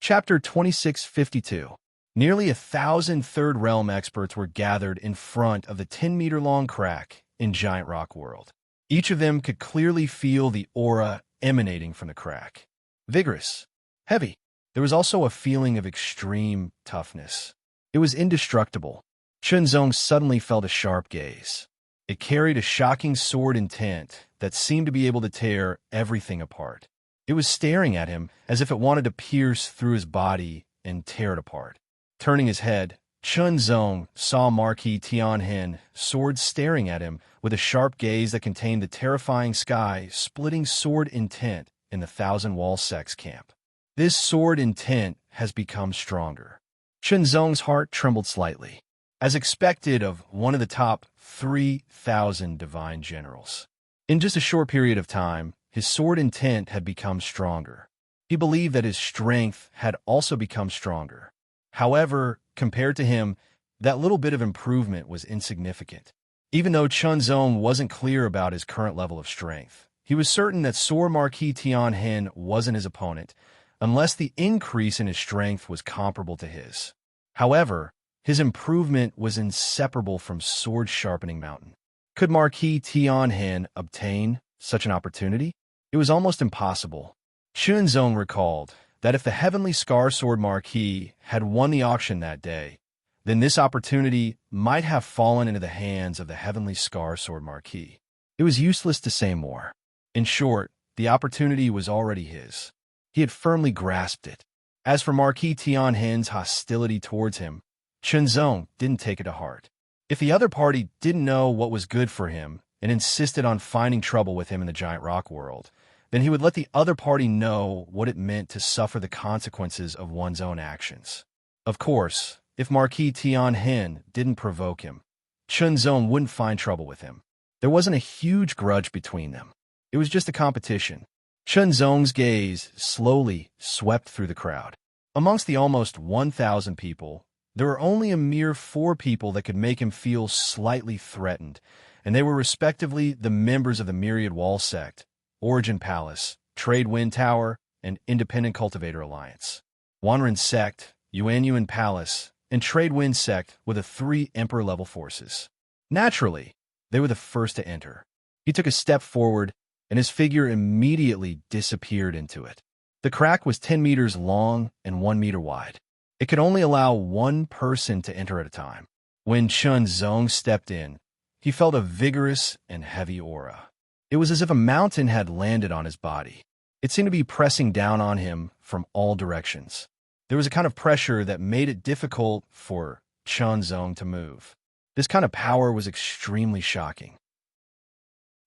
Chapter 2652. Nearly 1,000 Third Realm experts were gathered in front of the 10-meter-long crack in Giant Rock World. Each of them could clearly feel the aura emanating from the crack. Vigorous, heavy. There was also a feeling of extreme toughness. It was indestructible. Chunzong suddenly felt a sharp gaze. It carried a shocking sword intent that seemed to be able to tear everything apart. It was staring at him as if it wanted to pierce through his body and tear it apart. Turning his head, Chunzong saw Marquis Tianhen, sword staring at him with a sharp gaze that contained the terrifying sky-splitting sword intent in the Thousand Wall Sect's camp. This sword intent has become stronger. Chunzong's heart trembled slightly, as expected of one of the top 3,000 divine generals. In just a short period of time, his sword intent had become stronger. He believed that his strength had also become stronger. However, compared to him, that little bit of improvement was insignificant. Even though Chunzong wasn't clear about his current level of strength, he was certain that Sword Marquis Tianhen wasn't his opponent, unless the increase in his strength was comparable to his. However, his improvement was inseparable from Sword Sharpening Mountain. Could Marquis Tianhen obtain such an opportunity? It was almost impossible. Chunzong recalled that if the Heavenly Scar Sword Marquis had won the auction that day, then this opportunity might have fallen into the hands of the Heavenly Scar Sword Marquis. It was useless to say more. In short, the opportunity was already his. He had firmly grasped it. As for Marquis Tianhen's hostility towards him, Chunzong didn't take it to heart. If the other party didn't know what was good for him and insisted on finding trouble with him in the Giant Rock World, then he would let the other party know what it meant to suffer the consequences of one's own actions. Of course, if Marquis Tianhen didn't provoke him, Chunzong wouldn't find trouble with him. There wasn't a huge grudge between them. It was just a competition. Chunzong's gaze slowly swept through the crowd. Amongst the almost 1,000 people, there were only a mere 4 people that could make him feel slightly threatened, and they were respectively the members of the Myriad Wall Sect, Origin Palace, Trade Wind Tower, and Independent Cultivator Alliance. Wanren Sect, Yuan Palace, and Trade Wind Sect were the 3 Emperor-level forces. Naturally, they were the first to enter. He took a step forward, and his figure immediately disappeared into it. The crack was 10 meters long and 1 meter wide. It could only allow 1 person to enter at a time. When Chunzong stepped in, he felt a vigorous and heavy aura. It was as if a mountain had landed on his body. It seemed to be pressing down on him from all directions. There was a kind of pressure that made it difficult for Chunzong to move. This kind of power was extremely shocking.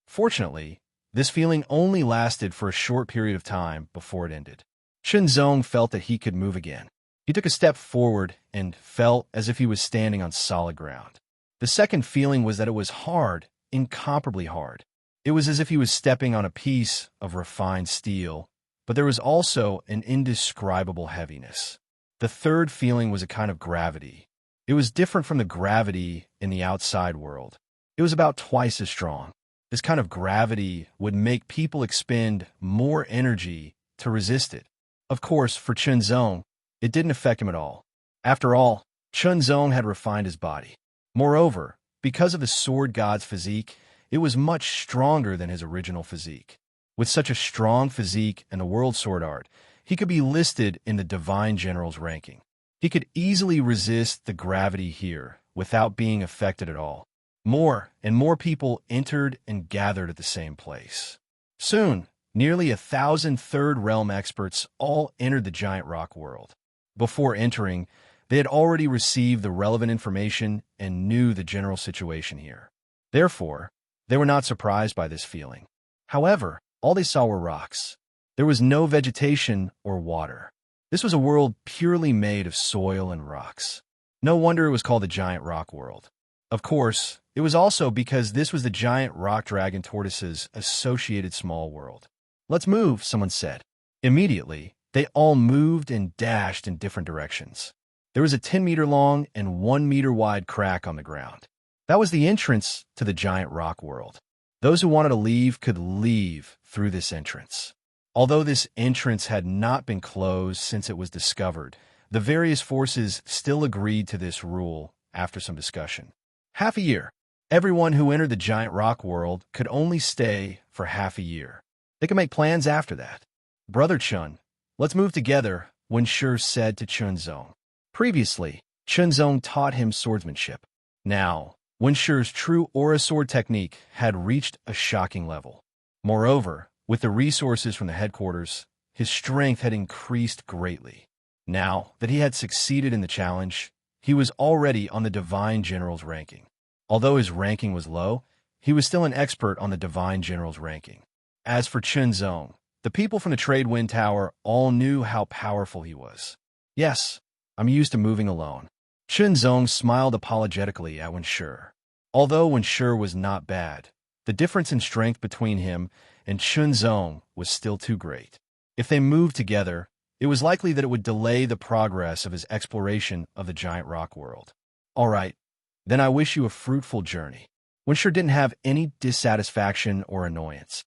Fortunately, this feeling only lasted for a short period of time before it ended. Chunzong felt that he could move again. He took a step forward and felt as if he was standing on solid ground. The second feeling was that it was hard, incomparably hard. It was as if he was stepping on a piece of refined steel, but there was also an indescribable heaviness. The third feeling was a kind of gravity. It was different from the gravity in the outside world. It was about twice as strong. This kind of gravity would make people expend more energy to resist it. Of course, for Chunzong, it didn't affect him at all. After all, Chunzong had refined his body. Moreover, because of the sword god's physique, it was much stronger than his original physique. With such a strong physique and the world sword art, he could be listed in the Divine General's ranking. He could easily resist the gravity here without being affected at all. More and more people entered and gathered at the same place. Soon, nearly 1,000 Third Realm experts all entered the Giant Rock World. Before entering, they had already received the relevant information and knew the general situation here. Therefore, they were not surprised by this feeling. However, all they saw were rocks. There was no vegetation or water. This was a world purely made of soil and rocks. No wonder it was called the Giant Rock World. Of course, it was also because this was the giant rock dragon tortoise's associated small world. "Let's move," someone said. Immediately, they all moved and dashed in different directions. There was a 10-meter-long and 1-meter-wide crack on the ground. That was the entrance to the Giant Rock World. Those who wanted to leave could leave through this entrance. Although this entrance had not been closed since it was discovered, the various forces still agreed to this rule after some discussion. Half a year. Everyone who entered the giant rock world could only stay for half a year. They could make plans after that. Brother Chun, let's move together, Wenshi said to Chunzong. Previously, Chunzong taught him swordsmanship. Now, Wenshi's true aura sword technique had reached a shocking level. Moreover, with the resources from the headquarters, his strength had increased greatly. Now that he had succeeded in the challenge, he was already on the Divine General's ranking. Although his ranking was low, he was still an expert on the Divine General's ranking. As for Chunzong, the people from the Trade Wind Tower all knew how powerful he was. Yes, I'm used to moving alone. Chunzong smiled apologetically at Wenshi. Although Wenshi was not bad, the difference in strength between him and Chunzong was still too great. If they moved together, it was likely that it would delay the progress of his exploration of the giant rock world. All right, then I wish you a fruitful journey. Wenshi didn't have any dissatisfaction or annoyance.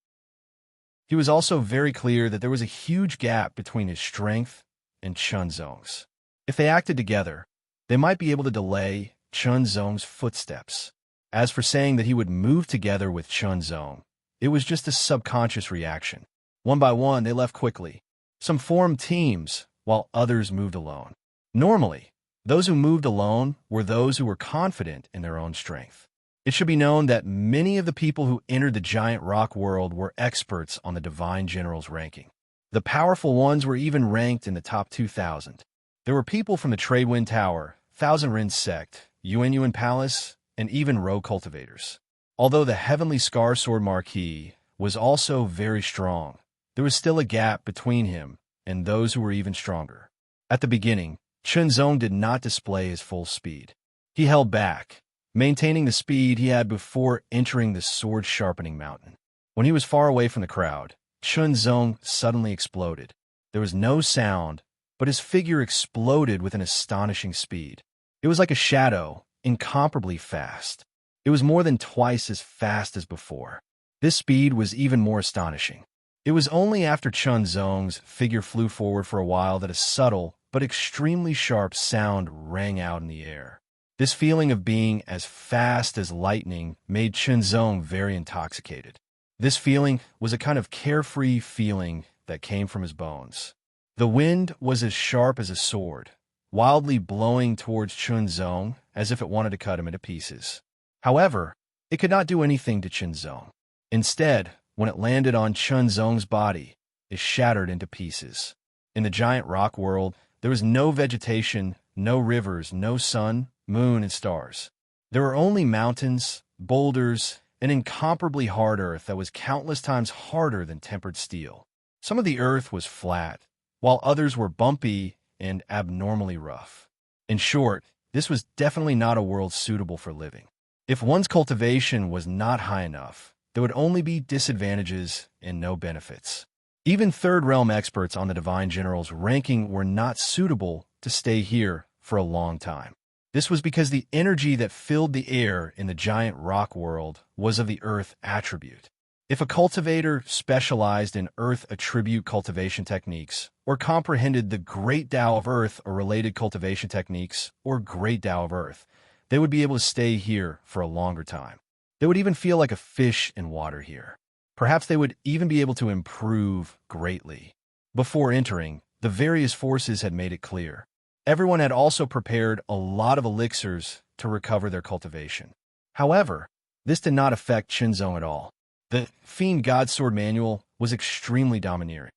He was also very clear that there was a huge gap between his strength and Chunzong's. If they acted together, they might be able to delay Chunzong's footsteps. As for saying that he would move together with Chunzong, it was just a subconscious reaction. One by one, they left quickly. Some formed teams, while others moved alone. Normally, those who moved alone were those who were confident in their own strength. It should be known that many of the people who entered the giant rock world were experts on the Divine General's ranking. The powerful ones were even ranked in the top 2,000. There were people from the Trade Wind Tower, Thousand Rin Sect, Yuan Palace, and even rogue cultivators. Although the Heavenly Scar Sword Marquis was also very strong, there was still a gap between him and those who were even stronger. At the beginning, Chunzong did not display his full speed. He held back, maintaining the speed he had before entering the sword-sharpening mountain. When he was far away from the crowd, Chunzong suddenly exploded. There was no sound, but his figure exploded with an astonishing speed. It was like a shadow, incomparably fast. It was more than twice as fast as before. This speed was even more astonishing. It was only after Chunzong's figure flew forward for a while that a subtle but extremely sharp sound rang out in the air. This feeling of being as fast as lightning made Chunzong very intoxicated. This feeling was a kind of carefree feeling that came from his bones. The wind was as sharp as a sword, wildly blowing towards Chunzong as if it wanted to cut him into pieces. However, it could not do anything to Chunzong. Instead, when it landed on Chunzong's body, it shattered into pieces. In the giant rock world, there was no vegetation, no rivers, no sun, moon, and stars. There were only mountains, boulders, and incomparably hard earth that was countless times harder than tempered steel. Some of the earth was flat, while others were bumpy and abnormally rough. In short, this was definitely not a world suitable for living. If one's cultivation was not high enough, there would only be disadvantages and no benefits. Even Third Realm experts on the Divine General's ranking were not suitable to stay here for a long time. This was because the energy that filled the air in the giant rock world was of the earth attribute. If a cultivator specialized in earth attribute cultivation techniques, or comprehended the Great Tao of Earth or related cultivation techniques, or Great Tao of Earth, they would be able to stay here for a longer time. They would even feel like a fish in water here. Perhaps they would even be able to improve greatly. Before entering, the various forces had made it clear. Everyone had also prepared a lot of elixirs to recover their cultivation. However, this did not affect Chunzong at all. The Fiend Godsword Manual was extremely domineering.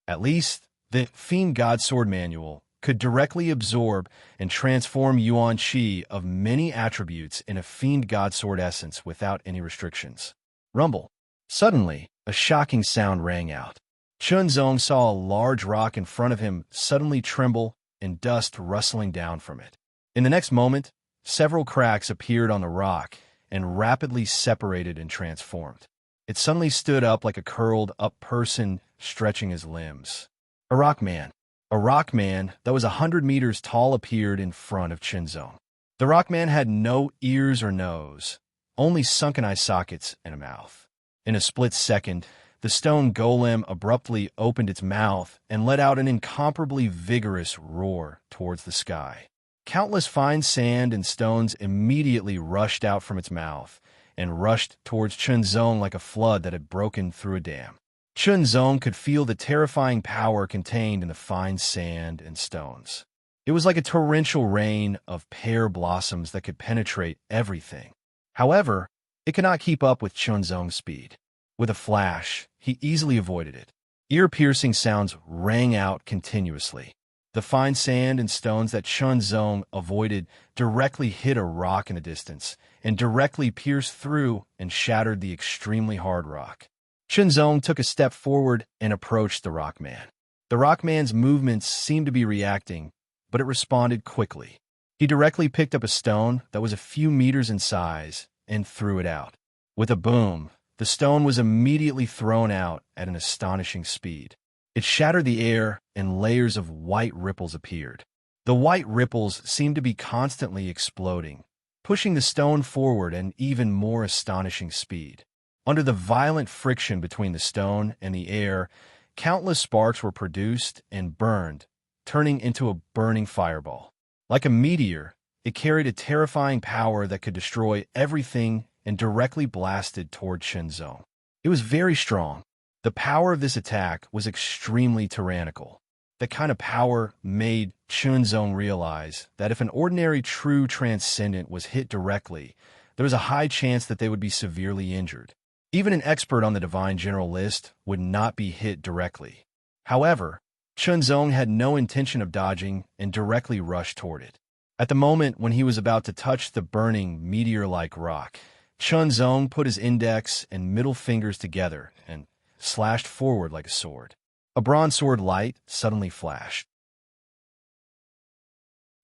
At least, the Fiend Godsword Manual could directly absorb and transform Yuan Qi of many attributes in a Fiend Godsword essence without any restrictions. Rumble. Suddenly, a shocking sound rang out. Chunzong saw a large rock in front of him suddenly tremble and dust rustling down from it. In the next moment, several cracks appeared on the rock and rapidly separated and transformed. It suddenly stood up like a curled-up person stretching his limbs. A rock man that was 100 meters tall appeared in front of Chunzong. The rock man had no ears or nose, only sunken eye sockets and a mouth. In a split second, The stone golem abruptly opened its mouth and let out an incomparably vigorous roar towards the sky. Countless fine sand and stones immediately rushed out from its mouth and rushed towards Chunzong like a flood that had broken through a dam. Chunzong could feel the terrifying power contained in the fine sand and stones. It was like a torrential rain of pear blossoms that could penetrate everything. However, it could not keep up with Chunzong's speed. With a flash, he easily avoided it. Ear-piercing sounds rang out continuously. The fine sand and stones that Chunzong avoided directly hit a rock in the distance and directly pierced through and shattered the extremely hard rock. Chunzong took a step forward and approached the Rockman. The Rockman's movements seemed to be reacting, but it responded quickly. He directly picked up a stone that was a few meters in size and threw it out. With a boom, the stone was immediately thrown out at an astonishing speed. It shattered the air, and layers of white ripples appeared. The white ripples seemed to be constantly exploding, pushing the stone forward at an even more astonishing speed. Under the violent friction between the stone and the air, countless sparks were produced and burned, turning into a burning fireball. Like a meteor, it carried a terrifying power that could destroy everything and directly blasted toward Chunzong. It was very strong. The power of this attack was extremely tyrannical. That kind of power made Chunzong realize that if an ordinary true transcendent was hit directly, there was a high chance that they would be severely injured. Even an expert on the Divine General list would not be hit directly. However, Chunzong had no intention of dodging and directly rushed toward it. At the moment when he was about to touch the burning meteor-like rock, Chunzong put his index and middle fingers together and slashed forward like a sword. A bronze sword light suddenly flashed.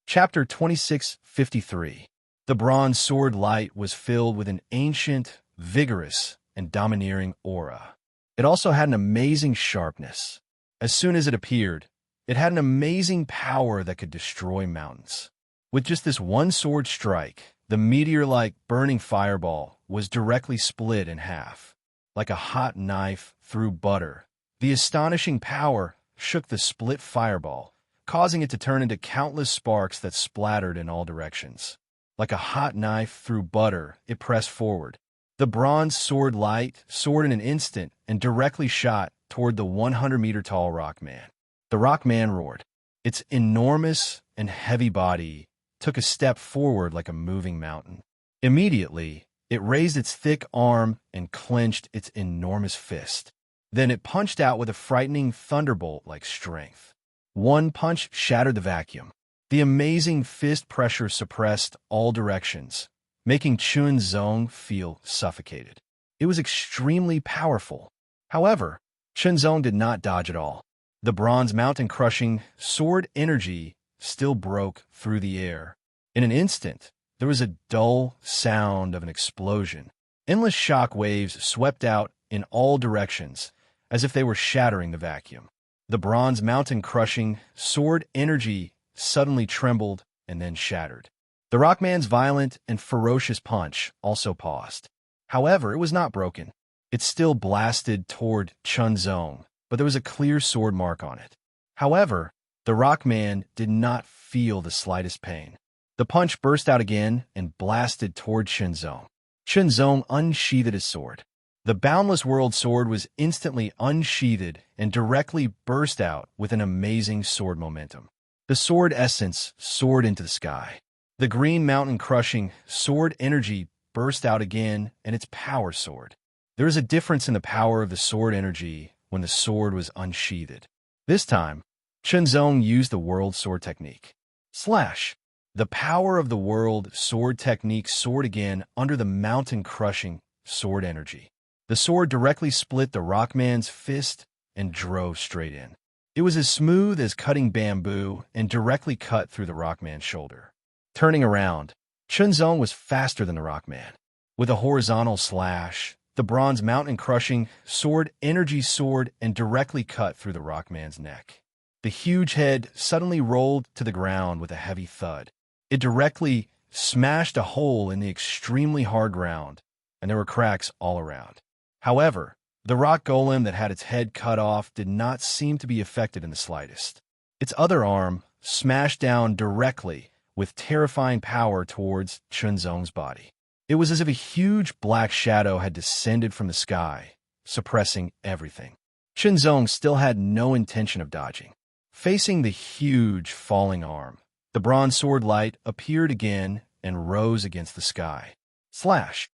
Chapter 2653. The bronze sword light was filled with an ancient, vigorous, and domineering aura. It also had an amazing sharpness. As soon as it appeared, it had an amazing power that could destroy mountains. With just this one sword strike, the meteor-like burning fireball was directly split in half. Like a hot knife through butter, the astonishing power shook the split fireball, causing it to turn into countless sparks that splattered in all directions. Like a hot knife through butter, it pressed forward. The bronze sword light soared in an instant and directly shot toward the 100-meter-tall Rockman. The Rockman roared. Its enormous and heavy body took a step forward like a moving mountain. Immediately, it raised its thick arm and clenched its enormous fist. Then it punched out with a frightening thunderbolt-like strength. One punch shattered the vacuum. The amazing fist pressure suppressed all directions, making Chunzong feel suffocated. It was extremely powerful. However, Chunzong did not dodge at all. The bronze mountain-crushing sword energy still broke through the air. In an instant, there was a dull sound of an explosion. Endless shock waves swept out in all directions, as if they were shattering the vacuum. The bronze mountain-crushing sword energy suddenly trembled and then shattered. The Rockman's violent and ferocious punch also paused. However, it was not broken. It still blasted toward Chunzong, but there was a clear sword mark on it. However, the Rockman did not feel the slightest pain. The punch burst out again and blasted toward Chunzong. Chunzong unsheathed his sword. The Boundless World Sword was instantly unsheathed and directly burst out with an amazing sword momentum. The sword essence soared into the sky. The green mountain-crushing sword energy burst out again, and its power soared. There is a difference in the power of the sword energy when the sword was unsheathed. This time, Chunzong used the World Sword Technique. Slash! The power of the World Sword Technique soared again under the mountain-crushing sword energy. The sword directly split the Rockman's fist and drove straight in. It was as smooth as cutting bamboo and directly cut through the Rockman's shoulder. Turning around, Chunzong was faster than the Rockman. With a horizontal slash, the bronze mountain-crushing sword energy soared and directly cut through the Rockman's neck. The huge head suddenly rolled to the ground with a heavy thud. It directly smashed a hole in the extremely hard ground, and there were cracks all around. However, The rock golem that had its head cut off did not seem to be affected in the slightest. Its other arm smashed down directly with terrifying power towards Chunzong's body. It was as if a huge black shadow had descended from the sky, suppressing everything. Chunzong still had no intention of dodging. Facing the huge falling arm, the bronze sword light appeared again and rose against the sky. Slash!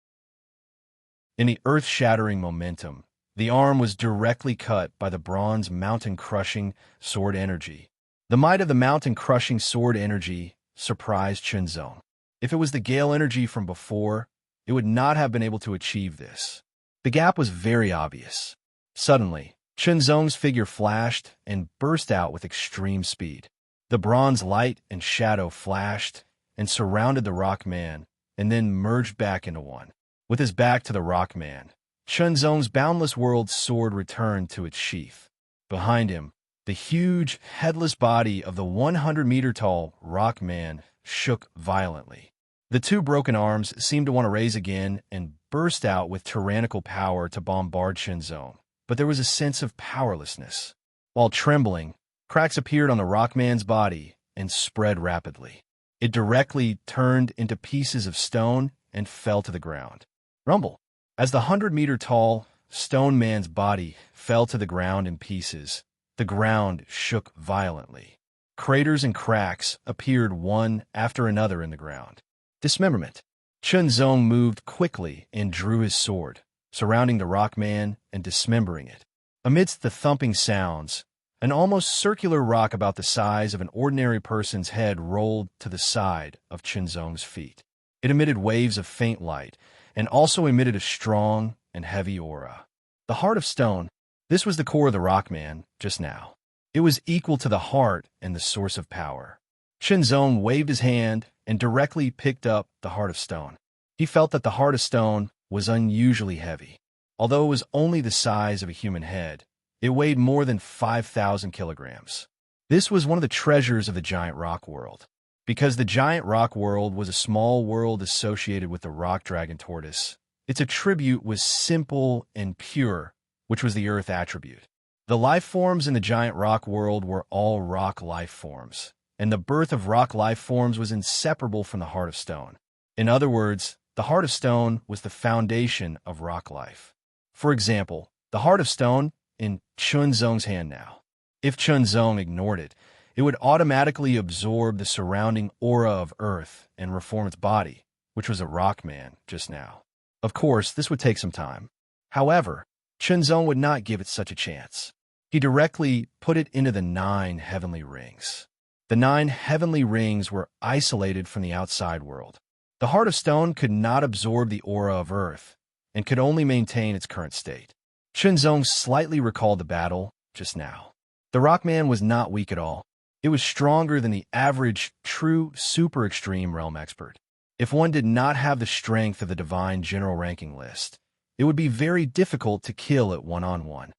In the earth-shattering momentum, the arm was directly cut by the bronze mountain-crushing sword energy. The might of the mountain-crushing sword energy surprised Chunzong. If it was the gale energy from before, it would not have been able to achieve this. The gap was very obvious. Suddenly, Chunzong's figure flashed and burst out with extreme speed. The bronze light and shadow flashed and surrounded the rock man and then merged back into one. With his back to the rock man, Chunzong's boundless world sword returned to its sheath. Behind him, the huge, headless body of the 100-meter-tall rock man shook violently. The two broken arms seemed to want to raise again and burst out with tyrannical power to bombard Chunzong. But there was a sense of powerlessness. While trembling, cracks appeared on the rock man's body and spread rapidly. It directly turned into pieces of stone and fell to the ground. Rumble! As the 100-meter-tall stone man's body fell to the ground in pieces, the ground shook violently. Craters and cracks appeared one after another in the ground. Dismemberment. Chunzong moved quickly and drew his sword, surrounding the rock man and dismembering it. Amidst the thumping sounds, an almost circular rock about the size of an ordinary person's head rolled to the side of Chunzong's feet. It emitted waves of faint light and also emitted a strong and heavy aura. The heart of stone. This was the core of the rock man just now. It was equal to the heart and the source of power. Chunzong waved his hand and directly picked up the heart of stone. He felt that the heart of stone was unusually heavy. Although it was only the size of a human head, it weighed more than 5,000 kilograms. This was one of the treasures of the giant rock world. Because the giant rock world was a small world associated with the rock dragon tortoise, its attribute was simple and pure, which was the earth attribute. The life forms in the giant rock world were all rock life forms, and the birth of rock life forms was inseparable from the heart of stone. In other words, the heart of stone was the foundation of rock life. For example, the heart of stone in Chunzong's hand now. If Chunzong ignored it, it would automatically absorb the surrounding aura of earth and reform its body, which was a rock man just now. Of course, this would take some time. However, Chunzong would not give it such a chance. He directly put it into the 9 heavenly rings. The 9 heavenly rings were isolated from the outside world. The heart of stone could not absorb the aura of earth and could only maintain its current state. Chunzong slightly recalled the battle just now. The Rockman was not weak at all. It was stronger than the average, true, super extreme realm expert. If one did not have the strength of the divine general ranking list, it would be very difficult to kill it one-on-one.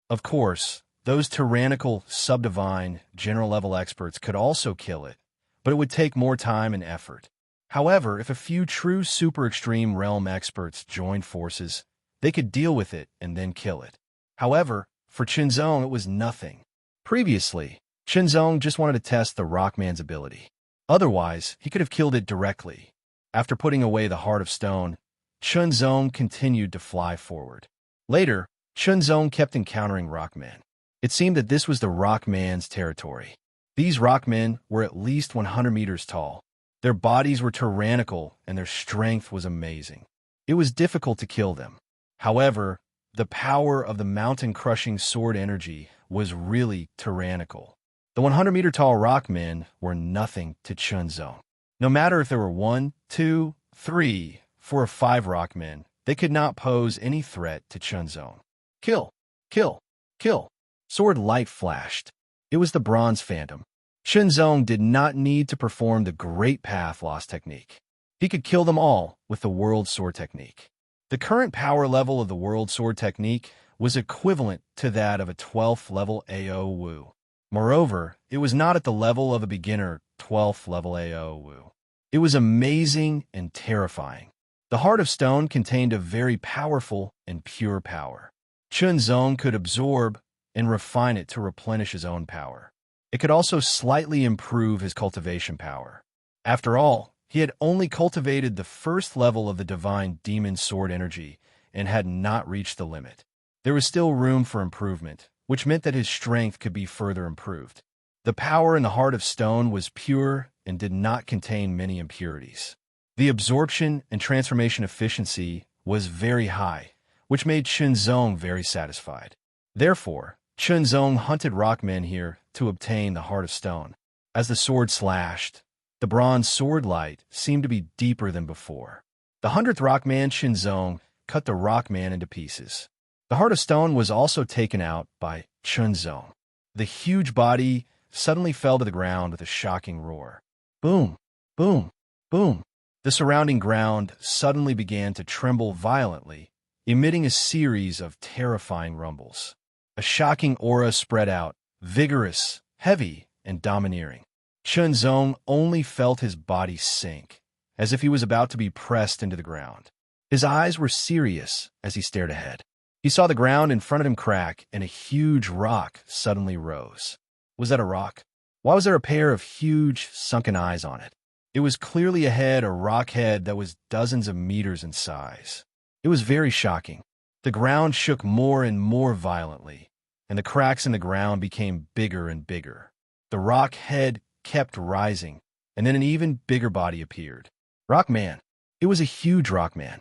Of course, those tyrannical, subdivine, general-level experts could also kill it, but it would take more time and effort. However, if a few true super extreme realm experts joined forces, they could deal with it and then kill it. However, for Chunzong, it was nothing. Previously, Chunzong just wanted to test the Rockman's ability. Otherwise, he could have killed it directly. After putting away the Heart of Stone, Chunzong continued to fly forward. Later, Chunzong kept encountering Rockmen. It seemed that this was the Rockman's territory. These Rockmen were at least 100 meters tall. Their bodies were tyrannical and their strength was amazing. It was difficult to kill them. However, the power of the mountain-crushing sword energy was really tyrannical. The 100-meter-tall Rockmen were nothing to Chunzong. No matter if there were 1, 2, 3, 4, or 5 Rockmen, they could not pose any threat to Chunzong. Kill! Kill! Kill! Sword light flashed. It was the Bronze Phantom. Chunzong did not need to perform the Great Path Loss technique. He could kill them all with the World Sword technique. The current power level of the World Sword technique was equivalent to that of a 12th level AO Wu. Moreover, it was not at the level of a beginner 12th level AO Wu. It was amazing and terrifying. The heart of stone contained a very powerful and pure power. Chunzong could absorb and refine it to replenish his own power. It could also slightly improve his cultivation power. After all, he had only cultivated the first level of the divine demon sword energy and had not reached the limit. There was still room for improvement, which meant that his strength could be further improved. The power in the heart of stone was pure and did not contain many impurities. The absorption and transformation efficiency was very high, which made Chunzong very satisfied. Therefore, Chunzong hunted rockmen here to obtain the heart of stone. As the sword slashed, the bronze sword light seemed to be deeper than before. The 100th rockman Chunzong cut the rockman into pieces. The heart of stone was also taken out by Chunzong. The huge body suddenly fell to the ground with a shocking roar. Boom, boom, boom. The surrounding ground suddenly began to tremble violently, emitting a series of terrifying rumbles. A shocking aura spread out, vigorous, heavy, and domineering. Chunzong only felt his body sink, as if he was about to be pressed into the ground. His eyes were serious as he stared ahead. He saw the ground in front of him crack, and a huge rock suddenly rose. Was that a rock? Why was there a pair of huge, sunken eyes on it? It was clearly a rock head that was dozens of meters in size. It was very shocking. The ground shook more and more violently, and the cracks in the ground became bigger and bigger. The rock head kept rising, and then an even bigger body appeared. Rockman. It was a huge rockman.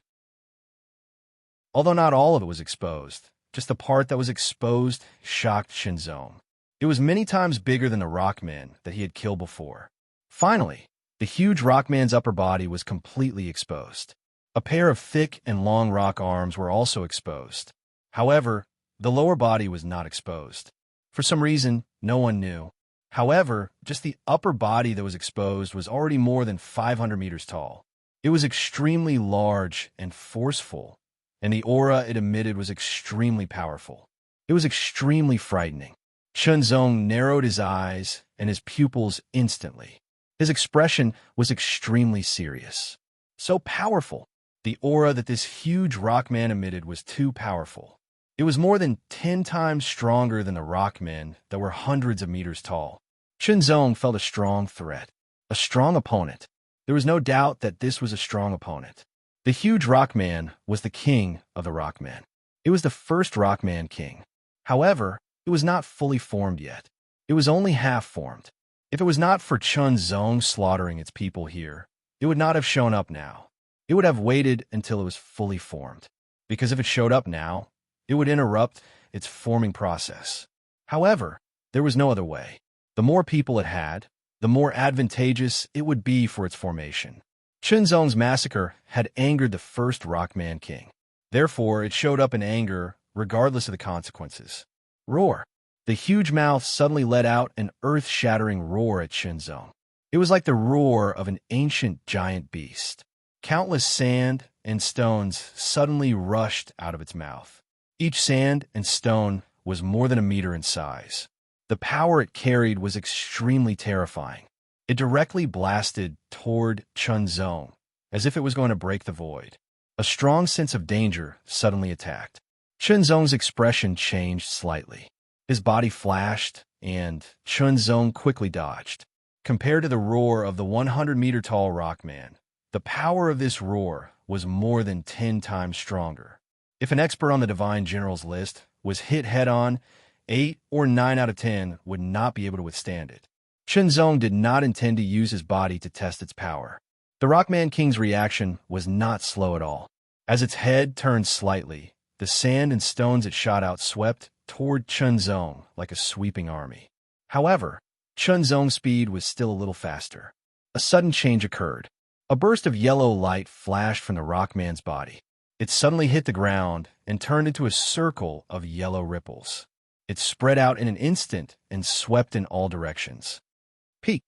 Although not all of it was exposed, just the part that was exposed shocked Chunzong. It was many times bigger than the rockman that he had killed before. Finally, the huge rockman's upper body was completely exposed. A pair of thick and long rock arms were also exposed. However, the lower body was not exposed. For some reason, no one knew. However, just the upper body that was exposed was already more than 500 meters tall. It was extremely large and forceful, and the aura it emitted was extremely powerful. It was extremely frightening. Chunzong narrowed his eyes and his pupils instantly. His expression was extremely serious. So powerful. The aura that this huge rockman emitted was too powerful. It was more than 10 times stronger than the rockmen that were hundreds of meters tall. Chunzong felt a strong threat, a strong opponent. There was no doubt that this was a strong opponent. The huge rockman was the king of the rockmen. It was the first rockman king. However, it was not fully formed yet. It was only half formed. If it was not for Chunzong slaughtering its people here, it would not have shown up now. It would have waited until it was fully formed, because if it showed up now, it would interrupt its forming process. However, there was no other way. The more people it had, the more advantageous it would be for its formation. Chunzong's massacre had angered the first Rockman King. Therefore, it showed up in anger regardless of the consequences. Roar. The huge mouth suddenly let out an earth-shattering roar at Chunzong. It was like the roar of an ancient giant beast. Countless sand and stones suddenly rushed out of its mouth. Each sand and stone was more than a meter in size. The power it carried was extremely terrifying. It directly blasted toward Chunzong, as if it was going to break the void. A strong sense of danger suddenly attacked. Chunzong's expression changed slightly. His body flashed, and Chunzong quickly dodged. Compared to the roar of the 100-meter-tall Rockman, the power of this roar was more than 10 times stronger. If an expert on the Divine General's list was hit head-on, 8 or 9 out of 10 would not be able to withstand it. Chunzong did not intend to use his body to test its power. The Rockman King's reaction was not slow at all. As its head turned slightly, the sand and stones it shot out swept toward Chunzong like a sweeping army. However, Chunzong's speed was still a little faster. A sudden change occurred. A burst of yellow light flashed from the Rockman's body. It suddenly hit the ground and turned into a circle of yellow ripples. It spread out in an instant and swept in all directions. Peak.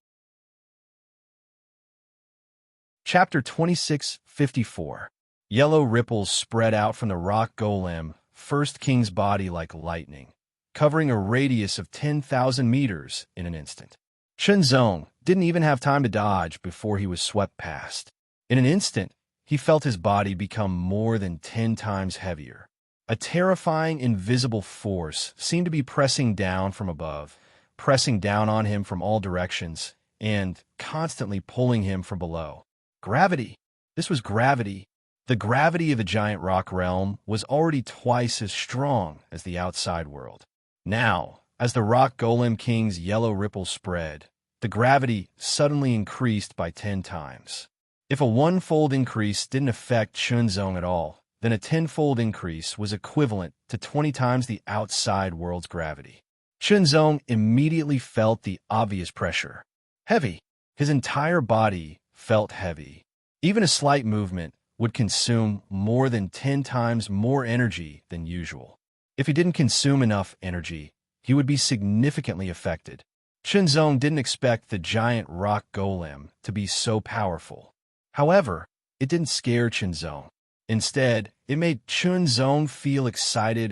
Chapter 2654. Yellow ripples spread out from the rock golem, First King's body like lightning, covering a radius of 10,000 meters in an instant. Chunzong didn't even have time to dodge before he was swept past. In an instant, he felt his body become more than 10 times heavier. A terrifying, invisible force seemed to be pressing down from above, pressing down on him from all directions, and constantly pulling him from below. Gravity! This was gravity. The gravity of the giant rock realm was already twice as strong as the outside world. Now, as the rock golem king's yellow ripple spread, the gravity suddenly increased by 10 times. If a one-fold increase didn't affect Chunzong at all, then a 10-fold increase was equivalent to 20 times the outside world's gravity. Chunzong immediately felt the obvious pressure. Heavy. His entire body felt heavy. Even a slight movement would consume more than 10 times more energy than usual. If he didn't consume enough energy, he would be significantly affected. Chunzong didn't expect the giant rock golem to be so powerful. However, it didn't scare Chunzong. Instead, it made Chunzong feel excited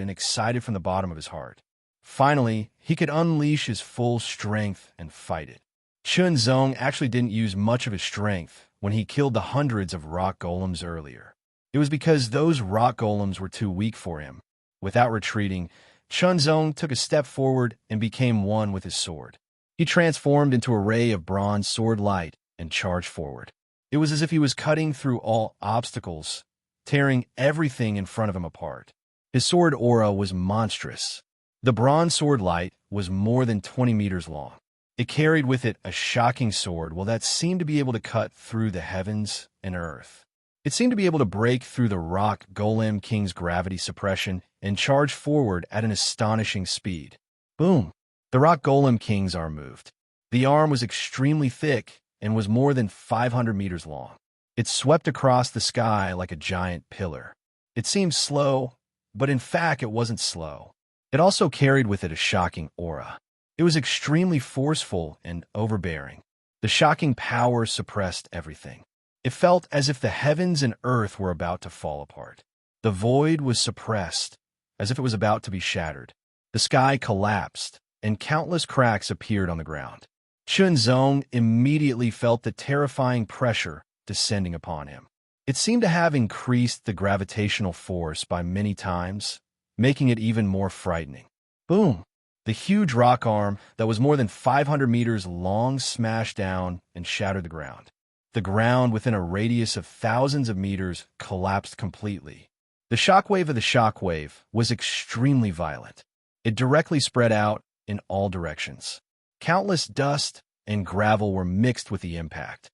from the bottom of his heart. Finally, he could unleash his full strength and fight it. Chunzong actually didn't use much of his strength when he killed the hundreds of rock golems earlier. It was because those rock golems were too weak for him. Without retreating, Chunzong took a step forward and became one with his sword. He transformed into a ray of bronze sword light and charged forward. It was as if he was cutting through all obstacles, tearing everything in front of him apart. His sword aura was monstrous. The bronze sword light was more than 20 meters long. It carried with it a shocking sword that seemed to be able to cut through the heavens and earth. It seemed to be able to break through the rock golem king's gravity suppression and charge forward at an astonishing speed. Boom! The rock golem king's arm moved. The arm was extremely thick and was more than 500 meters long. It swept across the sky like a giant pillar. It seemed slow, but in fact it wasn't slow. It also carried with it a shocking aura. It was extremely forceful and overbearing. The shocking power suppressed everything. It felt as if the heavens and earth were about to fall apart. The void was suppressed, as if it was about to be shattered. The sky collapsed, and countless cracks appeared on the ground. Chunzong immediately felt the terrifying pressure descending upon him. It seemed to have increased the gravitational force by many times, making it even more frightening. Boom! The huge rock arm that was more than 500 meters long smashed down and shattered the ground. The ground within a radius of thousands of meters collapsed completely. The shockwave of the shockwave was extremely violent. It directly spread out in all directions. Countless dust and gravel were mixed with the impact.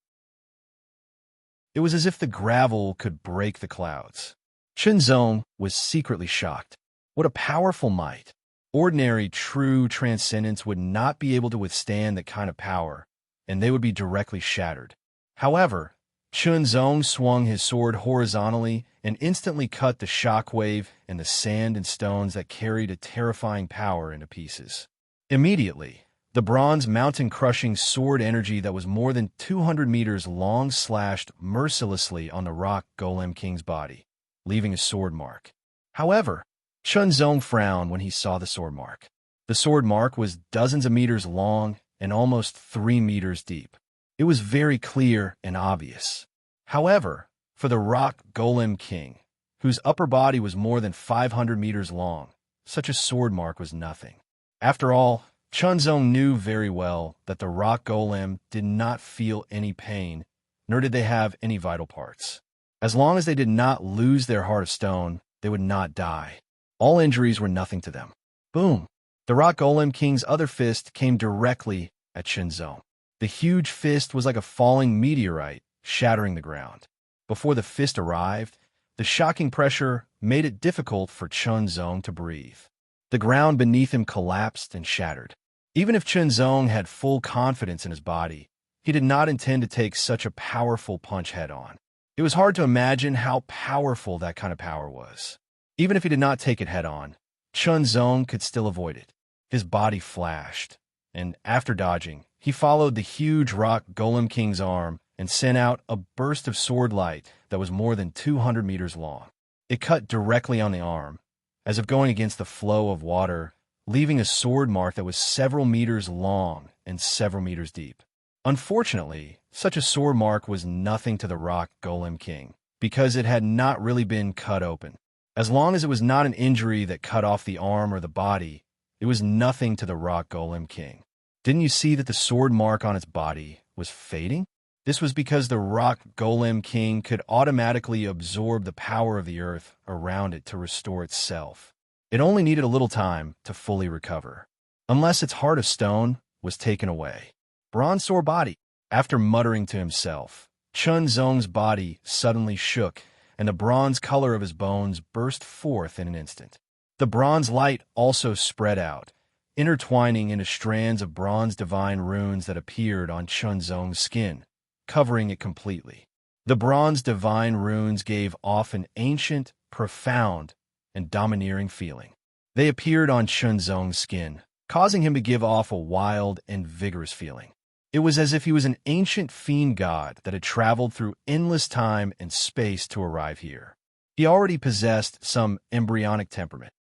It was as if the gravel could break the clouds. Chunzong was secretly shocked. What a powerful might! Ordinary, true transcendence would not be able to withstand that kind of power, and they would be directly shattered. However, Chunzong swung his sword horizontally and instantly cut the shockwave and the sand and stones that carried a terrifying power into pieces. Immediately, the bronze mountain-crushing sword energy that was more than 200 meters long slashed mercilessly on the rock golem king's body, leaving a sword mark. However, Chunzong frowned when he saw the sword mark. The sword mark was dozens of meters long and almost 3 meters deep. It was very clear and obvious. However, for the rock golem king, whose upper body was more than 500 meters long, such a sword mark was nothing. After all, Chunzong knew very well that the rock golem did not feel any pain, nor did they have any vital parts. As long as they did not lose their heart of stone, they would not die. All injuries were nothing to them. Boom! The rock golem king's other fist came directly at Chunzong. The huge fist was like a falling meteorite, shattering the ground. Before the fist arrived, the shocking pressure made it difficult for Chunzong to breathe. The ground beneath him collapsed and shattered. Even if Chunzong had full confidence in his body, he did not intend to take such a powerful punch head-on. It was hard to imagine how powerful that kind of power was. Even if he did not take it head-on, Chunzong could still avoid it. His body flashed, and after dodging, he followed the huge rock golem king's arm and sent out a burst of sword light that was more than 200 meters long. It cut directly on the arm, as if going against the flow of water, leaving a sword mark that was several meters long and several meters deep. Unfortunately, such a sword mark was nothing to the rock golem king, because it had not really been cut open. As long as it was not an injury that cut off the arm or the body, it was nothing to the rock golem king. Didn't you see that the sword mark on its body was fading? This was because the rock golem king could automatically absorb the power of the earth around it to restore itself. It only needed a little time to fully recover, unless its heart of stone was taken away. Bronze sword body. After muttering to himself, Chun Zong's body suddenly shook, and the bronze color of his bones burst forth in an instant. The bronze light also spread out, intertwining into strands of bronze divine runes that appeared on Chun Zong's skin, covering it completely. The bronze divine runes gave off an ancient, profound, and domineering feeling. They appeared on Chun Zong's skin, causing him to give off a wild and vigorous feeling. It was as if he was an ancient fiend god that had traveled through endless time and space to arrive here. He already possessed some embryonic temperament.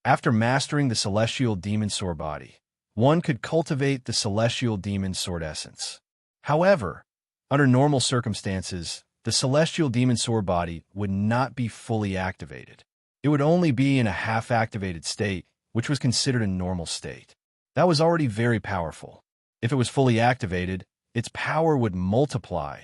After mastering the celestial demon sword body, one could cultivate the celestial demon sword essence. However, under normal circumstances, the celestial demon sword body would not be fully activated. It would only be in a half-activated state, which was considered a normal state. That was already very powerful. If it was fully activated, its power would multiply,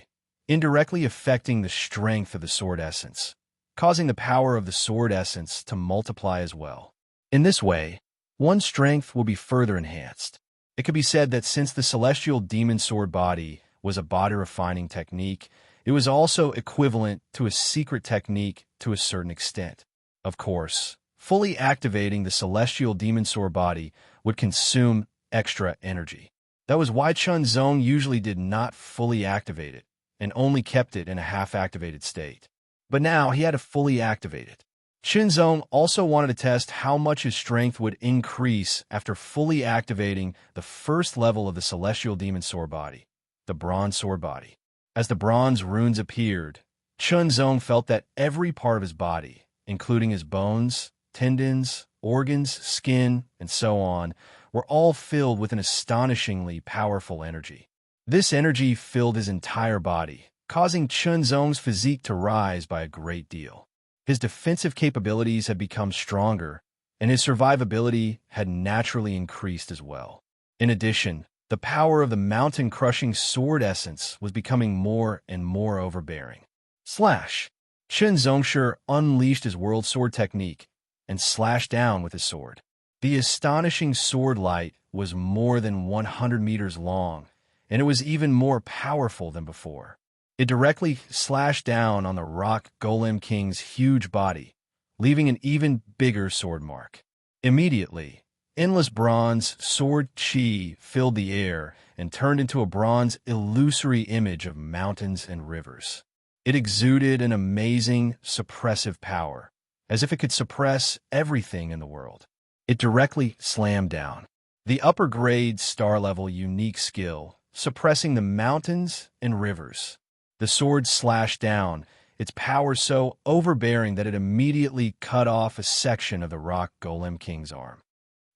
indirectly affecting the strength of the sword essence, causing the power of the sword essence to multiply as well. In this way, one's strength will be further enhanced. It could be said that since the celestial demon sword body was a body refining technique, it was also equivalent to a secret technique to a certain extent. Of course, fully activating the celestial demon sword body would consume extra energy. That was why Chun Zong usually did not fully activate it and only kept it in a half-activated state. But now he had to fully activate it. Chun Zong also wanted to test how much his strength would increase after fully activating the first level of the celestial demon sword body, the bronze sword body. As the bronze runes appeared, Chun Zong felt that every part of his body, including his bones, tendons, organs, skin, and so on, were all filled with an astonishingly powerful energy. This energy filled his entire body, causing Chun Zong's physique to rise by a great deal. His defensive capabilities had become stronger, and his survivability had naturally increased as well. In addition, the power of the mountain-crushing sword essence was becoming more and more overbearing. Slash! Chun Zongshi unleashed his world sword technique and slashed down with his sword. The astonishing sword light was more than 100 meters long, and it was even more powerful than before. It directly slashed down on the rock golem king's huge body, leaving an even bigger sword mark. Immediately, endless bronze sword chi filled the air and turned into a bronze illusory image of mountains and rivers. It exuded an amazing, suppressive power, as if it could suppress everything in the world. It directly slammed down. The upper-grade star-level unique skill, suppressing the mountains and rivers. The sword slashed down, its power so overbearing that it immediately cut off a section of the rock golem king's arm.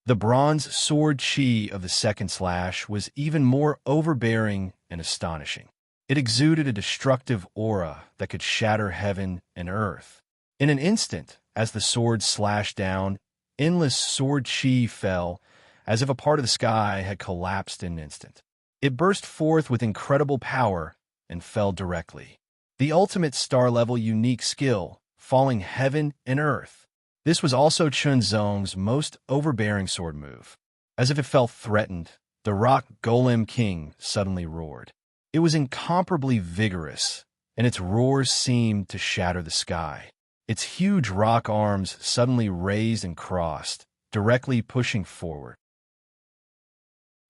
The bronze sword chi of the second slash was even more overbearing and astonishing. It exuded a destructive aura that could shatter heaven and earth. In an instant, as the sword slashed down, endless sword chi fell, as if a part of the sky had collapsed in an instant. It burst forth with incredible power and fell directly. The ultimate star-level unique skill, falling heaven and earth. This was also Chun Zong's most overbearing sword move. As if it felt threatened, the rock golem king suddenly roared. It was incomparably vigorous, and its roars seemed to shatter the sky. Its huge rock arms suddenly raised and crossed, directly pushing forward.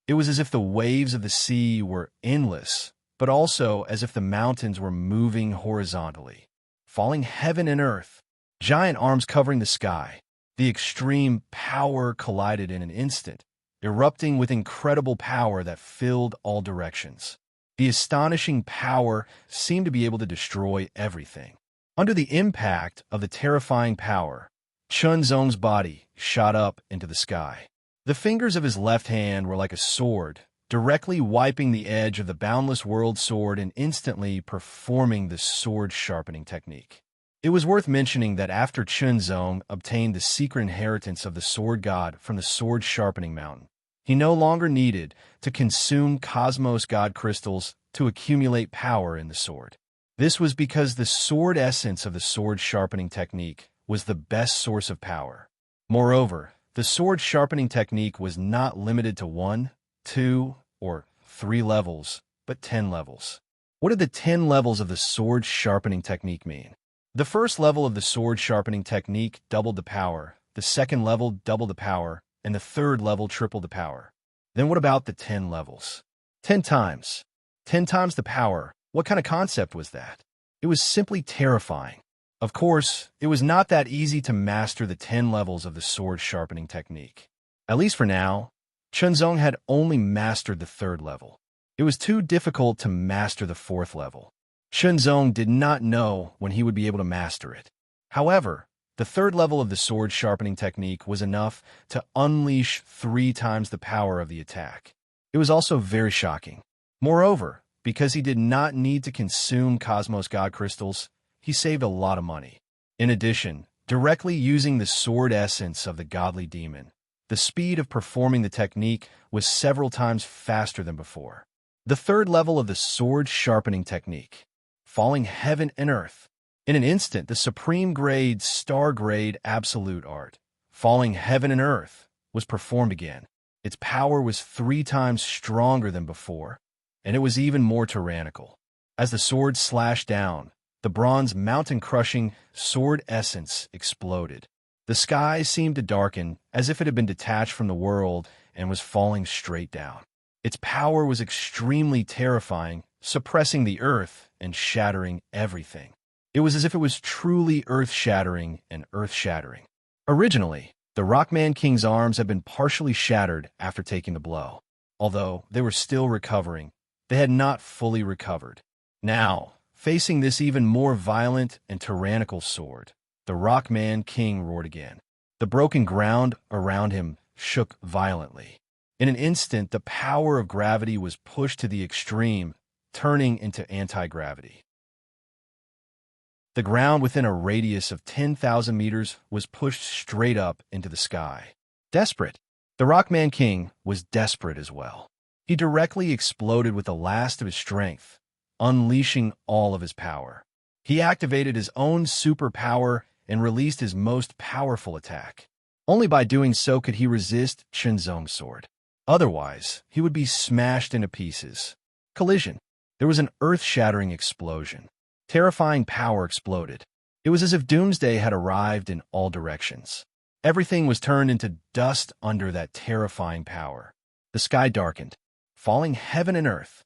It was as if the waves of the sea were endless, but also as if the mountains were moving horizontally, falling heaven and earth, giant arms covering the sky. The extreme power collided in an instant, erupting with incredible power that filled all directions. The astonishing power seemed to be able to destroy everything. Under the impact of the terrifying power, Chun Zong's body shot up into the sky. The fingers of his left hand were like a sword, directly wiping the edge of the Boundless World sword and instantly performing the sword sharpening technique. It was worth mentioning that after Chunzong obtained the secret inheritance of the sword god from the sword sharpening mountain, he no longer needed to consume cosmos god crystals to accumulate power in the sword. This was because the sword essence of the sword sharpening technique was the best source of power. Moreover, the sword sharpening technique was not limited to 1, 2, or 3 levels, but 10 levels. What did the 10 levels of the sword sharpening technique mean? The first level of the sword sharpening technique doubled the power, the second level doubled the power, and the third level tripled the power. Then what about the 10 levels? 10 times. 10 times the power. What kind of concept was that? It was simply terrifying. Of course, it was not that easy to master the 10 levels of the sword sharpening technique. At least for now, Chunzong had only mastered the 3rd level. It was too difficult to master the 4th level. Chunzong did not know when he would be able to master it. However, the 3rd level of the sword sharpening technique was enough to unleash 3 times the power of the attack. It was also very shocking. Moreover, because he did not need to consume Cosmos God Crystals, he saved a lot of money. In addition, directly using the sword essence of the godly demon, the speed of performing the technique was several times faster than before. The 3rd level of the sword sharpening technique, falling heaven and earth. In an instant, the supreme grade, star grade absolute art, falling heaven and earth, was performed again. Its power was 3 times stronger than before, and it was even more tyrannical. As the sword slashed down, the bronze mountain-crushing sword essence exploded. The sky seemed to darken as if it had been detached from the world and was falling straight down. Its power was extremely terrifying, suppressing the earth and shattering everything. It was as if it was truly earth-shattering and earth-shattering. Originally, the Rockman King's arms had been partially shattered after taking the blow. Although they were still recovering, they had not fully recovered. Now, facing this even more violent and tyrannical sword, the Rockman King roared again. The broken ground around him shook violently. In an instant, the power of gravity was pushed to the extreme, turning into anti-gravity. The ground within a radius of 10,000 meters was pushed straight up into the sky. Desperate. The Rockman King was desperate as well. He directly exploded with the last of his strength, unleashing all of his power. He activated his own superpower and released his most powerful attack. Only by doing so could he resist Chunzong's sword. Otherwise, he would be smashed into pieces. Collision. There was an earth-shattering explosion. Terrifying power exploded. It was as if doomsday had arrived in all directions. Everything was turned into dust under that terrifying power. The sky darkened, falling heaven and earth.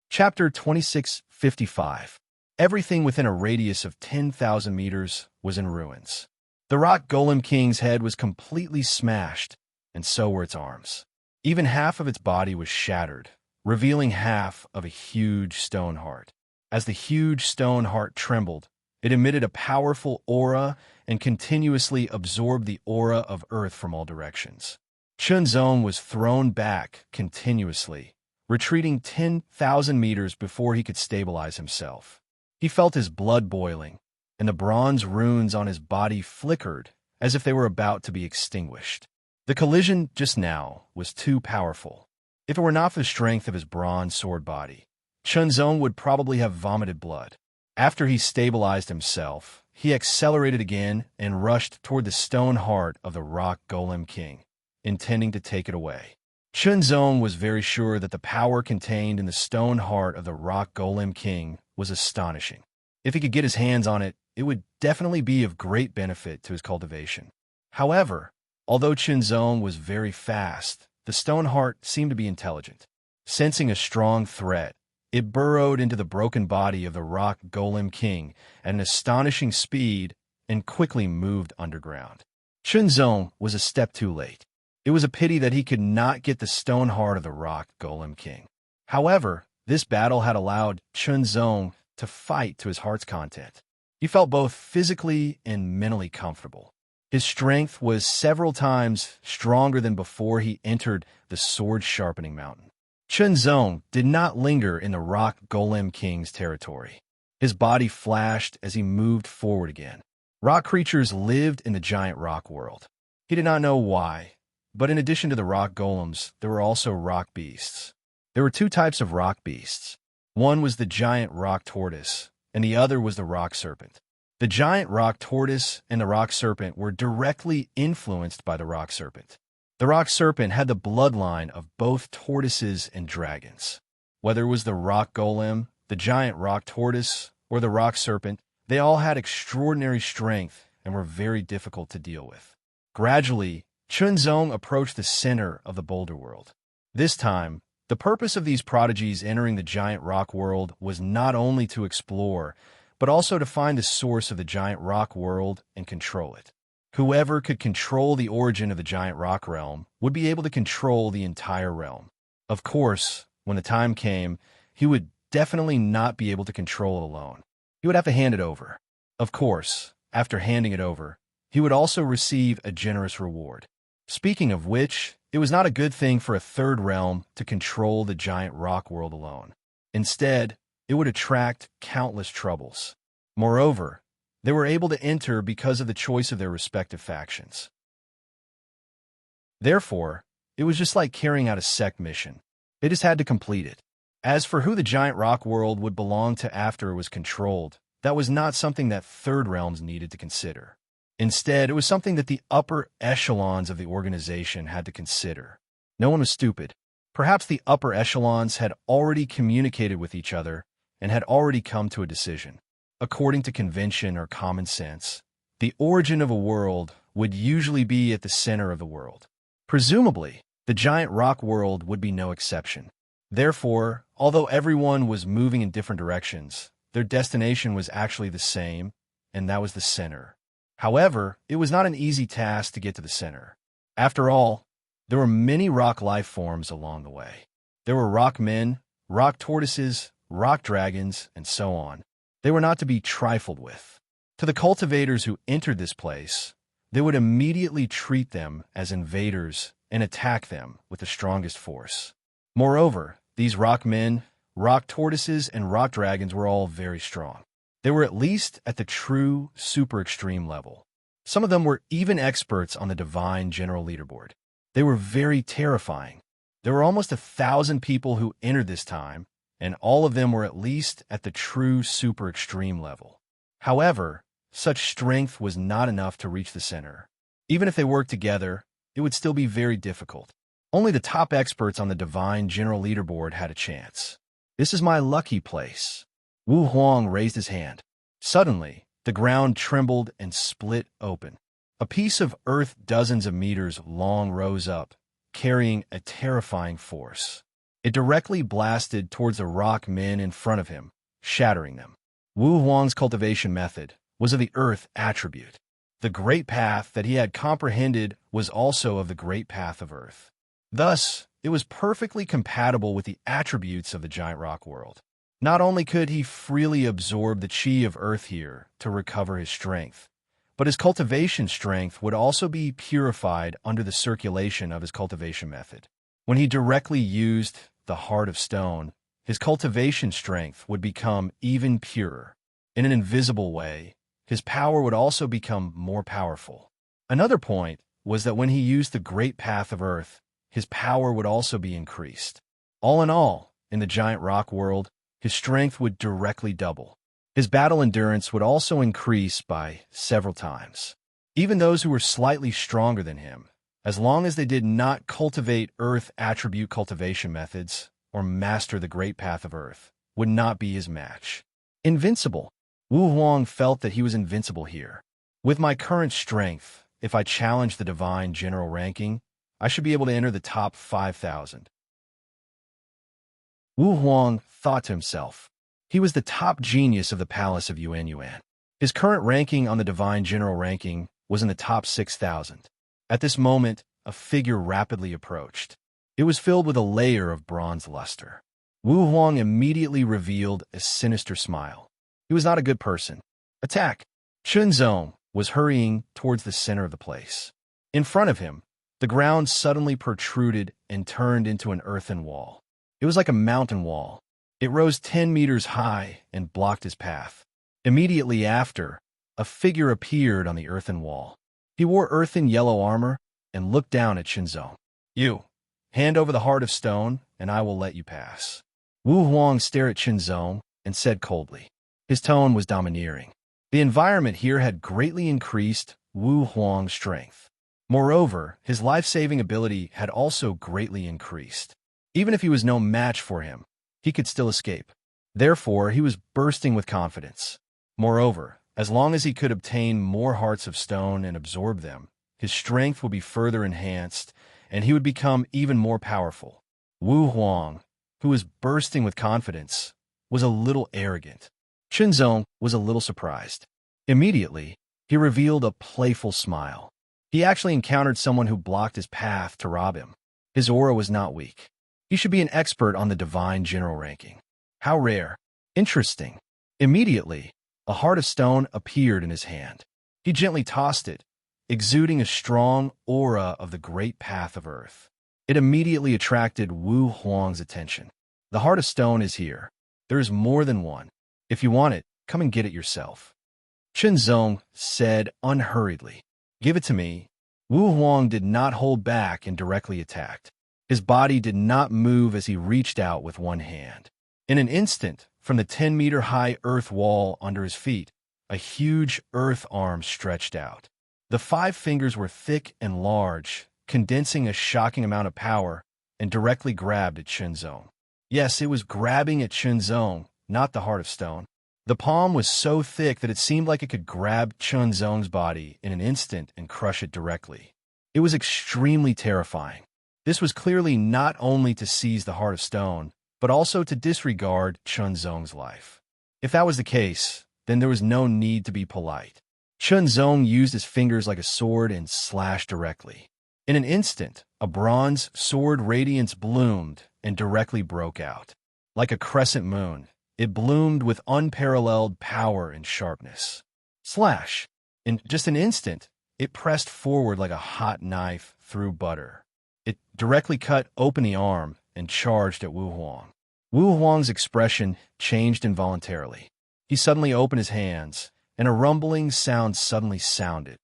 Chapter 2655. Everything within a radius of 10,000 meters was in ruins. The Rock Golem King's head was completely smashed, and so were its arms. Even half of its body was shattered, revealing half of a huge stone heart. As the huge stone heart trembled, it emitted a powerful aura and continuously absorbed the aura of earth from all directions. Chunzong was thrown back continuously, retreating 10,000 meters before he could stabilize himself. He felt his blood boiling, and the bronze runes on his body flickered as if they were about to be extinguished. The collision just now was too powerful. If it were not for the strength of his bronze sword body, Chunzong would probably have vomited blood. After he stabilized himself, he accelerated again and rushed toward the stone heart of the Rock Golem King, intending to take it away. Chunzong was very sure that the power contained in the stone heart of the Rock Golem King was astonishing. If he could get his hands on it, it would definitely be of great benefit to his cultivation. However, although Chunzong was very fast, the stone heart seemed to be intelligent. Sensing a strong threat, it burrowed into the broken body of the Rock Golem King at an astonishing speed and quickly moved underground. Chunzong was a step too late. It was a pity that he could not get the stone heart of the Rock Golem King. However, this battle had allowed Chunzong to fight to his heart's content. He felt both physically and mentally comfortable. His strength was several times stronger than before he entered the sword-sharpening mountain. Chunzong did not linger in the rock golem king's territory. His body flashed as he moved forward again. Rock creatures lived in the giant rock world. He did not know why, but in addition to the rock golems, there were also rock beasts. There were two types of rock beasts. One was the giant rock tortoise, and the other was the rock serpent. The giant rock tortoise and the rock serpent were directly influenced by the rock serpent. The rock serpent had the bloodline of both tortoises and dragons. Whether it was the rock golem, the giant rock tortoise, or the rock serpent, they all had extraordinary strength and were very difficult to deal with. Gradually, Chunzong approached the center of the boulder world. This time, the purpose of these prodigies entering the giant rock world was not only to explore, but also to find the source of the giant rock world and control it. Whoever could control the origin of the giant rock realm would be able to control the entire realm. Of course, when the time came, he would definitely not be able to control it alone. He would have to hand it over. Of course, after handing it over, he would also receive a generous reward. Speaking of which, it was not a good thing for a third realm to control the giant rock world alone. Instead, it would attract countless troubles. Moreover, they were able to enter because of the choice of their respective factions. Therefore, it was just like carrying out a sect mission. They just had to complete it. As for who the giant rock world would belong to after it was controlled, that was not something that third realms needed to consider. Instead, it was something that the upper echelons of the organization had to consider. No one was stupid. Perhaps the upper echelons had already communicated with each other and had already come to a decision. According to convention or common sense, the origin of a world would usually be at the center of the world. Presumably, the giant rock world would be no exception. Therefore, although everyone was moving in different directions, their destination was actually the same, and that was the center. However, it was not an easy task to get to the center. After all, there were many rock life forms along the way. There were rock men, rock tortoises, rock dragons, and so on. They were not to be trifled with. To the cultivators who entered this place, they would immediately treat them as invaders and attack them with the strongest force. Moreover, these rock men, rock tortoises, and rock dragons were all very strong. They were at least at the true super extreme level. Some of them were even experts on the divine general leaderboard. They were very terrifying. There were almost 1,000 people who entered this time, and all of them were at least at the true super extreme level. However, such strength was not enough to reach the center. Even if they worked together, it would still be very difficult. Only the top experts on the divine general leaderboard had a chance. This is my lucky place. Wu Huang raised his hand. Suddenly, the ground trembled and split open. A piece of earth dozens of meters long rose up, carrying a terrifying force. It directly blasted towards the rock men in front of him, shattering them. Wu Huang's cultivation method was of the earth attribute. The great path that he had comprehended was also of the great path of earth. Thus, it was perfectly compatible with the attributes of the giant rock world. Not only could he freely absorb the chi of earth here to recover his strength, but his cultivation strength would also be purified under the circulation of his cultivation method. When he directly used the heart of stone, his cultivation strength would become even purer. In an invisible way, his power would also become more powerful. Another point was that when he used the great path of earth, his power would also be increased. All in all, in the giant rock world, his strength would directly double. His battle endurance would also increase by several times. Even those who were slightly stronger than him, as long as they did not cultivate earth attribute cultivation methods or master the great path of earth, would not be his match. Invincible. Wu Huang felt that he was invincible here. With my current strength, if I challenge the divine general ranking, I should be able to enter the top 5,000. Wu Huang thought to himself. He was the top genius of the palace of Yuan Yuan. His current ranking on the divine general ranking was in the top 6,000. At this moment, a figure rapidly approached. It was filled with a layer of bronze luster. Wu Huang immediately revealed a sinister smile. He was not a good person. Attack! Chunzong, was hurrying towards the center of the place. In front of him, the ground suddenly protruded and turned into an earthen wall. It was like a mountain wall. It rose 10 meters high and blocked his path. Immediately after, a figure appeared on the earthen wall. He wore earthen yellow armor and looked down at Qinzong. "You, hand over the heart of stone, and I will let you pass." Wu Huang stared at Qinzong and said coldly. His tone was domineering. The environment here had greatly increased Wu Huang's strength. Moreover, his life-saving ability had also greatly increased. Even if he was no match for him, he could still escape. Therefore, he was bursting with confidence. Moreover, as long as he could obtain more hearts of stone and absorb them, his strength would be further enhanced, and he would become even more powerful. Wu Huang, who was bursting with confidence, was a little arrogant. Qinzong was a little surprised. Immediately, he revealed a playful smile. He actually encountered someone who blocked his path to rob him. His aura was not weak. He should be an expert on the divine general ranking. How rare. Interesting. Immediately, a heart of stone appeared in his hand. He gently tossed it, exuding a strong aura of the great path of earth. It immediately attracted Wu Huang's attention. The heart of stone is here. There is more than one. If you want it, come and get it yourself. Qinzong said unhurriedly. Give it to me. Wu Huang did not hold back and directly attacked. His body did not move as he reached out with one hand. In an instant, from the 10-meter-high earth wall under his feet, a huge earth arm stretched out. The 5 fingers were thick and large, condensing a shocking amount of power, and directly grabbed at Qinzong. Yes, it was grabbing at Qinzong, not the heart of stone. The palm was so thick that it seemed like it could grab Qinzong's body in an instant and crush it directly. It was extremely terrifying. This was clearly not only to seize the heart of stone, but also to disregard Qinzong's life. If that was the case, then there was no need to be polite. Qinzong used his fingers like a sword and slashed directly. In an instant, a bronze sword radiance bloomed and directly broke out. Like a crescent moon, it bloomed with unparalleled power and sharpness. Slash! In just an instant, it pressed forward like a hot knife through butter. It directly cut open the arm and charged at Wu Huang. Wu Huang's expression changed involuntarily. He suddenly opened his hands, and a rumbling sound suddenly sounded.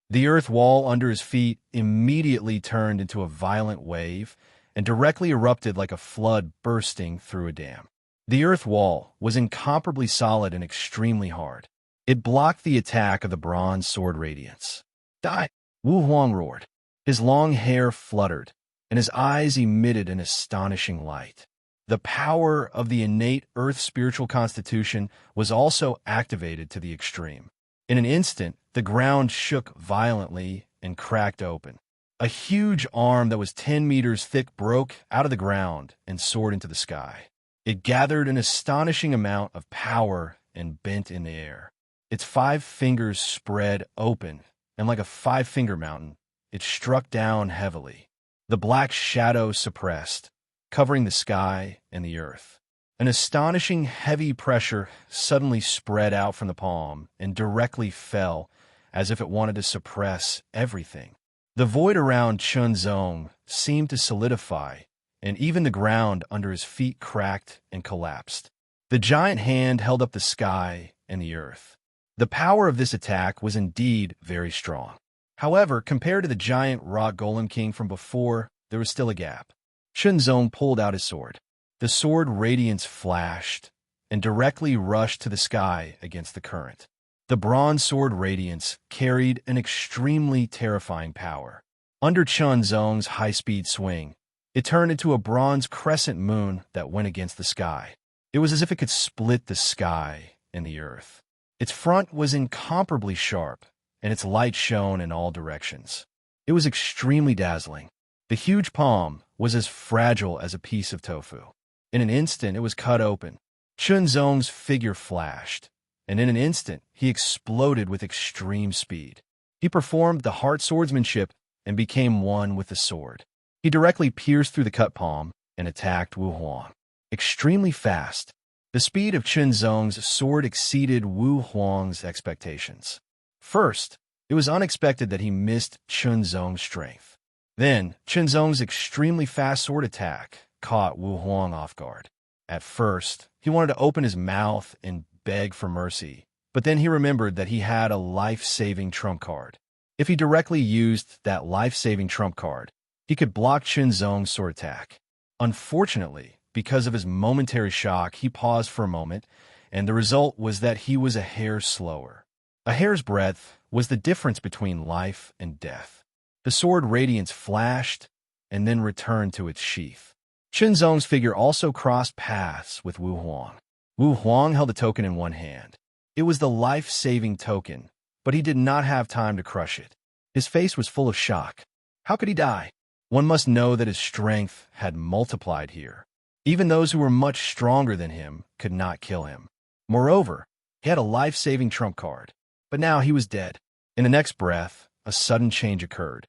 The earth wall under his feet immediately turned into a violent wave and directly erupted like a flood bursting through a dam. The earth wall was incomparably solid and extremely hard. It blocked the attack of the bronze sword radiance. Die! Wu Huang roared. His long hair fluttered, and his eyes emitted an astonishing light. The power of the innate earth spiritual constitution was also activated to the extreme. In an instant, the ground shook violently and cracked open. A huge arm that was 10 meters thick broke out of the ground and soared into the sky. It gathered an astonishing amount of power and bent in the air. Its 5 fingers spread open, and like a 5-finger mountain, it struck down heavily. The black shadow suppressed, covering the sky and the earth. An astonishing heavy pressure suddenly spread out from the palm and directly fell, as if it wanted to suppress everything. The void around Qinzong seemed to solidify, and even the ground under his feet cracked and collapsed. The giant hand held up the sky and the earth. The power of this attack was indeed very strong. However, compared to the giant rock golem king from before, there was still a gap. Qinzong pulled out his sword. The sword radiance flashed and directly rushed to the sky against the current. The bronze sword radiance carried an extremely terrifying power. Under Qinzong's high-speed swing, it turned into a bronze crescent moon that went against the sky. It was as if it could split the sky and the earth. Its front was incomparably sharp, and its light shone in all directions. It was extremely dazzling. The huge palm was as fragile as a piece of tofu. In an instant, it was cut open. Qinzong's figure flashed, and in an instant, he exploded with extreme speed. He performed the heart swordsmanship and became one with the sword. He directly pierced through the cut palm and attacked Wu Huang. Extremely fast, The speed of Chen Zong's sword exceeded Wu Huang's expectations. First, it was unexpected that he missed Chen Zong's strength. Then, Chen Zong's extremely fast sword attack caught Wu Huang off guard. At first, he wanted to open his mouth and beg for mercy, but then he remembered that he had a life-saving trump card. If he directly used that life-saving trump card, he could block Chen Zong's sword attack. Unfortunately, because of his momentary shock, he paused for a moment, and the result was that he was a hair slower. A hair's breadth was the difference between life and death. The sword radiance flashed and then returned to its sheath. Chen Zong's figure also crossed paths with Wu Huang. Wu Huang held a token in one hand. It was the life-saving token, but he did not have time to crush it. His face was full of shock. How could he die? One must know that his strength had multiplied here. Even those who were much stronger than him could not kill him. Moreover, he had a life-saving trump card. But now he was dead. In the next breath, a sudden change occurred.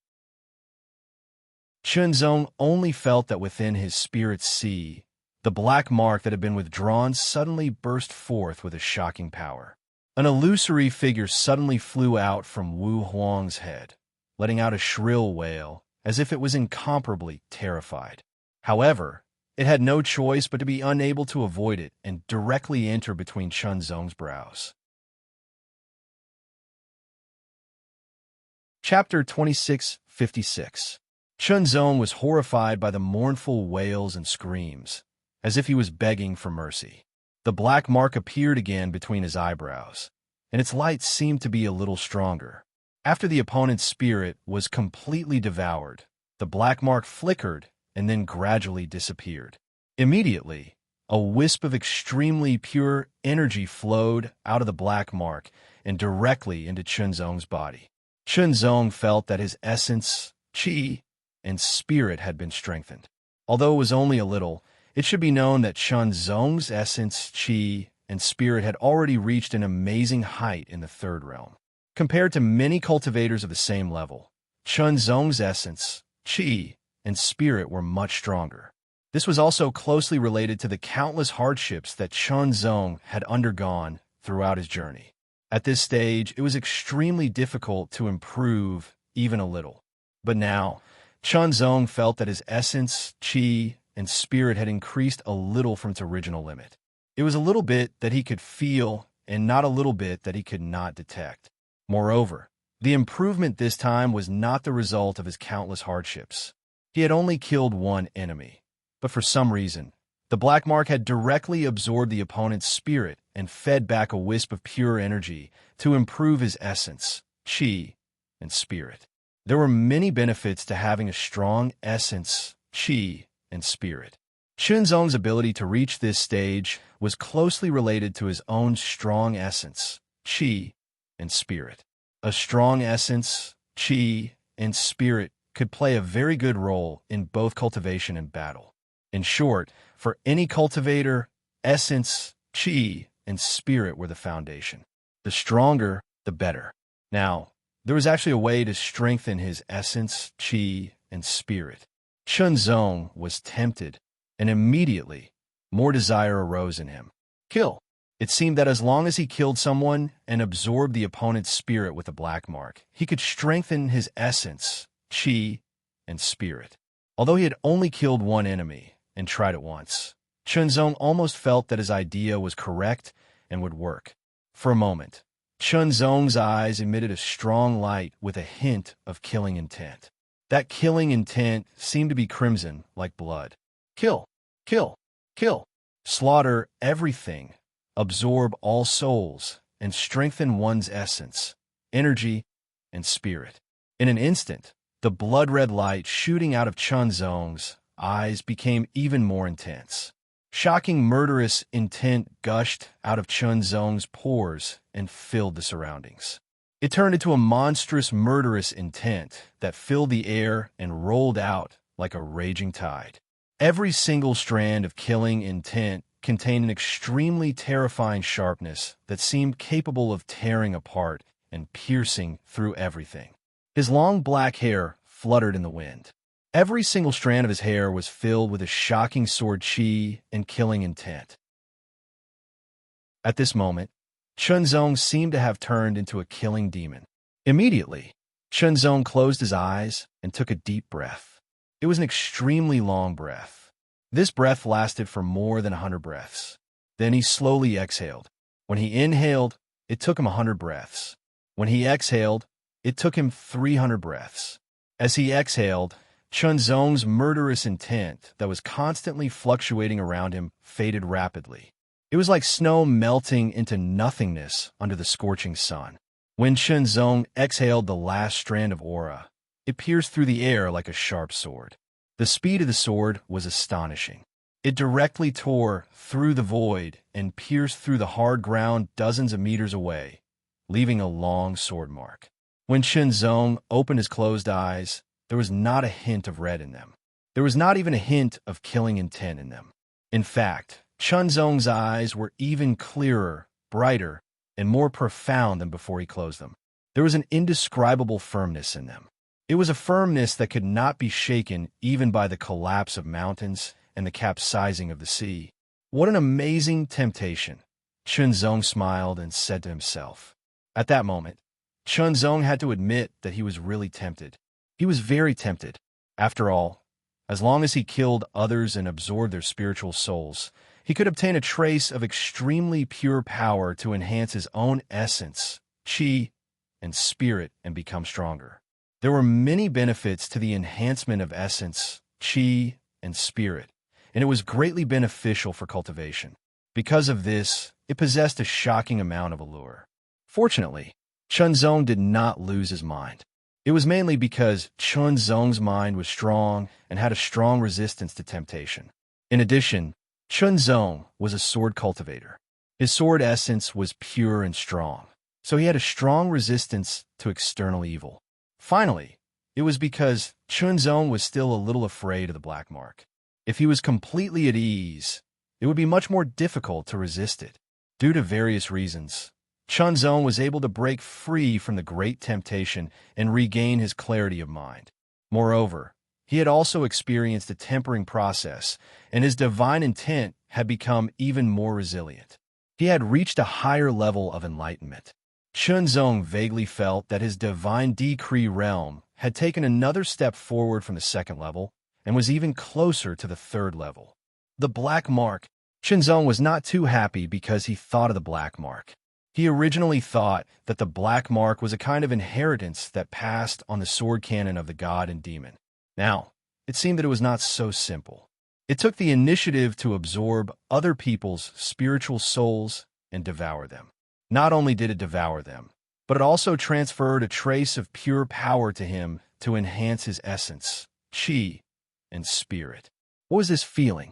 Chen Zong only felt that within his spirit's sea, the black mark that had been withdrawn suddenly burst forth with a shocking power. An illusory figure suddenly flew out from Wu Huang's head, letting out a shrill wail, as if it was incomparably terrified. However, it had no choice but to be unable to avoid it and directly enter between Chen Zong's brows. Chapter 2656. Chen Zong was horrified by the mournful wails and screams, as if he was begging for mercy. The black mark appeared again between his eyebrows, and its light seemed to be a little stronger. After the opponent's spirit was completely devoured, the black mark flickered and then gradually disappeared. Immediately, a wisp of extremely pure energy flowed out of the black mark and directly into Chen Zong's body. Chen Zong felt that his essence, qi, and spirit had been strengthened. Although it was only a little, it should be known that Chen Zong's essence, qi, and spirit had already reached an amazing height in the third realm. Compared to many cultivators of the same level, Chen Zong's essence, qi, and spirit were much stronger. This was also closely related to the countless hardships that Chen Zong had undergone throughout his journey. At this stage, it was extremely difficult to improve even a little. But now, Chen Zong felt that his essence, qi, and spirit had increased a little from its original limit. It was a little bit that he could feel and not a little bit that he could not detect. Moreover, the improvement this time was not the result of his countless hardships. He had only killed one enemy, but for some reason, the black mark had directly absorbed the opponent's spirit and fed back a wisp of pure energy to improve his essence, qi, and spirit. There were many benefits to having a strong essence, qi, and spirit. Chen Zong's ability to reach this stage was closely related to his own strong essence, qi, and spirit. A strong essence, qi, and spirit could play a very good role in both cultivation and battle. In short, for any cultivator, essence, qi, and spirit were the foundation. The stronger, the better. Now, there was actually a way to strengthen his essence, qi, and spirit. Chen Zong was tempted, and immediately, more desire arose in him. Kill. It seemed that as long as he killed someone and absorbed the opponent's spirit with a black mark, he could strengthen his essence, qi, and spirit. Although he had only killed one enemy and tried it once, Chen Zong almost felt that his idea was correct and would work. For a moment, Chen Zong's eyes emitted a strong light with a hint of killing intent. That killing intent seemed to be crimson like blood. Kill, kill, kill. Slaughter everything. Absorb all souls and strengthen one's essence, energy, and spirit. In an instant, the blood-red light shooting out of Chen Zong's eyes became even more intense. Shocking murderous intent gushed out of Chen Zong's pores and filled the surroundings. It turned into a monstrous murderous intent that filled the air and rolled out like a raging tide. Every single strand of killing intent contained an extremely terrifying sharpness that seemed capable of tearing apart and piercing through everything. His long black hair fluttered in the wind. Every single strand of his hair was filled with a shocking sword qi and killing intent. At this moment, Chunzong seemed to have turned into a killing demon. Immediately, Chunzong closed his eyes and took a deep breath. It was an extremely long breath. This breath lasted for more than 100 breaths. Then he slowly exhaled. When he inhaled, it took him 100 breaths. When he exhaled, it took him 300 breaths. As he exhaled, Chunzong's murderous intent that was constantly fluctuating around him faded rapidly. It was like snow melting into nothingness under the scorching sun. When Chunzong exhaled the last strand of aura, it pierced through the air like a sharp sword. The speed of the sword was astonishing. It directly tore through the void and pierced through the hard ground dozens of meters away, leaving a long sword mark. When Chunzong opened his closed eyes, there was not a hint of red in them. There was not even a hint of killing intent in them. In fact, Chunzong's eyes were even clearer, brighter, and more profound than before he closed them. There was an indescribable firmness in them. It was a firmness that could not be shaken even by the collapse of mountains and the capsizing of the sea. What an amazing temptation! Chunzong smiled and said to himself. At that moment, Chunzong had to admit that he was really tempted. He was very tempted. After all, as long as he killed others and absorbed their spiritual souls, he could obtain a trace of extremely pure power to enhance his own essence, chi, and spirit and become stronger. There were many benefits to the enhancement of essence, chi, and spirit, and it was greatly beneficial for cultivation. Because of this, it possessed a shocking amount of allure. Fortunately, Chunzong did not lose his mind. It was mainly because Chunzong's mind was strong and had a strong resistance to temptation. In addition, Chunzong was a sword cultivator. His sword essence was pure and strong, so he had a strong resistance to external evil. Finally, it was because Chunzong was still a little afraid of the black mark. If he was completely at ease, it would be much more difficult to resist it. Due to various reasons, Chunzong was able to break free from the great temptation and regain his clarity of mind. Moreover, he had also experienced a tempering process, and his divine intent had become even more resilient. He had reached a higher level of enlightenment. Chunzong vaguely felt that his divine decree realm had taken another step forward from the second level and was even closer to the third level. The black mark. Chunzong was not too happy because he thought of the black mark. He originally thought that the black mark was a kind of inheritance that passed on the sword cannon of the god and demon. Now, it seemed that it was not so simple. It took the initiative to absorb other people's spiritual souls and devour them. Not only did it devour them, but it also transferred a trace of pure power to him to enhance his essence, chi, and spirit. What was this feeling?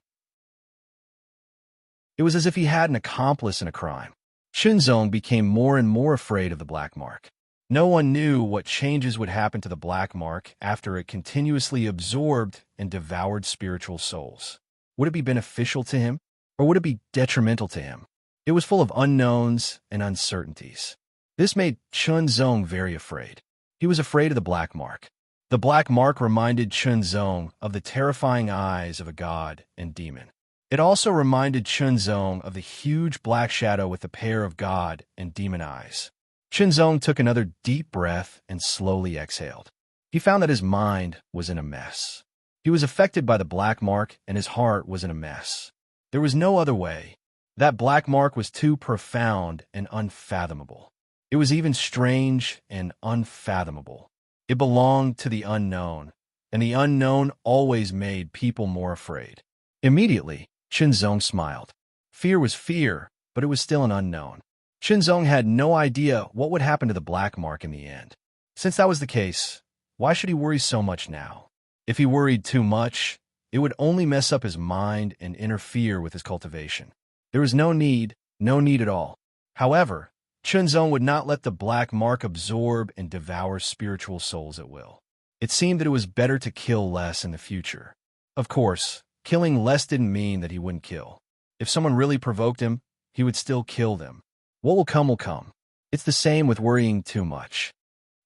It was as if he had an accomplice in a crime. Chunzong became more and more afraid of the black mark. No one knew what changes would happen to the black mark after it continuously absorbed and devoured spiritual souls. Would it be beneficial to him, or would it be detrimental to him? It was full of unknowns and uncertainties. This made Chunzong very afraid. He was afraid of the black mark. The black mark reminded Chunzong of the terrifying eyes of a god and demon. It also reminded Chunzong of the huge black shadow with the pair of god and demon eyes. Chunzong took another deep breath and slowly exhaled. He found that his mind was in a mess. He was affected by the black mark and his heart was in a mess. There was no other way. That black mark was too profound and unfathomable. It was even strange and unfathomable. It belonged to the unknown, and the unknown always made people more afraid. Immediately, Chunzong smiled. Fear was fear, but it was still an unknown. Chunzong had no idea what would happen to the black mark in the end. Since that was the case, why should he worry so much now? If he worried too much, it would only mess up his mind and interfere with his cultivation. There was no need at all. However, Chunzong would not let the black mark absorb and devour spiritual souls at will. It seemed that it was better to kill less in the future. Of course, killing less didn't mean that he wouldn't kill. If someone really provoked him, he would still kill them. What will come will come. It's the same with worrying too much.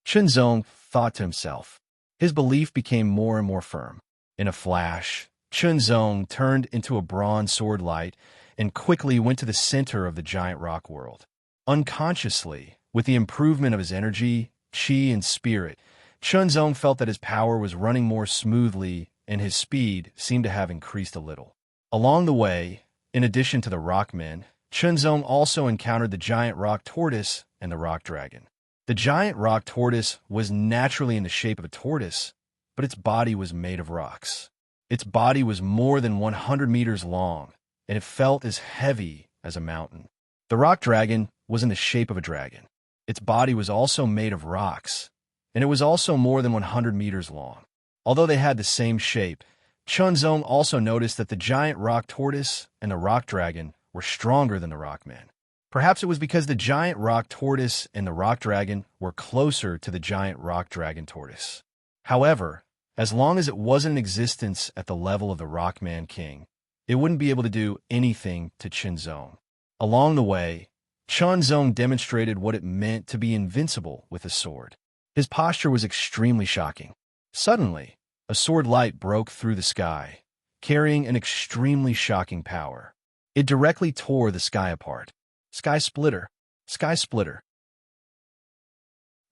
Chunzong thought to himself. His belief became more and more firm. In a flash, Chunzong turned into a bronze sword light and quickly went to the center of the giant rock world. Unconsciously, with the improvement of his energy, chi, and spirit, Chunzong felt that his power was running more smoothly and his speed seemed to have increased a little. Along the way, in addition to the rockmen, Chunzong also encountered the giant rock tortoise and the rock dragon. The giant rock tortoise was naturally in the shape of a tortoise, but its body was made of rocks. Its body was more than 100 meters long, and it felt as heavy as a mountain. The rock dragon was in the shape of a dragon. Its body was also made of rocks, and it was also more than 100 meters long. Although they had the same shape, Chunzong also noticed that the giant rock tortoise and the rock dragon were stronger than the rockmen. Perhaps it was because the giant rock tortoise and the rock dragon were closer to the giant rock dragon tortoise. However, as long as it wasn't in existence at the level of the Rockman King, it wouldn't be able to do anything to Chunzong. Along the way, Chunzong demonstrated what it meant to be invincible with a sword. His posture was extremely shocking. Suddenly, a sword light broke through the sky, carrying an extremely shocking power. It directly tore the sky apart. Sky Splitter. Sky Splitter.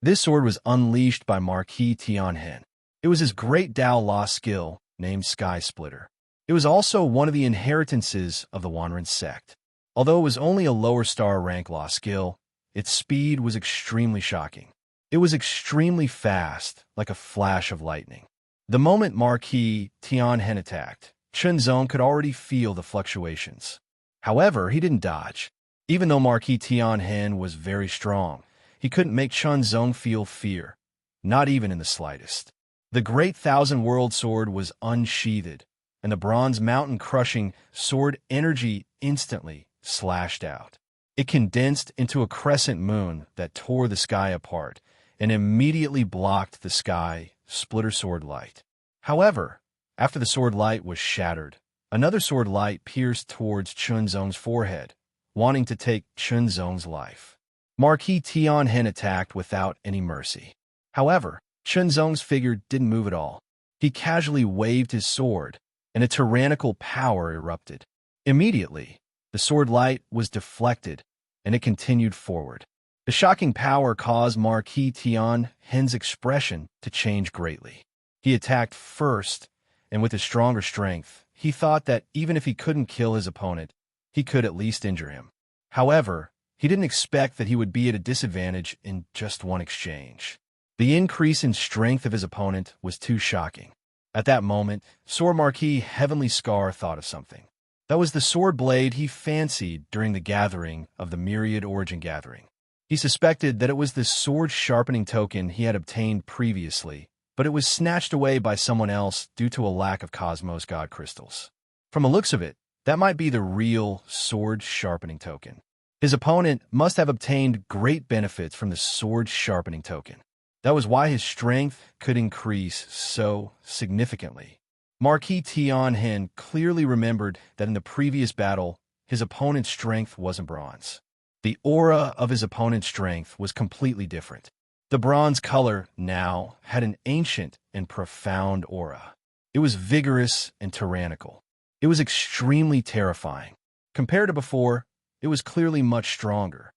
This sword was unleashed by Marquis Tianhen. It was his great Dao Law skill, named Sky Splitter. It was also one of the inheritances of the Wanren sect. Although it was only a lower star rank law skill, its speed was extremely shocking. It was extremely fast, like a flash of lightning. The moment Marquis Tianhen attacked, Chunzong could already feel the fluctuations. However, he didn't dodge. Even though Marquis Tianhen was very strong, he couldn't make Chunzong feel fear, not even in the slightest. The great thousand-world sword was unsheathed, and the bronze mountain-crushing sword energy instantly slashed out. It condensed into a crescent moon that tore the sky apart and immediately blocked the sky splitter sword light. However, after the sword light was shattered, another sword light pierced towards Chunzong's forehead, wanting to take Chunzong's life. Marquis Tianhen attacked without any mercy. However, Chunzong's figure didn't move at all. He casually waved his sword, and a tyrannical power erupted. Immediately, the sword light was deflected, and it continued forward. The shocking power caused Marquis Tianhen's expression to change greatly. He attacked first, and with his stronger strength, he thought that even if he couldn't kill his opponent, he could at least injure him. However, he didn't expect that he would be at a disadvantage in just one exchange. The increase in strength of his opponent was too shocking. At that moment, Sword Marquis Heavenly Scar thought of something. That was the sword blade he fancied during the gathering of the Myriad Origin Gathering. He suspected that it was the sword sharpening token he had obtained previously, but it was snatched away by someone else due to a lack of Cosmos God crystals. From the looks of it, that might be the real sword sharpening token. His opponent must have obtained great benefits from the sword sharpening token. That was why his strength could increase so significantly. Marquis Tianhen clearly remembered that in the previous battle, his opponent's strength wasn't bronze. The aura of his opponent's strength was completely different. The bronze color now had an ancient and profound aura. It was vigorous and tyrannical. It was extremely terrifying. Compared to before, it was clearly much stronger.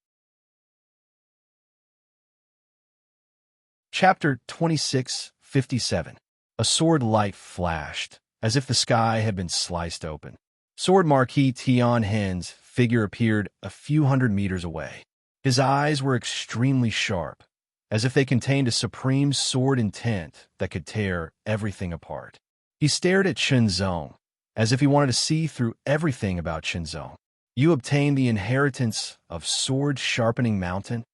Chapter 2657. A sword light flashed, as if the sky had been sliced open. Sword Marquis Tianhen's figure appeared a few hundred meters away. His eyes were extremely sharp, as if they contained a supreme sword intent that could tear everything apart. He stared at Chunzong, as if he wanted to see through everything about Chunzong. You obtained the inheritance of Sword Sharpening Mountain?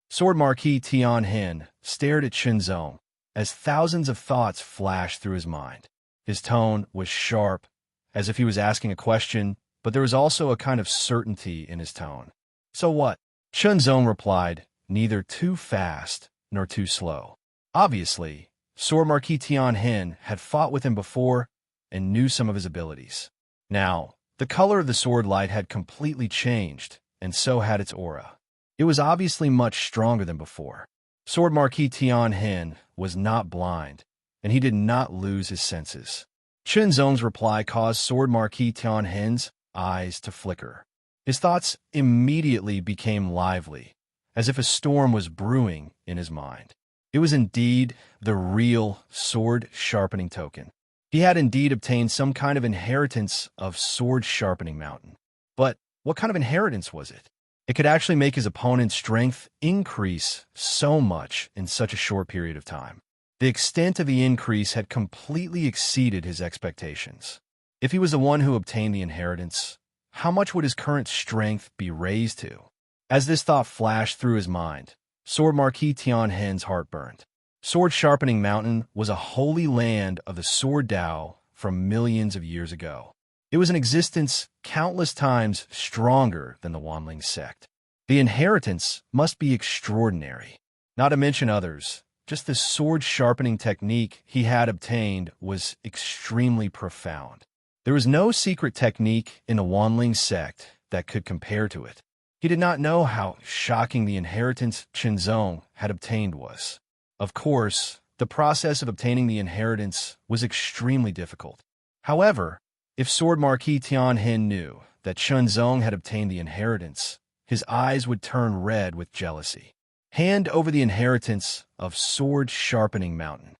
Sword Marquis Tianhen stared at Chunzong as thousands of thoughts flashed through his mind. His tone was sharp, as if he was asking a question, but there was also a kind of certainty in his tone. So what? Chunzong replied, neither too fast nor too slow. Obviously, Sword Marquis Tianhen had fought with him before and knew some of his abilities. Now, the color of the sword light had completely changed, and so had its aura. It was obviously much stronger than before. Sword Marquis Tianhen was not blind, and he did not lose his senses. Chunzong's reply caused Sword Marquis Tianhen's eyes to flicker. His thoughts immediately became lively, as if a storm was brewing in his mind. It was indeed the real sword-sharpening token. He had indeed obtained some kind of inheritance of sword-sharpening mountain. But what kind of inheritance was it? It could actually make his opponent's strength increase so much in such a short period of time. The extent of the increase had completely exceeded his expectations. If he was the one who obtained the inheritance, how much would his current strength be raised to? As this thought flashed through his mind, Sword Marquis Tianhen's heart burned. Sword Sharpening Mountain was a holy land of the Sword Tao from millions of years ago. It was in existence countless times stronger than the Wanling sect. The inheritance must be extraordinary. Not to mention others, just the sword-sharpening technique he had obtained was extremely profound. There was no secret technique in the Wanling sect that could compare to it. He did not know how shocking the inheritance Qinzong had obtained was. Of course, the process of obtaining the inheritance was extremely difficult. However, if Sword Marquis Tianhen knew that Qinzong had obtained the inheritance, his eyes would turn red with jealousy. Hand over the inheritance of Sword Sharpening Mountain.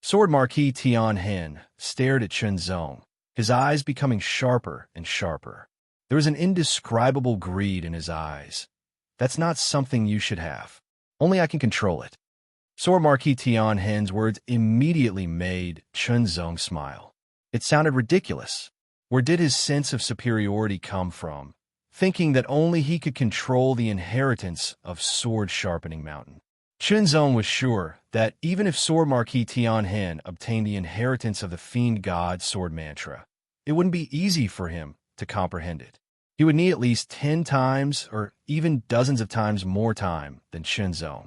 Sword Marquis Tianhen stared at Qinzong, his eyes becoming sharper and sharper. There was an indescribable greed in his eyes. That's not something you should have. Only I can control it. Sword Marquis Tianhen's words immediately made Qinzong smile. It sounded ridiculous. Where did his sense of superiority come from, thinking that only he could control the inheritance of Sword Sharpening Mountain? Qinzong was sure that even if Sword Marquis Tianhen obtained the inheritance of the Fiend God Sword Mantra, it wouldn't be easy for him to comprehend it. He would need at least 10 times or even dozens of times more time than Qinzong.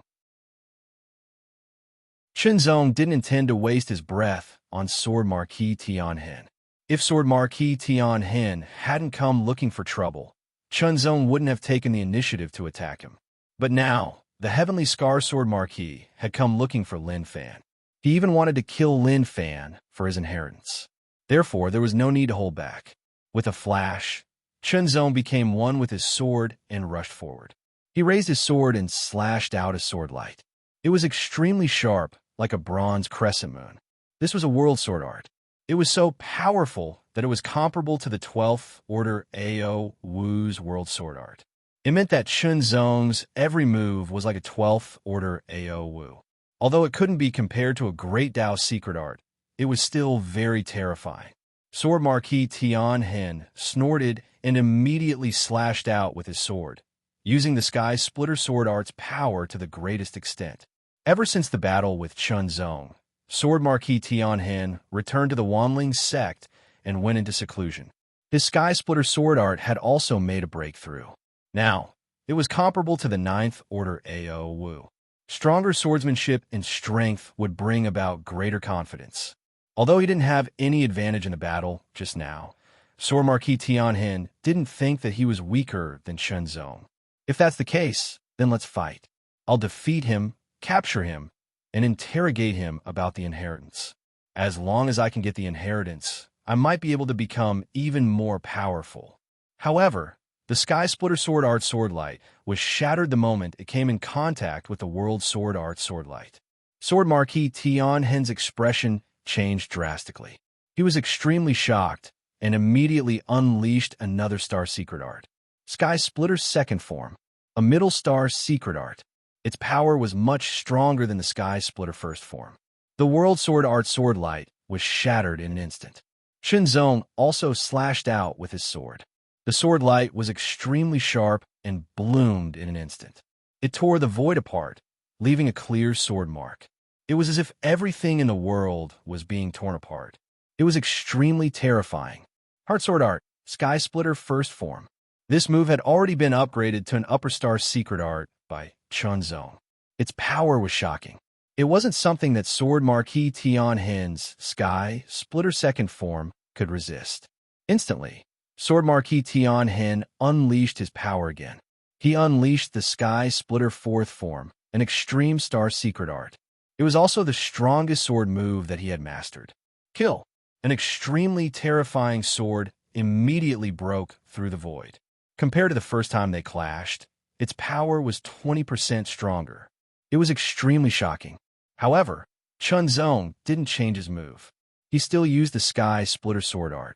Qinzong didn't intend to waste his breath on Sword Marquis Tianhen. If Sword Marquis Tianhen hadn't come looking for trouble, Qinzong wouldn't have taken the initiative to attack him. But now, the Heavenly Scar Sword Marquis had come looking for Lin Fan. He even wanted to kill Lin Fan for his inheritance. Therefore, there was no need to hold back. With a flash, Qinzong became one with his sword and rushed forward. He raised his sword and slashed out his sword light. It was extremely sharp, like a bronze crescent moon. This was a world sword art. It was so powerful that it was comparable to the 12th Order Ao Wu's world sword art. It meant that Qinzong's every move was like a 12th Order Ao Wu. Although it couldn't be compared to a great Tao secret art, it was still very terrifying. Sword Marquis Tianhen snorted and immediately slashed out with his sword, using the Sky Splitter sword art's power to the greatest extent. Ever since the battle with Qinzong, Sword Marquis Tianhen returned to the Wanling sect and went into seclusion. His Sky Splitter sword art had also made a breakthrough. Now, it was comparable to the 9th Order Ao Wu. Stronger swordsmanship and strength would bring about greater confidence. Although he didn't have any advantage in the battle just now, Sword Marquis Tianhen didn't think that he was weaker than Qinzong. If that's the case, then let's fight. I'll defeat him, capture him, and interrogate him about the inheritance. As long as I can get the inheritance, I might be able to become even more powerful. However, the Sky Splitter Sword Art Sword Light was shattered the moment it came in contact with the World Sword Art Sword Light. Sword Marquis Tianhen's expression changed drastically. He was extremely shocked and immediately unleashed another star secret art. Sky Splitter's second form, a middle star secret art. Its power was much stronger than the Sky Splitter first form. The World Sword Art Sword Light was shattered in an instant. Qinzong also slashed out with his sword. The sword light was extremely sharp and bloomed in an instant. It tore the void apart, leaving a clear sword mark. It was as if everything in the world was being torn apart. It was extremely terrifying. Heart Sword Art, Sky Splitter first form. This move had already been upgraded to an upper star secret art by Qinzong. Its power was shocking. It wasn't something that Sword Marquis Tianhen's Sky Splitter second form could resist. Instantly, Sword Marquis Tianhen unleashed his power again. He unleashed the Sky Splitter fourth form, an extreme star secret art. It was also the strongest sword move that he had mastered. Kill. An extremely terrifying sword immediately broke through the void. Compared to the first time they clashed, its power was 20% stronger. It was extremely shocking. However, Chunzong didn't change his move. He still used the Sky Splitter sword art.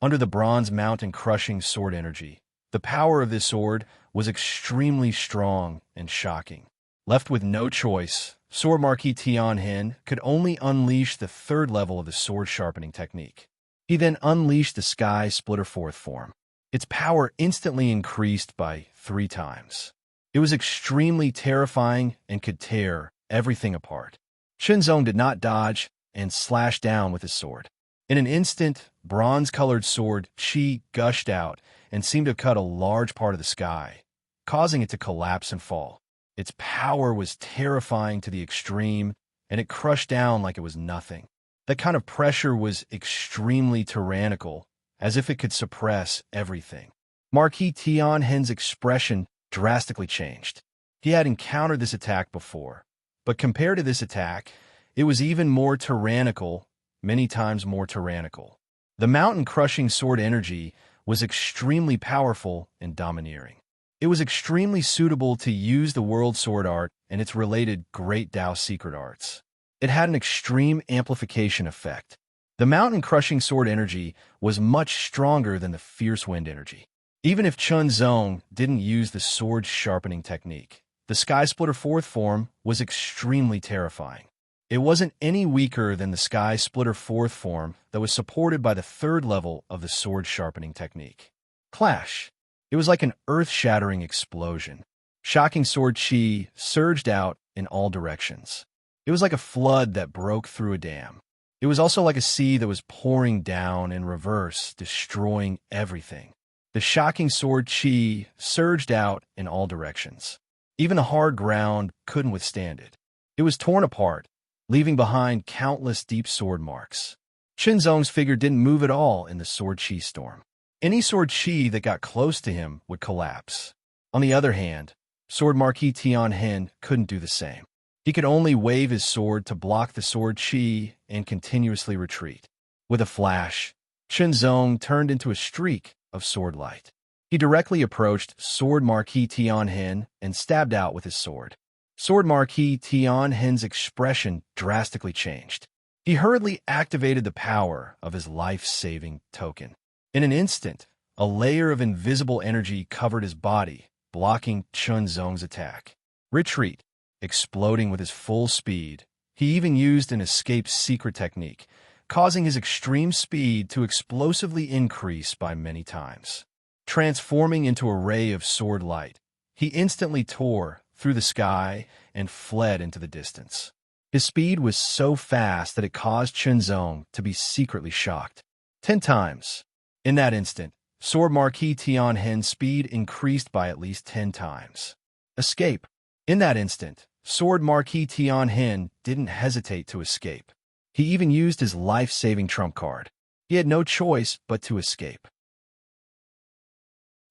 Under the bronze mountain crushing sword energy, the power of this sword was extremely strong and shocking. Left with no choice, Sword Marquis Tianhen could only unleash the third level of the sword sharpening technique. He then unleashed the Sky Splitter fourth form. Its power instantly increased by 3 times. It was extremely terrifying and could tear everything apart. Chunzong did not dodge and slashed down with his sword. In an instant, bronze-colored sword chi gushed out and seemed to cut a large part of the sky, causing it to collapse and fall. Its power was terrifying to the extreme, and it crushed down like it was nothing. That kind of pressure was extremely tyrannical, as if it could suppress everything. Marquis Tianhen's expression drastically changed. He had encountered this attack before, but compared to this attack, it was even more tyrannical, many times more tyrannical. The mountain-crushing sword energy was extremely powerful and domineering. It was extremely suitable to use the World Sword Art and its related Great Tao secret arts. It had an extreme amplification effect. The mountain-crushing sword energy was much stronger than the fierce wind energy. Even if Chunzong didn't use the sword sharpening technique, the Sky Splitter fourth form was extremely terrifying. It wasn't any weaker than the Sky Splitter fourth form that was supported by the third level of the sword sharpening technique. Clash. It was like an earth-shattering explosion. Shocking sword chi surged out in all directions. It was like a flood that broke through a dam. It was also like a sea that was pouring down in reverse, destroying everything. The shocking sword chi surged out in all directions. Even the hard ground couldn't withstand it. It was torn apart, leaving behind countless deep sword marks. Chunzong's figure didn't move at all in the sword chi storm. Any sword chi that got close to him would collapse. On the other hand, Sword Marquis Tianhen couldn't do the same. He could only wave his sword to block the sword chi and continuously retreat. With a flash, Chunzong turned into a streak of sword light. He directly approached Sword Marquis Tianhen and stabbed out with his sword. Sword Marquis Tianhen's expression drastically changed. He hurriedly activated the power of his life-saving token. In an instant, a layer of invisible energy covered his body, blocking Chunzong's attack. Retreat. Exploding with his full speed, he even used an escape secret technique, causing his extreme speed to explosively increase by many times. Transforming into a ray of sword light, he instantly tore through the sky and fled into the distance. His speed was so fast that it caused Chunzong to be secretly shocked. 10 times. In that instant, Sword Marquis Tianhen's speed increased by at least 10 times. Escape. In that instant, Sword Marquis Tianhen didn't hesitate to escape. He even used his life-saving trump card. He had no choice but to escape.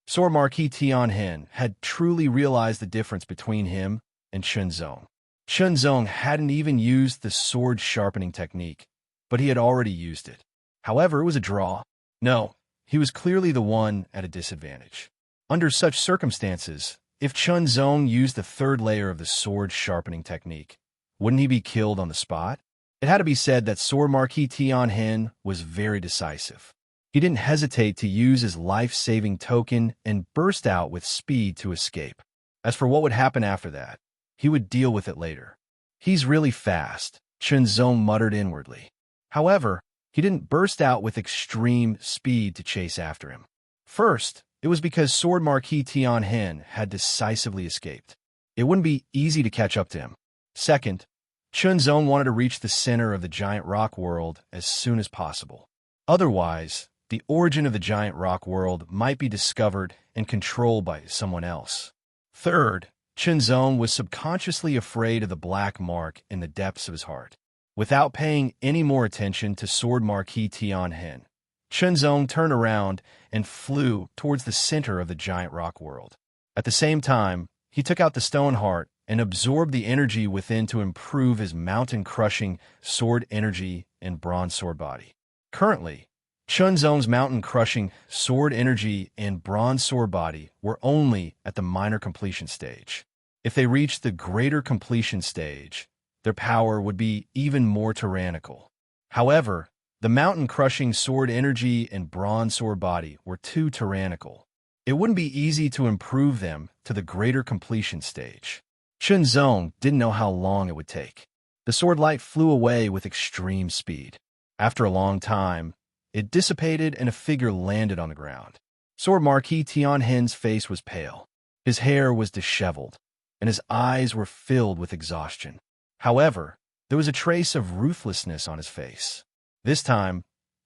Sword Marquis Tianhen had truly realized the difference between him and Chunzong. Chunzong hadn't even used the sword sharpening technique, but he had already used it. However, it was a draw. No, he was clearly the one at a disadvantage. Under such circumstances, if Chunzong used the third layer of the sword sharpening technique, wouldn't he be killed on the spot? It had to be said that Sword Marquis Tianhen was very decisive. He didn't hesitate to use his life-saving token and burst out with speed to escape. As for what would happen after that, he would deal with it later. He's really fast, Chunzong muttered inwardly. However, he didn't burst out with extreme speed to chase after him. First, it was because Sword Marquis Tianhen had decisively escaped. It wouldn't be easy to catch up to him. Second, Chunzong wanted to reach the center of the giant rock world as soon as possible. Otherwise, the origin of the giant rock world might be discovered and controlled by someone else. Third, Chunzong was subconsciously afraid of the black mark in the depths of his heart. Without paying any more attention to Sword Marquis Tianhen, Chunzong turned around and flew towards the center of the giant rock world. At the same time, he took out the stone heart and absorbed the energy within to improve his mountain-crushing sword energy and bronze sword body. Currently, Chunzong's mountain-crushing sword energy and bronze sword body were only at the minor completion stage. If they reached the greater completion stage, their power would be even more tyrannical. However, the mountain-crushing sword energy and bronze sword body were too tyrannical. It wouldn't be easy to improve them to the greater completion stage. Chunzong didn't know how long it would take. The sword light flew away with extreme speed. After a long time, it dissipated and a figure landed on the ground. Sword Marquis Tianhen's face was pale. His hair was disheveled, and his eyes were filled with exhaustion. However, there was a trace of ruthlessness on his face. This time,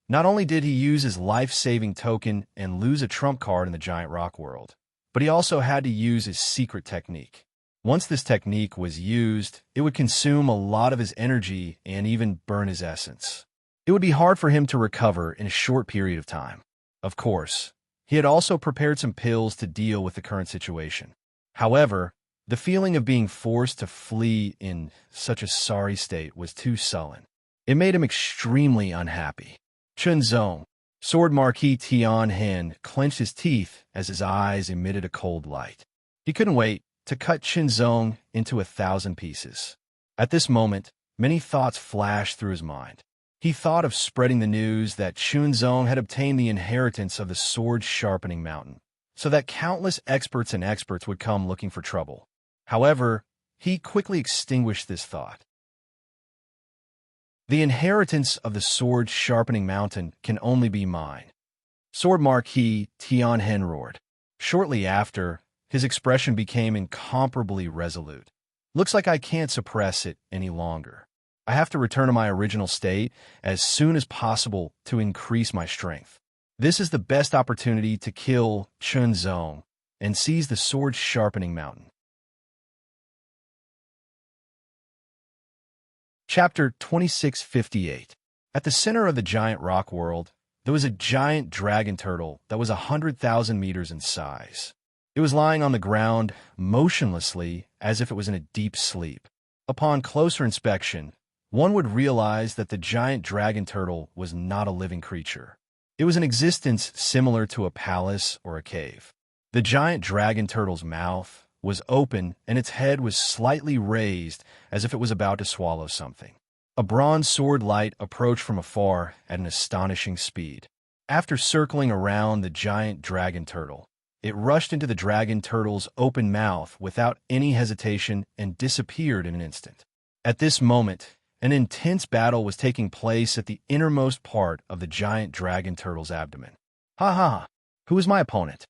not only did he use his life-saving token and lose a trump card in the giant rock world, but he also had to use his secret technique. Once this technique was used, it would consume a lot of his energy and even burn his essence. It would be hard for him to recover in a short period of time. Of course, he had also prepared some pills to deal with the current situation. However, the feeling of being forced to flee in such a sorry state was too sullen. It made him extremely unhappy. Chunzong, Sword Marquis Tianhen, clenched his teeth as his eyes emitted a cold light. He couldn't wait to cut Chunzong into 1,000 pieces. At this moment, many thoughts flashed through his mind. He thought of spreading the news that Chunzong had obtained the inheritance of the sword-sharpening mountain, so that countless experts would come looking for trouble. However, he quickly extinguished this thought. The inheritance of the sword-sharpening mountain can only be mine. Sword Marquis Tianhen roared. Shortly after, his expression became incomparably resolute. Looks like I can't suppress it any longer. I have to return to my original state as soon as possible to increase my strength. This is the best opportunity to kill Chunzong and seize the sword-sharpening mountain. Chapter 2658. At the center of the giant rock world, there was a giant dragon turtle that was 100,000 meters in size. It was lying on the ground, motionlessly, as if it was in a deep sleep. Upon closer inspection, one would realize that the giant dragon turtle was not a living creature. It was an existence similar to a palace or a cave. The giant dragon turtle's mouth was open and its head was slightly raised as if it was about to swallow something. A bronze sword light approached from afar at an astonishing speed. After circling around the giant dragon turtle, it rushed into the dragon turtle's open mouth without any hesitation and disappeared in an instant. At this moment, an intense battle was taking place at the innermost part of the giant dragon turtle's abdomen. Ha ha! Who is my opponent?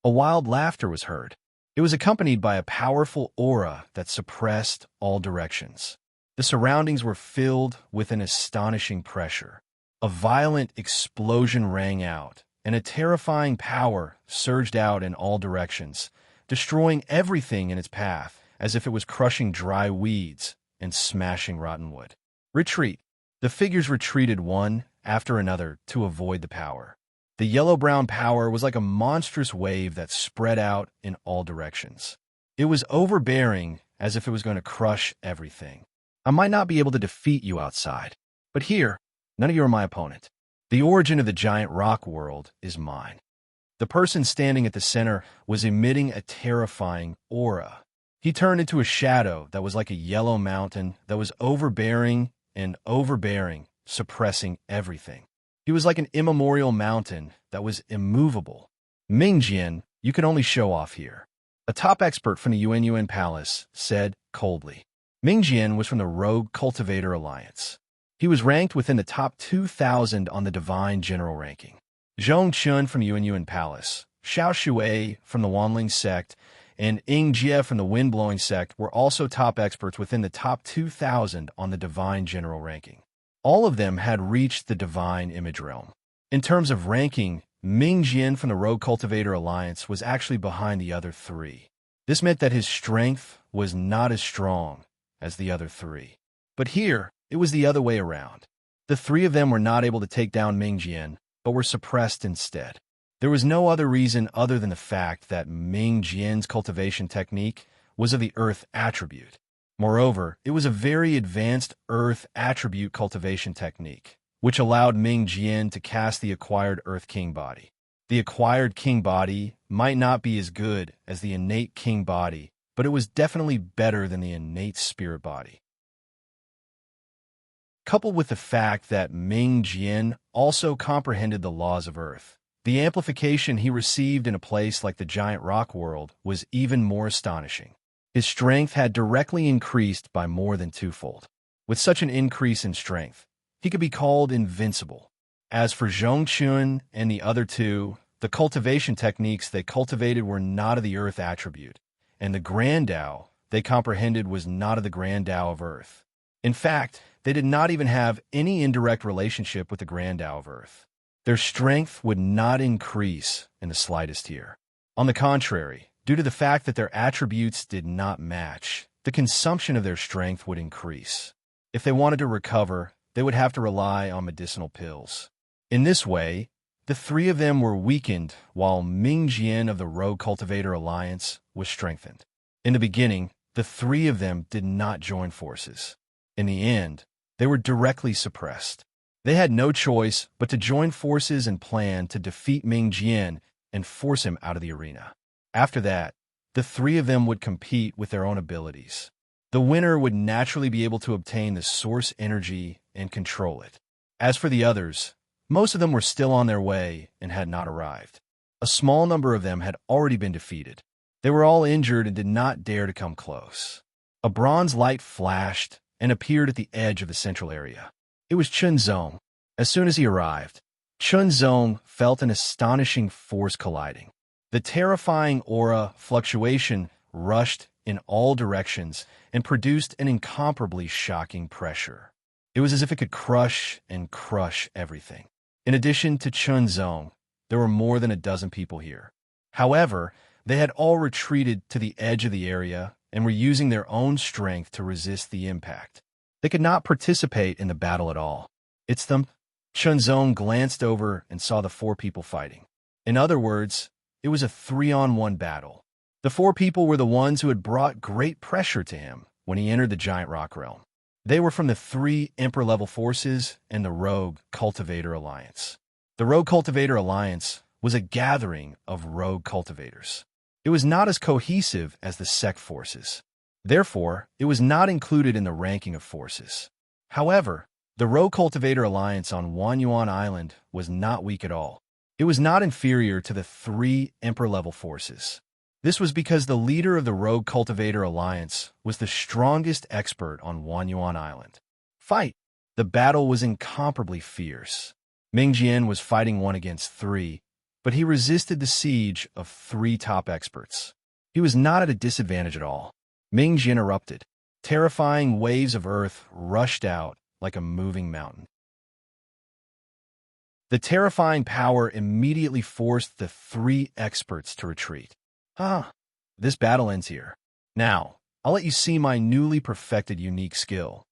A wild laughter was heard. It was accompanied by a powerful aura that suppressed all directions. The surroundings were filled with an astonishing pressure. A violent explosion rang out, and a terrifying power surged out in all directions, destroying everything in its path as if it was crushing dry weeds and smashing rotten wood. Retreat. The figures retreated one after another to avoid the power. The yellow-brown power was like a monstrous wave that spread out in all directions. It was overbearing, as if it was going to crush everything. I might not be able to defeat you outside, but here, none of you are my opponent. The origin of the giant rock world is mine. The person standing at the center was emitting a terrifying aura. He turned into a shadow that was like a yellow mountain that was overbearing, suppressing everything. He was like an immemorial mountain that was immovable. Mingjian, you can only show off here. A top expert from the Yuan Palace said coldly. Mingjian was from the Rogue Cultivator Alliance. He was ranked within the top 2,000 on the Divine General ranking. Zhong Chun from Yuan Palace, Xiao Shui from the Wanling sect, and Ying Jie from the Wind-Blowing sect were also top experts within the top 2,000 on the Divine General ranking. All of them had reached the Divine Image Realm. In terms of ranking, Ming Jian from the Rogue Cultivator Alliance was actually behind the other three. This meant that his strength was not as strong as the other three. But here, it was the other way around. The three of them were not able to take down Ming Jian, but were suppressed instead. There was no other reason other than the fact that Ming Jian's cultivation technique was of the earth attribute. Moreover, it was a very advanced earth attribute cultivation technique, which allowed Ming Jian to cast the acquired Earth King body. The acquired King body might not be as good as the innate King body, but it was definitely better than the innate Spirit body. Coupled with the fact that Ming Jian also comprehended the laws of Earth, the amplification he received in a place like the giant rock world was even more astonishing. His strength had directly increased by more than twofold. With such an increase in strength, he could be called invincible. As for Zhongchun and the other two, the cultivation techniques they cultivated were not of the Earth attribute, and the Grand Tao they comprehended was not of the Grand Tao of Earth. In fact, they did not even have any indirect relationship with the Grand Tao of Earth. Their strength would not increase in the slightest here. On the contrary, due to the fact that their attributes did not match, the consumption of their strength would increase. If they wanted to recover, they would have to rely on medicinal pills. In this way, the three of them were weakened while Ming Jian of the Rogue Cultivator Alliance was strengthened. In the beginning, the three of them did not join forces. In the end, they were directly suppressed. They had no choice but to join forces and plan to defeat Ming Jian and force him out of the arena. After that, the three of them would compete with their own abilities. The winner would naturally be able to obtain the source energy and control it. As for the others, most of them were still on their way and had not arrived. A small number of them had already been defeated. They were all injured and did not dare to come close. A bronze light flashed and appeared at the edge of the central area. It was Chunzong. As soon as he arrived, Chunzong felt an astonishing force colliding. The terrifying aura fluctuation rushed in all directions and produced an incomparably shocking pressure. It was as if it could crush and crush everything. In addition to Chunzong, there were more than a dozen people here. However, they had all retreated to the edge of the area and were using their own strength to resist the impact. They could not participate in the battle at all. It's them. Chunzong glanced over and saw the four people fighting. In other words, it was a 3-on-1 battle. The four people were the ones who had brought great pressure to him when he entered the giant rock realm. They were from the 3 Emperor-level forces and the Rogue Cultivator Alliance. The Rogue Cultivator Alliance was a gathering of rogue cultivators. It was not as cohesive as the sect forces. Therefore, it was not included in the ranking of forces. However, the Rogue Cultivator Alliance on Wanyuan Island was not weak at all. It was not inferior to the 3 Emperor-level forces. This was because the leader of the Rogue Cultivator Alliance was the strongest expert on Wanyuan Island. Fight! The battle was incomparably fierce. Ming Jian was fighting 1 against 3, but he resisted the siege of 3 top experts. He was not at a disadvantage at all. Ming Jian erupted. Terrifying waves of earth rushed out like a moving mountain. The terrifying power immediately forced the 3 experts to retreat. This battle ends here. Now, I'll let you see my newly perfected unique skill.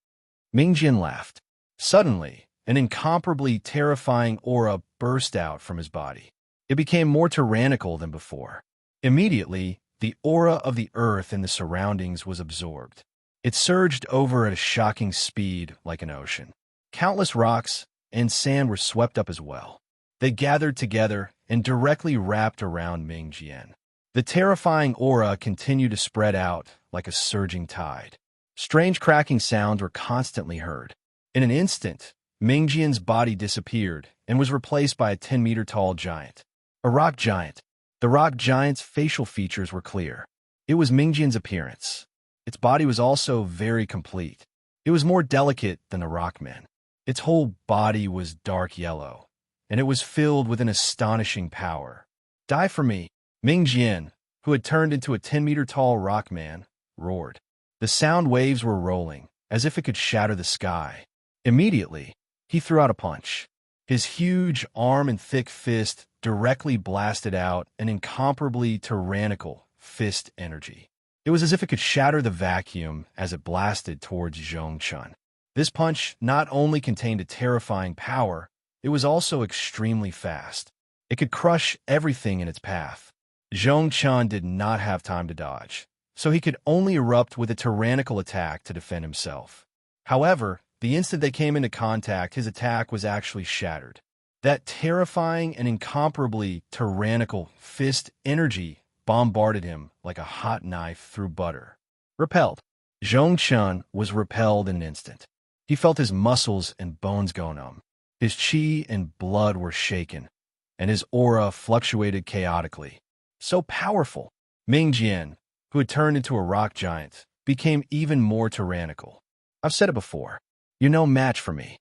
Ming Jian laughed. Suddenly, an incomparably terrifying aura burst out from his body. It became more tyrannical than before. Immediately, the aura of the earth and the surroundings was absorbed. It surged over at a shocking speed like an ocean. Countless rocks and sand were swept up as well. They gathered together and directly wrapped around Ming Jian. The terrifying aura continued to spread out like a surging tide. Strange cracking sounds were constantly heard. In an instant, Ming Jian's body disappeared and was replaced by a 10-meter-tall giant. A rock giant. The rock giant's facial features were clear. It was Ming Jian's appearance. Its body was also very complete. It was more delicate than the rockman. Its whole body was dark yellow, and it was filled with an astonishing power. Die for me! Ming Jian, who had turned into a 10-meter-tall rockman, roared. The sound waves were rolling, as if it could shatter the sky. Immediately, he threw out a punch. His huge arm and thick fist directly blasted out an incomparably tyrannical fist energy. It was as if it could shatter the vacuum as it blasted towards Zhongchun. This punch not only contained a terrifying power, it was also extremely fast. It could crush everything in its path. Zhongchun did not have time to dodge, so he could only erupt with a tyrannical attack to defend himself. However, The instant they came into contact, his attack was actually shattered. That terrifying and incomparably tyrannical fist energy bombarded him like a hot knife through butter. Repelled. Zhongchun was repelled in an instant. He felt his muscles and bones go numb. His qi and blood were shaken, and his aura fluctuated chaotically. So powerful. Mingjian, who had turned into a rock giant, became even more tyrannical. I've said it before. You're no match for me.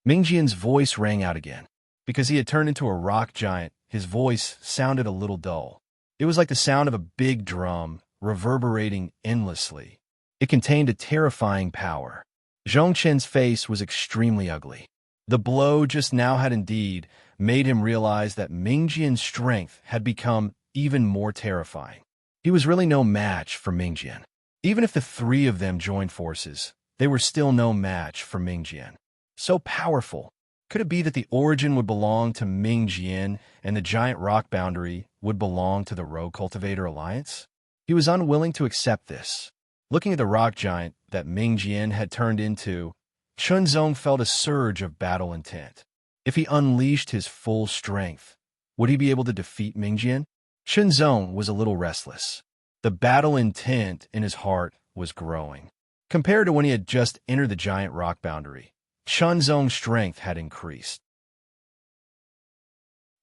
Mingjian's voice rang out again. Because he had turned into a rock giant, his voice sounded a little dull. It was like the sound of a big drum, reverberating endlessly. It contained a terrifying power. Zhongchen's face was extremely ugly. The blow just now had indeed made him realize that Mingjian's strength had become even more terrifying. He was really no match for Mingjian. Even if the three of them joined forces, they were still no match for Mingjian. So powerful. Could it be that the origin would belong to Mingjian and the giant rock boundary would belong to the Rogue Cultivator Alliance? He was unwilling to accept this. Looking at the rock giant that Mingjian had turned into, Chunzong felt a surge of battle intent. If he unleashed his full strength, would he be able to defeat Mingjian? Chunzong was a little restless. The battle intent in his heart was growing. Compared to when he had just entered the giant rock boundary, Chunzong's strength had increased.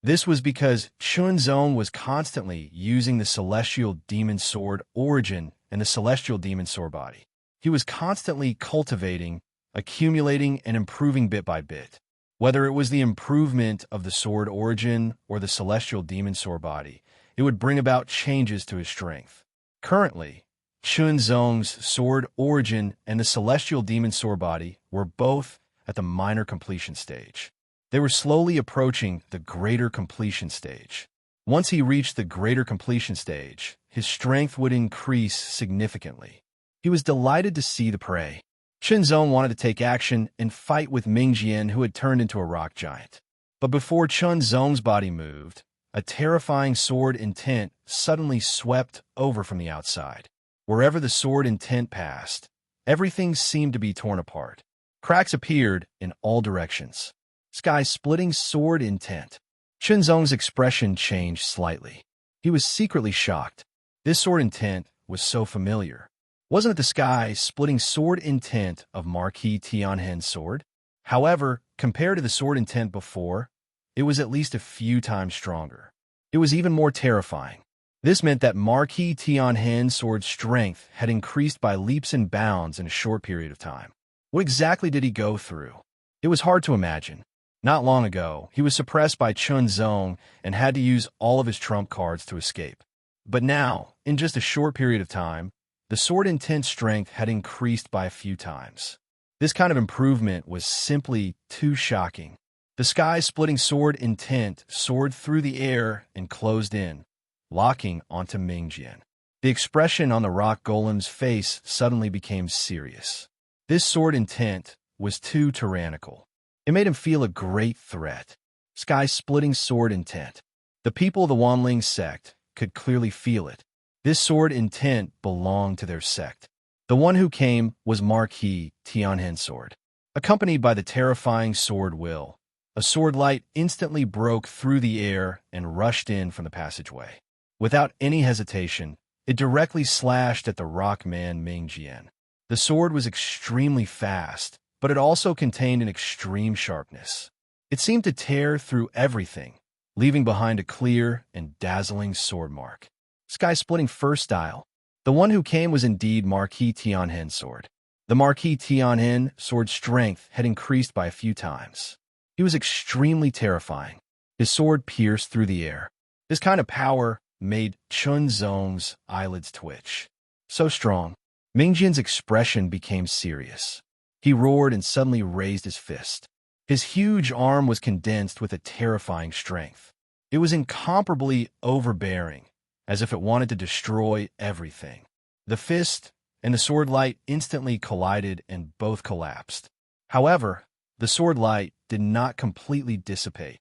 This was because Chunzong was constantly using the Celestial Demon Sword Origin and the Celestial Demon Sword Body. He was constantly cultivating, accumulating, and improving bit by bit. Whether it was the improvement of the Sword Origin or the Celestial Demon Sword Body, it would bring about changes to his strength. Currently, Chunzong's Sword Origin and the Celestial Demon Sword Body were both at the minor completion stage. They were slowly approaching the greater completion stage. Once he reached the greater completion stage, his strength would increase significantly. He was delighted to see the prey. Chunzong wanted to take action and fight with Mingjian, who had turned into a rock giant. But before Chunzong's body moved, a terrifying sword intent suddenly swept over from the outside. Wherever the sword intent passed, everything seemed to be torn apart. Cracks appeared in all directions. Sky-splitting sword intent. Chunzong's expression changed slightly. He was secretly shocked. This sword intent was so familiar. Wasn't it the sky-splitting sword intent of Marquis Tianhen's sword? However, compared to the sword intent before, it was at least a few times stronger. It was even more terrifying. This meant that Marquis Tianhen's sword's strength had increased by leaps and bounds in a short period of time. What exactly did he go through? It was hard to imagine. Not long ago, he was suppressed by Chunzong and had to use all of his trump cards to escape. But now, in just a short period of time, the sword intent strength had increased by a few times. This kind of improvement was simply too shocking. The sky-splitting sword intent soared through the air and closed in, locking onto Mingjian. The expression on the rock golem's face suddenly became serious. This sword intent was too tyrannical. It made him feel a great threat. Sky-splitting sword intent. The people of the Wanling sect could clearly feel it. This sword intent belonged to their sect. The one who came was Marquis Tianhen's sword. Accompanied by the terrifying sword will, a sword light instantly broke through the air and rushed in from the passageway. Without any hesitation, it directly slashed at the rock man Mingjian. The sword was extremely fast, but it also contained an extreme sharpness. It seemed to tear through everything, leaving behind a clear and dazzling sword mark. Sky-splitting first style. The one who came was indeed Marquis Tianhen's sword. The Marquis Tianhen sword's strength had increased by a few times. He was extremely terrifying. His sword pierced through the air. This kind of power made Chunzong's eyelids twitch. So strong. Mingjian's expression became serious. He roared and suddenly raised his fist. His huge arm was condensed with a terrifying strength. It was incomparably overbearing, as if it wanted to destroy everything. The fist and the sword light instantly collided and both collapsed. However, the sword light did not completely dissipate.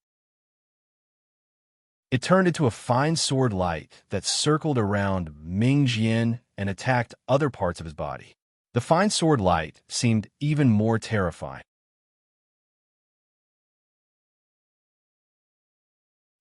It turned into a fine sword light that circled around Mingjian and attacked other parts of his body. The fine sword light seemed even more terrifying.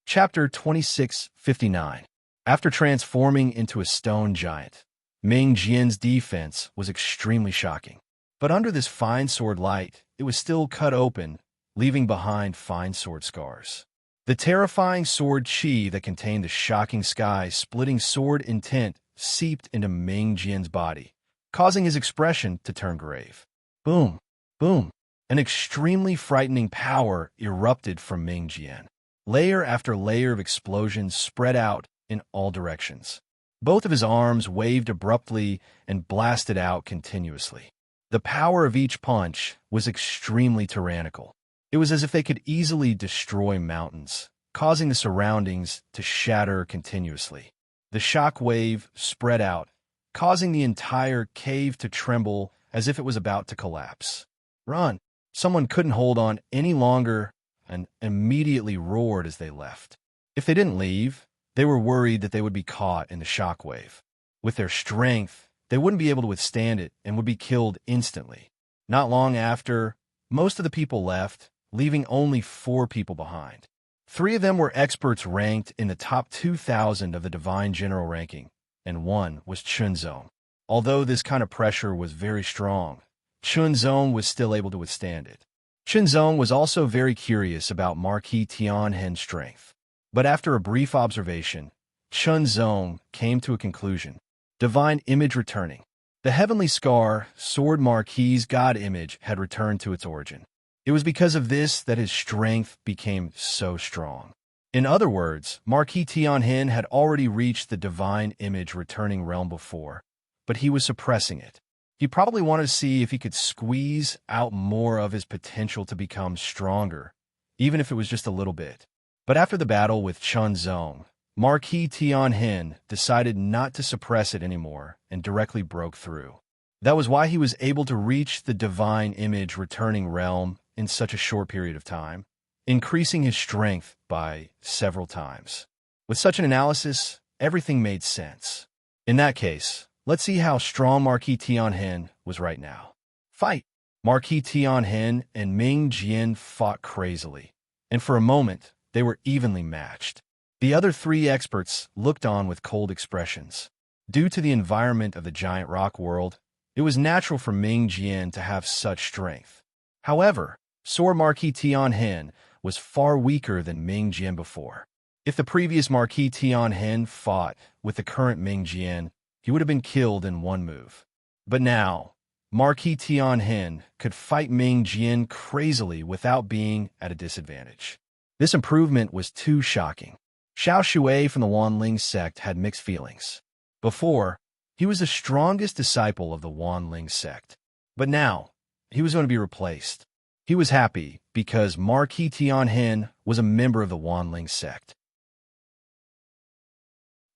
Chapter 2659. After transforming into a stone giant, Ming Jian's defense was extremely shocking. But under this fine sword light, it was still cut open, leaving behind fine sword scars. The terrifying sword chi that contained the shocking sky-splitting sword intent seeped into Ming Jian's body, causing his expression to turn grave. Boom! Boom! An extremely frightening power erupted from Ming Jian. Layer after layer of explosions spread out in all directions. Both of his arms waved abruptly and blasted out continuously. The power of each punch was extremely tyrannical. It was as if they could easily destroy mountains, causing the surroundings to shatter continuously. The shock wave spread out, causing the entire cave to tremble as if it was about to collapse. Run! Someone couldn't hold on any longer and immediately roared as they left. If they didn't leave, they were worried that they would be caught in the shock wave. With their strength, they wouldn't be able to withstand it and would be killed instantly. Not long after, most of the people left, leaving only 4 people behind. 3 of them were experts ranked in the top 2,000 of the Divine General ranking, and 1 was Chunzong. Although this kind of pressure was very strong, Chunzong was still able to withstand it. Chunzong was also very curious about Marquis Tianhen's strength. But after a brief observation, Chunzong came to a conclusion. Divine image returning. The heavenly scar, sword Marquis' god image, had returned to its origin. It was because of this that his strength became so strong. In other words, Marquis Tianhen had already reached the divine image returning realm before, but he was suppressing it. He probably wanted to see if he could squeeze out more of his potential to become stronger, even if it was just a little bit. But after the battle with Chunzong, Marquis Tianhen decided not to suppress it anymore and directly broke through. That was why he was able to reach the divine image returning realm in such a short period of time, increasing his strength by several times. With such an analysis, everything made sense. In that case, let's see how strong Marquis Tianhen was right now. Fight! Marquis Tianhen and Ming Jian fought crazily, and for a moment, they were evenly matched. The other 3 experts looked on with cold expressions. Due to the environment of the giant rock world, it was natural for Ming Jian to have such strength. However, Sword Marquis Tianhen was far weaker than Ming Jian before. If the previous Marquis Tianhen fought with the current Ming Jian, he would have been killed in one move. But now, Marquis Tianhen could fight Ming Jian crazily without being at a disadvantage. This improvement was too shocking. Xiao Shui from the Wanling sect had mixed feelings. Before, he was the strongest disciple of the Wanling sect. But now, he was going to be replaced. He was happy because Marquis Tianhen was a member of the Wanling sect.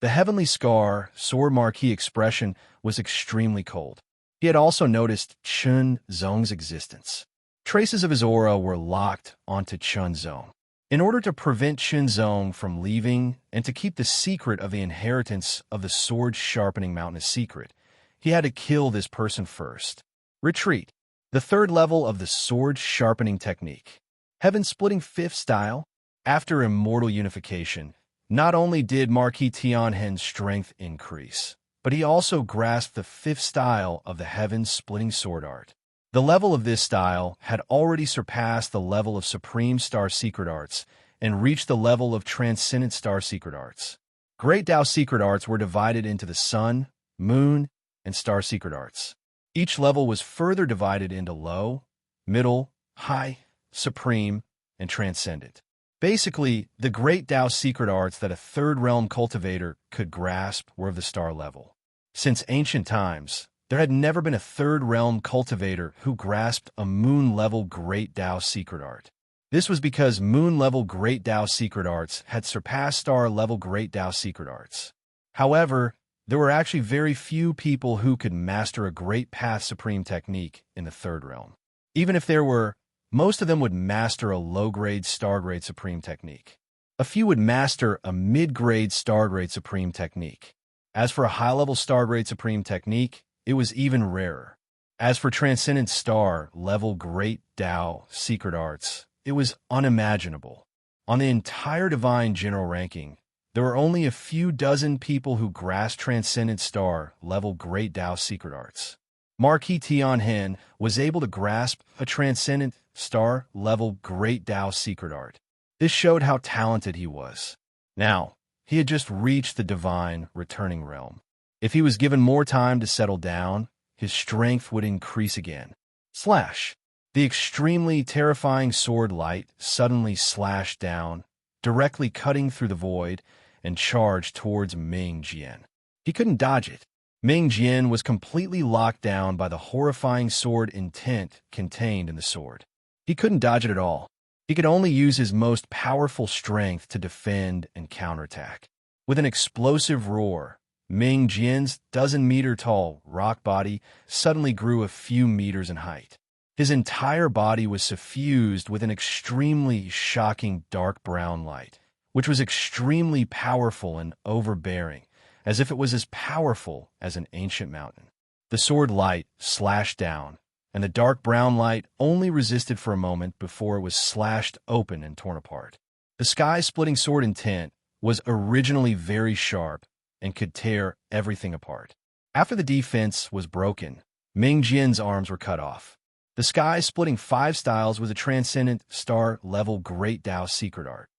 The heavenly scar, sword Marquis expression was extremely cold. He had also noticed Chun Zong's existence. Traces of his aura were locked onto Chun Zong. In order to prevent Chun Zong from leaving and to keep the secret of the inheritance of the sword sharpening mountain a secret, he had to kill this person first. Retreat. The 3rd level of the sword sharpening technique. Heaven splitting 5th style. After immortal unification, not only did Marquis Tianhen's strength increase, but he also grasped the 5th style of the heaven splitting sword art. The level of this style had already surpassed the level of Supreme Star Secret Arts and reached the level of Transcendent Star Secret Arts. Great Tao Secret Arts were divided into the Sun, Moon, and Star Secret Arts. Each level was further divided into low, middle, high, supreme, and transcendent. Basically, the Great Tao Secret Arts that a 3rd realm cultivator could grasp were of the star level. Since ancient times, there had never been a 3rd realm cultivator who grasped a moon-level Great Tao Secret Art. This was because moon-level Great Tao Secret Arts had surpassed star-level Great Tao Secret Arts. However, there were actually very few people who could master a Great Path Supreme technique in the 3rd realm. Even if there were, most of them would master a low-grade star-grade Supreme technique. A few would master a mid-grade star-grade Supreme technique. As for a high-level star-grade Supreme technique, it was even rarer. As for Transcendent Star level Great Tao Secret Arts, it was unimaginable. On the entire Divine General ranking, there were only a few dozen people who grasped Transcendent Star level Great Tao Secret Arts. Marquis Tian Hen was able to grasp a Transcendent Star level Great Tao Secret Art. This showed how talented he was. Now, he had just reached the Divine Returning Realm. If he was given more time to settle down, his strength would increase again. Slash! The extremely terrifying sword light suddenly slashed down, directly cutting through the void, and charged towards Ming Jian. He couldn't dodge it. Ming Jian was completely locked down by the horrifying sword intent contained in the sword. He couldn't dodge it at all. He could only use his most powerful strength to defend and counterattack. With an explosive roar, Ming Jian's dozen-meter-tall rock body suddenly grew a few meters in height. His entire body was suffused with an extremely shocking dark brown light, which was extremely powerful and overbearing, as if it was as powerful as an ancient mountain. The sword light slashed down, and the dark brown light only resisted for a moment before it was slashed open and torn apart. The sky-splitting sword intent was originally very sharp and could tear everything apart. After the defense was broken, Ming Jian's arms were cut off. The sky-splitting 5 styles was a Transcendent Star-level Great Tao Secret Art.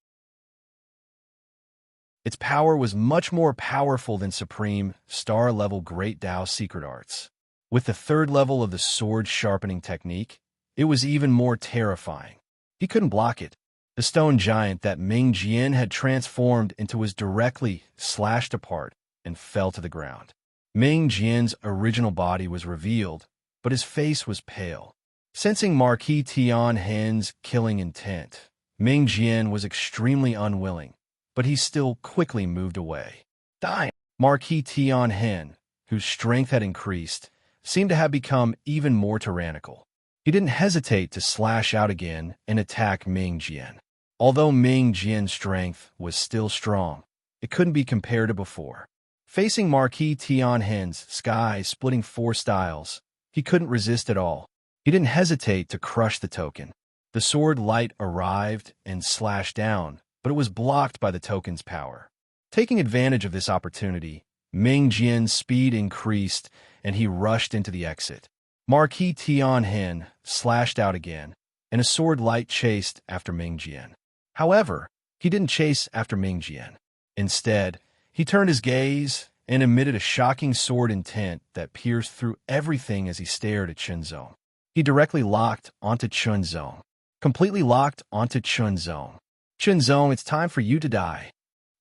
Its power was much more powerful than Supreme Star-level Great Tao Secret Arts. With the 3rd level of the sword sharpening technique, it was even more terrifying. He couldn't block it. The stone giant that Ming Jian had transformed into was directly slashed apart and fell to the ground. Ming Jian's original body was revealed, but his face was pale. Sensing Marquis Tian Hen's killing intent, Ming Jian was extremely unwilling, but he still quickly moved away. Dying! Marquis Tian Hen, whose strength had increased, seemed to have become even more tyrannical. He didn't hesitate to slash out again and attack Ming Jian. Although Ming Jian's strength was still strong, it couldn't be compared to before. Facing Marquis Tian Hen's sky-splitting 4 styles, he couldn't resist at all. He didn't hesitate to crush the token. The sword light arrived and slashed down, but it was blocked by the token's power. Taking advantage of this opportunity, Ming Jian's speed increased and he rushed into the exit. Marquis Tian Hen slashed out again, and a sword light chased after Ming Jian. However, he didn't chase after Ming Jian. Instead, he turned his gaze and emitted a shocking sword intent that pierced through everything as he stared at Chunzong. He directly locked onto Chunzong. Completely locked onto Chunzong. Chunzong, it's time for you to die.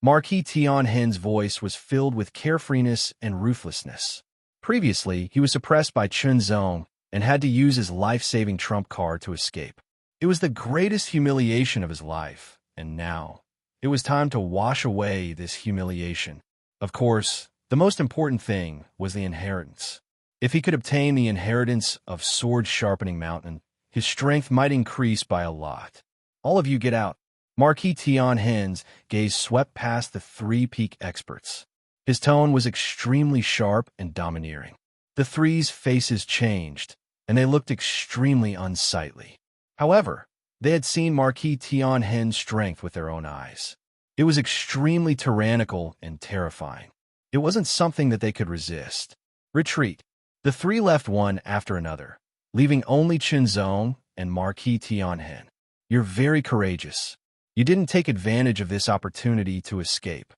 Marquis Tian Hen's voice was filled with carefreeness and ruthlessness. Previously, he was suppressed by Chunzong and had to use his life-saving trump card to escape. It was the greatest humiliation of his life, and now, it was time to wash away this humiliation. Of course, the most important thing was the inheritance. If he could obtain the inheritance of Sword Sharpening Mountain, his strength might increase by a lot. All of you get out. Marquis Tian Hen's gaze swept past the 3 peak experts. His tone was extremely sharp and domineering. The 3's faces changed, and they looked extremely unsightly. However, they had seen Marquis Tian Hen's strength with their own eyes. It was extremely tyrannical and terrifying. It wasn't something that they could resist. Retreat. The 3 left one after another, leaving only Chunzong and Marquis Tian Hen. You're very courageous. You didn't take advantage of this opportunity to escape.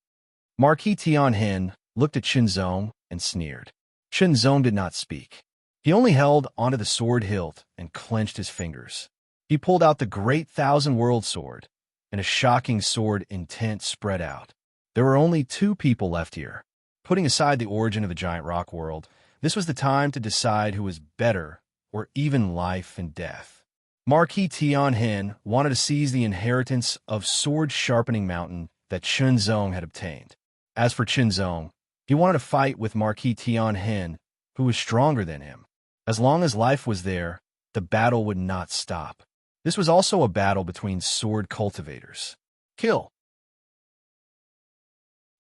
Marquis Tian Hen looked at Chunzong and sneered. Chunzong did not speak. He only held onto the sword hilt and clenched his fingers. He pulled out the great 1,000-world sword, and a shocking sword intent spread out. There were only 2 people left here. Putting aside the origin of the giant rock world, this was the time to decide who was better, or even life and death. Marquis Tian Hen wanted to seize the inheritance of Sword Sharpening Mountain that Chunzong had obtained. As for Chunzong, he wanted to fight with Marquis Tian Hen, who was stronger than him. As long as life was there, the battle would not stop. This was also a battle between sword cultivators. Kill!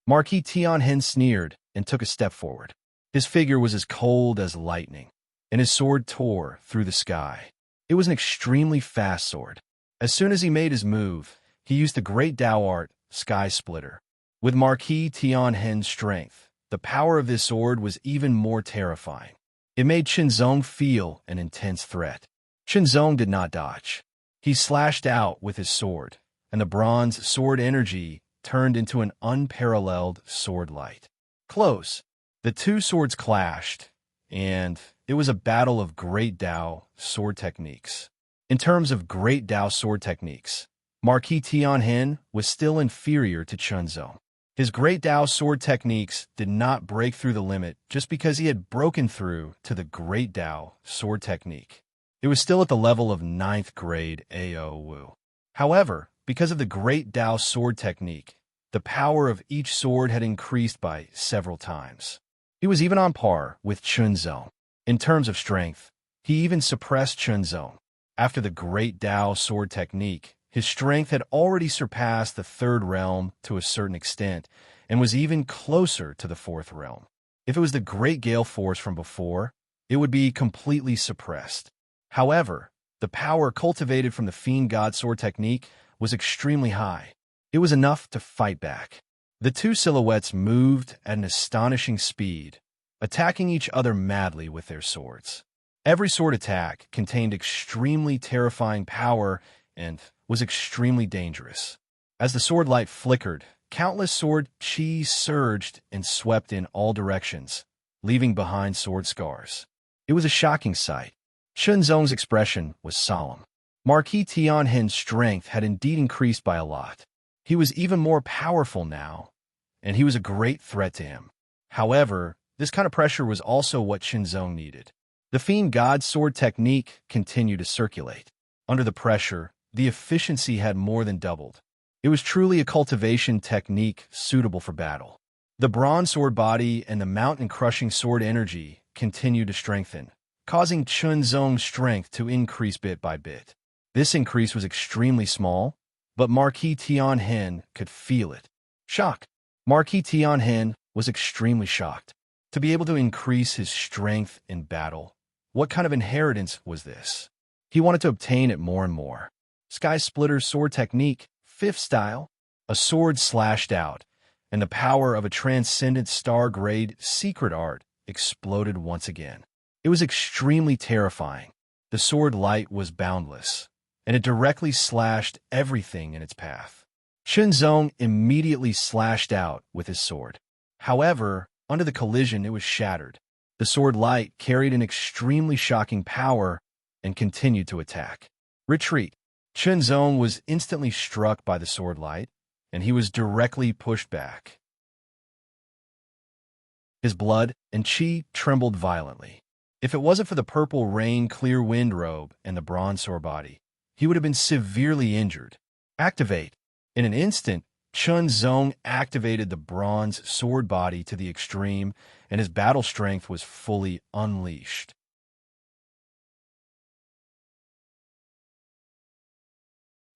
Marquis Tian Hen sneered and took a step forward. His figure was as cold as lightning. and his sword tore through the sky. It was an extremely fast sword. As soon as he made his move, he used the great Tao art, Sky Splitter. With Marquis Tian Hen's strength, the power of this sword was even more terrifying. It made Qinzong feel an intense threat. Qinzong did not dodge. He slashed out with his sword, and the bronze sword energy turned into an unparalleled sword light. Close. The two swords clashed, and it was a battle of great Tao sword techniques. In terms of great Tao sword techniques, Marquis Tianhen was still inferior to Qinzong. His great Tao sword techniques did not break through the limit just because he had broken through to the great Tao sword technique. It was still at the level of 9th grade AO Wu. However, because of the great Tao sword technique, the power of each sword had increased by several times. He was even on par with Qinzong. In terms of strength, he even suppressed Qinzong. After the great Tao sword technique, his strength had already surpassed the 3rd realm to a certain extent, and was even closer to the 4th realm. If it was the great gale force from before, it would be completely suppressed. However, the power cultivated from the Fiend God sword technique was extremely high. It was enough to fight back. The two silhouettes moved at an astonishing speed, attacking each other madly with their swords. Every sword attack contained extremely terrifying power and was extremely dangerous. As the sword light flickered, countless sword chi surged and swept in all directions, leaving behind sword scars. It was a shocking sight. Qinzong's expression was solemn. Marquis Tianhen's strength had indeed increased by a lot. He was even more powerful now, and he was a great threat to him. However, this kind of pressure was also what Qinzong needed. The Fiend God sword technique continued to circulate. Under the pressure, the efficiency had more than doubled. It was truly a cultivation technique suitable for battle. The bronze sword body and the mountain-crushing sword energy continued to strengthen, causing Qinzong's strength to increase bit by bit. This increase was extremely small, but Marquis Tianhen could feel it. Shock. Marquis Tianhen was extremely shocked. To be able to increase his strength in battle, what kind of inheritance was this? He wanted to obtain it more and more. Sky Splitter's sword technique, 5th style. A sword slashed out, and the power of a transcendent star-grade secret art exploded once again. It was extremely terrifying. The sword light was boundless, and it directly slashed everything in its path. Qinzong immediately slashed out with his sword. However, under the collision, it was shattered. The sword light carried an extremely shocking power and continued to attack. Retreat. Qinzong was instantly struck by the sword light, and he was directly pushed back. His blood and chi trembled violently. If it wasn't for the purple rain clear wind robe and the bronze sword body, he would have been severely injured. Activate. In an instant, Qinzong activated the bronze sword body to the extreme, and his battle strength was fully unleashed.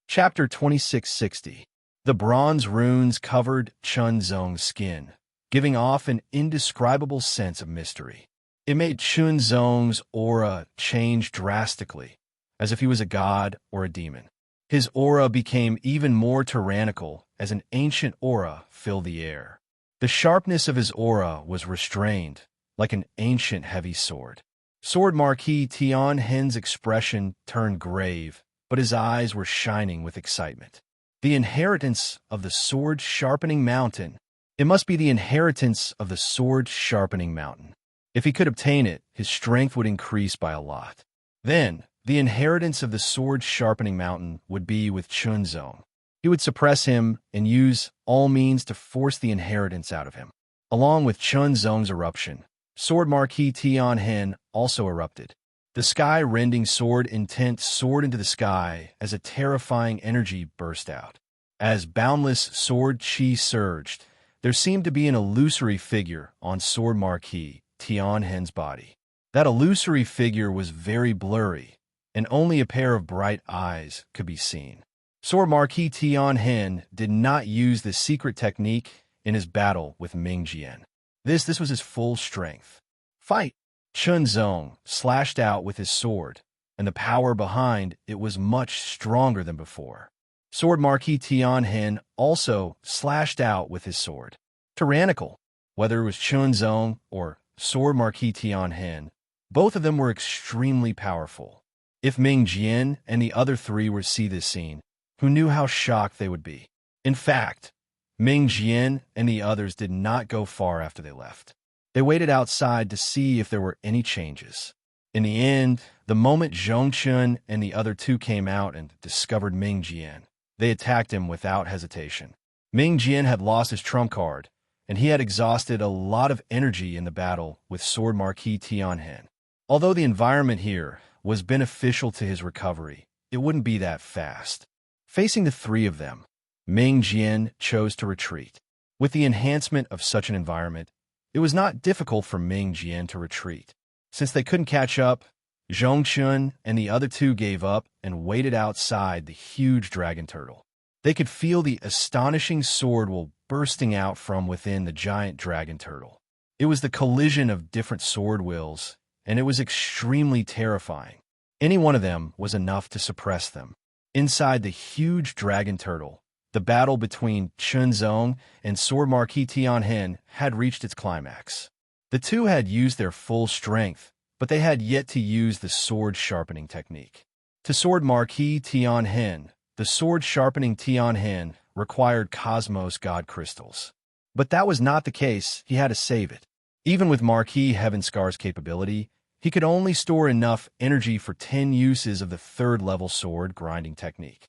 Chapter 2660. The bronze runes covered Qinzong's skin, giving off an indescribable sense of mystery. It made Qinzong's aura change drastically, as if he was a god or a demon. His aura became even more tyrannical as an ancient aura filled the air. The sharpness of his aura was restrained, like an ancient heavy sword. Sword Marquis Tianhen's expression turned grave, but his eyes were shining with excitement. The inheritance of the sword-sharpening mountain. It must be the inheritance of the sword-sharpening mountain. If he could obtain it, his strength would increase by a lot. Then, the inheritance of the sword-sharpening mountain would be with Qinzong. He would suppress him and use all means to force the inheritance out of him. Along with Qinzong's eruption, Sword Marquis Tianhen also erupted. The sky-rending sword intent soared into the sky as a terrifying energy burst out. As boundless sword chi surged, there seemed to be an illusory figure on Sword Marquis Tianhen's body. That illusory figure was very blurry, and only a pair of bright eyes could be seen. Sword Marquis Tianhen did not use the secret technique in his battle with Ming Jian. This was his full strength. Fight! Chunzong slashed out with his sword, and the power behind it was much stronger than before. Sword Marquis Tianhen also slashed out with his sword. Tyrannical, whether it was Chunzong or Sword Marquis Tianhen, both of them were extremely powerful. If Ming Jian and the other three were to see this scene, who knew how shocked they would be? In fact, Ming Jian and the others did not go far after they left. They waited outside to see if there were any changes. In the end, the moment Zhongchun and the other two came out and discovered Ming Jian, they attacked him without hesitation. Ming Jian had lost his trump card, and he had exhausted a lot of energy in the battle with Sword Marquis Tianhen. Although the environment here was beneficial to his recovery, it wouldn't be that fast. Facing the three of them, Ming Jian chose to retreat. With the enhancement of such an environment, it was not difficult for Ming Jian to retreat. Since they couldn't catch up, Zhongchun and the other two gave up and waited outside the huge dragon turtle. They could feel the astonishing sword will bursting out from within the giant dragon turtle. It was the collision of different sword wills, and it was extremely terrifying. Any one of them was enough to suppress them. Inside the huge dragon turtle, the battle between Chunzong and Sword Marquis Tianhen had reached its climax. The two had used their full strength, but they had yet to use the sword sharpening technique. To Sword Marquis Tianhen, the sword sharpening Tianhen required Cosmos God crystals. But that was not the case. He had to save it. Even with Marquis Heavenscar's capability, he could only store enough energy for 10 uses of the third-level sword grinding technique.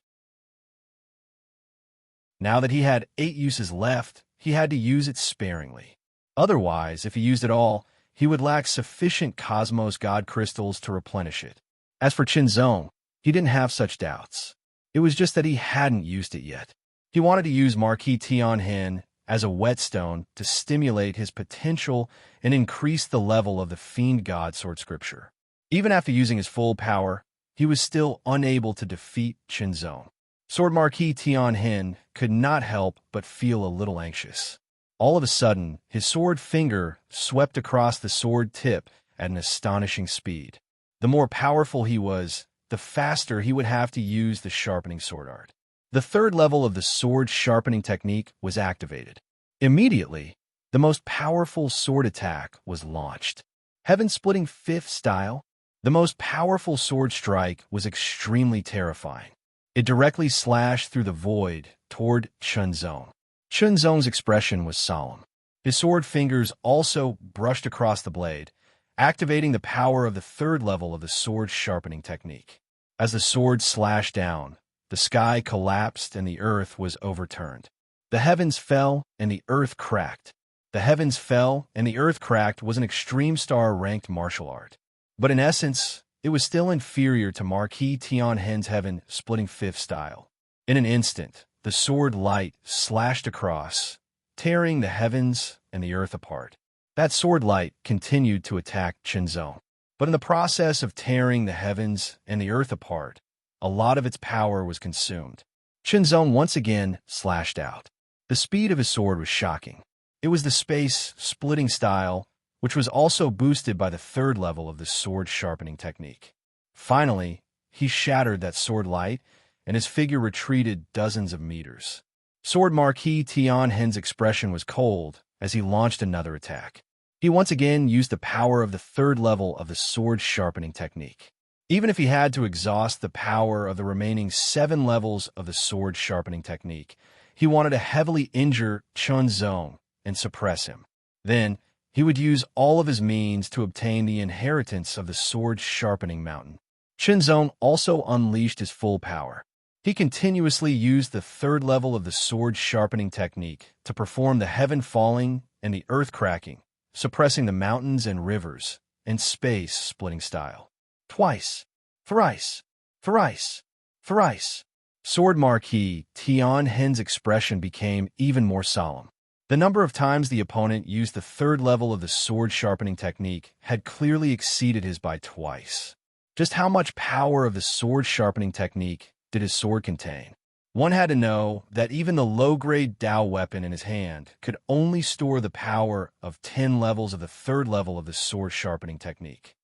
Now that he had 8 uses left, he had to use it sparingly. Otherwise, if he used it all, he would lack sufficient Cosmos God crystals to replenish it. As for Chunzong, he didn't have such doubts. It was just that he hadn't used it yet. He wanted to use Marquis Tianhen as a whetstone to stimulate his potential and increase the level of the Fiend God Sword Scripture. Even after using his full power, he was still unable to defeat Chunzong. Sword Marquis Tianhen could not help but feel a little anxious. All of a sudden, his sword finger swept across the sword tip at an astonishing speed. The more powerful he was, the faster he would have to use the sharpening sword art. The third level of the sword sharpening technique was activated. Immediately, the most powerful sword attack was launched. Heaven-splitting fifth style, the most powerful sword strike was extremely terrifying. It directly slashed through the void toward Chunzong. Chunzong's expression was solemn. His sword fingers also brushed across the blade, activating the power of the third level of the sword sharpening technique. As the sword slashed down, the sky collapsed and the earth was overturned. The heavens fell and the earth cracked. The heavens fell and the earth cracked was an extreme star-ranked martial art. But in essence, it was still inferior to Marquis Tianhen's heaven-splitting fifth style. In an instant, the sword light slashed across, tearing the heavens and the earth apart. That sword light continued to attack Chunzong. But in the process of tearing the heavens and the earth apart, a lot of its power was consumed. Chunzong once again slashed out. The speed of his sword was shocking. It was the space-splitting style, which was also boosted by the third level of the sword sharpening technique. Finally, he shattered that sword light, and his figure retreated dozens of meters. Sword Marquis Tianhen's expression was cold as he launched another attack. He once again used the power of the third level of the sword sharpening technique. Even if he had to exhaust the power of the remaining 7 levels of the sword sharpening technique, he wanted to heavily injure Chunzong and suppress him. Then, he would use all of his means to obtain the inheritance of the sword sharpening mountain. Chunzong also unleashed his full power. He continuously used the third level of the sword sharpening technique to perform the heaven falling and the earth cracking, suppressing the mountains and rivers in space-splitting style. Twice, thrice, thrice, thrice. Sword Marquis Tianhen's expression became even more solemn. The number of times the opponent used the third level of the sword sharpening technique had clearly exceeded his by twice. Just how much power of the sword sharpening technique did his sword contain? One had to know that even the low-grade Dao weapon in his hand could only store the power of 10 levels of the third level of the sword sharpening technique.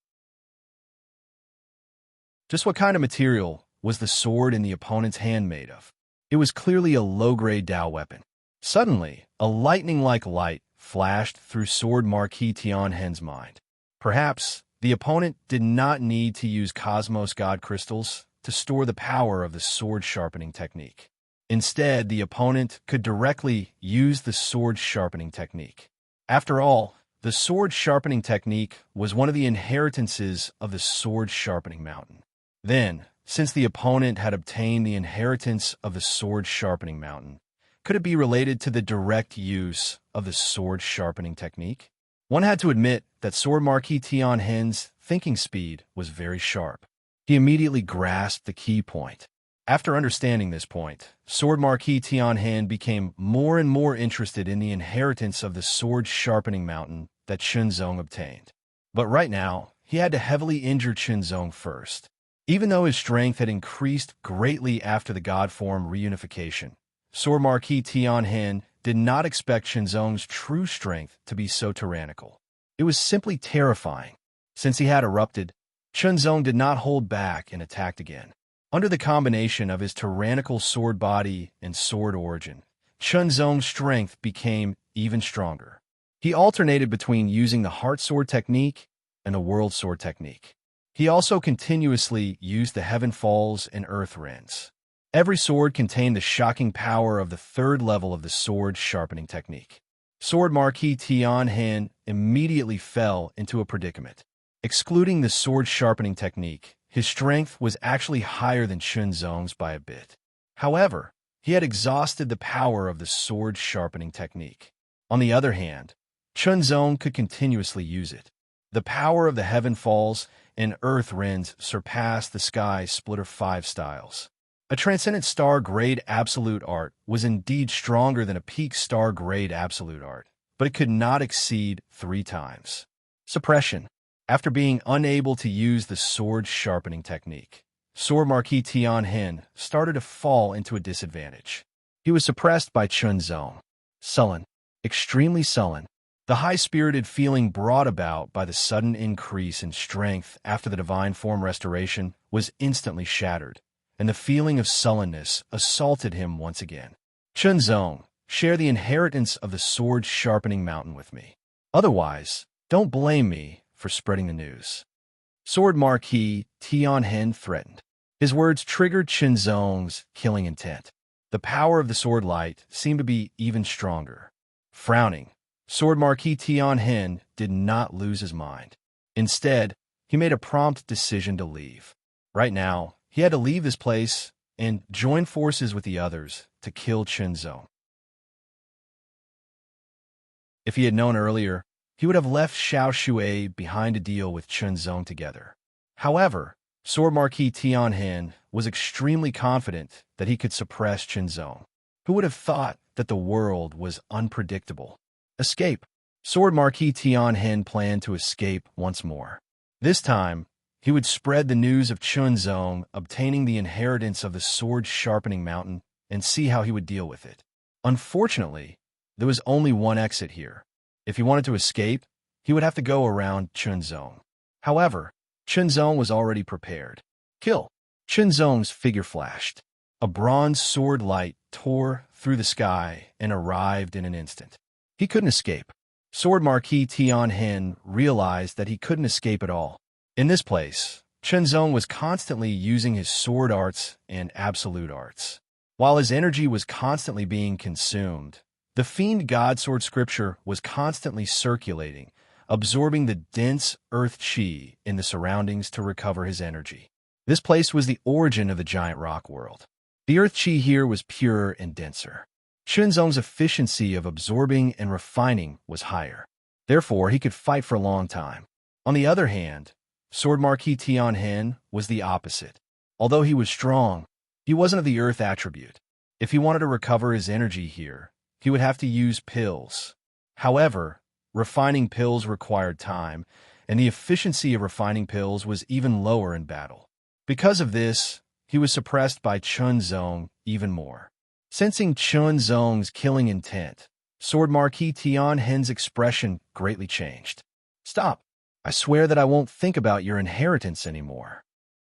Just what kind of material was the sword in the opponent's hand made of? It was clearly a low-grade Dao weapon. Suddenly, a lightning-like light flashed through Sword Marquis Tianhen's mind. Perhaps the opponent did not need to use Cosmos God crystals to store the power of the sword sharpening technique. Instead, the opponent could directly use the sword sharpening technique. After all, the sword sharpening technique was one of the inheritances of the sword sharpening mountain. Then, since the opponent had obtained the inheritance of the sword sharpening mountain, could it be related to the direct use of the sword sharpening technique? One had to admit that Sword Marquis Tianhen's thinking speed was very sharp. He immediately grasped the key point. After understanding this point, Sword Marquis Tianhen became more and more interested in the inheritance of the sword sharpening mountain that Chunzong obtained. But right now, he had to heavily injure Chunzong first. Even though his strength had increased greatly after the god form reunification, Sword Marquis Tianhen did not expect Chunzong's true strength to be so tyrannical. It was simply terrifying. Since he had erupted, Chunzong did not hold back and attacked again. Under the combination of his tyrannical sword body and sword origin, Chunzong's strength became even stronger. He alternated between using the Heart Sword technique and the World Sword technique. He also continuously used the Heaven Falls and Earth Rends. Every sword contained the shocking power of the third level of the sword sharpening technique. Sword Marquis Tianhen immediately fell into a predicament. Excluding the sword sharpening technique, his strength was actually higher than Chunzong's by a bit. However, he had exhausted the power of the sword sharpening technique. On the other hand, Chunzong could continuously use it. The power of the Heaven Falls and Earth Rends surpassed the Sky Splitter 5 styles. A transcendent star-grade absolute art was indeed stronger than a peak star-grade absolute art, but it could not exceed 3 times. Suppression. After being unable to use the sword sharpening technique, Sword Marquis Tianhen started to fall into a disadvantage. He was suppressed by Chunzong. Sullen. Extremely sullen. The high-spirited feeling brought about by the sudden increase in strength after the divine form restoration was instantly shattered, and the feeling of sullenness assaulted him once again. Chunzong, share the inheritance of the sword sharpening mountain with me. Otherwise, don't blame me for spreading the news. Sword Marquis Tianhen threatened. His words triggered Chunzong's killing intent. The power of the sword light seemed to be even stronger. Frowning, Sword Marquis Tianhen did not lose his mind. Instead, he made a prompt decision to leave. Right now, he had to leave this place and join forces with the others to kill Chunzong. If he had known earlier, he would have left Xiao Shui behind to deal with Chunzong together. However, Sword Marquis Tianhen was extremely confident that he could suppress Chunzong. Who would have thought that the world was unpredictable? Escape. Sword Marquis Tianhen planned to escape once more. This time, he would spread the news of Chunzong obtaining the inheritance of the sword sharpening mountain and see how he would deal with it. Unfortunately, there was only one exit here. If he wanted to escape, he would have to go around Chunzong. However, Chunzong was already prepared. Kill. Chunzong's figure flashed. A bronze sword light tore through the sky and arrived in an instant. He couldn't escape. Sword Marquis Tianhen realized that he couldn't escape at all. In this place, Chunzong was constantly using his sword arts and absolute arts. While his energy was constantly being consumed, the Fiend Godsword scripture was constantly circulating, absorbing the dense earth chi in the surroundings to recover his energy. This place was the origin of the giant rock world. The earth chi here was purer and denser. Chunzong's efficiency of absorbing and refining was higher. Therefore, he could fight for a long time. On the other hand, Sword Marquis Tianhen was the opposite. Although he was strong, he wasn't of the earth attribute. If he wanted to recover his energy here, he would have to use pills. However, refining pills required time, and the efficiency of refining pills was even lower in battle. Because of this, he was suppressed by Chunzong even more. Sensing Chunzong's killing intent, Sword Marquis Tianhen's expression greatly changed. "Stop! I swear that I won't think about your inheritance anymore."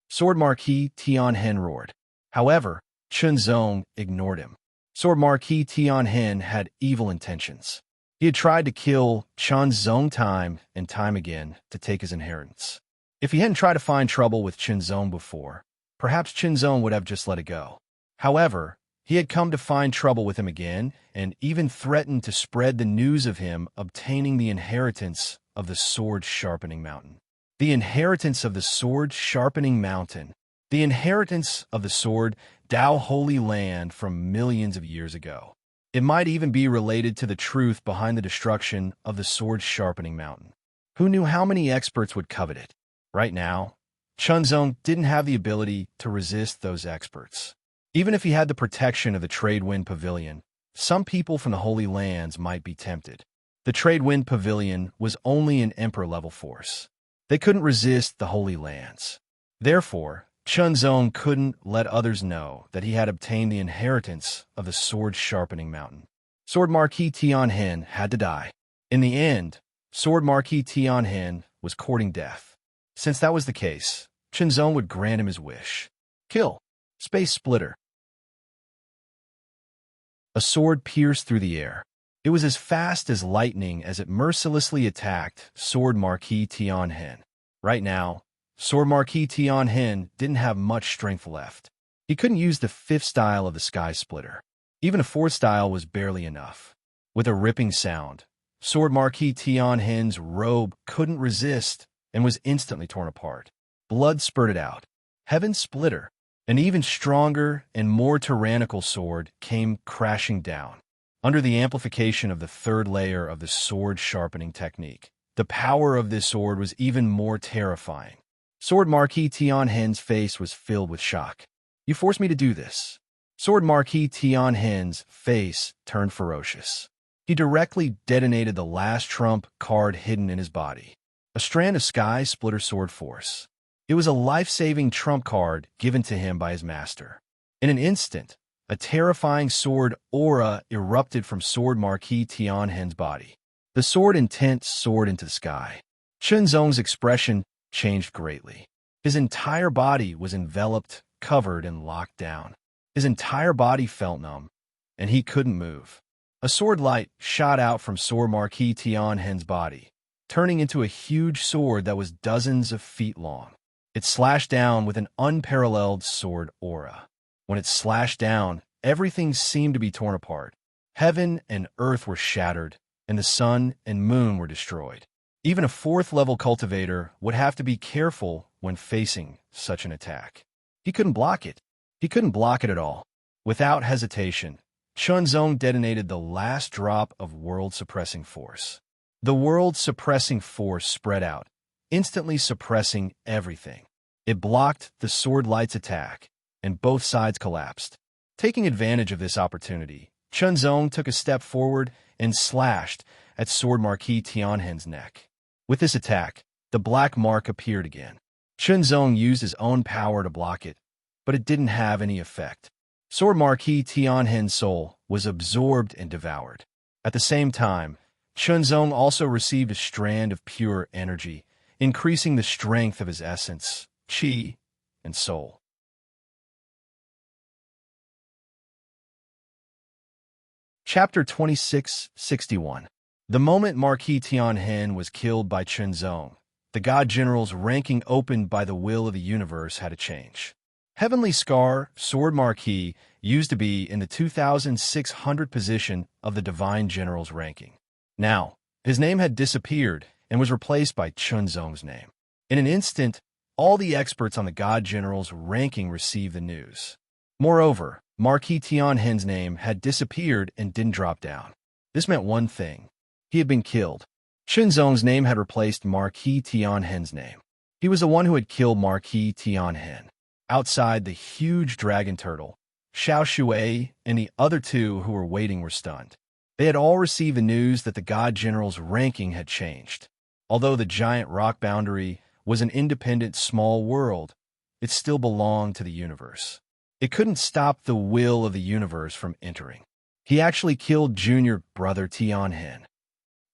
Sword Marquis Tianhen roared. However, Chunzong ignored him. Sword Marquis Tianhen had evil intentions. He had tried to kill Chunzong time and time again to take his inheritance. If he hadn't tried to find trouble with Chunzong before, perhaps Chunzong would have just let it go. However, he had come to find trouble with him again and even threatened to spread the news of him obtaining the inheritance of the sword-sharpening mountain. The inheritance of the sword-sharpening mountain. The inheritance of the sword Dao Holy Land from millions of years ago. It might even be related to the truth behind the destruction of the sword-sharpening mountain. Who knew how many experts would covet it? Right now, Chunzong didn't have the ability to resist those experts. Even if he had the protection of the Trade Wind Pavilion, some people from the Holy Lands might be tempted. The Trade Wind Pavilion was only an Emperor-level force. They couldn't resist the Holy Lands. Therefore, Chunzong couldn't let others know that he had obtained the inheritance of the sword-sharpening mountain. Sword Marquis Tianhen had to die. In the end, Sword Marquis Tianhen was courting death. Since that was the case, Chunzong would grant him his wish. Kill. Space Splitter. A sword pierced through the air. It was as fast as lightning as it mercilessly attacked Sword Marquis Tianhen. Right now, Sword Marquis Tianhen didn't have much strength left. He couldn't use the fifth style of the Sky Splitter. Even a fourth style was barely enough. With a ripping sound, Sword Marquis Tianhen's robe couldn't resist and was instantly torn apart. Blood spurted out. Heaven Splitter, an even stronger and more tyrannical sword, came crashing down. Under the amplification of the third layer of the sword-sharpening technique, the power of this sword was even more terrifying. Sword Marquis Tianhen's face was filled with shock. "You forced me to do this." Sword Marquis Tianhen's face turned ferocious. He directly detonated the last trump card hidden in his body. A strand of Sky Splitter Sword Force. It was a life-saving trump card given to him by his master. In an instant, a terrifying sword aura erupted from Sword Marquis Tianhen's body. The sword intent soared into the sky. Chunzong's expression changed greatly. His entire body was enveloped, covered, and locked down. His entire body felt numb, and he couldn't move. A sword light shot out from Sword Marquis Tianhen's body, turning into a huge sword that was dozens of feet long. It slashed down with an unparalleled sword aura. When it slashed down, everything seemed to be torn apart. Heaven and earth were shattered, and the sun and moon were destroyed. Even a fourth-level cultivator would have to be careful when facing such an attack. He couldn't block it. He couldn't block it at all. Without hesitation, Chunzong detonated the last drop of world-suppressing force. The world-suppressing force spread out, instantly suppressing everything. It blocked the sword light's attack, and both sides collapsed. Taking advantage of this opportunity, Chunzong took a step forward and slashed at Sword Marquis Tianhen's neck. With this attack, the black mark appeared again. Chunzong used his own power to block it, but it didn't have any effect. Sword Marquis Tianhen's soul was absorbed and devoured. At the same time, Chunzong also received a strand of pure energy, increasing the strength of his essence, qi, and soul. Chapter 2661. The moment Marquis Tianhen was killed by Chunzong, the God General's ranking opened by the will of the universe had to change. Heavenly Scar, Sword Marquis, used to be in the 2,600 position of the Divine General's ranking. Now, his name had disappeared and was replaced by Chunzong's name. In an instant, all the experts on the God General's ranking received the news. Moreover, Marquis Tianhen's name had disappeared and didn't drop down. This meant one thing. He had been killed. Chunzong's name had replaced Marquis Tianhen's name. He was the one who had killed Marquis Tianhen. Outside, the huge dragon turtle, Xiao Shui, and the other two who were waiting were stunned. They had all received the news that the God General's ranking had changed. Although the giant rock boundary was an independent small world, it still belonged to the universe. It couldn't stop the will of the universe from entering. He actually killed junior brother Tianhen.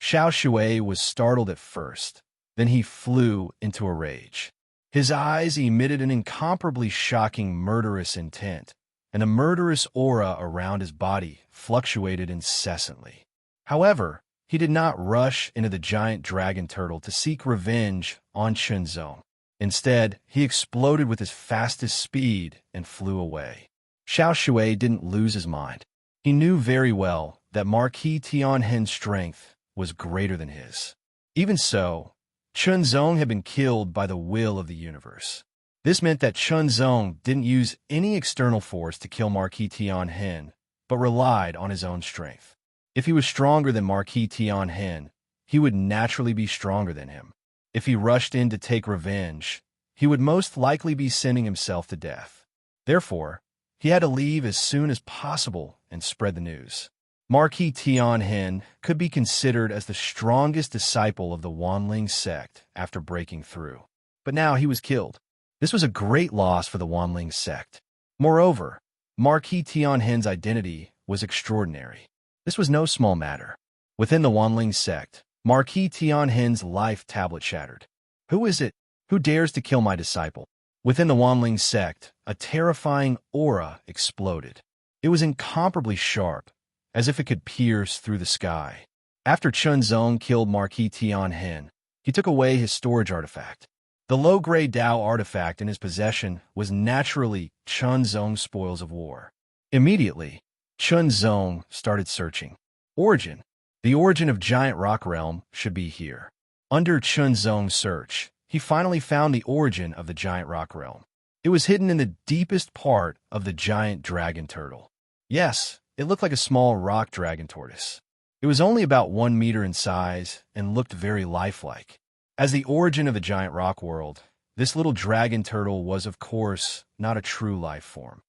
Xiao Shui was startled at first. Then he flew into a rage. His eyes emitted an incomparably shocking murderous intent, and the murderous aura around his body fluctuated incessantly. However, he did not rush into the giant dragon turtle to seek revenge on Chunzong. Instead, he exploded with his fastest speed and flew away. Xiao Shui didn't lose his mind. He knew very well that Marquis Tianhen's strength was greater than his. Even so, Chunzong had been killed by the will of the universe. This meant that Chunzong didn't use any external force to kill Marquis Tianhen, but relied on his own strength. If he was stronger than Marquis Tianhen, he would naturally be stronger than him. If he rushed in to take revenge, he would most likely be sending himself to death. Therefore, he had to leave as soon as possible and spread the news. Marquis Tianhen could be considered as the strongest disciple of the Wanling sect after breaking through. But now he was killed. This was a great loss for the Wanling sect. Moreover, Marquis Tianhen's identity was extraordinary. This was no small matter. Within the Wanling sect, Marquis Tianhen's life tablet shattered. Who is it? Who dares to kill my disciple? Within the Wanling sect, a terrifying aura exploded. It was incomparably sharp, as if it could pierce through the sky. After Chunzong killed Marquis Tianhen, he took away his storage artifact. The low-grade Dao artifact in his possession was naturally Chunzong's spoils of war. Immediately, Chunzong started searching. Origin. The origin of Giant Rock Realm should be here. Under Chunzong's search, he finally found the origin of the Giant Rock Realm. It was hidden in the deepest part of the giant dragon turtle. Yes, it looked like a small rock dragon tortoise. It was only about 1 meter in size and looked very lifelike. As the origin of the giant rock world, this little dragon turtle was, of course, not a true life form.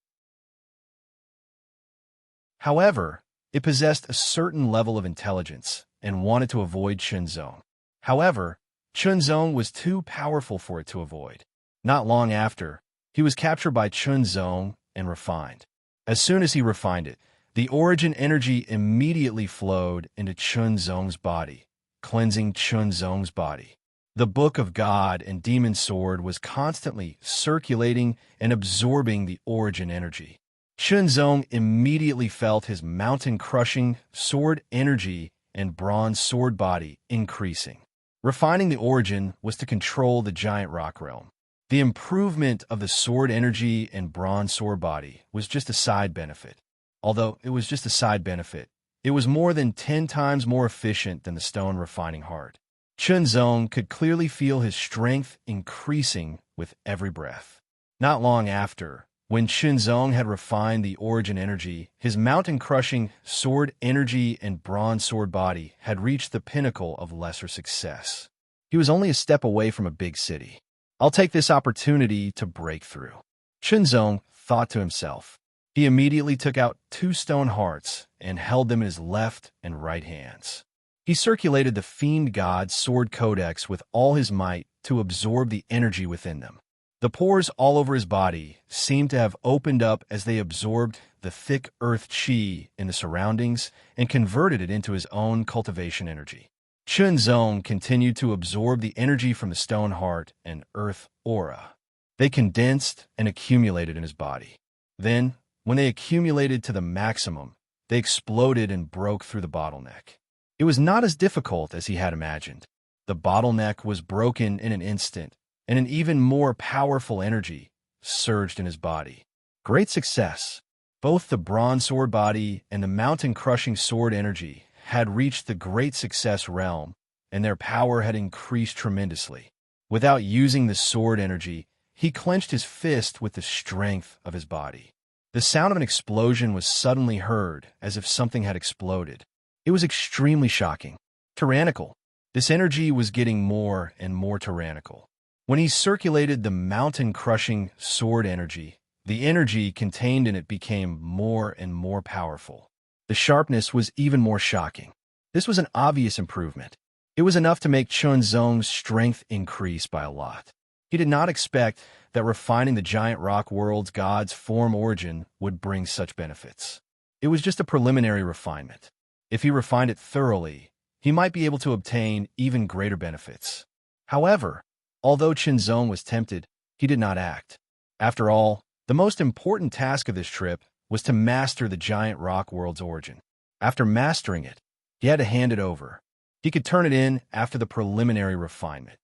However, it possessed a certain level of intelligence and wanted to avoid Chunzong. However, Chunzong was too powerful for it to avoid. Not long after, he was captured by Chunzong and refined. As soon as he refined it, the origin energy immediately flowed into Chunzong's body, cleansing Chunzong's body. The Book of God and Demon Sword was constantly circulating and absorbing the origin energy. Chunzong immediately felt his mountain-crushing sword energy and bronze sword body increasing. Refining the origin was to control the giant rock realm. The improvement of the sword energy and bronze sword body was just a side benefit. Although it was just a side benefit, it was more than 10 times more efficient than the stone refining heart. Chunzong could clearly feel his strength increasing with every breath. Not long after, when Chunzong had refined the origin energy, his mountain-crushing sword energy and bronze sword body had reached the pinnacle of lesser success. He was only a step away from a big city. I'll take this opportunity to break through, Chunzong thought to himself. He immediately took out 2 stone hearts and held them in his left and right hands. He circulated the Fiend God's Sword Codex with all his might to absorb the energy within them. The pores all over his body seemed to have opened up as they absorbed the thick earth chi in the surroundings and converted it into his own cultivation energy. Chunzong continued to absorb the energy from the stone heart and earth aura. They condensed and accumulated in his body. Then, when they accumulated to the maximum, they exploded and broke through the bottleneck. It was not as difficult as he had imagined. The bottleneck was broken in an instant, and an even more powerful energy surged in his body. Great success! Both the bronze sword body and the mountain-crushing sword energy had reached the great success realm, and their power had increased tremendously. Without using the sword energy, he clenched his fist with the strength of his body. The sound of an explosion was suddenly heard, as if something had exploded. It was extremely shocking. Tyrannical. This energy was getting more and more tyrannical. When he circulated the mountain-crushing sword energy, the energy contained in it became more and more powerful. The sharpness was even more shocking. This was an obvious improvement. It was enough to make Chunzong's strength increase by a lot. He did not expect that refining the giant rock world's god's form origin would bring such benefits. It was just a preliminary refinement. If he refined it thoroughly, he might be able to obtain even greater benefits. However, although Qinzong was tempted, he did not act. After all, the most important task of this trip was to master the giant rock world's origin. After mastering it, he had to hand it over. He could turn it in after the preliminary refinement.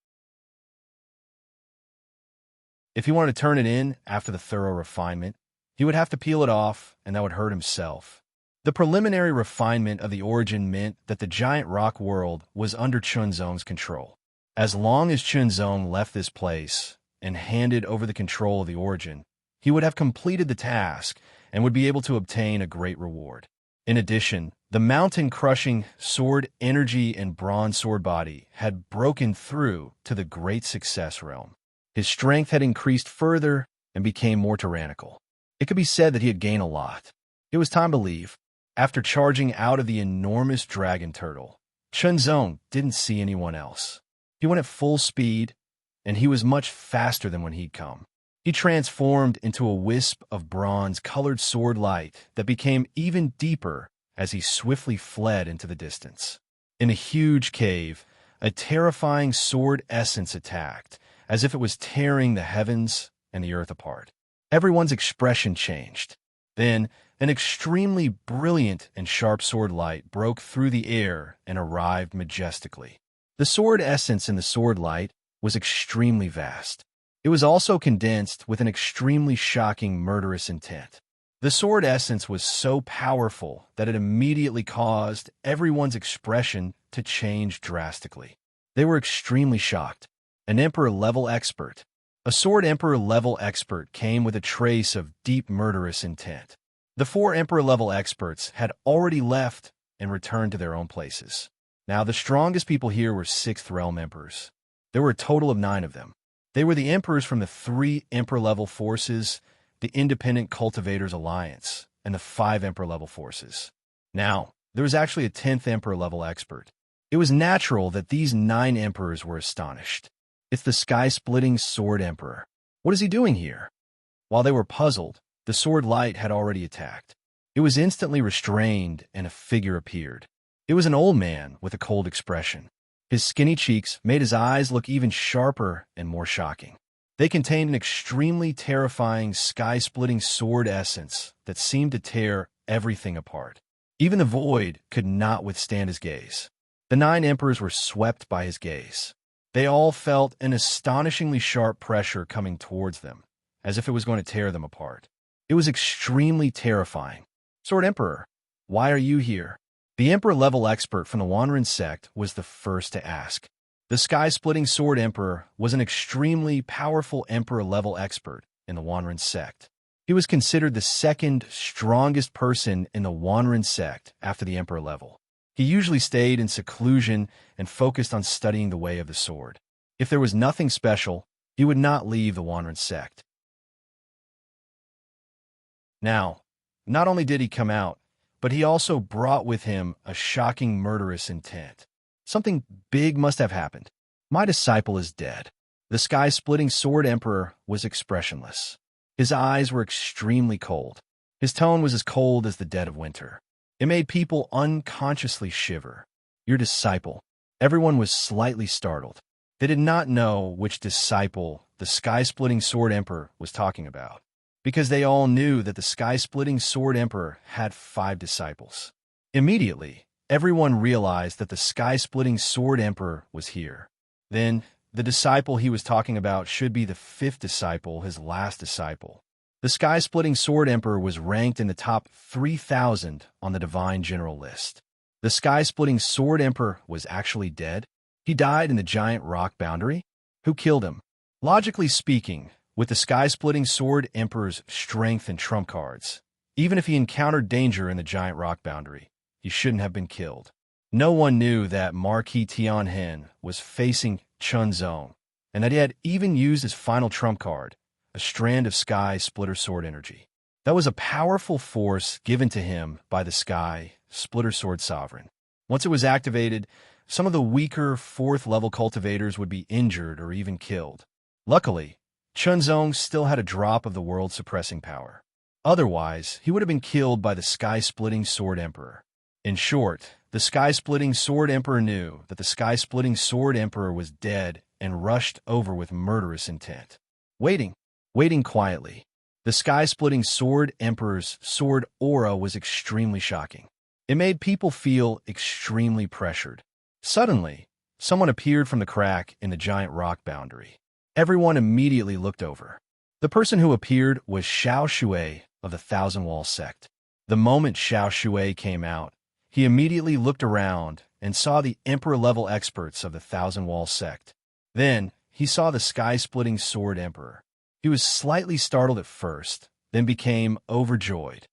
If he wanted to turn it in after the thorough refinement, he would have to peel it off, and that would hurt himself. The preliminary refinement of the origin meant that the giant rock world was under Qinzong's control. As long as Qinzong left this place and handed over the control of the origin, he would have completed the task and would be able to obtain a great reward. In addition, the mountain-crushing sword energy and bronze sword body had broken through to the great success realm. His strength had increased further and became more tyrannical. It could be said that he had gained a lot. It was time to leave. After charging out of the enormous dragon turtle, Qinzong didn't see anyone else. He went at full speed, and he was much faster than when he'd come. He transformed into a wisp of bronze-colored sword light that became even deeper as he swiftly fled into the distance. In a huge cave, a terrifying sword essence attacked, as if it was tearing the heavens and the earth apart. Everyone's expression changed. Then, an extremely brilliant and sharp sword light broke through the air and arrived majestically. The sword essence in the sword light was extremely vast. It was also condensed with an extremely shocking murderous intent. The sword essence was so powerful that it immediately caused everyone's expression to change drastically. They were extremely shocked. An Emperor-level expert. A sword Emperor-level expert came with a trace of deep murderous intent. The 4 Emperor-level experts had already left and returned to their own places. Now, the strongest people here were 6th Realm Emperors. There were a total of 9 of them. They were the Emperors from the 3 Emperor-level forces, the Independent Cultivators Alliance, and the 5 Emperor-level forces. Now, there was actually a 10th Emperor-level expert. It was natural that these 9 Emperors were astonished. It's the sky-splitting Sword Emperor. What is he doing here? While they were puzzled, the sword light had already attacked. It was instantly restrained, and a figure appeared. It was an old man with a cold expression. His skinny cheeks made his eyes look even sharper and more shocking. They contained an extremely terrifying, sky-splitting sword essence that seemed to tear everything apart. Even the void could not withstand his gaze. The 9 emperors were swept by his gaze. They all felt an astonishingly sharp pressure coming towards them, as if it was going to tear them apart. It was extremely terrifying. Sword Emperor, why are you here? The Emperor-level expert from the Wanren sect was the first to ask. The sky-splitting Sword Emperor was an extremely powerful Emperor-level expert in the Wanren sect. He was considered the 2nd strongest person in the Wanren sect after the Emperor level. He usually stayed in seclusion and focused on studying the way of the sword. If there was nothing special, he would not leave the Wanren sect. Now, not only did he come out, but he also brought with him a shocking murderous intent. Something big must have happened. My disciple is dead. The sky-splitting Sword Emperor was expressionless. His eyes were extremely cold. His tone was as cold as the dead of winter. It made people unconsciously shiver. Your disciple. Everyone was slightly startled. They did not know which disciple the sky-splitting Sword Emperor was talking about, because they all knew that the sky-splitting Sword Emperor had 5 disciples. Immediately, everyone realized that the sky-splitting Sword Emperor was here. Then, the disciple he was talking about should be the 5th disciple, his last disciple. The sky-splitting Sword Emperor was ranked in the top 3,000 on the Divine General list. The sky-splitting Sword Emperor was actually dead. He died in the giant rock boundary. Who killed him? Logically speaking, with the sky-splitting Sword Emperor's strength and trump cards, even if he encountered danger in the giant rock boundary, he shouldn't have been killed. No one knew that Marquis Tianhen was facing Qinzong, and that he had even used his final trump card, a strand of Sky Splitter Sword energy. That was a powerful force given to him by the Sky Splitter Sword Sovereign. Once it was activated, some of the weaker 4th level cultivators would be injured or even killed. Luckily, Chunzong still had a drop of the world-suppressing power. Otherwise, he would have been killed by the Sky-Splitting Sword Emperor. In short, the Sky-Splitting Sword Emperor knew that the Sky-Splitting Sword Emperor was dead and rushed over with murderous intent. Waiting quietly. The Sky-Splitting Sword Emperor's sword aura was extremely shocking. It made people feel extremely pressured. Suddenly, someone appeared from the crack in the giant rock boundary. Everyone immediately looked over. The person who appeared was Xiao Shui of the Thousand Wall sect. The moment Xiao Shui came out, he immediately looked around and saw the Emperor-level experts of the Thousand Wall sect. Then, he saw the Sky-Splitting Sword Emperor. He was slightly startled at first, then became overjoyed.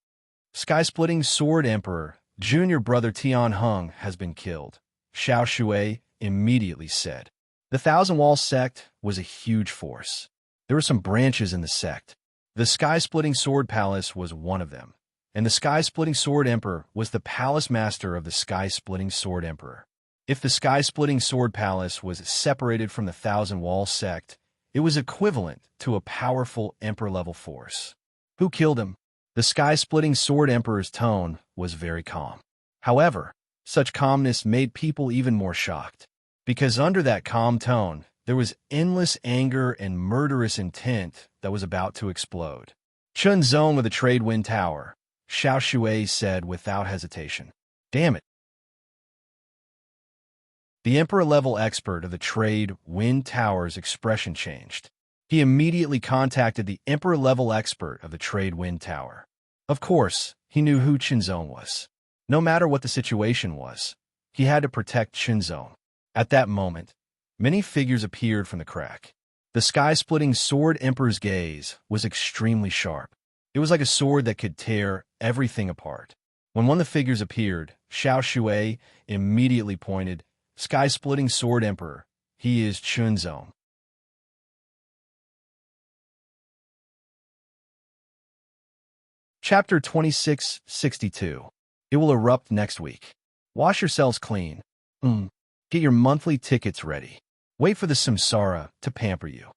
Sky-Splitting Sword Emperor, junior brother Tian Heng, has been killed, Xiao Shui immediately said. The Thousand Wall sect was a huge force. There were some branches in the sect. The Sky-Splitting Sword Palace was one of them, and the Sky-Splitting Sword Emperor was the palace master of the Sky-Splitting Sword Emperor. If the Sky-Splitting Sword Palace was separated from the Thousand Wall sect, it was equivalent to a powerful Emperor-level force. Who killed him? The Sky-Splitting Sword Emperor's tone was very calm. However, such calmness made people even more shocked, because under that calm tone, there was endless anger and murderous intent that was about to explode. Chunzong of the Trade Wind Tower, Xiao Shui said without hesitation. Damn it. The Emperor-level expert of the Trade Wind Tower's expression changed. He immediately contacted the Emperor-level expert of the Trade Wind Tower. Of course, he knew who Chunzong was. No matter what the situation was, he had to protect Chunzong. At that moment, many figures appeared from the crack. The Sky-Splitting Sword Emperor's gaze was extremely sharp. It was like a sword that could tear everything apart. When one of the figures appeared, Xiao Shui immediately pointed, Sky-Splitting Sword Emperor, he is Chunzong. Chapter 2662. It will erupt next week. Wash yourselves clean. Get your monthly tickets ready. Wait for the samsara to pamper you.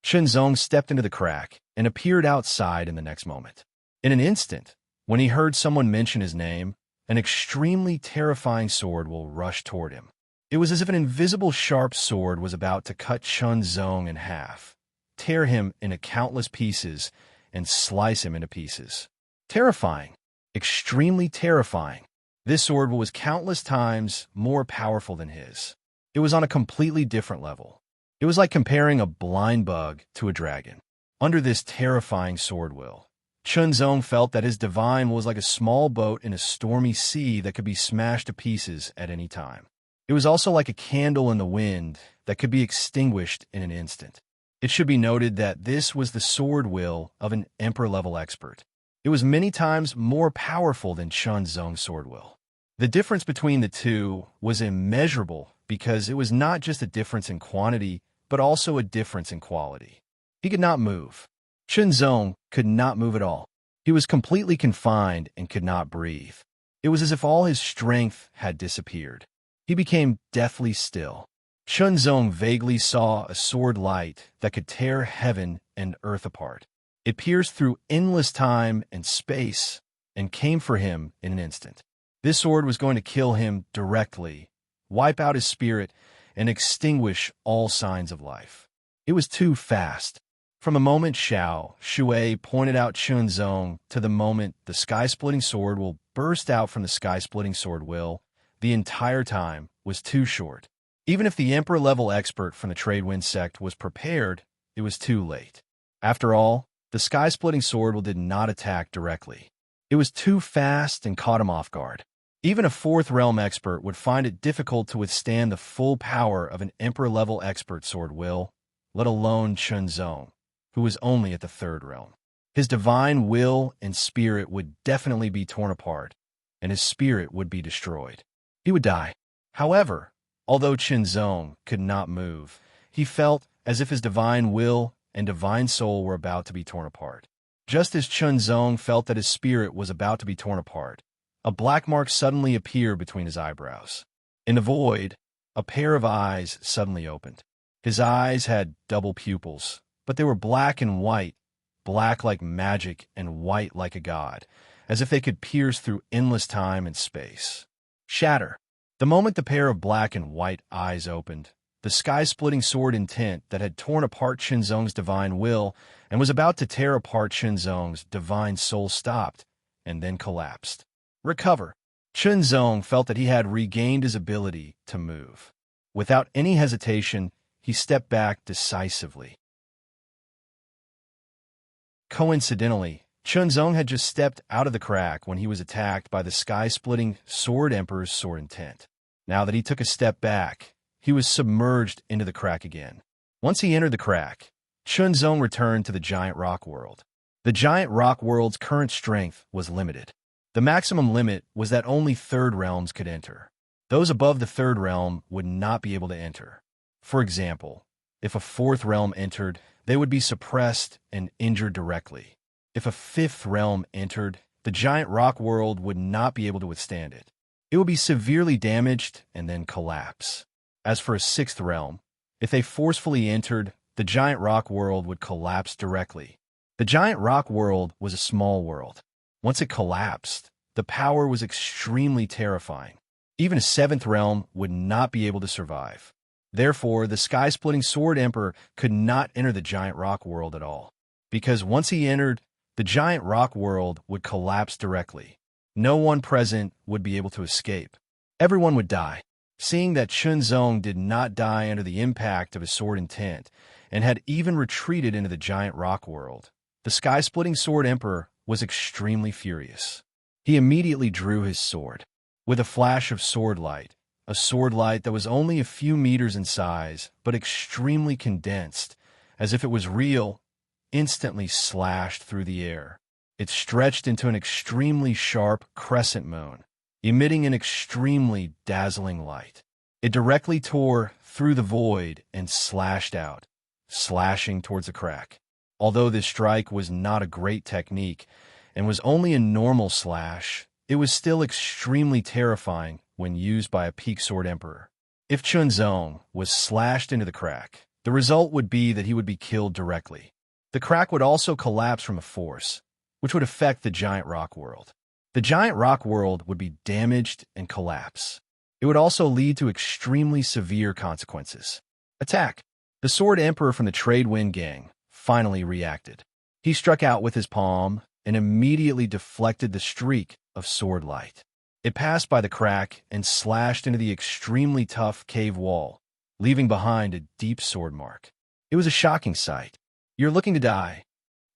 Chunzong stepped into the crack and appeared outside in the next moment. In an instant, when he heard someone mention his name, an extremely terrifying sword will rush toward him. It was as if an invisible sharp sword was about to cut Chunzong in half, tear him into countless pieces, and slice him into pieces. Terrifying. Extremely terrifying. This sword was countless times more powerful than his. It was on a completely different level. It was like comparing a blind bug to a dragon. Under this terrifying sword will, Chunzong felt that his divine was like a small boat in a stormy sea that could be smashed to pieces at any time. It was also like a candle in the wind that could be extinguished in an instant. It should be noted that this was the sword will of an Emperor-level expert. It was many times more powerful than Chunzong's sword will. The difference between the two was immeasurable because it was not just a difference in quantity, but also a difference in quality. He could not move. Chunzong could not move at all. He was completely confined and could not breathe. It was as if all his strength had disappeared. He became deathly still. Chunzong vaguely saw a sword light that could tear heaven and earth apart. It pierced through endless time and space and came for him in an instant. This sword was going to kill him directly, wipe out his spirit, and extinguish all signs of life. It was too fast. From the moment Xiao Shui pointed out Chunzong to the moment the Sky-Splitting Sword will burst out from the Sky-Splitting Sword will, the entire time was too short. Even if the Emperor-level expert from the Trade Wind sect was prepared, it was too late. After all, the Sky-Splitting Sword will did not attack directly. It was too fast and caught him off guard. Even a fourth realm expert would find it difficult to withstand the full power of an Emperor-level expert sword will, let alone Chunzong, who was only at the third realm. His divine will and spirit would definitely be torn apart, and his spirit would be destroyed. He would die. However, although Chunzong could not move, he felt as if his divine will and divine soul were about to be torn apart. Just as Chunzong felt that his spirit was about to be torn apart, a black mark suddenly appeared between his eyebrows. In the void, a pair of eyes suddenly opened. His eyes had double pupils, but they were black and white, black like magic and white like a god, as if they could pierce through endless time and space. Shatter. The moment the pair of black and white eyes opened, the sky-splitting sword intent that had torn apart Qinzong's divine will and was about to tear apart Qinzong's divine soul stopped and then collapsed. Recover. Qinzong felt that he had regained his ability to move. Without any hesitation, he stepped back decisively. Coincidentally, Qinzong had just stepped out of the crack when he was attacked by the sky-splitting Sword Emperor's sword intent. Now that he took a step back, he was submerged into the crack again. Once he entered the crack, Qinzong returned to the giant rock world. The giant rock world's current strength was limited. The maximum limit was that only third realms could enter. Those above the third realm would not be able to enter. For example, if a fourth realm entered, they would be suppressed and injured directly. If a fifth realm entered, the giant rock world would not be able to withstand it. It would be severely damaged and then collapse. As for a sixth realm, if they forcefully entered, the giant rock world would collapse directly. The giant rock world was a small world. Once it collapsed, the power was extremely terrifying. Even a seventh realm would not be able to survive. Therefore, the sky-splitting Sword Emperor could not enter the giant rock world at all, because once he entered, the giant rock world would collapse directly. No one present would be able to escape. Everyone would die. Seeing that Qinzong did not die under the impact of his sword intent and had even retreated into the giant rock world, the sky-splitting Sword Emperor was extremely furious. He immediately drew his sword. With a flash of sword light, a sword light that was only a few meters in size, but extremely condensed, as if it was real, instantly slashed through the air. It stretched into an extremely sharp crescent moon, emitting an extremely dazzling light. It directly tore through the void and slashed out, slashing towards the crack. Although this strike was not a great technique and was only a normal slash, it was still extremely terrifying when used by a peak sword emperor. If Qinzong was slashed into the crack, the result would be that he would be killed directly. The crack would also collapse from a force, which would affect the giant rock world. The giant rock world would be damaged and collapse. It would also lead to extremely severe consequences. Attack! The Sword Emperor from the Trade Wind Gang finally reacted. He struck out with his palm and immediately deflected the streak of sword light. It passed by the crack and slashed into the extremely tough cave wall, leaving behind a deep sword mark. It was a shocking sight. You're looking to die.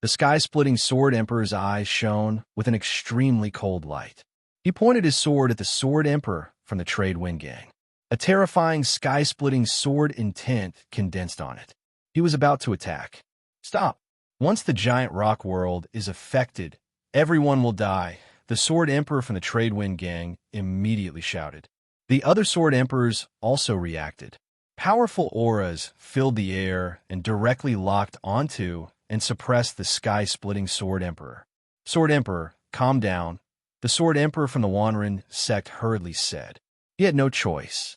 The sky-splitting Sword Emperor's eyes shone with an extremely cold light. He pointed his sword at the Sword Emperor from the Trade Wind Gang. A terrifying sky-splitting sword intent condensed on it. He was about to attack. Stop! Once the giant rock world is affected, everyone will die. The Sword Emperor from the Trade Wind Gang immediately shouted. The other Sword Emperors also reacted. Powerful auras filled the air and directly locked onto and suppressed the sky-splitting Sword Emperor. Sword Emperor, calm down, the Sword Emperor from the Wanren sect hurriedly said. He had no choice.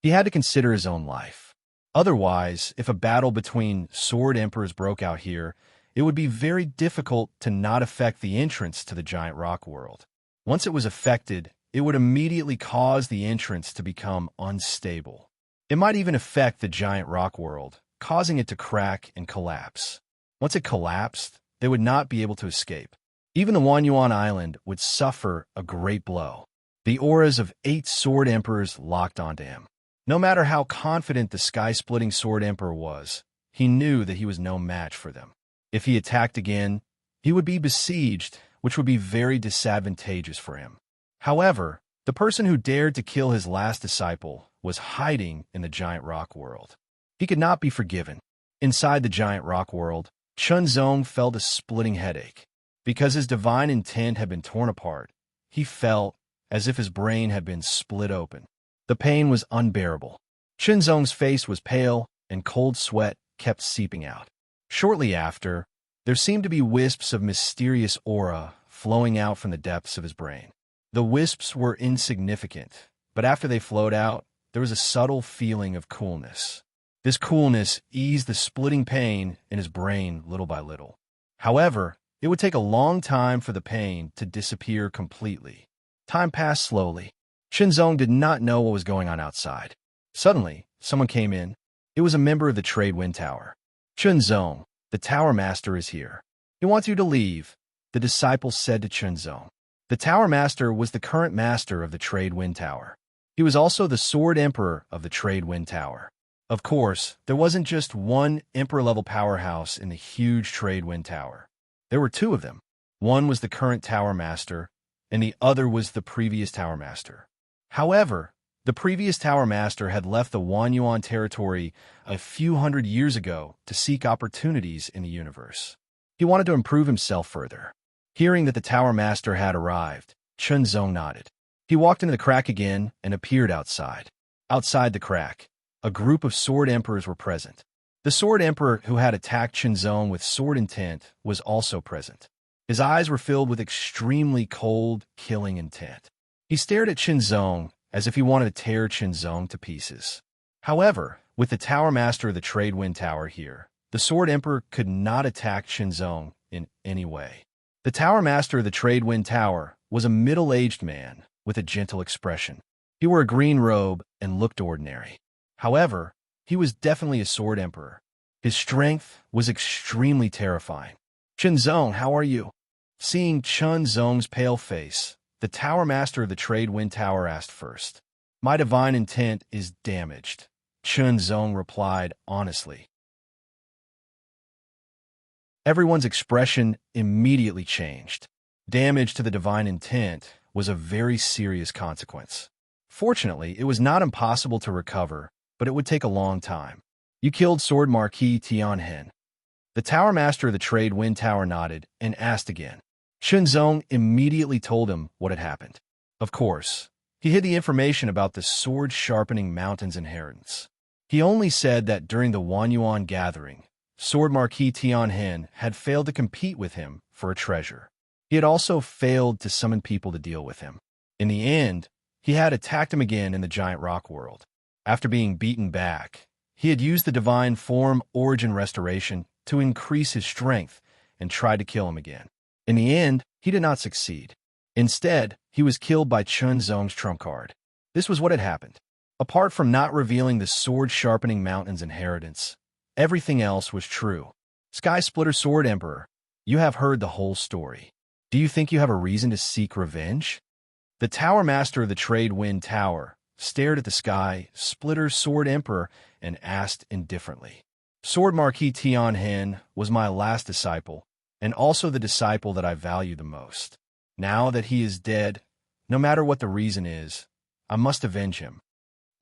He had to consider his own life. Otherwise, if a battle between Sword Emperors broke out here, it would be very difficult to not affect the entrance to the giant rock world. Once it was affected, it would immediately cause the entrance to become unstable. It might even affect the giant rock world, causing it to crack and collapse. Once it collapsed, they would not be able to escape. Even the Wanyuan Island would suffer a great blow. The auras of 8 Sword Emperors locked onto him. No matter how confident the sky-splitting Sword Emperor was, he knew that he was no match for them. If he attacked again, he would be besieged, which would be very disadvantageous for him. However, the person who dared to kill his last disciple was hiding in the giant rock world. He could not be forgiven. Inside the giant rock world, Qinzong felt a splitting headache. Because his divine intent had been torn apart, he felt as if his brain had been split open. The pain was unbearable. Qinzong's face was pale, and cold sweat kept seeping out. Shortly after, there seemed to be wisps of mysterious aura flowing out from the depths of his brain. The wisps were insignificant, but after they flowed out, there was a subtle feeling of coolness. This coolness eased the splitting pain in his brain little by little. However, it would take a long time for the pain to disappear completely. Time passed slowly. Chinzong did not know what was going on outside. Suddenly, someone came in. It was a member of the Trade Wind Tower. Chinzong, the Tower Master is here. He wants you to leave, the disciple said to Chinzong. The Tower Master was the current master of the Trade Wind Tower. He was also the Sword Emperor of the Trade Wind Tower. Of course, there wasn't just one Emperor-level powerhouse in the huge Trade Wind Tower. There were two of them. One was the current Tower Master, and the other was the previous Tower Master. However, the previous Tower Master had left the Wanyuan territory a few hundred years ago to seek opportunities in the universe. He wanted to improve himself further. Hearing that the Tower Master had arrived, Chinzong nodded. He walked into the crack again and appeared outside. Outside the crack, a group of Sword Emperors were present. The Sword Emperor who had attacked Chinzong with sword intent was also present. His eyes were filled with extremely cold, killing intent. He stared at Chinzong as if he wanted to tear Chinzong to pieces. However, with the Tower Master of the Trade Wind Tower here, the Sword Emperor could not attack Chinzong in any way. The Tower Master of the Trade Wind Tower was a middle-aged man with a gentle expression. He wore a green robe and looked ordinary. However, he was definitely a Sword Emperor. His strength was extremely terrifying. Chinzong, how are you? Seeing Chinzong's pale face, the Tower Master of the Trade Wind Tower asked first. My divine intent is damaged, Chinzong replied honestly. Everyone's expression immediately changed. Damage to the divine intent was a very serious consequence. Fortunately, it was not impossible to recover, but it would take a long time. You killed Sword Marquis Tianhen. The Tower Master of the Trade Wind Tower nodded and asked again. Chinzong immediately told him what had happened. Of course, he hid the information about the sword-sharpening mountain's inheritance. He only said that during the Wanyuan gathering, Sword Marquis Tianhen had failed to compete with him for a treasure. He had also failed to summon people to deal with him. In the end, he had attacked him again in the giant rock world. After being beaten back, he had used the divine form origin restoration to increase his strength and tried to kill him again. In the end, he did not succeed. Instead, he was killed by Chinzong's trump card. This was what had happened. Apart from not revealing the sword-sharpening mountain's inheritance, everything else was true. Sky Splitter Sword Emperor, you have heard the whole story. Do you think you have a reason to seek revenge? The Tower Master of the Trade Wind Tower stared at the Sky Splitter Sword Emperor and asked indifferently. Sword Marquis Tianhen was my last disciple, and also the disciple that I value the most. Now that he is dead, no matter what the reason is, I must avenge him.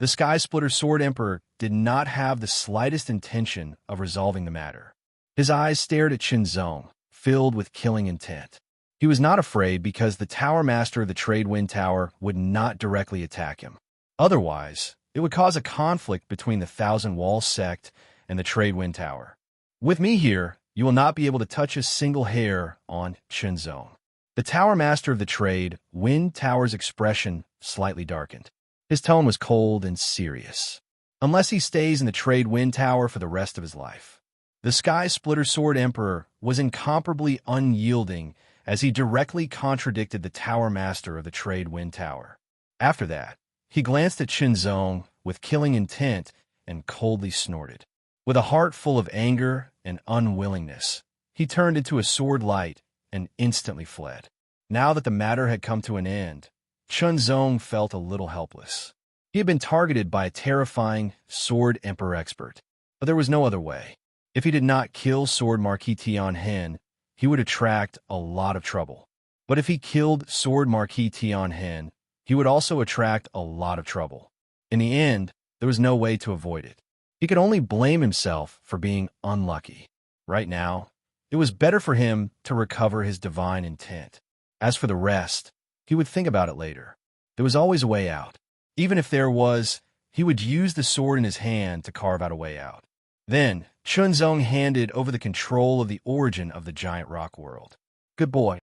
The Sky Splitter Sword Emperor did not have the slightest intention of resolving the matter. His eyes stared at Chinzong, filled with killing intent. He was not afraid because the Tower Master of the Trade Wind Tower would not directly attack him. Otherwise, it would cause a conflict between the Thousand Walls sect and the Trade Wind Tower. With me here, you will not be able to touch a single hair on Chinzong. The Tower Master of the Trade Wind Tower's expression slightly darkened. His tone was cold and serious. Unless he stays in the Trade Wind Tower for the rest of his life. The Sky Splitter Sword Emperor was incomparably unyielding as he directly contradicted the Tower Master of the Trade Wind Tower. After that, he glanced at Chinzong with killing intent and coldly snorted. With a heart full of anger and unwillingness, he turned into a sword light and instantly fled. Now that the matter had come to an end, Chinzong felt a little helpless. He had been targeted by a terrifying Sword Emperor expert, but there was no other way. If he did not kill Sword Marquis Tianhen, he would attract a lot of trouble. But if he killed Sword Marquis Tianhen, he would also attract a lot of trouble. In the end, there was no way to avoid it. He could only blame himself for being unlucky. Right now, it was better for him to recover his divine intent. As for the rest, he would think about it later. There was always a way out. Even if there was, he would use the sword in his hand to carve out a way out. Then, Chinzong handed over the control of the origin of the giant rock world. Good boy.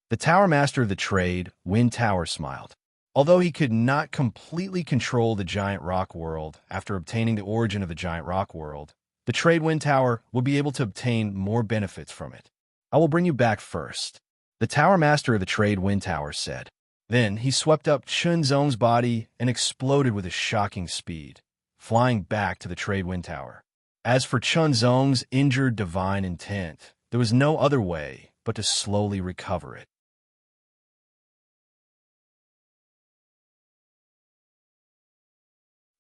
The Tower Master of the Trade Wind Tower smiled. Although he could not completely control the giant rock world after obtaining the origin of the giant rock world, the Trade Wind Tower will be able to obtain more benefits from it. I will bring you back first, the Tower Master of the Trade Wind Tower said. Then he swept up Chunzong's body and exploded with a shocking speed, flying back to the Trade Wind Tower. As for Chunzong's injured divine intent, there was no other way but to slowly recover it.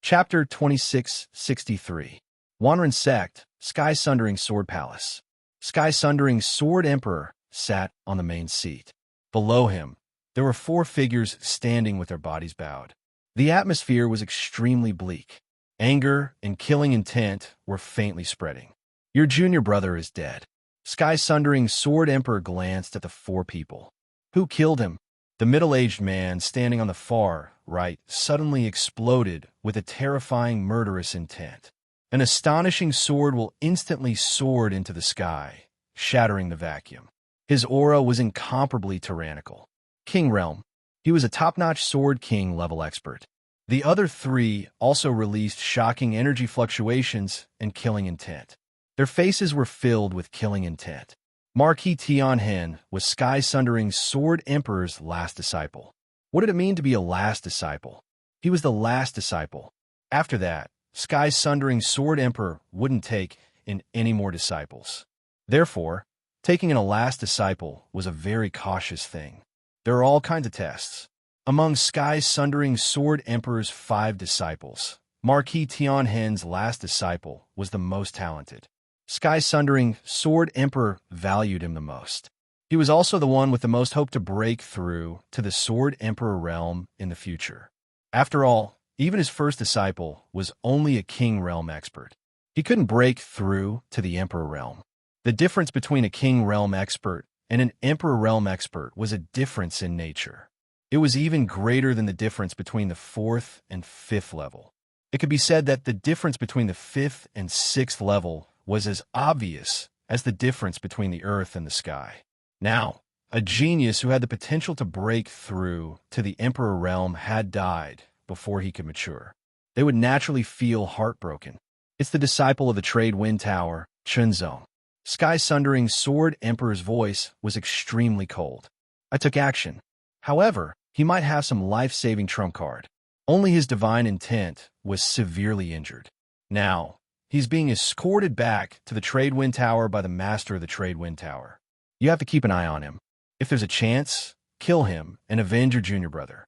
Chapter 2663 Wanren Sect, Sky-Sundering Sword Palace. Sky-Sundering Sword Emperor sat on the main seat. Below him, there were 4 figures standing with their bodies bowed. The atmosphere was extremely bleak. Anger and killing intent were faintly spreading. Your junior brother is dead. Sky-Sundering Sword Emperor glanced at the 4 people. Who killed him? The middle-aged man standing on the far right suddenly exploded with a terrifying murderous intent. An astonishing sword will instantly soared into the sky, shattering the vacuum. His aura was incomparably tyrannical. King Realm. He was a top-notch Sword King level expert. The other 3 also released shocking energy fluctuations and killing intent. Their faces were filled with killing intent. Marquis Tianhen was Sky-Sundering Sword Emperor's last disciple. What did it mean to be a last disciple? He was the last disciple. After that, Sky-Sundering Sword Emperor wouldn't take in any more disciples. Therefore, taking in a last disciple was a very cautious thing. There are all kinds of tests. Among Sky-Sundering Sword Emperor's 5 disciples, Marquis Tianhen's last disciple was the most talented. Sky-Sundering Sword Emperor valued him the most. He was also the one with the most hope to break through to the Sword Emperor realm in the future. After all, even his first disciple was only a King Realm expert. He couldn't break through to the Emperor realm. The difference between a King Realm expert and an Emperor realm expert was a difference in nature. It was even greater than the difference between the 4th and 5th level. It could be said that the difference between the 5th and 6th level was as obvious as the difference between the earth and the sky. Now, a genius who had the potential to break through to the Emperor realm had died before he could mature. They would naturally feel heartbroken. It's the disciple of the Trade Wind Tower, Chunzong. Sky-Sundering Sword Emperor's voice was extremely cold. I took action. However, he might have some life-saving trump card. Only his divine intent was severely injured. Now, he's being escorted back to the Trade Wind Tower by the Master of the Trade Wind Tower. You have to keep an eye on him. If there's a chance, kill him and avenge your junior brother.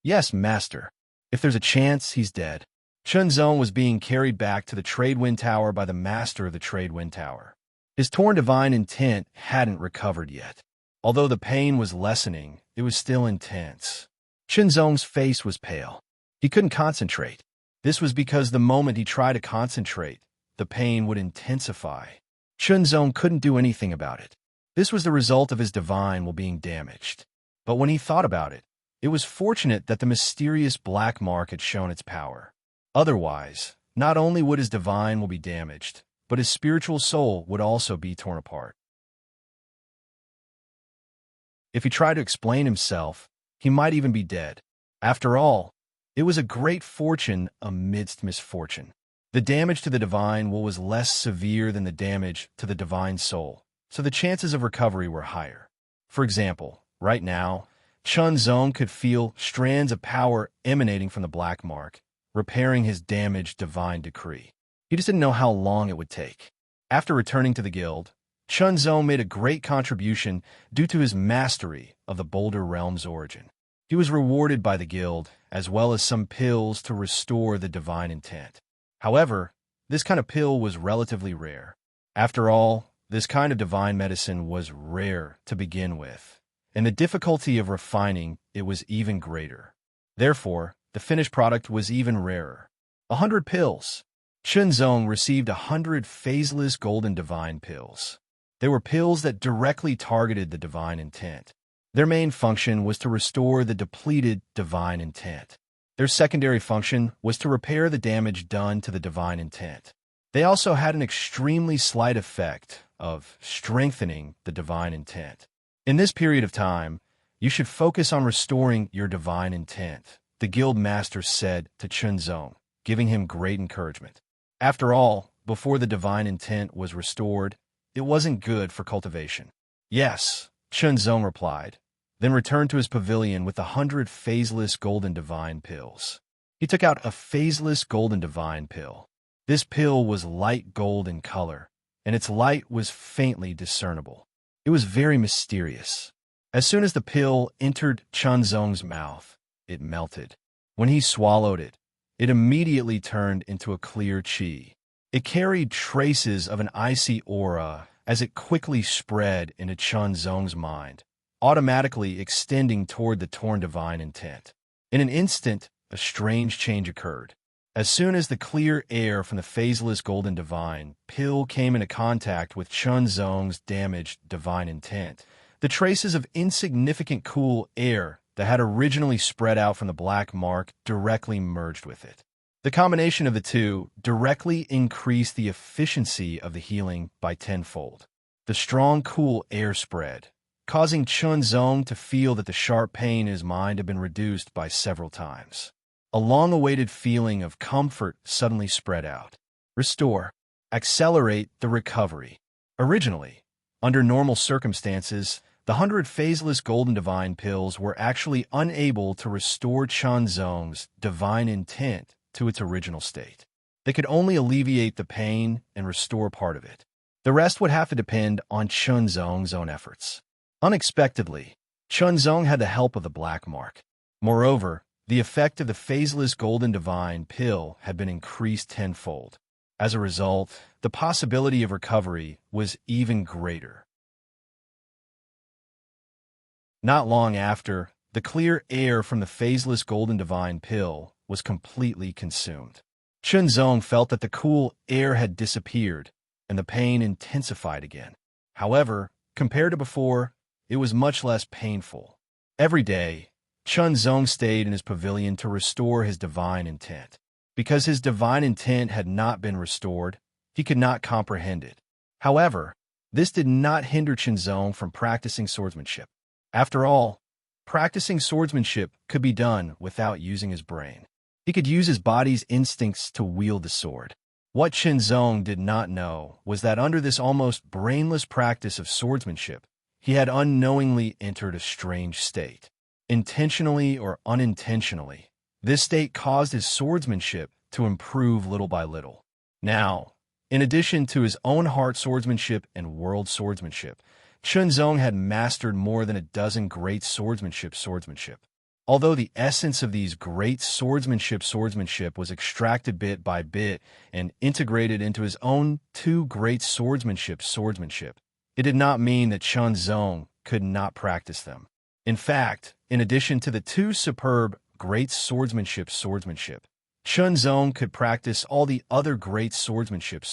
Yes, Master. If there's a chance, he's dead. Chunzong was being carried back to the Trade Wind Tower by the Master of the Trade Wind Tower. His torn divine intent hadn't recovered yet. Although the pain was lessening, it was still intense. Chunzong's face was pale. He couldn't concentrate. This was because the moment he tried to concentrate, the pain would intensify. Chunzong couldn't do anything about it. This was the result of his divine will being damaged. But when he thought about it, it was fortunate that the mysterious black mark had shown its power. Otherwise, not only would his divine will be damaged, but his spiritual soul would also be torn apart. If he tried to explain himself, he might even be dead. After all, it was a great fortune amidst misfortune. The damage to the divine will was less severe than the damage to the divine soul, so the chances of recovery were higher. For example, right now, Chunzong could feel strands of power emanating from the black mark, repairing his damaged divine decree. He just didn't know how long it would take. After returning to the guild, Chunzong made a great contribution due to his mastery of the Boulder Realm's origin. He was rewarded by the guild, as well as some pills to restore the divine intent. However, this kind of pill was relatively rare. After all, this kind of divine medicine was rare to begin with, and the difficulty of refining it was even greater. Therefore, the finished product was even rarer. 100 pills. Chunzong received 100 phaseless golden divine pills. They were pills that directly targeted the divine intent. Their main function was to restore the depleted divine intent. Their secondary function was to repair the damage done to the divine intent. They also had an extremely slight effect of strengthening the divine intent. In this period of time, You should focus on restoring your divine intent, the guild master said to Chunzong, giving him great encouragement. After all, before the divine intent was restored, it wasn't good for cultivation. Yes, Chunzong replied, then returned to his pavilion with 100 phaseless golden divine pills. He took out a phaseless golden divine pill. This pill was light gold in color, and its light was faintly discernible. It was very mysterious. As soon as the pill entered Chunzong's mouth, it melted. When he swallowed it, it immediately turned into a clear qi. It carried traces of an icy aura as it quickly spread into Chunzong's mind, automatically extending toward the torn divine intent. In an instant, a strange change occurred. As soon as the clear air from the phaseless golden divine pill came into contact with Chunzong's damaged divine intent, the traces of insignificant cool air that had originally spread out from the black mark directly merged with it. The combination of the two directly increased the efficiency of the healing by tenfold. The strong, cool air spread, causing Chunzong to feel that the sharp pain in his mind had been reduced by several times. A long-awaited feeling of comfort suddenly spread out. Restore. Accelerate the recovery. Originally, under normal circumstances, the 100 phaseless golden divine pills were actually unable to restore Chunzong's divine intent to its original state. They could only alleviate the pain and restore part of it. The rest would have to depend on Chunzong's own efforts. Unexpectedly, Chunzong had the help of the black mark. Moreover, the effect of the phaseless golden divine pill had been increased tenfold. As a result, the possibility of recovery was even greater. Not long after, the clear air from the phaseless golden divine pill was completely consumed. Chunzong felt that the cool air had disappeared, and the pain intensified again. However, compared to before, it was much less painful. Every day, Chunzong stayed in his pavilion to restore his divine intent. Because his divine intent had not been restored, he could not comprehend it. However, this did not hinder Chunzong from practicing swordsmanship. After all, practicing swordsmanship could be done without using his brain. He could use his body's instincts to wield the sword. What Chunzong did not know was that under this almost brainless practice of swordsmanship, he had unknowingly entered a strange state. Intentionally or unintentionally, this state caused his swordsmanship to improve little by little. Now, in addition to his own heart swordsmanship and world swordsmanship, Chunzong had mastered more than a dozen great swordsmanship. Although the essence of these great swordsmanship was extracted bit by bit and integrated into his own two great swordsmanship, it did not mean that Chunzong could not practice them. In fact, in addition to the two superb great swordsmanship, Chunzong could practice all the other great swordsmanship.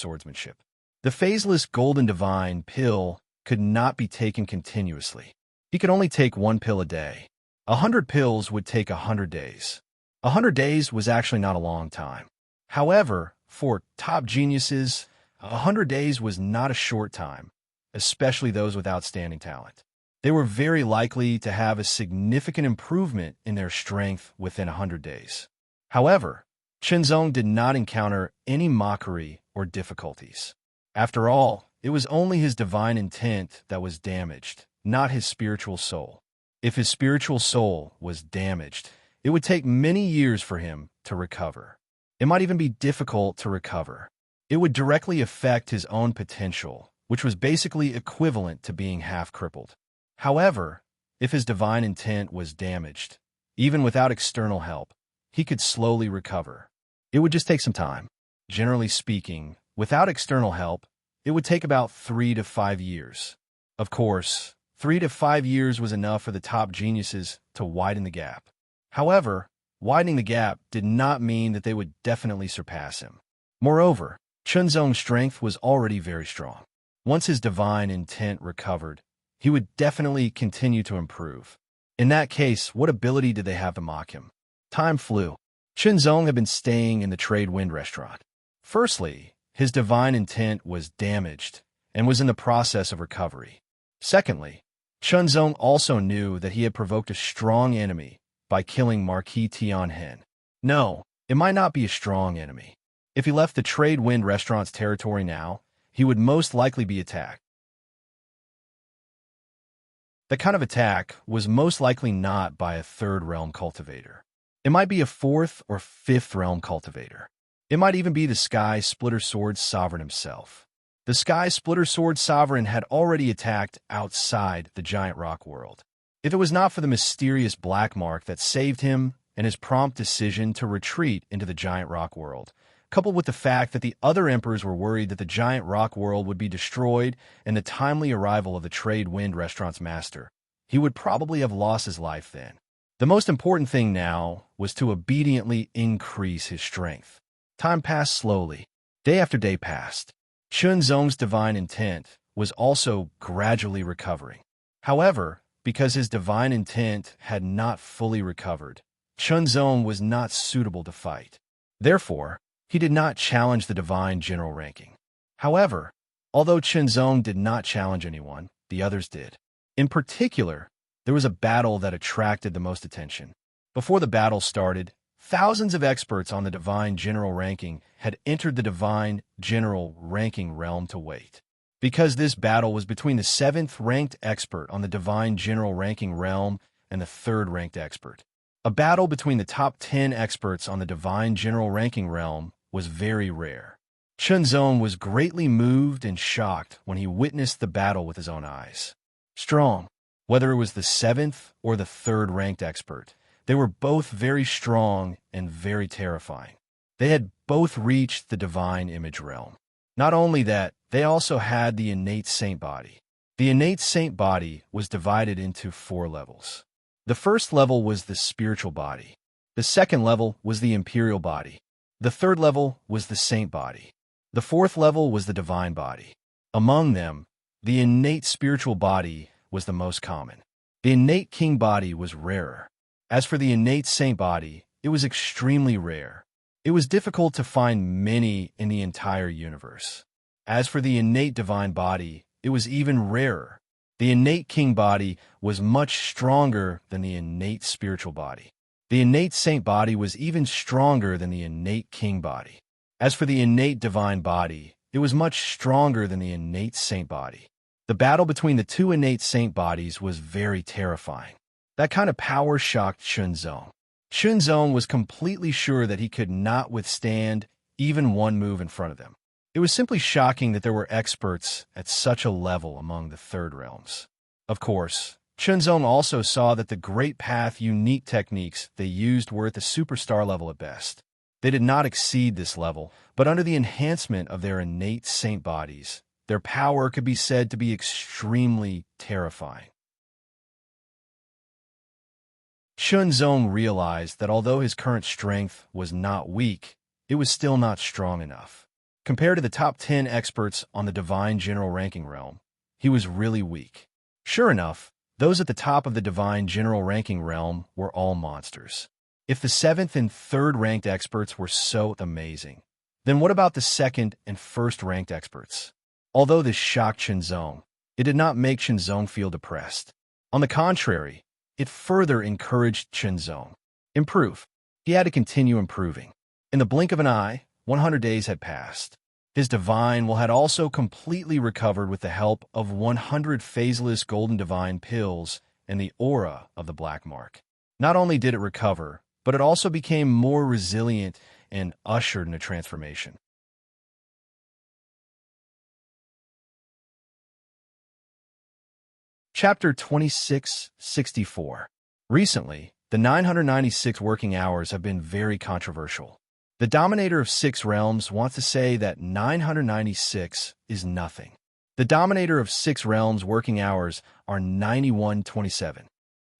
The phaseless golden divine pill could not be taken continuously. He could only take one pill a day. 100 pills would take 100 days. 100 days was actually not a long time. However, for top geniuses, 100 days was not a short time, especially those with outstanding talent. They were very likely to have a significant improvement in their strength within 100 days. However, Chunzong did not encounter any mockery or difficulties. After all, it was only his divine intent that was damaged, not his spiritual soul. If his spiritual soul was damaged, it would take many years for him to recover. It might even be difficult to recover. It would directly affect his own potential, which was basically equivalent to being half-crippled. However, if his divine intent was damaged, even without external help, he could slowly recover. It would just take some time. Generally speaking, without external help, it would take about 3 to 5 years. Of course, 3 to 5 years was enough for the top geniuses to widen the gap. However, widening the gap did not mean that they would definitely surpass him. Moreover, Chunzong's strength was already very strong. Once his divine intent recovered, he would definitely continue to improve. In that case, what ability did they have to mock him? Time flew. Chunzong had been staying in the Trade Wind restaurant. Firstly, his divine intent was damaged and was in the process of recovery. Secondly, Chunzong also knew that he had provoked a strong enemy by killing Marquis Tianhen. No, it might not be a strong enemy. If he left the Trade Wind Restaurant's territory now, he would most likely be attacked. That kind of attack was most likely not by a third realm cultivator. It might be a fourth or fifth realm cultivator. It might even be the Sky Splitter Sword Sovereign himself. The Sky Splitter Sword Sovereign had already attacked outside the giant rock world. If it was not for the mysterious black mark that saved him and his prompt decision to retreat into the giant rock world, coupled with the fact that the other emperors were worried that the giant rock world would be destroyed and the timely arrival of the Trade Wind Restaurant's master, he would probably have lost his life then. The most important thing now was to obediently increase his strength. Time passed slowly. Day after day passed. Chunzong's divine intent was also gradually recovering. However, because his divine intent had not fully recovered, Chunzong was not suitable to fight. Therefore, he did not challenge the divine general ranking. However, although Chunzong did not challenge anyone, the others did. In particular, there was a battle that attracted the most attention. Before the battle started, thousands of experts on the divine general ranking had entered the divine general ranking realm to wait. Because this battle was between the 7th ranked expert on the divine general ranking realm and the 3rd ranked expert. A battle between the top 10 experts on the divine general ranking realm was very rare. Chunzong was greatly moved and shocked when he witnessed the battle with his own eyes. Strong, whether it was the 7th or the 3rd ranked expert, they were both very strong and very terrifying. They had both reached the divine image realm. Not only that, they also had the innate saint body. The innate saint body was divided into 4 levels. The first level was the spiritual body. The second level was the imperial body. The third level was the saint body. The fourth level was the divine body. Among them, the innate spiritual body was the most common. The innate king body was rarer. As for the innate saint body, it was extremely rare. It was difficult to find many in the entire universe. As for the innate divine body, it was even rarer. The innate king body was much stronger than the innate spiritual body. The innate saint body was even stronger than the innate king body. As for the innate divine body, it was much stronger than the innate saint body. The battle between the 2 innate saint bodies was very terrifying. That kind of power shocked Chunzong. Chunzong was completely sure that he could not withstand even one move in front of them. It was simply shocking that there were experts at such a level among the 3rd realms. Of course, Chunzong also saw that the Great Path unique techniques they used were at the superstar level at best. They did not exceed this level, but under the enhancement of their innate saint bodies, their power could be said to be extremely terrifying. Chunzong realized that although his current strength was not weak, it was still not strong enough. Compared to the top 10 experts on the divine general ranking realm, he was really weak. Sure enough, those at the top of the divine general ranking realm were all monsters. If the 7th and 3rd ranked experts were so amazing, then what about the 2nd and 1st ranked experts? Although this shocked Chunzong, it did not make Chunzong feel depressed. On the contrary, it further encouraged Chunzong. Improve. He had to continue improving. In the blink of an eye, 100 days had passed. His divine will had also completely recovered with the help of 100 phaseless golden divine pills and the aura of the black mark. Not only did it recover, but it also became more resilient and ushered in a transformation. Chapter 2664. Recently, the 996 working hours have been very controversial. The Dominator of 6 Realms wants to say that 996 is nothing. The Dominator of 6 Realms working hours are 9127.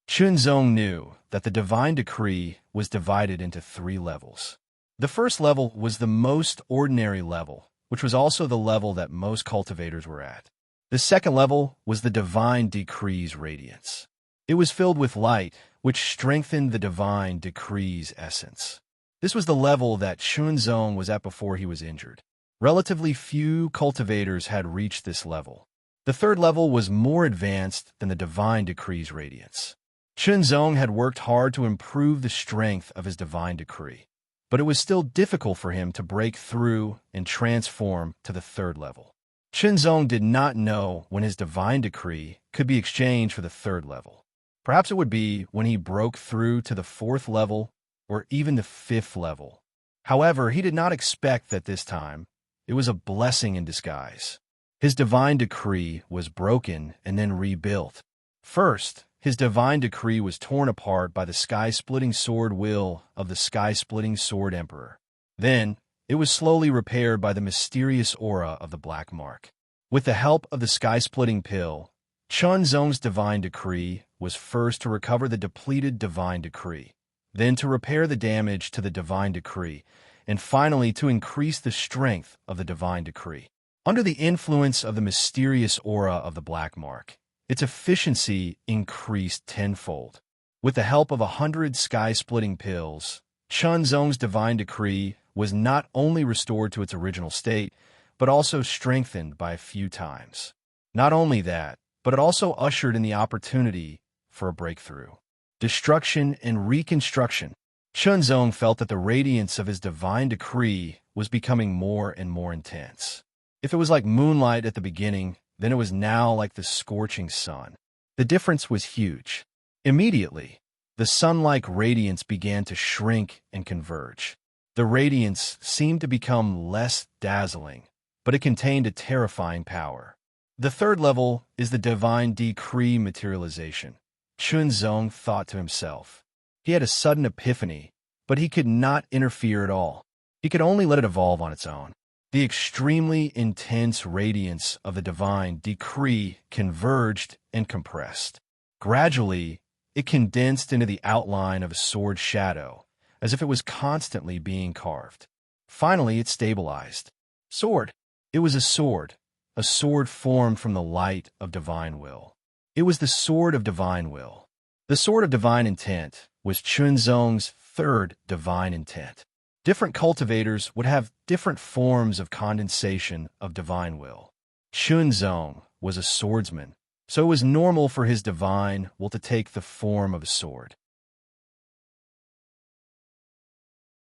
Chunzong knew that the divine decree was divided into 3 levels. The first level was the most ordinary level, which was also the level that most cultivators were at. The second level was the divine decree's radiance. It was filled with light, which strengthened the divine decree's essence. This was the level that Chunzong was at before he was injured. Relatively few cultivators had reached this level. The third level was more advanced than the Divine Decree's radiance. Chunzong had worked hard to improve the strength of his Divine Decree, but it was still difficult for him to break through and transform to the third level. Chunzong did not know when his Divine Decree could be exchanged for the third level. Perhaps it would be when he broke through to the fourth level or even the fifth level. However, he did not expect that this time. It was a blessing in disguise. His Divine Decree was broken and then rebuilt. First, his Divine Decree was torn apart by the sky-splitting sword will of the sky-splitting sword emperor. Then, it was slowly repaired by the mysterious aura of the black mark. With the help of the sky-splitting pill, Chunzong's Divine Decree was first to recover the depleted Divine Decree, then to repair the damage to the Divine Decree, and finally to increase the strength of the Divine Decree. Under the influence of the mysterious aura of the black mark, its efficiency increased tenfold. With the help of 100 sky-splitting pills, Chunzong's Divine Decree was not only restored to its original state, but also strengthened by a few times. Not only that, but it also ushered in the opportunity for a breakthrough. Destruction and reconstruction. Chunzong felt that the radiance of his Divine Decree was becoming more and more intense. If it was like moonlight at the beginning, then it was now like the scorching sun. The difference was huge. Immediately, the sun-like radiance began to shrink and converge. The radiance seemed to become less dazzling, but it contained a terrifying power. The third level is the Divine Decree materialization. Chunzong thought to himself. He had a sudden epiphany, but he could not interfere at all. He could only let it evolve on its own. The extremely intense radiance of the Divine Decree converged and compressed. Gradually, it condensed into the outline of a sword shadow, as if it was constantly being carved. Finally, it stabilized. Sword. It was a sword formed from the light of divine will. It was the sword of divine will. The sword of divine intent was Chunzong's third divine intent. Different cultivators would have different forms of condensation of divine will. Chunzong was a swordsman, so it was normal for his divine will to take the form of a sword.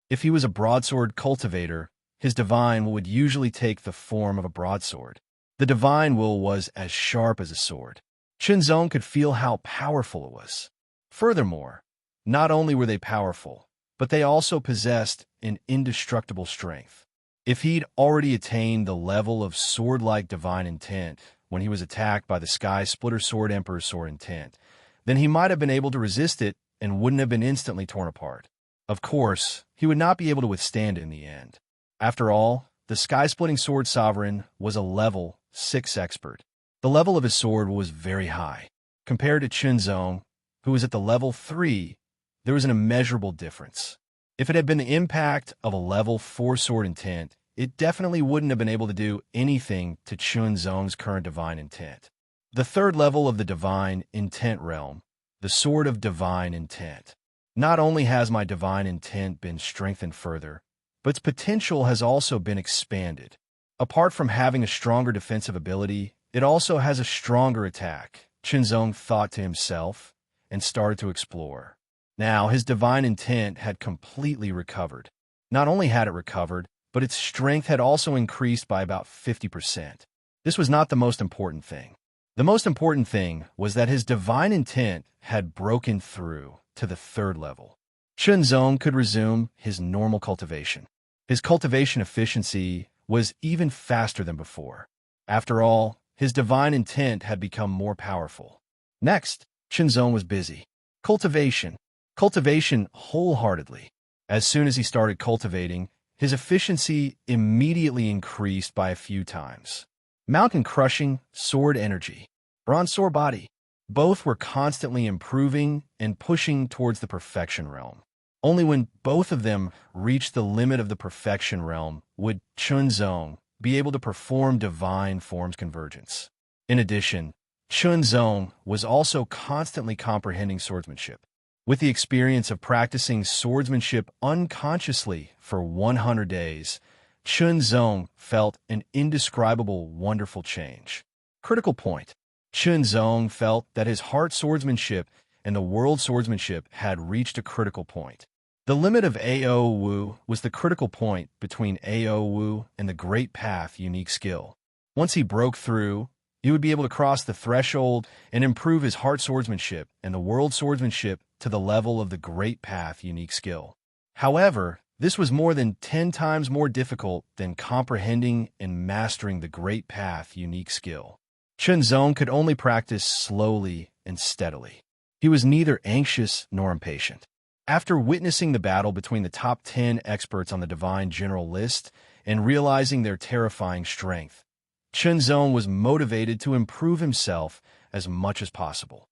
If he was a broadsword cultivator, his divine will would usually take the form of a broadsword. The divine will was as sharp as a sword. Chunzong could feel how powerful it was. Furthermore, not only were they powerful, but they also possessed an indestructible strength. If he'd already attained the level of sword-like divine intent when he was attacked by the sky-splitter sword emperor's sword intent, then he might have been able to resist it and wouldn't have been instantly torn apart. Of course, he would not be able to withstand it in the end. After all, the sky-splitting sword sovereign was a level 6 expert. The level of his sword was very high. Compared to Chunzong, who was at the level 3, there was an immeasurable difference. If it had been the impact of a level 4 sword intent, it definitely wouldn't have been able to do anything to Chunzong's current divine intent. The third level of the divine intent realm, the sword of divine intent. Not only has my divine intent been strengthened further, but its potential has also been expanded. Apart from having a stronger defensive ability, it also has a stronger attack, Chunzong thought to himself, and started to explore. Now, his divine intent had completely recovered. Not only had it recovered, but its strength had also increased by about 50%. This was not the most important thing. The most important thing was that his divine intent had broken through to the third level. Chunzong could resume his normal cultivation. His cultivation efficiency was even faster than before. After all, his divine intent had become more powerful. Next, Chunzong was busy. Cultivation wholeheartedly. As soon as he started cultivating, his efficiency immediately increased by a few times. Mountain crushing, sword energy, bronze sword body, both were constantly improving and pushing towards the perfection realm. Only when both of them reached the limit of the perfection realm would Chunzong be able to perform divine forms convergence. In addition, Chunzong was also constantly comprehending swordsmanship. With the experience of practicing swordsmanship unconsciously for 100 days, Chunzong felt an indescribable, wonderful change. Critical point. Chen Zong felt that his heart swordsmanship and the world swordsmanship had reached a critical point. The limit of Ao Wu was the critical point between Ao Wu and the Great Path unique skill. Once he broke through, he would be able to cross the threshold and improve his heart swordsmanship and the world swordsmanship to the level of the Great Path unique skill. However, this was more than 10 times more difficult than comprehending and mastering the Great Path unique skill. Chen Zong could only practice slowly and steadily. He was neither anxious nor impatient. After witnessing the battle between the top 10 experts on the Divine General list and realizing their terrifying strength, Chen Zong was motivated to improve himself as much as possible.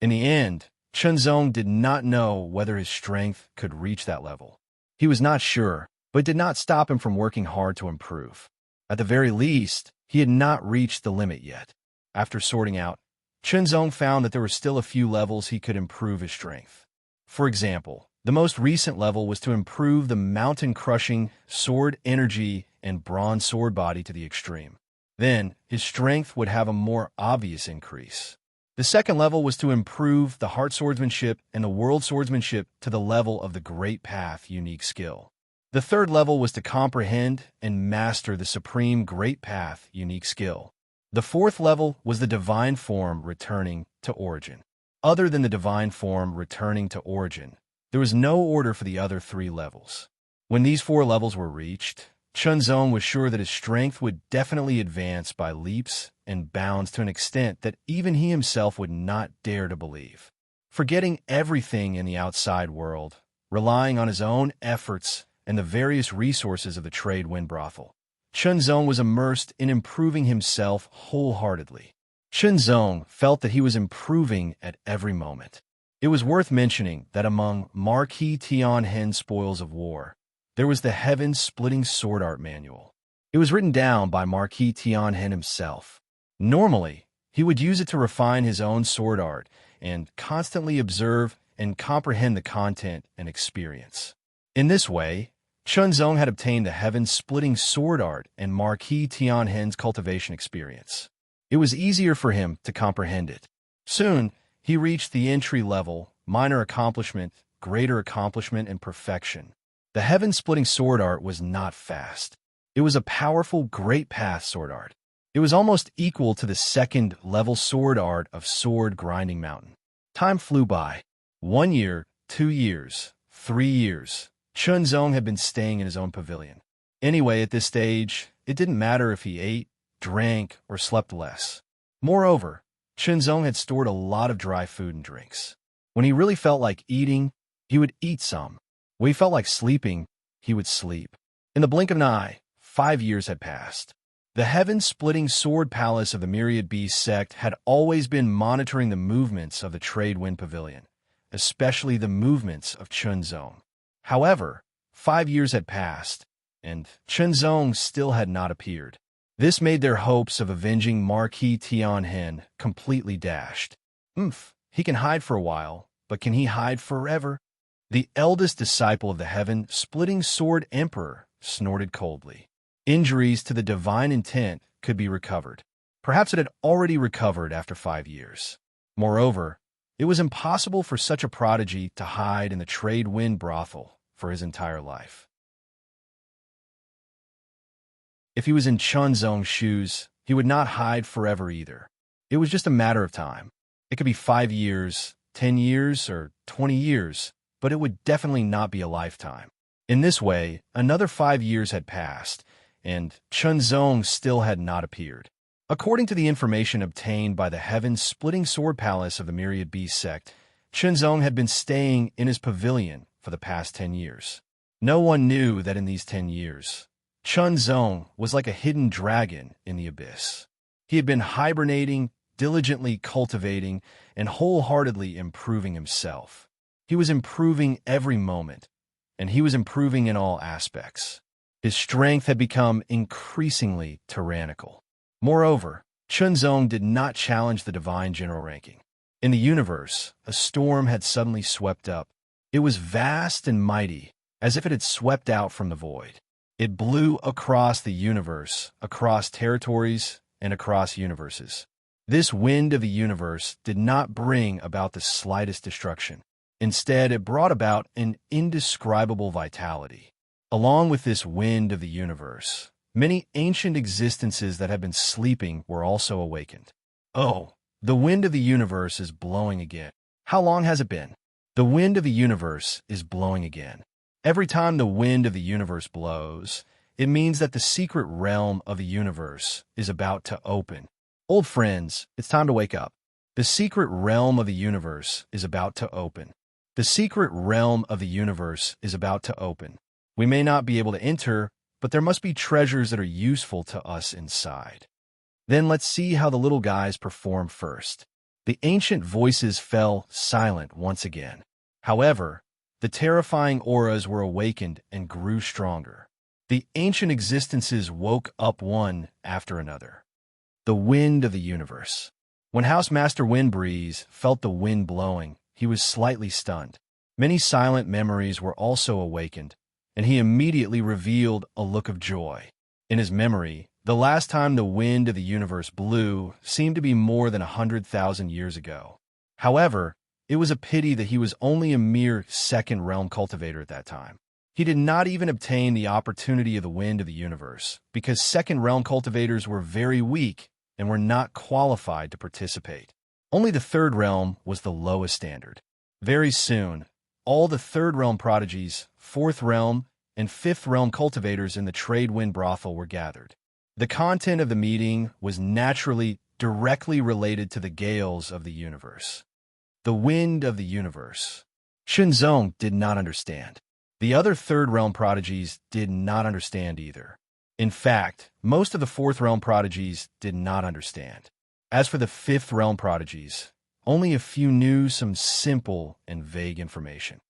In the end, Chen Zong did not know whether his strength could reach that level. He was not sure, but it did not stop him from working hard to improve. At the very least, he had not reached the limit yet. After sorting out, Chen Zong found that there were still a few levels he could improve his strength. For example, the most recent level was to improve the mountain-crushing sword energy and bronze sword body to the extreme. Then, his strength would have a more obvious increase. The second level was to improve the heart swordsmanship and the world swordsmanship to the level of the Great Path unique skill. The third level was to comprehend and master the supreme Great Path unique skill. The fourth level was the divine form returning to origin. Other than the divine form returning to origin, there was no order for the other 3 levels. When these 4 levels were reached, Chen Zong was sure that his strength would definitely advance by leaps and bounds to an extent that even he himself would not dare to believe. Forgetting everything in the outside world, relying on his own efforts and the various resources of the trade wind brothel, Chen Zong was immersed in improving himself wholeheartedly. Chen Zong felt that he was improving at every moment. It was worth mentioning that among Marquis Tianhen's spoils of war, there was the heaven-splitting sword art manual. It was written down by Marquis Tianhen himself. Normally, he would use it to refine his own sword art and constantly observe and comprehend the content and experience. In this way, Chen Zong had obtained the heaven-splitting sword art and Marquis Tianhen's cultivation experience. It was easier for him to comprehend it. Soon, he reached the entry level, minor accomplishment, greater accomplishment, and perfection. The heaven-splitting sword art was not fast. It was a powerful Great Path sword art. It was almost equal to the second-level sword art of Sword Grinding Mountain. Time flew by. 1 year, 2 years, 3 years. Chen Zong had been staying in his own pavilion. Anyway, at this stage, it didn't matter if he ate, drank, or slept less. Moreover, Chen Zong had stored a lot of dry food and drinks. When he really felt like eating, he would eat some. When he felt like sleeping, he would sleep. In the blink of an eye, 5 years had passed. The heaven-splitting sword palace of the Myriad Beast sect had always been monitoring the movements of the Trade Wind Pavilion, especially the movements of Chen Zong. However, 5 years had passed, and Chen Zong still had not appeared. This made their hopes of avenging Marquis Tianhen completely dashed. He can hide for a while, but can he hide forever? The eldest disciple of the heaven-splitting sword emperor snorted coldly. Injuries to the divine intent could be recovered. Perhaps it had already recovered after 5 years. Moreover, it was impossible for such a prodigy to hide in the trade wind brothel for his entire life. If he was in Chen Zong's shoes, he would not hide forever either. It was just a matter of time. It could be 5 years, 10 years, or 20 years, but it would definitely not be a lifetime. In this way, another 5 years had passed, and Chen Zong still had not appeared. According to the information obtained by the heaven-splitting sword palace of the Myriad Beast sect, Chen Zong had been staying in his pavilion for the past 10 years. No one knew that in these 10 years, Chen Zong was like a hidden dragon in the abyss. He had been hibernating, diligently cultivating, and wholeheartedly improving himself. He was improving every moment, and he was improving in all aspects. His strength had become increasingly tyrannical. Moreover, Chen Zong did not challenge the divine general ranking. In the universe, a storm had suddenly swept up. It was vast and mighty, as if it had swept out from the void. It blew across the universe, across territories, and across universes. This wind of the universe did not bring about the slightest destruction. Instead, it brought about an indescribable vitality. Along with this wind of the universe, many ancient existences that had been sleeping were also awakened. Oh, the wind of the universe is blowing again. How long has it been? The wind of the universe is blowing again. Every time the wind of the universe blows, it means that the secret realm of the universe is about to open. Old friends, it's time to wake up. The secret realm of the universe is about to open. The secret realm of the universe is about to open. We may not be able to enter, but there must be treasures that are useful to us inside. Then let's see how the little guys perform first. The ancient voices fell silent once again. However, the terrifying auras were awakened and grew stronger. The ancient existences woke up one after another. The wind of the universe. When Housemaster Windbreeze felt the wind blowing, he was slightly stunned. Many silent memories were also awakened, and he immediately revealed a look of joy. In his memory, the last time the wind of the universe blew seemed to be more than 100,000 years ago. However, it was a pity that he was only a mere second realm cultivator at that time. He did not even obtain the opportunity of the wind of the universe, because second realm cultivators were very weak and were not qualified to participate. Only the third realm was the lowest standard. Very soon, all the third realm prodigies, fourth realm, and fifth realm cultivators in the trade wind brothel were gathered. The content of the meeting was naturally directly related to the gales of the universe. The wind of the universe. Shenzong did not understand. The other third realm prodigies did not understand either. In fact, most of the fourth realm prodigies did not understand. As for the fifth realm prodigies, only a few knew some simple and vague information.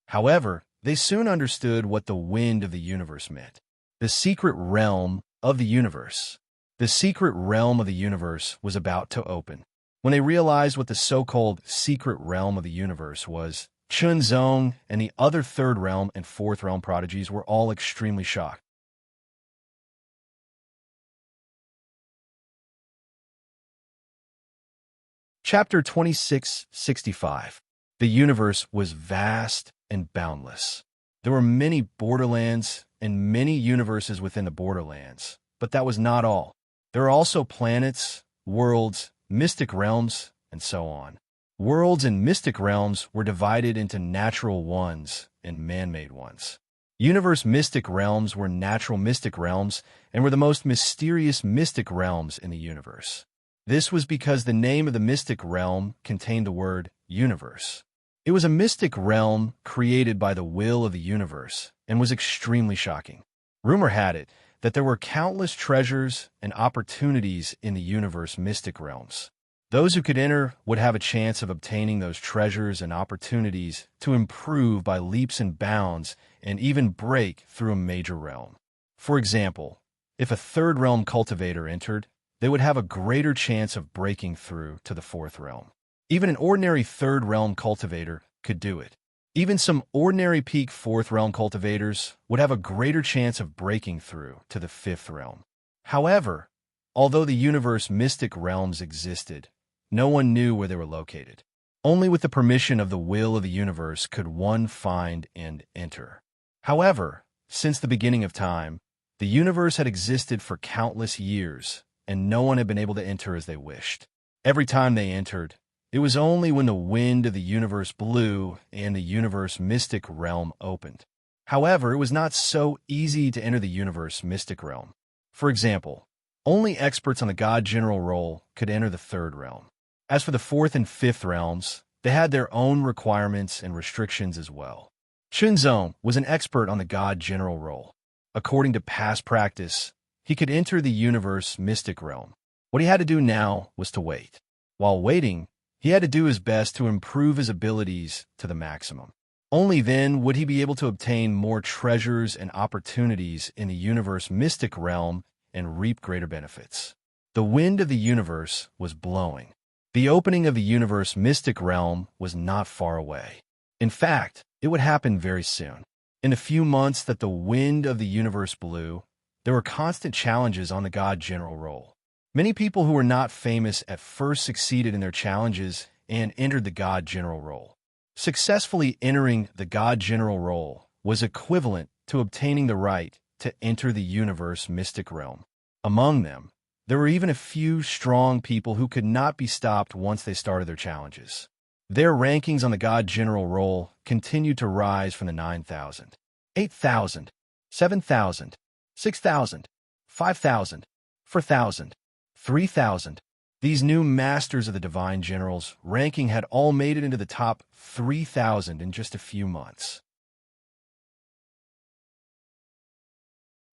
However, they soon understood what the wind of the universe meant. The secret realm of the universe. The secret realm of the universe was about to open. When they realized what the so-called secret realm of the universe was, Chunzong and the other third realm and fourth realm prodigies were all extremely shocked. Chapter 2665. The universe was vast and boundless. There were many borderlands and many universes within the borderlands, but that was not all. There are also planets, worlds, mystic realms, and so on. Worlds and mystic realms were divided into natural ones and man-made ones. Universe mystic realms were natural mystic realms and were the most mysterious mystic realms in the universe. This was because the name of the mystic realm contained the word universe. It was a mystic realm created by the will of the universe and was extremely shocking. Rumor had it that there were countless treasures and opportunities in the universe mystic realms. Those who could enter would have a chance of obtaining those treasures and opportunities to improve by leaps and bounds and even break through a major realm. For example, if a third realm cultivator entered, they would have a greater chance of breaking through to the fourth realm. Even an ordinary third realm cultivator could do it. Even some ordinary peak fourth realm cultivators would have a greater chance of breaking through to the fifth realm. However, although the universe mystic realms existed, no one knew where they were located. Only with the permission of the will of the universe could one find and enter. However, since the beginning of time, the universe had existed for countless years, and no one had been able to enter as they wished. Every time they entered, it was only when the wind of the universe blew and the universe mystic realm opened. However, it was not so easy to enter the universe mystic realm. For example, only experts on the God General role could enter the third realm. As for the fourth and fifth realms, they had their own requirements and restrictions as well. Chunzong was an expert on the God General role. According to past practice, he could enter the universe mystic realm. What he had to do now was to wait. While waiting, he had to do his best to improve his abilities to the maximum. Only then would he be able to obtain more treasures and opportunities in the universe mystic realm and reap greater benefits. The wind of the universe was blowing. The opening of the universe mystic realm was not far away. In fact, it would happen very soon. In the few months that the wind of the universe blew, there were constant challenges on the God General role. Many people who were not famous at first succeeded in their challenges and entered the God General role. Successfully entering the God General role was equivalent to obtaining the right to enter the universe mystic realm. Among them, there were even a few strong people who could not be stopped once they started their challenges. Their rankings on the God General role continued to rise from the 9,000, 8,000, 7,000, 6,000, 5,000, 4,000, 3,000. These new masters of the Divine General's ranking had all made it into the top 3,000 in just a few months.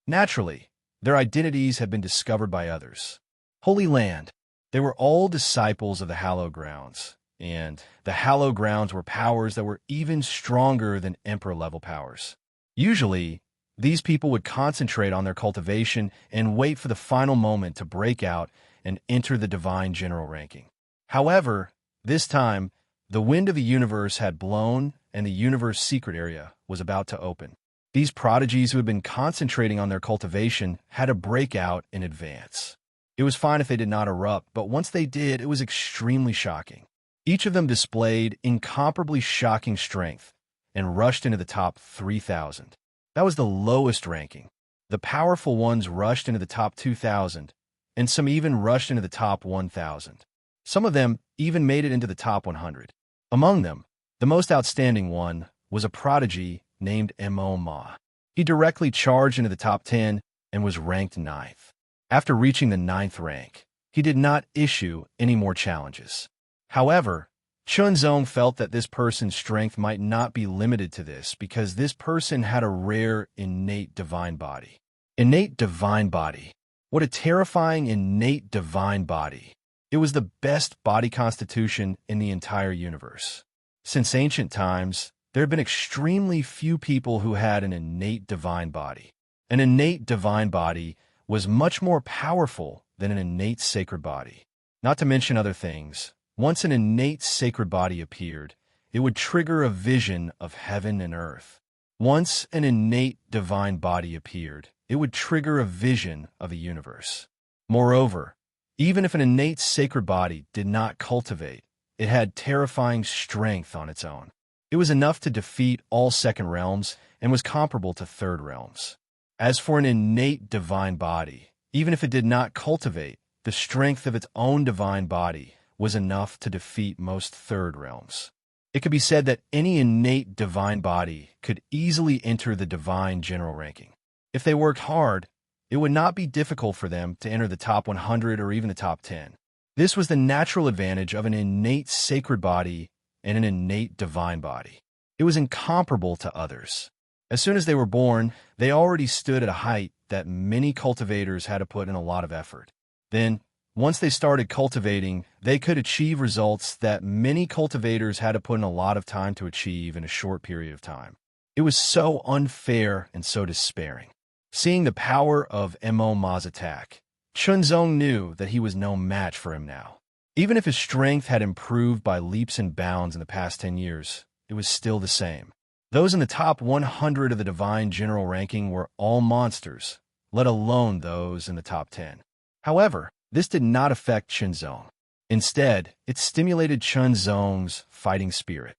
Naturally, their identities had been discovered by others. Holy Land. They were all disciples of the Hallowed Grounds, and the Hallowed Grounds were powers that were even stronger than Emperor-level powers. Usually, these people would concentrate on their cultivation and wait for the final moment to break out and enter the Divine General ranking. However, this time, the wind of the universe had blown and the universe secret area was about to open. These prodigies who had been concentrating on their cultivation had to break out in advance. It was fine if they did not erupt, but once they did, it was extremely shocking. Each of them displayed incomparably shocking strength and rushed into the top 3,000. That was the lowest ranking. The powerful ones rushed into the top 2,000, and some even rushed into the top 1,000. Some of them even made it into the top 100. Among them, the most outstanding one was a prodigy named Emma. He directly charged into the top 10 and was ranked 9th. After reaching the 9th rank, he did not issue any more challenges. However, Chunzong felt that this person's strength might not be limited to this because this person had a rare innate divine body. Innate divine body. What a terrifying innate divine body. It was the best body constitution in the entire universe. Since ancient times, there have been extremely few people who had an innate divine body. An innate divine body was much more powerful than an innate sacred body. Not to mention other things, once an innate sacred body appeared, it would trigger a vision of heaven and earth. Once an innate divine body appeared, it would trigger a vision of the universe. Moreover, even if an innate sacred body did not cultivate, it had terrifying strength on its own. It was enough to defeat all second realms and was comparable to third realms. As for an innate divine body, even if it did not cultivate, the strength of its own divine body was enough to defeat most third realms. It could be said that any innate divine body could easily enter the Divine General ranking. If they worked hard, it would not be difficult for them to enter the top 100 or even the top 10. This was the natural advantage of an innate sacred body and an innate divine body. It was incomparable to others. As soon as they were born, they already stood at a height that many cultivators had to put in a lot of effort. Then, once they started cultivating, they could achieve results that many cultivators had to put in a lot of time to achieve in a short period of time. It was so unfair and so despairing. Seeing the power of Ma's attack, Chunzong knew that he was no match for him now. Even if his strength had improved by leaps and bounds in the past 10 years, it was still the same. Those in the top 100 of the Divine General ranking were all monsters, let alone those in the top 10. However, this did not affect Chunzong. Instead, it stimulated Chunzong's fighting spirit.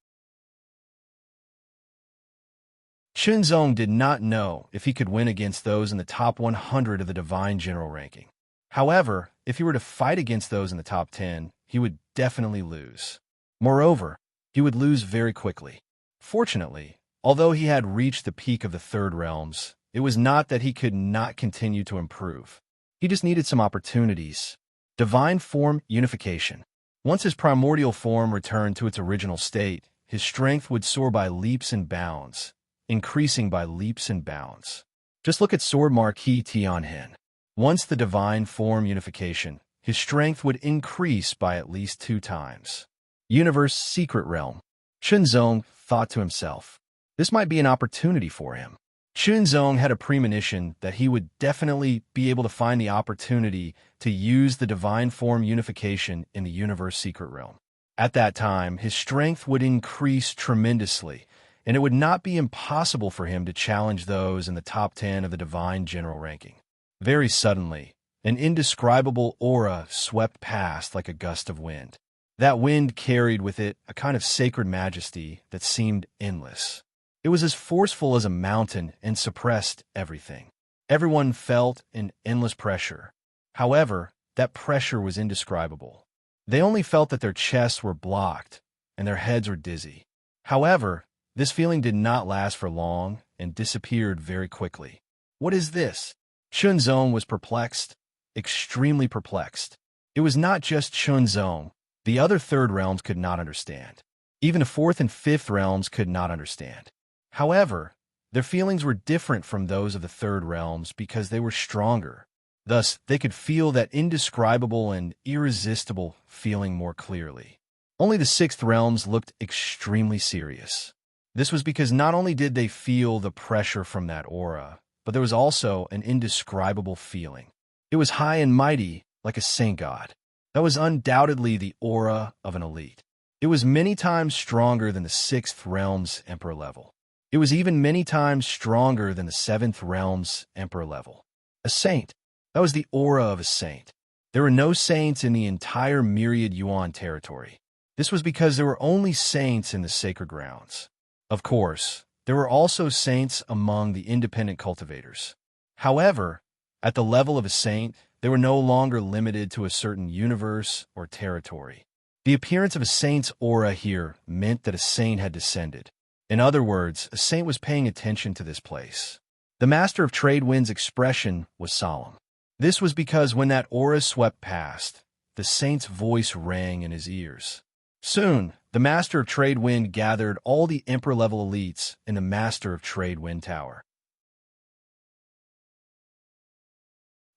Chunzong did not know if he could win against those in the top 100 of the Divine General ranking. However, if he were to fight against those in the top 10, he would definitely lose. Moreover, he would lose very quickly. Fortunately, although he had reached the peak of the third realms, it was not that he could not continue to improve. He just needed some opportunities. Divine form unification. Once his primordial form returned to its original state, his strength would soar by leaps and bounds, increasing by leaps and bounds. Just look at Sword Marquis Tianhen. Once the divine form unification, his strength would increase by at least 2 times. Universe Secret Realm. Chunzong thought to himself, this might be an opportunity for him. Chunzong had a premonition that he would definitely be able to find the opportunity to use the divine form unification in the Universe Secret Realm. At that time, his strength would increase tremendously, and it would not be impossible for him to challenge those in the top 10 of the divine general ranking. Very suddenly, an indescribable aura swept past like a gust of wind. That wind carried with it a kind of sacred majesty that seemed endless. It was as forceful as a mountain and suppressed everything. Everyone felt an endless pressure. However, that pressure was indescribable. They only felt that their chests were blocked and their heads were dizzy. However, this feeling did not last for long and disappeared very quickly. What is this? Chunzong was perplexed, extremely perplexed. It was not just Chunzong. The other third realms could not understand. Even the fourth and fifth realms could not understand. However, their feelings were different from those of the third realms because they were stronger. Thus, they could feel that indescribable and irresistible feeling more clearly. Only the sixth realms looked extremely serious. This was because not only did they feel the pressure from that aura, but there was also an indescribable feeling. It was high and mighty, like a saint god. That was undoubtedly the aura of an elite. It was many times stronger than the sixth realm's emperor level. It was even many times stronger than the seventh realm's emperor level. A saint. That was the aura of a saint. There were no saints in the entire myriad Yuan territory. This was because there were only saints in the sacred grounds. Of course, there were also saints among the independent cultivators. However, at the level of a saint, they were no longer limited to a certain universe or territory. The appearance of a saint's aura here meant that a saint had descended. In other words, a saint was paying attention to this place. The Master of Trade Wind's expression was solemn. This was because when that aura swept past, the saint's voice rang in his ears. Soon, the Master of Trade Wind gathered all the Emperor-level elites in the Master of Trade Wind Tower.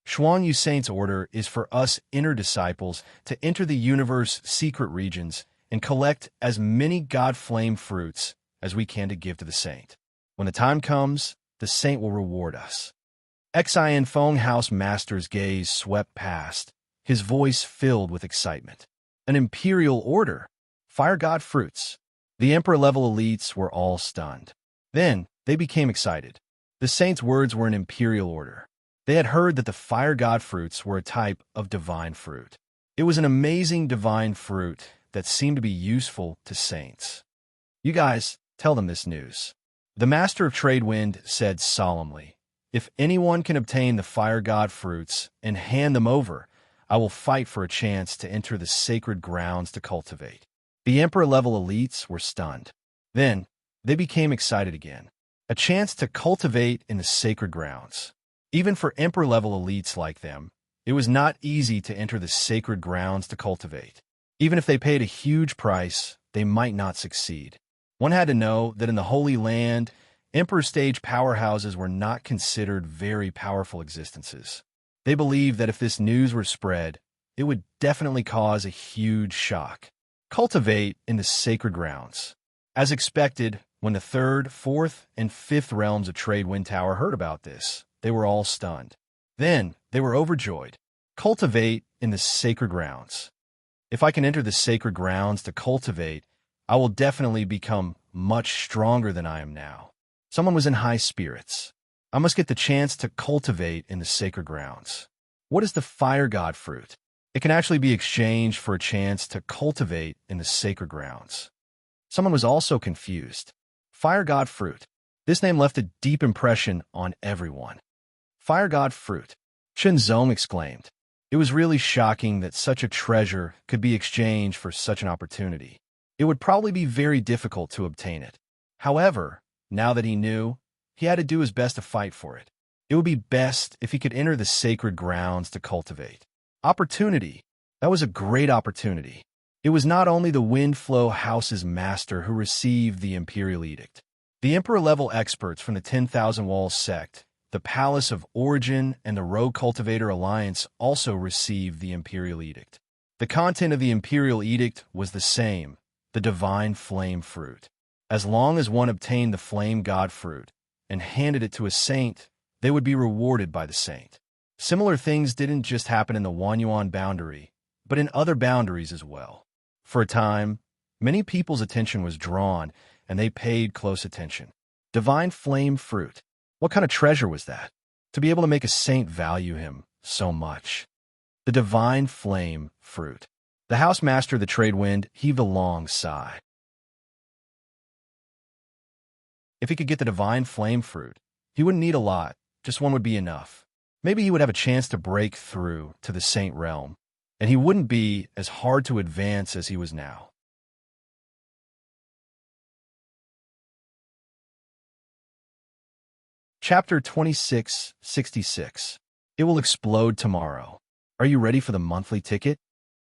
Xuan Yu Saint's order is for us inner disciples to enter the universe's secret regions and collect as many God Flame fruits as we can to give to the saint. When the time comes, the saint will reward us. Xin Feng House Master's gaze swept past, his voice filled with excitement. An imperial order. Fire God fruits. The Emperor-level elites were all stunned. Then, they became excited. The saint's words were an imperial order. They had heard that the fire god fruits were a type of divine fruit. It was an amazing divine fruit that seemed to be useful to saints. You guys, tell them this news. The Master of Trade Wind said solemnly, if anyone can obtain the fire god fruits and hand them over, I will fight for a chance to enter the sacred grounds to cultivate. The Emperor-level elites were stunned. Then, they became excited again. A chance to cultivate in the sacred grounds. Even for Emperor-level elites like them, it was not easy to enter the sacred grounds to cultivate. Even if they paid a huge price, they might not succeed. One had to know that in the Holy Land, Emperor stage powerhouses were not considered very powerful existences. They believed that if this news were spread, it would definitely cause a huge shock. Cultivate in the sacred grounds. As expected, when the third, fourth, and fifth realms of Trade Wind Tower heard about this, they were all stunned. Then, they were overjoyed. Cultivate in the sacred grounds. If I can enter the sacred grounds to cultivate, I will definitely become much stronger than I am now. Someone was in high spirits. I must get the chance to cultivate in the sacred grounds. What is the fire god fruit? It can actually be exchanged for a chance to cultivate in the sacred grounds. Someone was also confused. Fire god fruit. This name left a deep impression on everyone. Fire god fruit. Chunzong exclaimed. It was really shocking that such a treasure could be exchanged for such an opportunity. It would probably be very difficult to obtain it. However, now that he knew, he had to do his best to fight for it. It would be best if he could enter the sacred grounds to cultivate. Opportunity. That was a great opportunity. It was not only the Windflow House's master who received the Imperial Edict. The Emperor-level experts from the 10,000 Walls sect, the Palace of Origin, and the Rogue Cultivator Alliance also received the Imperial Edict. The content of the Imperial Edict was the same, the Divine Flame Fruit. As long as one obtained the Flame God Fruit and handed it to a saint, they would be rewarded by the saint. Similar things didn't just happen in the Wanyuan boundary, but in other boundaries as well. For a time, many people's attention was drawn and they paid close attention. Divine flame fruit. What kind of treasure was that? To be able to make a saint value him so much. The divine flame fruit. The housemaster of the trade wind heaved a long sigh. If he could get the divine flame fruit, he wouldn't need a lot, just one would be enough. Maybe he would have a chance to break through to the saint realm, and he wouldn't be as hard to advance as he was now. Chapter 2666. It will explode tomorrow. Are you ready for the monthly ticket?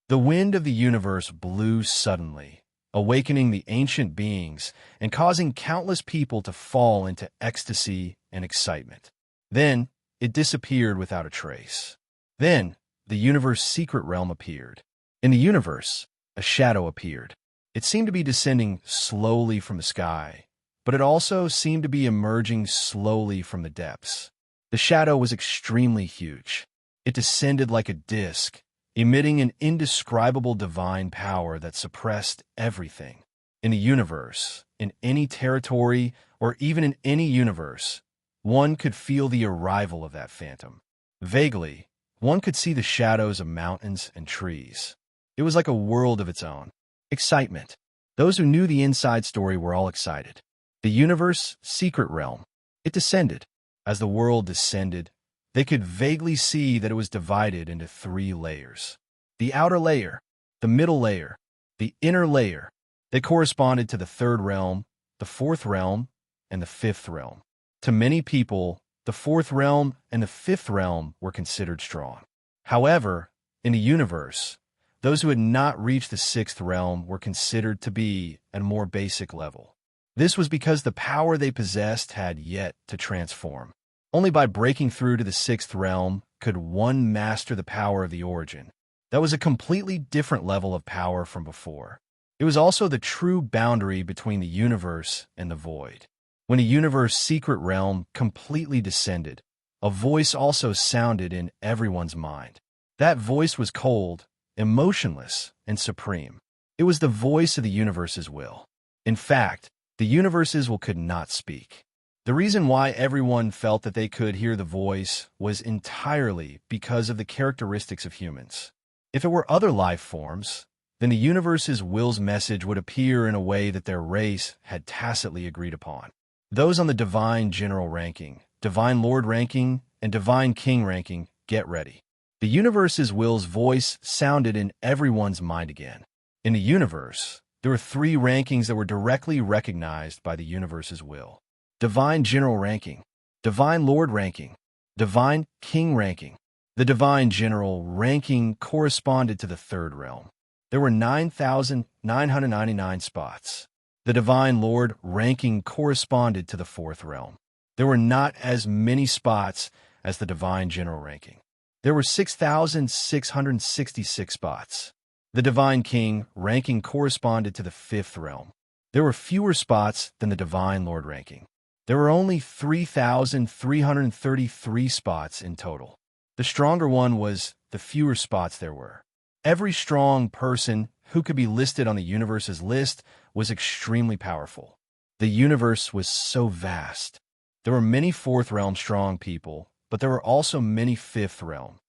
The wind of the universe blew suddenly, awakening the ancient beings and causing countless people to fall into ecstasy and excitement. Then, it disappeared without a trace. Then, the universe's secret realm appeared. In the universe, a shadow appeared. It seemed to be descending slowly from the sky, but it also seemed to be emerging slowly from the depths. The shadow was extremely huge. It descended like a disk, emitting an indescribable divine power that suppressed everything. In the universe, in any territory, or even in any universe, one could feel the arrival of that phantom. Vaguely, one could see the shadows of mountains and trees. It was like a world of its own. Excitement. Those who knew the inside story were all excited. The universe, secret realm. It descended. As the world descended, they could vaguely see that it was divided into 3 layers. The outer layer, the middle layer, the inner layer. They corresponded to the 3rd realm, the 4th realm, and the 5th realm. To many people, the 4th realm and the 5th realm were considered strong. However, in the universe, those who had not reached the 6th realm were considered to be at a more basic level. This was because the power they possessed had yet to transform. Only by breaking through to the 6th realm could one master the power of the origin. That was a completely different level of power from before. It was also the true boundary between the universe and the void. When a universe secret realm completely descended, a voice also sounded in everyone's mind. That voice was cold, emotionless, and supreme. It was the voice of the universe's will. In fact, the universe's will could not speak. The reason why everyone felt that they could hear the voice was entirely because of the characteristics of humans. If it were other life forms, then the universe's will's message would appear in a way that their race had tacitly agreed upon. Those on the Divine General ranking, Divine Lord ranking, and Divine King ranking, get ready. The universe's will's voice sounded in everyone's mind again. In the universe, there were 3 rankings that were directly recognized by the universe's will. Divine General ranking, Divine Lord ranking, Divine King ranking. The Divine General ranking corresponded to the 3rd realm. There were 9,999 spots. The Divine Lord ranking corresponded to the 4th realm. There were not as many spots as the Divine General ranking. There were 6,666 spots. The Divine King ranking corresponded to the 5th realm. There were fewer spots than the Divine Lord ranking. There were only 3,333 spots in total. The stronger one was the fewer spots there were. Every strong person who could be listed on the universe's list was extremely powerful. The universe was so vast. There were many 4th realm strong people, but there were also many 5th realm.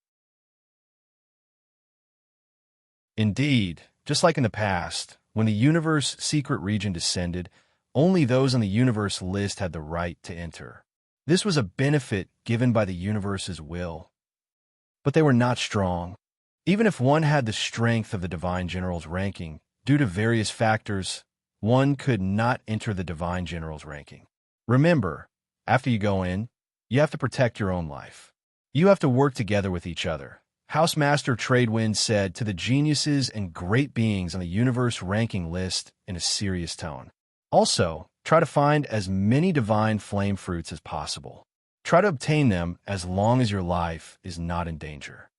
Indeed, just like in the past, when the universe secret region descended, only those on the universe list had the right to enter. This was a benefit given by the universe's will. But they were not strong. Even if one had the strength of the Divine General's ranking, due to various factors, one could not enter the Divine General's ranking. Remember, after you go in, you have to protect your own life. You have to work together with each other. Housemaster Tradewind said to the geniuses and great beings on the universe ranking list in a serious tone. Also, try to find as many divine flame fruits as possible. Try to obtain them as long as your life is not in danger.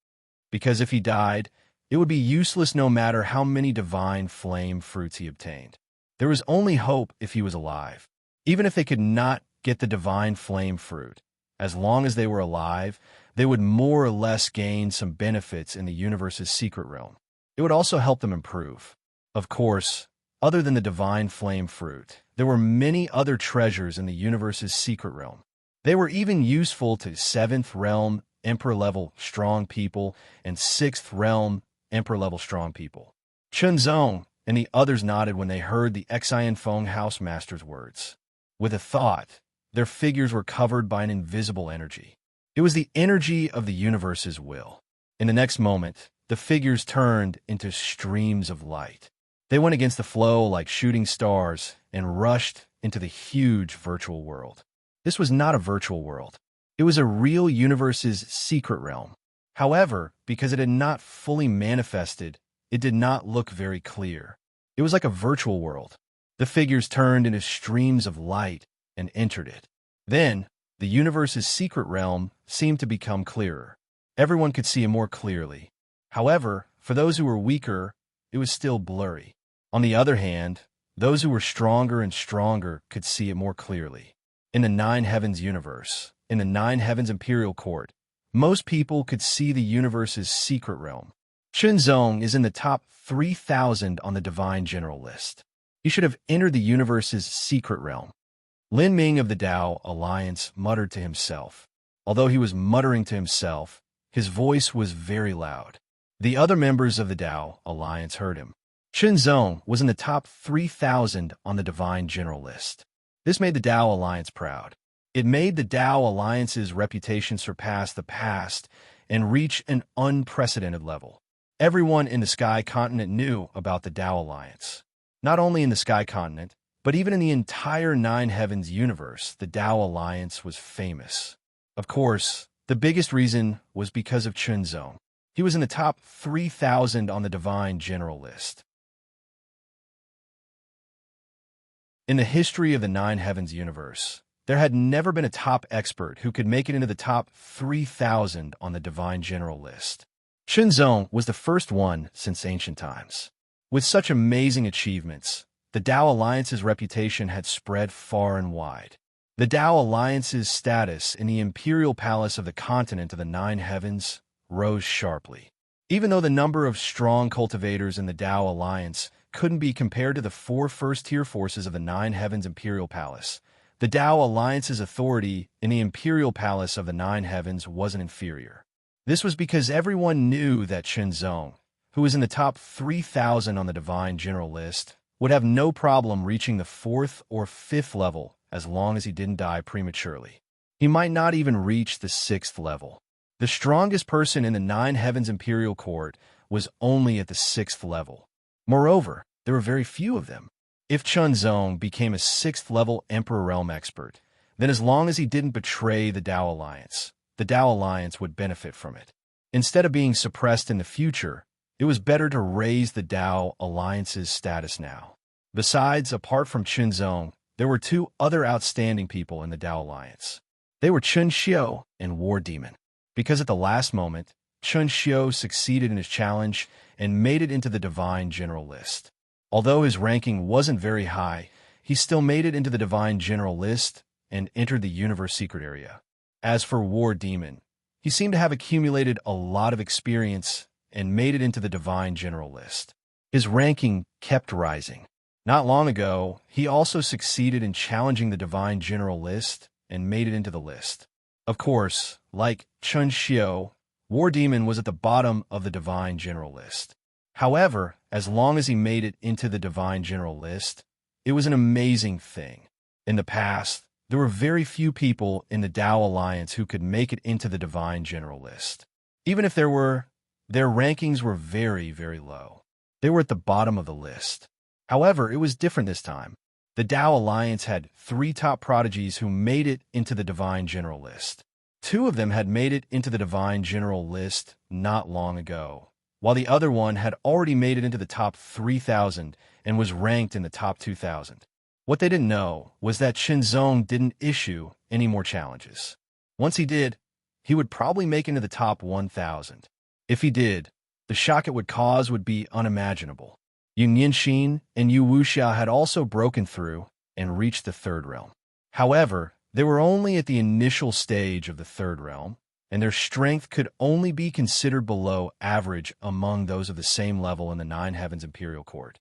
Because if he died, it would be useless no matter how many divine flame fruits he obtained. There was only hope if he was alive. Even if they could not get the divine flame fruit, as long as they were alive, they would more or less gain some benefits in the universe's secret realm. It would also help them improve. Of course, Other than the divine flame fruit, there were many other treasures in the universe's secret realm. They were even useful to 7th realm, emperor-level strong people, and 6th realm, emperor-level strong people. Chunzong and the others nodded when they heard the Xian Feng housemaster's words. With a thought, their figures were covered by an invisible energy. It was the energy of the universe's will. In the next moment, the figures turned into streams of light. They went against the flow like shooting stars and rushed into the huge virtual world. This was not a virtual world. It was a real universe's secret realm. However, because it had not fully manifested, it did not look very clear. It was like a virtual world. The figures turned into streams of light and entered it. Then, the universe's secret realm seemed to become clearer. Everyone could see it more clearly. However, for those who were weaker, it was still blurry. On the other hand, those who were stronger and stronger could see it more clearly. In the Nine Heavens universe, in the Nine Heavens Imperial Court, most people could see the universe's secret realm. Chunzong is in the top 3,000 on the Divine General list. He should have entered the universe's secret realm. Lin Ming of the Tao Alliance muttered to himself. Although he was muttering to himself, his voice was very loud. The other members of the Tao Alliance heard him. Chunzong was in the top 3,000 on the Divine General list. This made the Tao Alliance proud. It made the Tao Alliance's reputation surpass the past and reach an unprecedented level. Everyone in the Sky Continent knew about the Tao Alliance. Not only in the Sky Continent, but even in the entire Nine Heavens universe, the Tao Alliance was famous. Of course, the biggest reason was because of Chunzong. He was in the top 3,000 on the Divine General list. In the history of the Nine Heavens universe, there had never been a top expert who could make it into the top 3,000 on the Divine General list. Chunzong was the first one since ancient times. With such amazing achievements, the Tao Alliance's reputation had spread far and wide. The Tao Alliance's status in the imperial palace of the continent of the Nine Heavens rose sharply. Even though the number of strong cultivators in the Tao Alliance couldn't be compared to the 4 first-tier forces of the Nine Heavens Imperial Palace, the Tao Alliance's authority in the Imperial Palace of the Nine Heavens wasn't inferior. This was because everyone knew that Chunzong, who was in the top 3,000 on the Divine General list, would have no problem reaching the 4th or 5th level as long as he didn't die prematurely. He might not even reach the 6th level. The strongest person in the Nine Heavens Imperial Court was only at the 6th level. Moreover, there were very few of them. If Chunzong became a 6th level Emperor Realm expert, then as long as he didn't betray the Tao Alliance, the Tao Alliance would benefit from it. Instead of being suppressed in the future, it was better to raise the Tao Alliance's status now. Besides, apart from Chunzong, there were 2 other outstanding people in the Tao Alliance. They were Chun Xiu and War Demon. Because at the last moment, Chun Xiu succeeded in his challenge and made it into the Divine General list. Although his ranking wasn't very high, he still made it into the Divine General list and entered the Universe Secret Area. As for War Demon, he seemed to have accumulated a lot of experience and made it into the Divine General list. His ranking kept rising. Not long ago, he also succeeded in challenging the Divine General list and made it into the list. Of course, like Chun Xiu, War Demon was at the bottom of the Divine General list. However, as long as he made it into the Divine General list, it was an amazing thing. In the past, there were very few people in the Tao Alliance who could make it into the Divine General list. Even if there were, their rankings were very, very low. They were at the bottom of the list. However, it was different this time. The Tao Alliance had 3 top prodigies who made it into the Divine General list. 2 of them had made it into the Divine General list not long ago, while the other one had already made it into the top 3,000 and was ranked in the top 2,000. What they didn't know was that Chunzong didn't issue any more challenges. Once he did, he would probably make it into the top 1,000. If he did, the shock it would cause would be unimaginable. Yun Yinxin and Yu Wuxia had also broken through and reached the 3rd realm. However, they were only at the initial stage of the 3rd realm, and their strength could only be considered below average among those of the same level in the Nine Heavens Imperial Court.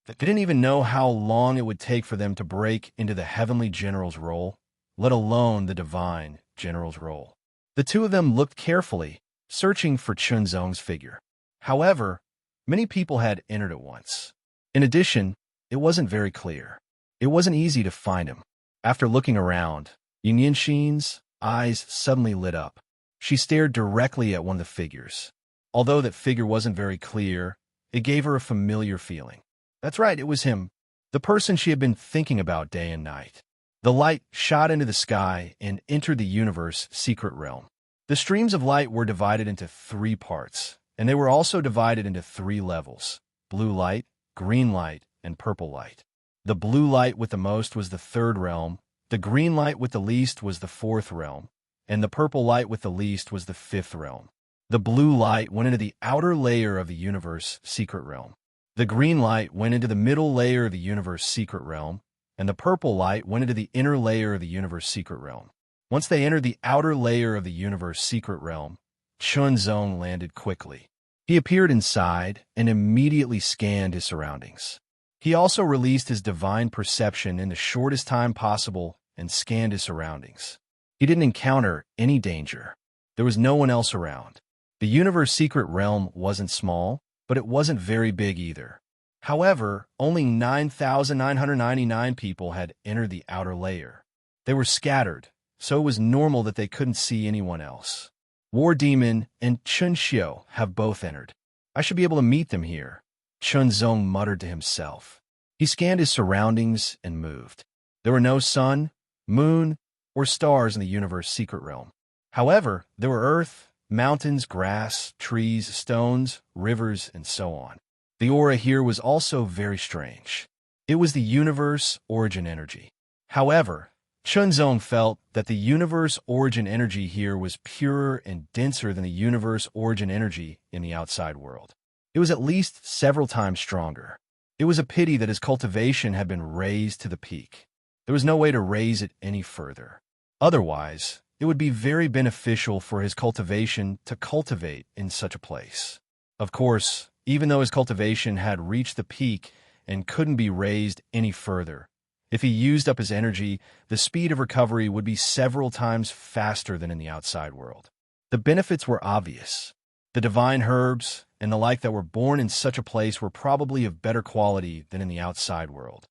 They didn't even know how long it would take for them to break into the heavenly general's role, let alone the divine general's role. The two of them looked carefully, searching for Chunzong's figure. However, many people had entered at once. In addition, it wasn't very clear. It wasn't easy to find him. After looking around, Yunyanxin's eyes suddenly lit up. She stared directly at one of the figures. Although that figure wasn't very clear, it gave her a familiar feeling. That's right, it was him, the person she had been thinking about day and night. The light shot into the sky and entered the universe's secret realm. The streams of light were divided into 3 parts, and they were also divided into 3 levels: blue light, green light, and purple light. The blue light with the most was the 3rd realm, the green light with the least was the 4th realm, and the purple light with the least was the 5th realm. The blue light went into the outer layer of the universe's secret realm. The green light went into the middle layer of the universe's secret realm, and the purple light went into the inner layer of the universe's secret realm. Once they entered the outer layer of the universe's secret realm, Chunzong landed quickly. He appeared inside and immediately scanned his surroundings. He also released his divine perception in the shortest time possible and scanned his surroundings. He didn't encounter any danger. There was no one else around. The universe's secret realm wasn't small, but it wasn't very big either. However, only 9,999 people had entered the outer layer. They were scattered, so it was normal that they couldn't see anyone else. War Demon and Chunxiu have both entered. I should be able to meet them here, Chunzong muttered to himself. He scanned his surroundings and moved. There were no sun, moon, or stars in the universe's secret realm. However, there were earth, mountains, grass, trees, stones, rivers, and so on. The aura here was also very strange. It was the universe origin energy. However, Chunzong felt that the universe origin energy here was purer and denser than the universe origin energy in the outside world. It was at least several times stronger. It was a pity that his cultivation had been raised to the peak. There was no way to raise it any further. Otherwise, it would be very beneficial for his cultivation to cultivate in such a place. Of course, even though his cultivation had reached the peak and couldn't be raised any further, if he used up his energy, the speed of recovery would be several times faster than in the outside world. The benefits were obvious. The divine herbs and the like that were born in such a place were probably of better quality than in the outside world.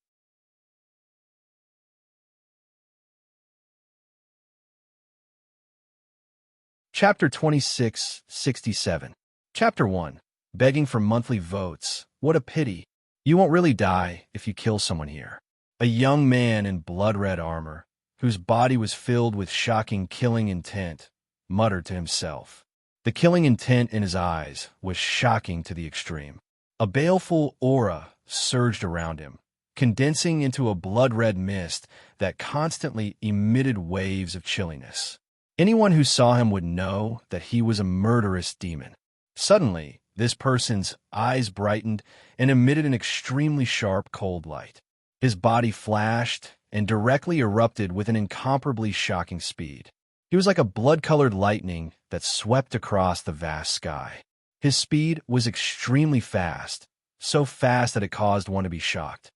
Chapter 2667. Chapter 1. Begging for monthly votes. What a pity. You won't really die if you kill someone here. A young man in blood-red armor, whose body was filled with shocking killing intent, muttered to himself. The killing intent in his eyes was shocking to the extreme. A baleful aura surged around him, condensing into a blood-red mist that constantly emitted waves of chilliness. Anyone who saw him would know that he was a murderous demon. Suddenly, this person's eyes brightened and emitted an extremely sharp, cold light. His body flashed and directly erupted with an incomparably shocking speed. He was like a blood-colored lightning that swept across the vast sky. His speed was extremely fast, so fast that it caused one to be shocked.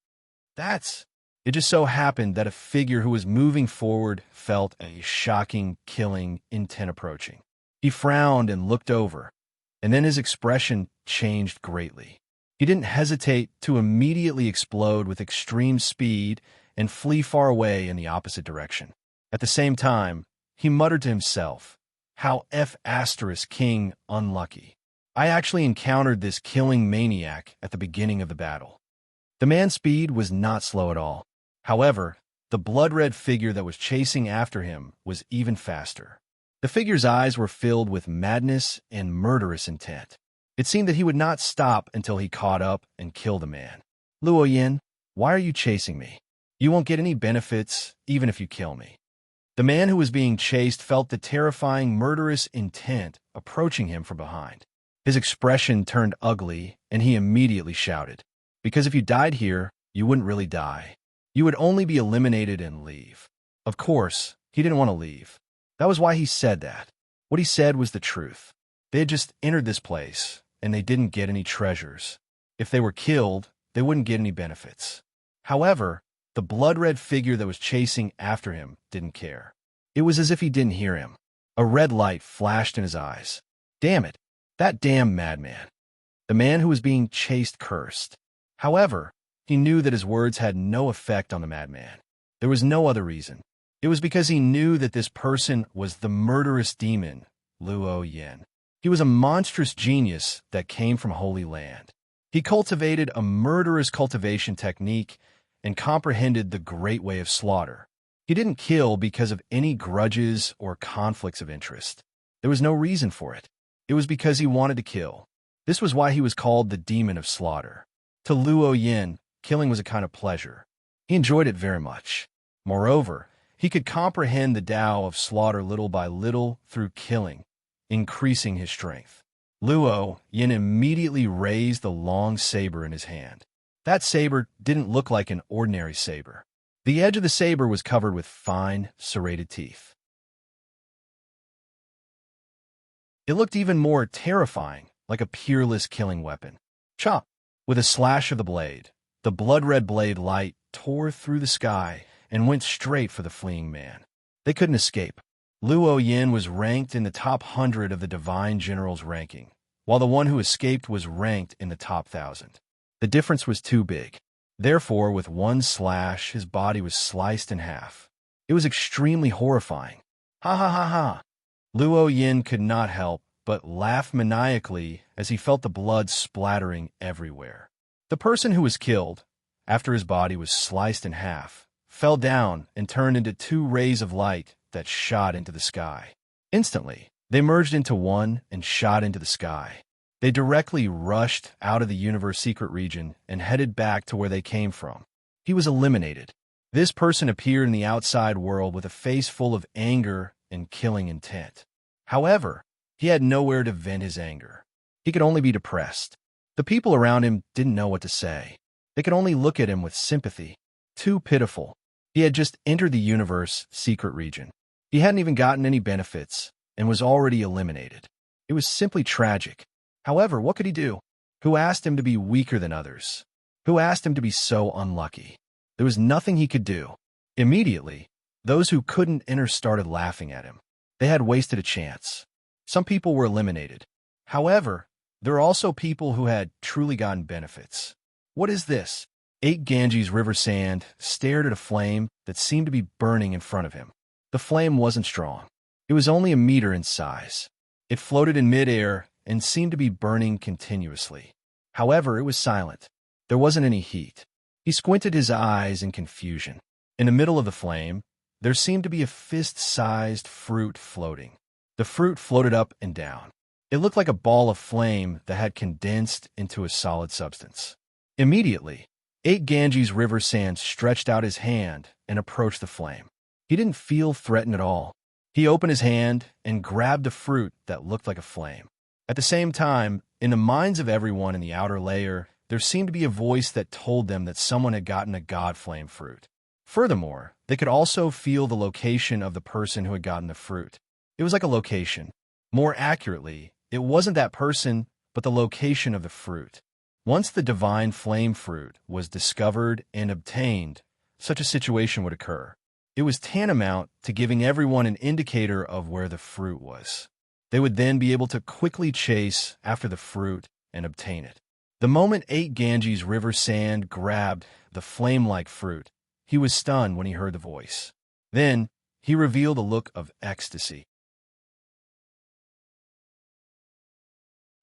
It just so happened that a figure who was moving forward felt a shocking, killing intent approaching. He frowned and looked over, and then his expression changed greatly. He didn't hesitate to immediately explode with extreme speed and flee far away in the opposite direction. At the same time, he muttered to himself, "How King unlucky. I actually encountered this killing maniac at the beginning of the battle." The man's speed was not slow at all. However, the blood-red figure that was chasing after him was even faster. The figure's eyes were filled with madness and murderous intent. It seemed that he would not stop until he caught up and killed the man. "Luo Yin, why are you chasing me? You won't get any benefits even if you kill me." The man who was being chased felt the terrifying murderous intent approaching him from behind. His expression turned ugly, and he immediately shouted, "Because if you died here, you wouldn't really die. You would only be eliminated and leave." Of course, he didn't want to leave. That was why he said that. What he said was the truth. They had just entered this place, and they didn't get any treasures. If they were killed, they wouldn't get any benefits. However, the blood-red figure that was chasing after him didn't care. It was as if he didn't hear him. A red light flashed in his eyes. Damn it, that damn madman. The man who was being chased cursed. However, he knew that his words had no effect on the madman. There was no other reason. It was because he knew that this person was the murderous demon, Luo Yin. He was a monstrous genius that came from Holy Land. He cultivated a murderous cultivation technique and comprehended the great way of slaughter. He didn't kill because of any grudges or conflicts of interest. There was no reason for it. It was because he wanted to kill. This was why he was called the Demon of Slaughter. To Luo Yin, killing was a kind of pleasure. He enjoyed it very much. Moreover, he could comprehend the Tao of slaughter little by little through killing, increasing his strength. Luo Yin immediately raised the long saber in his hand. That saber didn't look like an ordinary saber. The edge of the saber was covered with fine, serrated teeth. It looked even more terrifying, like a peerless killing weapon. Chop! With a slash of the blade, the blood-red blade light tore through the sky and went straight for the fleeing man. They couldn't escape. Luo Yin was ranked in the top 100 of the Divine General's ranking, while the one who escaped was ranked in the top 1,000. The difference was too big. Therefore, with one slash, his body was sliced in half. It was extremely horrifying. Ha ha ha ha! Luo Yin could not help but laugh maniacally as he felt the blood splattering everywhere. The person who was killed, after his body was sliced in half, fell down and turned into two rays of light that shot into the sky. Instantly, they merged into one and shot into the sky. They directly rushed out of the universe secret region and headed back to where they came from. He was eliminated. This person appeared in the outside world with a face full of anger and killing intent. However, he had nowhere to vent his anger. He could only be depressed. The people around him didn't know what to say. They could only look at him with sympathy. Too pitiful. He had just entered the universe secret region. He hadn't even gotten any benefits and was already eliminated. It was simply tragic. However, what could he do? Who asked him to be weaker than others? Who asked him to be so unlucky? There was nothing he could do. Immediately, those who couldn't enter started laughing at him. They had wasted a chance. Some people were eliminated. However, there are also people who had truly gotten benefits. What is this? 8 Ganges River Sand stared at a flame that seemed to be burning in front of him. The flame wasn't strong. It was only a meter in size. It floated in midair and seemed to be burning continuously. However, it was silent. There wasn't any heat. He squinted his eyes in confusion. In the middle of the flame, there seemed to be a fist-sized fruit floating. The fruit floated up and down. It looked like a ball of flame that had condensed into a solid substance. Immediately, 8 Ganges River Sand stretched out his hand and approached the flame. He didn't feel threatened at all. He opened his hand and grabbed a fruit that looked like a flame. At the same time, in the minds of everyone in the outer layer, there seemed to be a voice that told them that someone had gotten a god flame fruit. Furthermore, they could also feel the location of the person who had gotten the fruit. It was like a location. More accurately, it wasn't that person, but the location of the fruit. Once the divine flame fruit was discovered and obtained, such a situation would occur. It was tantamount to giving everyone an indicator of where the fruit was. They would then be able to quickly chase after the fruit and obtain it. The moment 8 Ganges River Sand grabbed the flame-like fruit, he was stunned when he heard the voice. Then, he revealed a look of ecstasy.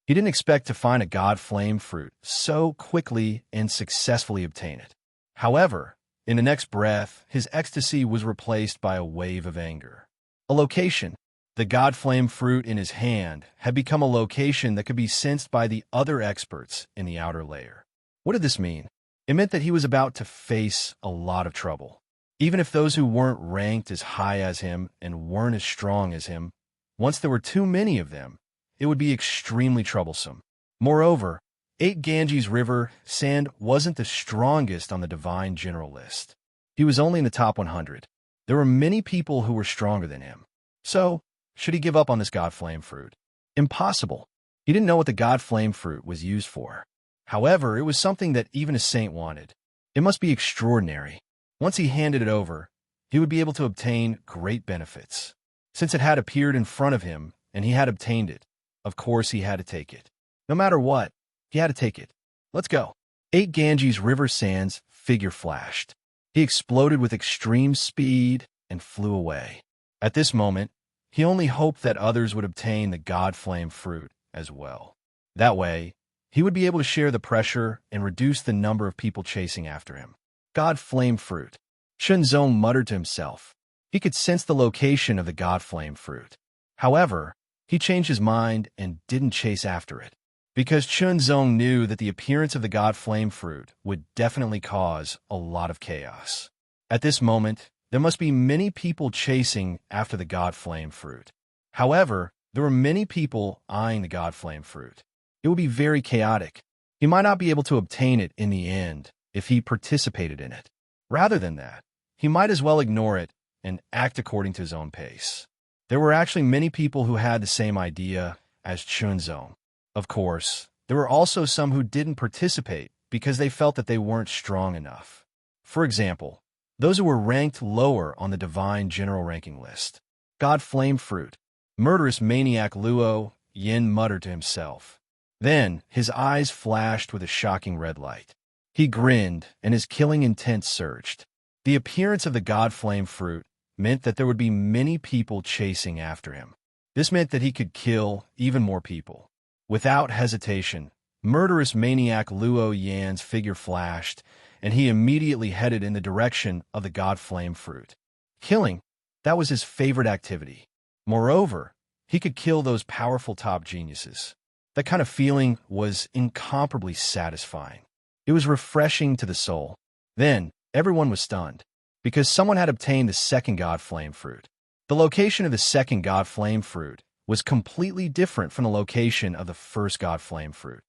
He didn't expect to find a god flame fruit so quickly and successfully obtain it. However, in the next breath, his ecstasy was replaced by a wave of anger. A location. The god flame fruit in his hand had become a location that could be sensed by the other experts in the outer layer. What did this mean? It meant that he was about to face a lot of trouble. Even if those who weren't ranked as high as him and weren't as strong as him, once there were too many of them, it would be extremely troublesome. Moreover, 8 Ganges River Sand wasn't the strongest on the Divine General list. He was only in the top 100. There were many people who were stronger than him. So, should he give up on this god flame fruit? Impossible. He didn't know what the god flame fruit was used for. However, it was something that even a saint wanted. It must be extraordinary. Once he handed it over, he would be able to obtain great benefits. Since it had appeared in front of him and he had obtained it, of course he had to take it. No matter what, he had to take it. Let's go. 8 Ganges River Sands figure flashed. He exploded with extreme speed and flew away. At this moment, he only hoped that others would obtain the God Flame fruit as well. That way, he would be able to share the pressure and reduce the number of people chasing after him. God Flame fruit. Chunzong muttered to himself. He could sense the location of the God Flame fruit. However, he changed his mind and didn't chase after it, because Chunzong knew that the appearance of the God Flame fruit would definitely cause a lot of chaos. At this moment, there must be many people chasing after the God Flame fruit. However, there were many people eyeing the God Flame fruit. It would be very chaotic. He might not be able to obtain it in the end if he participated in it. Rather than that, he might as well ignore it and act according to his own pace. There were actually many people who had the same idea as Chunzong. Of course, there were also some who didn't participate because they felt that they weren't strong enough. For example, those who were ranked lower on the divine general ranking list. God Flame fruit. Murderous maniac Luo Yin muttered to himself. Then his eyes flashed with a shocking red light. He grinned, and his killing intent surged. The appearance of the God Flame fruit meant that there would be many people chasing after him. This meant that he could kill even more people. Without hesitation, murderous maniac Luo Yan's figure flashed, and he immediately headed in the direction of the God Flame fruit. Killing, that was his favorite activity. Moreover, he could kill those powerful top geniuses. That kind of feeling was incomparably satisfying. It was refreshing to the soul. Then, everyone was stunned, because someone had obtained the second God Flame fruit. The location of the second God Flame fruit was completely different from the location of the first God Flame fruit.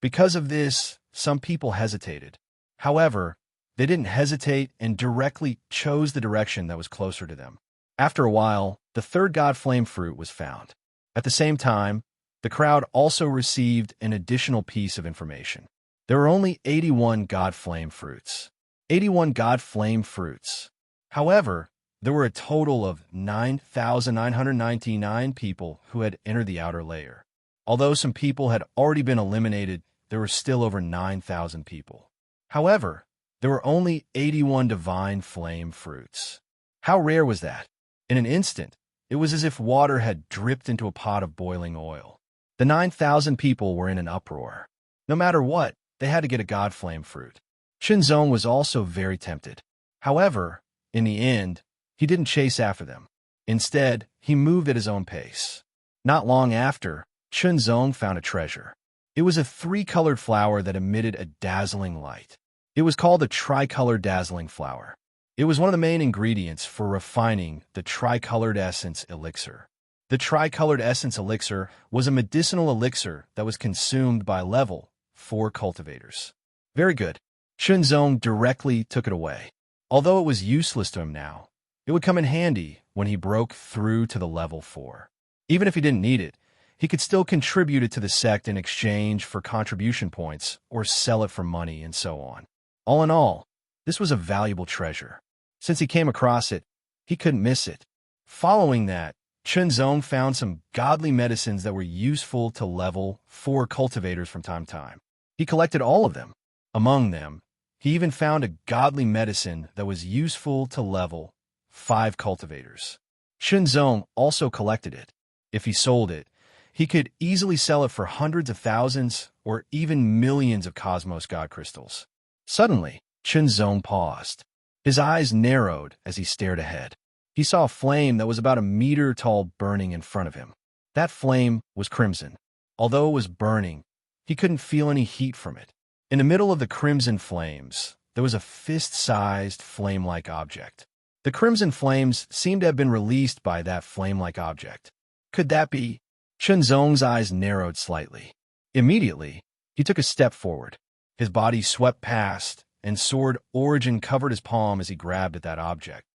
Because of this, some people hesitated. However, they didn't hesitate and directly chose the direction that was closer to them. After a while, the third God Flame fruit was found. At the same time, the crowd also received an additional piece of information. There were only 81 God Flame fruits. 81 God Flame fruits. However, there were a total of 9,999 people who had entered the outer layer. Although some people had already been eliminated, there were still over 9,000 people. However, there were only 81 divine flame fruits. How rare was that? In an instant, it was as if water had dripped into a pot of boiling oil. The 9,000 people were in an uproar. No matter what, they had to get a God Flame fruit. Chunzong was also very tempted. However, in the end, he didn't chase after them. Instead, he moved at his own pace. Not long after, Chunzong found a treasure. It was a 3-colored flower that emitted a dazzling light. It was called the tricolored dazzling flower. It was one of the main ingredients for refining the tricolored essence elixir. The tricolored essence elixir was a medicinal elixir that was consumed by level 4 cultivators. Very good. Chunzong directly took it away. Although it was useless to him now, it would come in handy when he broke through to the level 4. Even if he didn't need it, he could still contribute it to the sect in exchange for contribution points or sell it for money and so on. All in all, this was a valuable treasure. Since he came across it, he couldn't miss it. Following that, Chunzong found some godly medicines that were useful to level 4 cultivators from time to time. He collected all of them. Among them, he even found a godly medicine that was useful to level 5 cultivators. Chunzong also collected it. If he sold it, he could easily sell it for hundreds of thousands or even millions of Cosmos God crystals. Suddenly, Chunzong paused. His eyes narrowed as he stared ahead. He saw a flame that was about a meter tall burning in front of him. That flame was crimson. Although it was burning, he couldn't feel any heat from it. In the middle of the crimson flames, there was a fist-sized flame-like object. The crimson flames seemed to have been released by that flame-like object. Could that be? Chunzong's eyes narrowed slightly. Immediately, he took a step forward. His body swept past, and sword origin covered his palm as he grabbed at that object.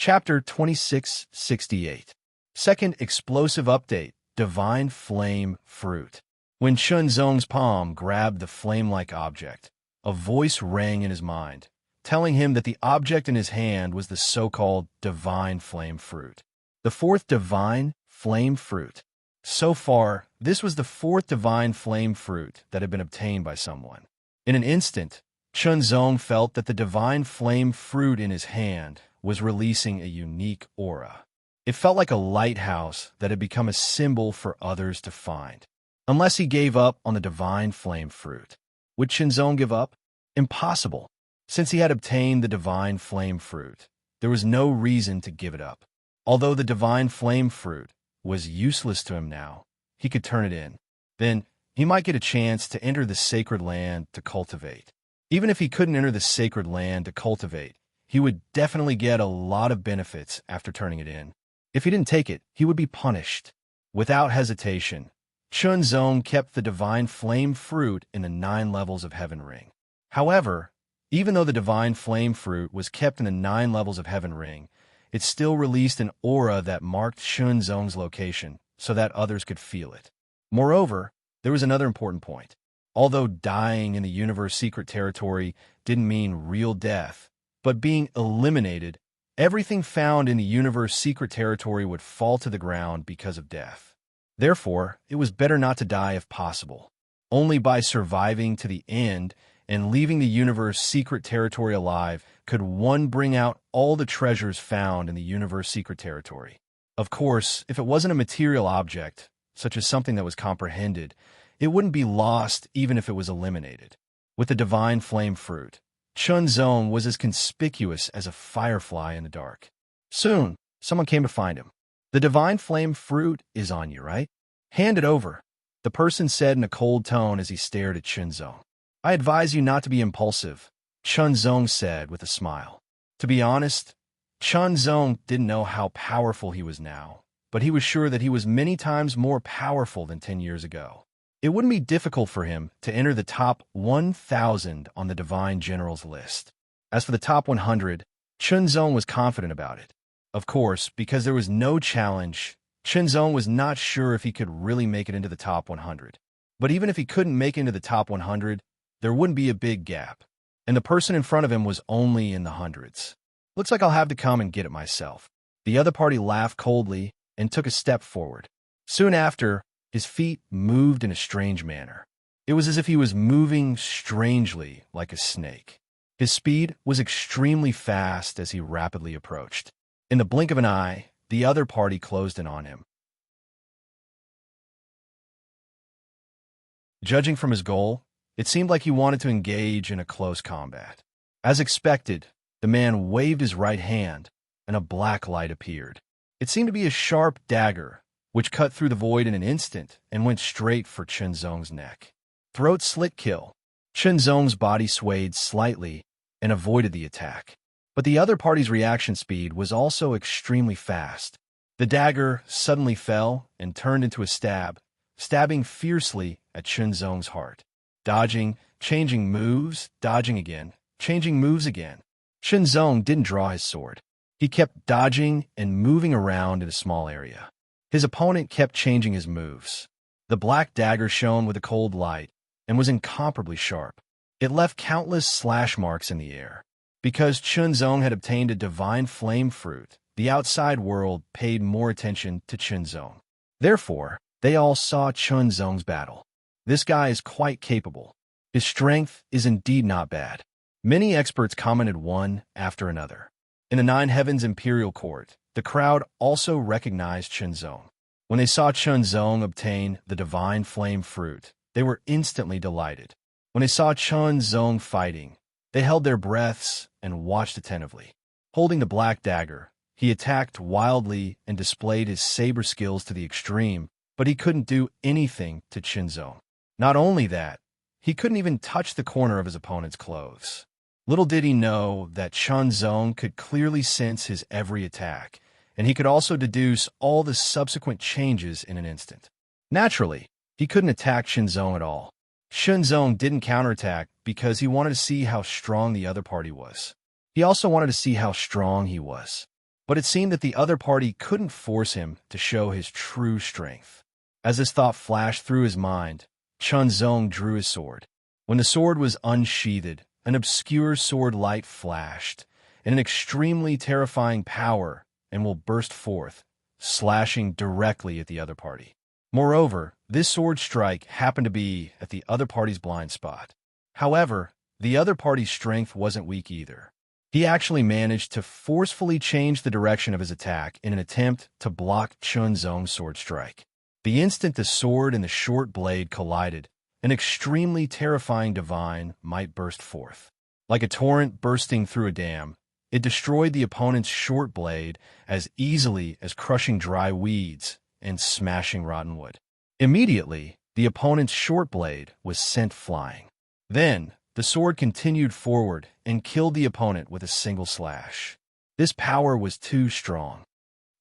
Chapter 2668. Second explosive update, Divine Flame Fruit. When Chunzong's palm grabbed the flame-like object, a voice rang in his mind, telling him that the object in his hand was the so-called Divine Flame Fruit. The fourth Divine Flame Fruit. So far, this was the fourth Divine Flame Fruit that had been obtained by someone. In an instant, Chunzong felt that the Divine Flame Fruit in his hand was releasing a unique aura. It felt like a lighthouse that had become a symbol for others to find. Unless he gave up on the Divine Flame Fruit. Would Chunzong give up? Impossible. Since he had obtained the Divine Flame Fruit, there was no reason to give it up. Although the Divine Flame Fruit was useless to him now, he could turn it in. Then, he might get a chance to enter the sacred land to cultivate. Even if he couldn't enter the sacred land to cultivate, he would definitely get a lot of benefits after turning it in. If he didn't take it, he would be punished. Without hesitation, Chunzong kept the Divine Flame Fruit in the 9 levels of Heaven Ring. However, even though the Divine Flame Fruit was kept in the 9 levels of Heaven Ring, it still released an aura that marked Chunzong's location so that others could feel it. Moreover, there was another important point. Although dying in the universe secret territory didn't mean real death, but being eliminated, everything found in the universe secret territory would fall to the ground because of death. Therefore, it was better not to die if possible. Only by surviving to the end and leaving the universe secret territory alive could one bring out all the treasures found in the universe secret territory. Of course, if it wasn't a material object, such as something that was comprehended, it wouldn't be lost even if it was eliminated. With the Divine Flame Fruit, Chunzong was as conspicuous as a firefly in the dark. Soon, someone came to find him. The Divine Flame Fruit is on you, right? Hand it over, the person said in a cold tone as he stared at Chunzong. I advise you not to be impulsive, Chunzong said with a smile. To be honest, Chunzong didn't know how powerful he was now, but he was sure that he was many times more powerful than 10 years ago. It wouldn't be difficult for him to enter the top 1,000 on the Divine Generals list. As for the top 100, Chunzong was confident about it. Of course, because there was no challenge, Chunzong was not sure if he could really make it into the top 100. But even if he couldn't make it into the top 100, there wouldn't be a big gap. And the person in front of him was only in the hundreds. Looks like I'll have to come and get it myself. The other party laughed coldly and took a step forward. Soon after, his feet moved in a strange manner. It was as if he was moving strangely like a snake. His speed was extremely fast as he rapidly approached. In the blink of an eye, the other party closed in on him. Judging from his goal, it seemed like he wanted to engage in a close combat. As expected, the man waved his right hand, and a black light appeared. It seemed to be a sharp dagger, which cut through the void in an instant and went straight for Chunzong's neck. Throat slit kill. Chunzong's body swayed slightly and avoided the attack. But the other party's reaction speed was also extremely fast. The dagger suddenly fell and turned into a stab, stabbing fiercely at Chunzong's heart. Dodging, changing moves, dodging again, changing moves again. Chunzong didn't draw his sword. He kept dodging and moving around in a small area. His opponent kept changing his moves. The black dagger shone with a cold light and was incomparably sharp. It left countless slash marks in the air. Because Chunzong had obtained a Divine Flame Fruit, the outside world paid more attention to Chunzong. Therefore, they all saw Chunzong's battle. This guy is quite capable. His strength is indeed not bad. Many experts commented one after another. In the 9 Heavens Imperial Court, the crowd also recognized Chunzong. When they saw Chunzong obtain the Divine Flame Fruit, they were instantly delighted. When they saw Chunzong fighting, they held their breaths and watched attentively. Holding the black dagger, he attacked wildly and displayed his saber skills to the extreme, but he couldn't do anything to Chunzong. Not only that, he couldn't even touch the corner of his opponent's clothes. Little did he know that Chunzong could clearly sense his every attack, and he could also deduce all the subsequent changes in an instant. Naturally, he couldn't attack Chunzong at all. Chunzong didn't counterattack because he wanted to see how strong the other party was. He also wanted to see how strong he was. But it seemed that the other party couldn't force him to show his true strength. As this thought flashed through his mind, Chunzong drew his sword. When the sword was unsheathed, an obscure sword light flashed, and an extremely terrifying power and will burst forth, slashing directly at the other party. Moreover, this sword strike happened to be at the other party's blind spot. However, the other party's strength wasn't weak either. He actually managed to forcefully change the direction of his attack in an attempt to block Chunzong's sword strike. The instant the sword and the short blade collided, an extremely terrifying divine might burst forth. Like a torrent bursting through a dam, it destroyed the opponent's short blade as easily as crushing dry weeds and smashing rotten wood. Immediately, the opponent's short blade was sent flying. Then, the sword continued forward and killed the opponent with a single slash. This power was too strong.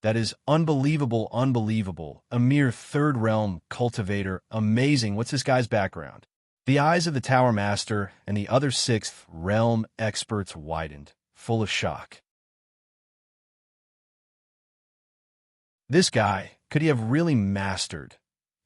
That is unbelievable, unbelievable. A mere third realm cultivator. Amazing. What's this guy's background? The eyes of the Tower Master and the other sixth realm experts widened, full of shock. This guy, could he have really mastered?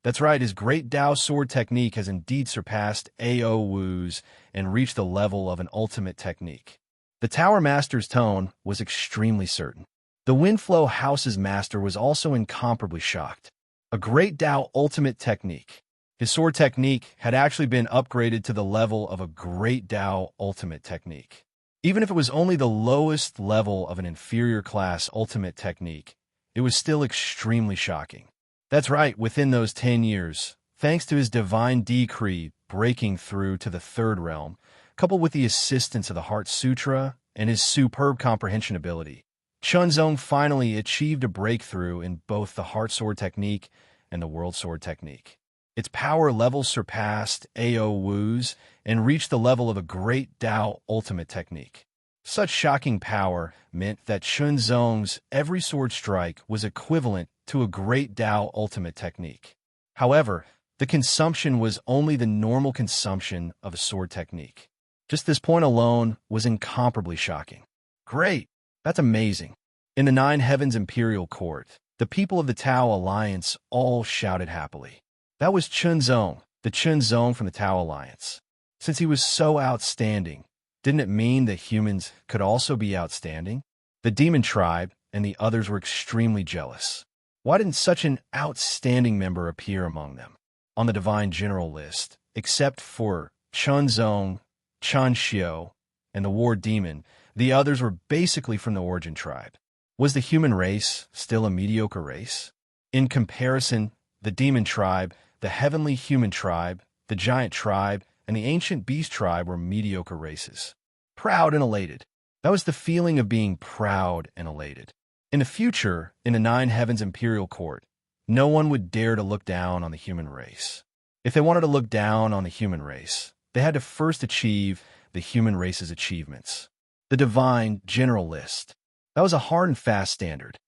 That's right, his great Dao sword technique has indeed surpassed A.O. Wu's and reached the level of an ultimate technique. The Tower Master's tone was extremely certain. The Windflow House's master was also incomparably shocked. A great Dao ultimate technique. His sword technique had actually been upgraded to the level of a great Dao ultimate technique. Even if it was only the lowest level of an inferior class ultimate technique, it was still extremely shocking. That's right, within those 10 years, thanks to his divine decree breaking through to the third realm, coupled with the assistance of the Heart Sutra and his superb comprehension ability, Chunzong finally achieved a breakthrough in both the Heart Sword technique and the World Sword technique. Its power level surpassed A.O. Wu's and reached the level of a great Dao ultimate technique. Such shocking power meant that Chunzong's every sword strike was equivalent to a great Dao ultimate technique. However, the consumption was only the normal consumption of a sword technique. Just this point alone was incomparably shocking. Great! That's amazing. In the Nine Heavens Imperial Court, the people of the Tao Alliance all shouted happily. That was Chunzong, the Chunzong from the Tao Alliance. Since he was so outstanding, didn't it mean that humans could also be outstanding? The demon tribe and the others were extremely jealous. Why didn't such an outstanding member appear among them on the divine general list, except for Chunzong, Chanxiu, and the war demon? The others were basically from the origin tribe. Was the human race still a mediocre race? In comparison, the demon tribe, the heavenly human tribe, the giant tribe, and the ancient beast tribe were mediocre races. Proud and elated. That was the feeling of being proud and elated. In the future, in the Nine Heavens Imperial Court, no one would dare to look down on the human race. If they wanted to look down on the human race, they had to first achieve the human race's achievements. The divine general list. That was a hard and fast standard.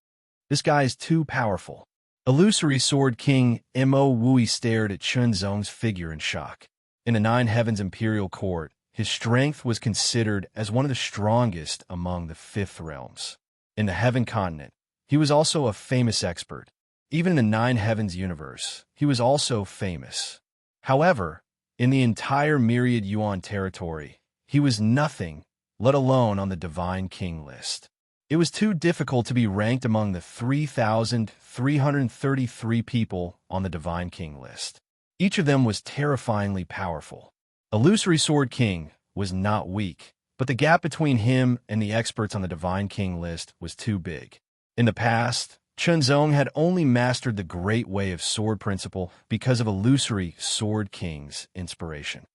This guy is too powerful. Illusory Sword King Mo Wui stared at Chunzong's figure in shock. In the Nine Heavens Imperial Court, his strength was considered as one of the strongest among the fifth realms. In the Heaven Continent, he was also a famous expert. Even in the Nine Heavens universe, he was also famous. However, in the entire Myriad Yuan territory, he was nothing, let alone on the Divine King list. It was too difficult to be ranked among the 3,333 people on the Divine King list. Each of them was terrifyingly powerful. Illusory Sword King was not weak, but the gap between him and the experts on the Divine King list was too big. In the past, Chunzong had only mastered the Great Way of Sword principle because of Illusory Sword King's inspiration.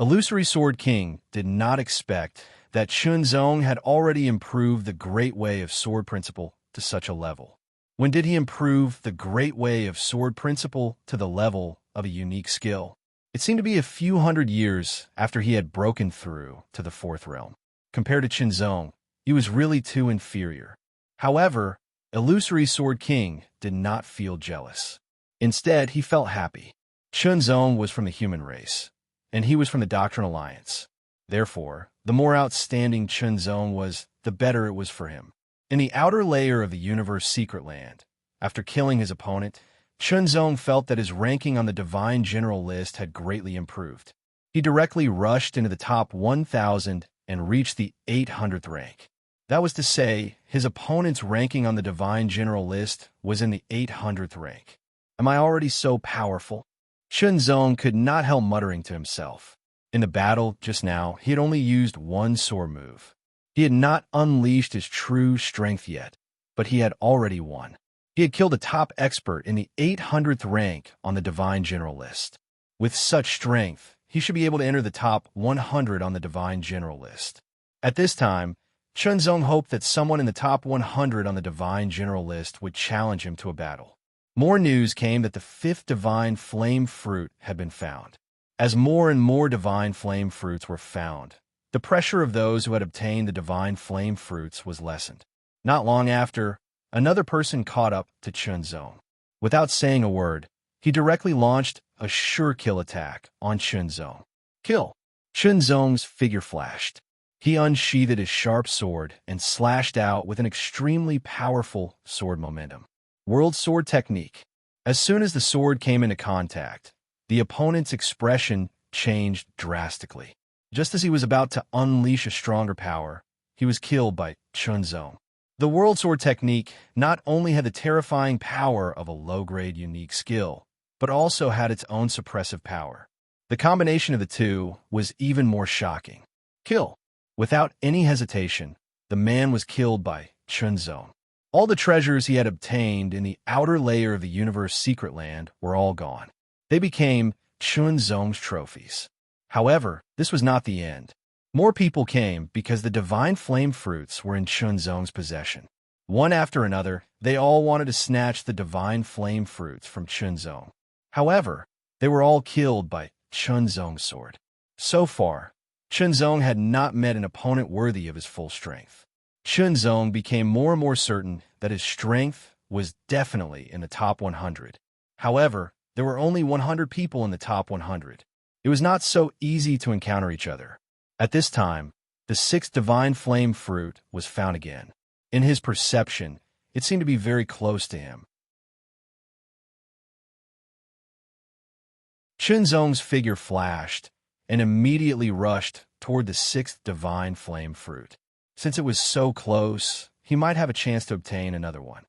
Illusory Sword King did not expect that Chunzong had already improved the Great Way of Sword principle to such a level. When did he improve the Great Way of Sword principle to the level of a unique skill? It seemed to be a few hundred years after he had broken through to the fourth realm. Compared to Chunzong, he was really too inferior. However, Illusory Sword King did not feel jealous. Instead, he felt happy. Chunzong was from the human race, and he was from the Doctrine Alliance. Therefore, The more outstanding Chunzong was, the better it was for him. In the outer layer of the universe secret land, after killing his opponent, Chunzong felt that his ranking on the Divine General list had greatly improved. He directly rushed into the top 1,000 and reached the 800th rank. That was to say, his opponent's ranking on the Divine General list was in the 800th rank. Am I already so powerful? Chunzong could not help muttering to himself. In the battle just now, he had only used one sword move. He had not unleashed his true strength yet, but he had already won. He had killed a top expert in the 800th rank on the Divine General list. With such strength, he should be able to enter the top 100 on the Divine General list. At this time, Chunzong hoped that someone in the top 100 on the Divine General list would challenge him to a battle. More news came that the 5th Divine Flame Fruit had been found. As more and more Divine Flame Fruits were found, the pressure of those who had obtained the Divine Flame Fruits was lessened. Not long after, another person caught up to Chunzong. Without saying a word, he directly launched a sure kill attack on Chunzong. Kill! Chunzong's figure flashed. He unsheathed his sharp sword and slashed out with an extremely powerful sword momentum. World Sword Technique. As soon as the sword came into contact, the opponent's expression changed drastically. Just as he was about to unleash a stronger power, he was killed by Chunzong. The World Sword Technique not only had the terrifying power of a low-grade unique skill, but also had its own suppressive power. The combination of the two was even more shocking. Kill. Without any hesitation, the man was killed by Chunzong. All the treasures he had obtained in the outer layer of the universe secret land were all gone. They became Chunzong's trophies. However, this was not the end. More people came because the Divine Flame Fruits were in Chunzong's possession. One after another, they all wanted to snatch the Divine Flame Fruits from Chunzong. However, they were all killed by Chunzong's sword. So far, Chunzong had not met an opponent worthy of his full strength. Chunzong became more and more certain that his strength was definitely in the top 100. However, there were only 100 people in the top 100. It was not so easy to encounter each other. At this time, the 6th Divine Flame Fruit was found again. In his perception, it seemed to be very close to him. Chunzong's figure flashed and immediately rushed toward the 6th Divine Flame Fruit. Since it was so close, he might have a chance to obtain another one.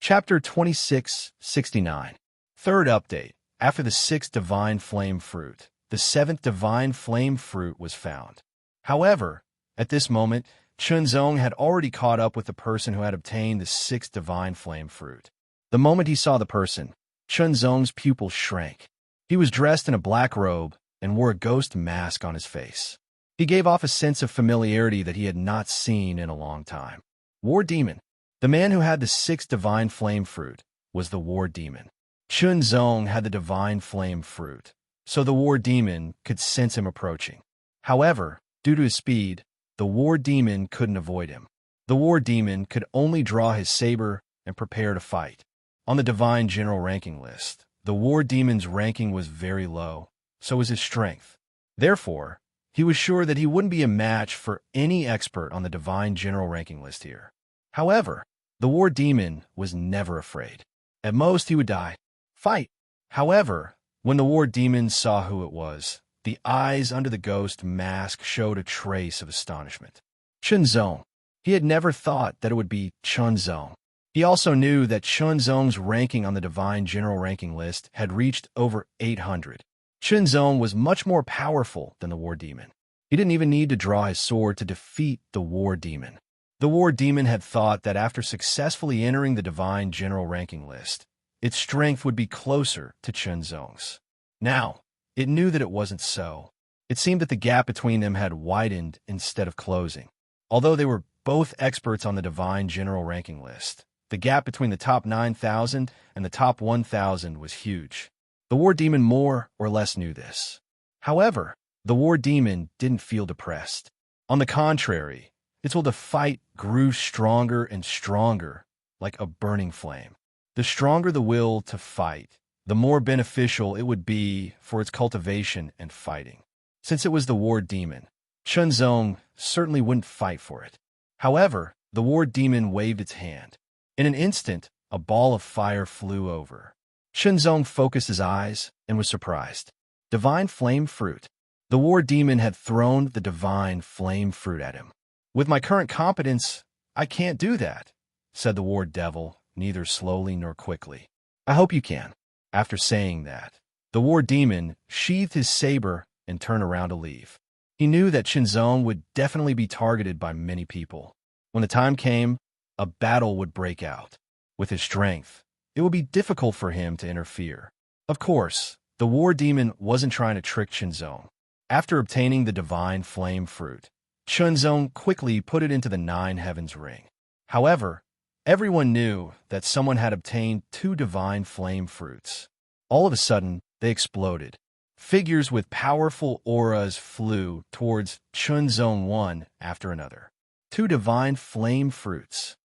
Chapter 2669. Third update. After the 6th Divine Flame Fruit, the 7th Divine Flame Fruit was found. However, at this moment, Chunzong had already caught up with the person who had obtained the 6th Divine Flame Fruit. The moment he saw the person, Chunzong's pupils shrank. He was dressed in a black robe and wore a ghost mask on his face. He gave off a sense of familiarity that he had not seen in a long time. War Demon. The man who had the 6th Divine Flame Fruit was the War Demon. Chunzong had the Divine Flame Fruit, so the War Demon could sense him approaching. However, due to his speed, the War Demon couldn't avoid him. The War Demon could only draw his saber and prepare to fight. On the Divine General ranking list, the War Demon's ranking was very low, so was his strength. Therefore, he was sure that he wouldn't be a match for any expert on the Divine General ranking list here. However, the War Demon was never afraid. At most, he would die. Fight! However, when the War Demon saw who it was, the eyes under the ghost mask showed a trace of astonishment. Chunzong. He had never thought that it would be Chunzong. He also knew that Chunzong's ranking on the Divine General ranking list had reached over 800. Chunzong was much more powerful than the War Demon. He didn't even need to draw his sword to defeat the War Demon. The War Demon had thought that after successfully entering the Divine General ranking list, its strength would be closer to Chunzong's. Now, it knew that it wasn't so. It seemed that the gap between them had widened instead of closing. Although they were both experts on the Divine General ranking list, the gap between the top 9,000 and the top 1,000 was huge. The War Demon more or less knew this. However, the War Demon didn't feel depressed. On the contrary, its will to fight grew stronger and stronger, like a burning flame. The stronger the will to fight, the more beneficial it would be for its cultivation and fighting. Since it was the war demon, Chunzong certainly wouldn't fight for it. However, the war demon waved its hand. In an instant, a ball of fire flew over. Chunzong focused his eyes and was surprised. Divine flame fruit. The war demon had thrown the divine flame fruit at him. With my current competence, I can't do that, said the war devil, neither slowly nor quickly. I hope you can. After saying that, the war demon sheathed his saber and turned around to leave. He knew that Chunzong would definitely be targeted by many people. When the time came, a battle would break out. With his strength, it would be difficult for him to interfere. Of course, the war demon wasn't trying to trick Chunzong. After obtaining the divine flame fruit, Chunzong quickly put it into the Nine Heavens ring. However, everyone knew that someone had obtained 2 divine flame fruits. All of a sudden, they exploded. Figures with powerful auras flew towards Chunzong one after another. 2 divine flame fruits.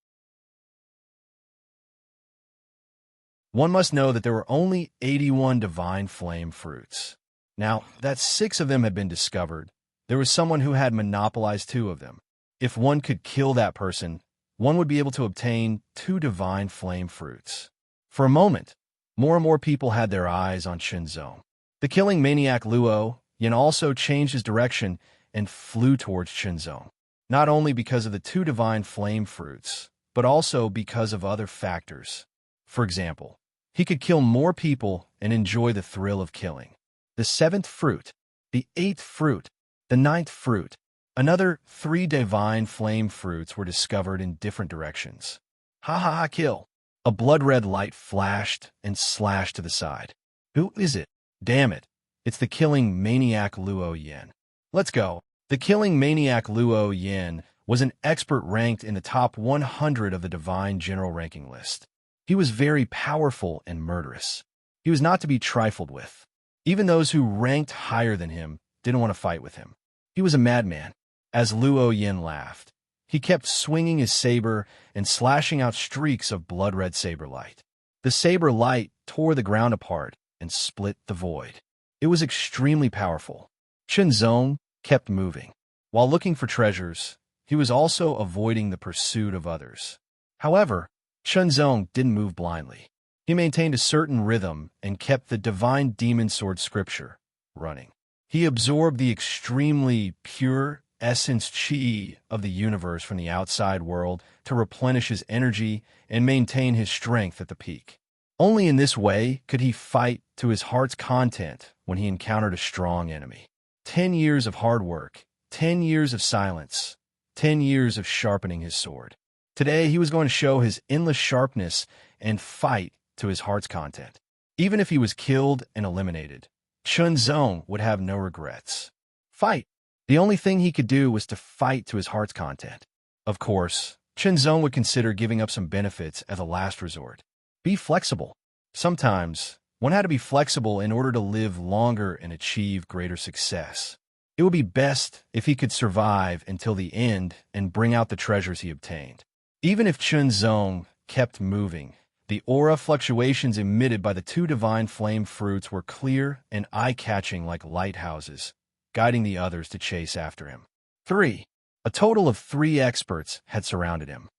One must know that there were only 81 divine flame fruits. Now, that 6 of them had been discovered, there was someone who had monopolized 2 of them. If one could kill that person, one would be able to obtain 2 divine flame fruits. For a moment, more and more people had their eyes on Chunzong. The killing maniac Luo Yin also changed his direction and flew towards Chunzong, not only because of the 2 divine flame fruits, but also because of other factors. For example, he could kill more people and enjoy the thrill of killing. The 7th fruit, the 8th fruit, the 9th fruit. Another 3 divine flame fruits were discovered in different directions. Ha ha ha, kill! A blood-red light flashed and slashed to the side. Who is it? Damn it. It's the killing maniac Luo Yin. Let's go. The killing maniac Luo Yin was an expert ranked in the top 100 of the divine general ranking list. He was very powerful and murderous. He was not to be trifled with. Even those who ranked higher than him didn't want to fight with him. He was a madman. As Luo Yin laughed, he kept swinging his saber and slashing out streaks of blood-red saber light. The saber light tore the ground apart and split the void. It was extremely powerful. Chunzong kept moving. While looking for treasures, he was also avoiding the pursuit of others. However, Chunzong didn't move blindly. He maintained a certain rhythm and kept the divine demon sword scripture running. He absorbed the extremely pure essence chi of the universe from the outside world to replenish his energy and maintain his strength at the peak. Only in this way could he fight to his heart's content when he encountered a strong enemy. 10 years of hard work, 10 years of silence, 10 years of sharpening his sword. Today he was going to show his endless sharpness and fight to his heart's content. Even if he was killed and eliminated, Chunzong would have no regrets. Fight! The only thing he could do was to fight to his heart's content. Of course, Chunzong would consider giving up some benefits as a last resort. Be flexible. Sometimes, one had to be flexible in order to live longer and achieve greater success. It would be best if he could survive until the end and bring out the treasures he obtained. Even if Chunzong kept moving, the aura fluctuations emitted by the 2 divine flame fruits were clear and eye-catching like lighthouses, guiding the others to chase after him. 3. A total of 3 experts had surrounded him.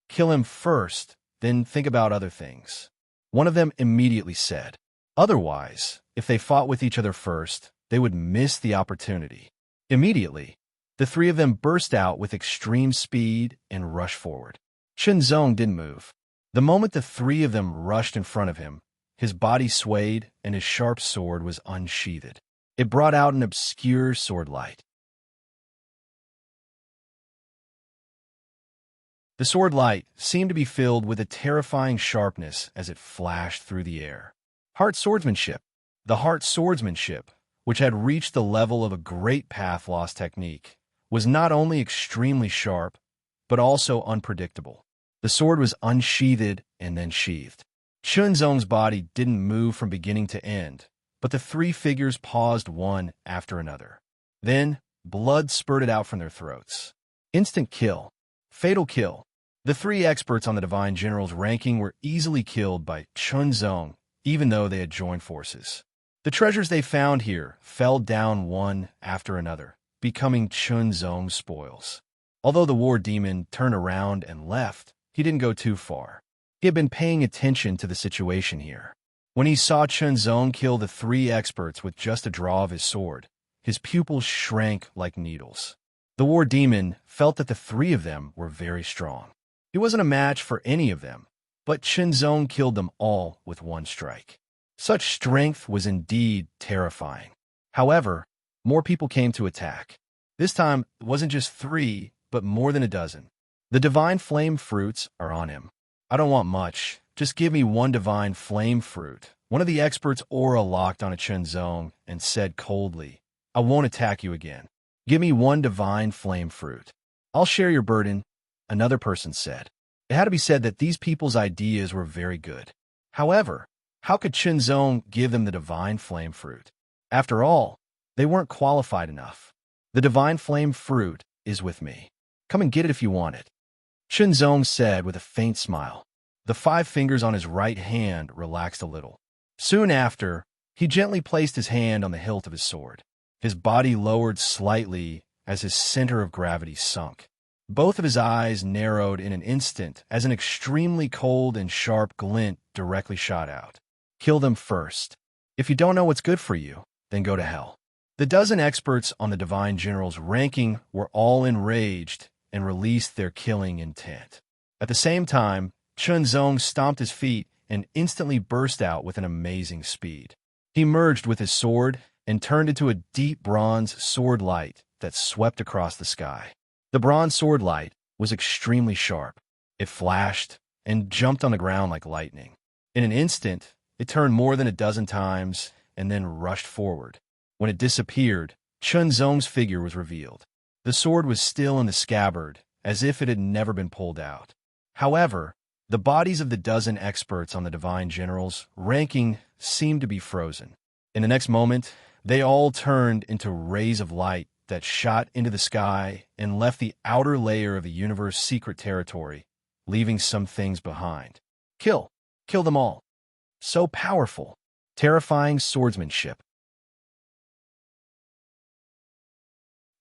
Kill him first, then think about other things. One of them immediately said. Otherwise, if they fought with each other first, they would miss the opportunity. Immediately, the 3 of them burst out with extreme speed and rushed forward. Chunzong didn't move. The moment the 3 of them rushed in front of him, his body swayed and his sharp sword was unsheathed. It brought out an obscure sword light. The sword light seemed to be filled with a terrifying sharpness as it flashed through the air. Heart swordsmanship. The heart swordsmanship, which had reached the level of a great path loss technique, was not only extremely sharp, but also unpredictable. The sword was unsheathed and then sheathed. Chunzong's body didn't move from beginning to end, but the 3 figures paused one after another. Then, blood spurted out from their throats. Instant kill. Fatal kill. The three experts on the Divine General's ranking were easily killed by Chunzong, even though they had joined forces. The treasures they found here fell down one after another, becoming Chunzong's spoils. Although the war demon turned around and left, he didn't go too far. He had been paying attention to the situation here. When he saw Chunzong kill the three experts with just a draw of his sword, his pupils shrank like needles. The war demon felt that the three of them were very strong. He wasn't a match for any of them, but Chunzong killed them all with one strike. Such strength was indeed terrifying. However, more people came to attack. This time, it wasn't just 3, but more than a dozen. The divine flame fruits are on him. I don't want much. Just give me one divine flame fruit. One of the experts' aura locked on a Chunzong and said coldly, I won't attack you again. Give me one divine flame fruit. I'll share your burden, another person said. It had to be said that these people's ideas were very good. However, how could Chunzong give them the divine flame fruit? After all, they weren't qualified enough. The divine flame fruit is with me. Come and get it if you want it. Chunzong said with a faint smile. The 5 fingers on his right hand relaxed a little. Soon after, he gently placed his hand on the hilt of his sword. His body lowered slightly as his center of gravity sunk. Both of his eyes narrowed in an instant as an extremely cold and sharp glint directly shot out. Kill them first. If you don't know what's good for you, then go to hell. The dozen experts on the Divine General's ranking were all enraged and released their killing intent. At the same time, Chunzong stomped his feet and instantly burst out with an amazing speed. He merged with his sword and turned into a deep bronze sword light that swept across the sky. The bronze sword light was extremely sharp. It flashed and jumped on the ground like lightning. In an instant, it turned more than a dozen times and then rushed forward. When it disappeared, Chunzong's figure was revealed. The sword was still in the scabbard, as if it had never been pulled out. However, the bodies of the dozen experts on the Divine General's ranking seemed to be frozen. In the next moment, they all turned into rays of light that shot into the sky and left the outer layer of the universe's secret territory, leaving some things behind. Kill them all. So powerful. Terrifying swordsmanship.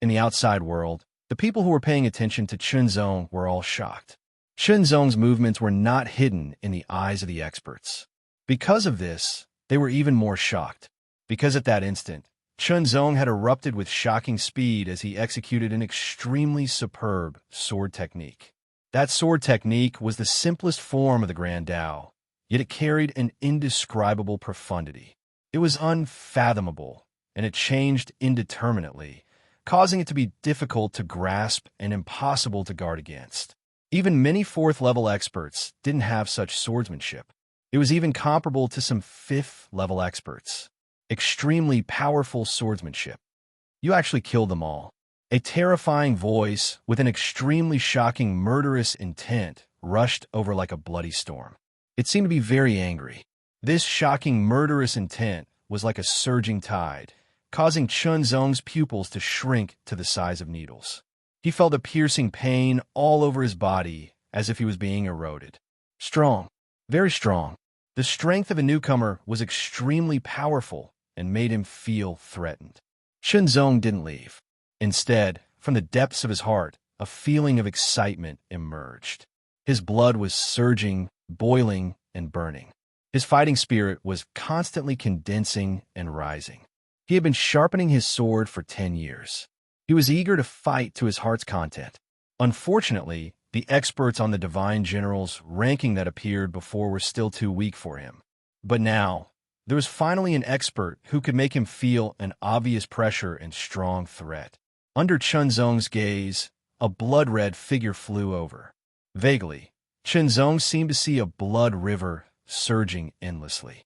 In the outside world, the people who were paying attention to Chunzong were all shocked. Chunzong's movements were not hidden in the eyes of the experts. Because of this, they were even more shocked. Because at that instant, Chunzong had erupted with shocking speed as he executed an extremely superb sword technique. That sword technique was the simplest form of the Grand Tao, yet it carried an indescribable profundity. It was unfathomable, and it changed indeterminately, causing it to be difficult to grasp and impossible to guard against. Even many 4th-level experts didn't have such swordsmanship. It was even comparable to some 5th-level experts. Extremely powerful swordsmanship. You actually killed them all. A terrifying voice with an extremely shocking murderous intent rushed over like a bloody storm. It seemed to be very angry. This shocking murderous intent was like a surging tide, causing Chunzong's pupils to shrink to the size of needles. He felt a piercing pain all over his body as if he was being eroded. Strong, very strong. The strength of a newcomer was extremely powerful and made him feel threatened. Chunzong didn't leave. Instead, from the depths of his heart, a feeling of excitement emerged. His blood was surging, boiling, and burning. His fighting spirit was constantly condensing and rising. He had been sharpening his sword for 10 years. He was eager to fight to his heart's content. Unfortunately, the experts on the Divine General's ranking that appeared before were still too weak for him. But now, there was finally an expert who could make him feel an obvious pressure and strong threat. Under Chunzong's gaze, a blood-red figure flew over. Vaguely, Chunzong seemed to see a blood river surging endlessly.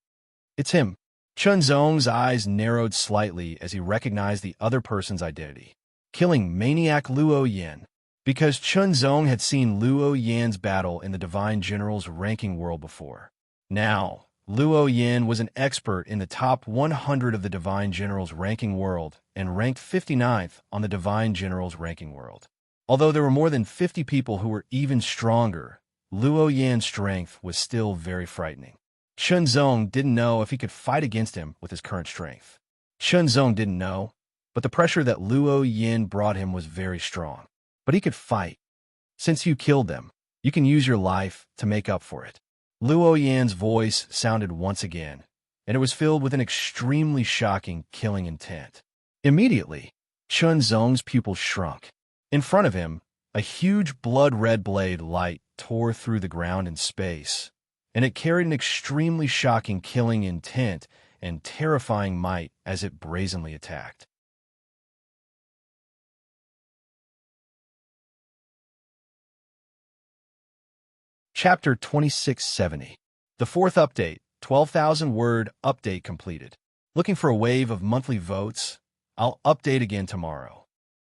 It's him. Chunzong's eyes narrowed slightly as he recognized the other person's identity. Killing maniac Luo Yan. Because Chunzong had seen Luo Yan's battle in the Divine General's ranking world before. Now, Luo Yan was an expert in the top 100 of the Divine General's ranking world and ranked 59th on the Divine General's ranking world. Although there were more than 50 people who were even stronger, Luo Yan's strength was still very frightening. Shenzong didn't know if he could fight against him with his current strength. Shenzong didn't know, but the pressure that Luo Yan brought him was very strong. But he could fight. Since you killed them, you can use your life to make up for it. Luo Yan's voice sounded once again, and it was filled with an extremely shocking, killing intent. Immediately, Shenzong's pupils shrunk. In front of him, a huge blood-red blade light tore through the ground in space, and it carried an extremely shocking killing intent and terrifying might as it brazenly attacked. Chapter 2670. The fourth update, 12,000-word update completed. Looking for a wave of monthly votes? I'll update again tomorrow.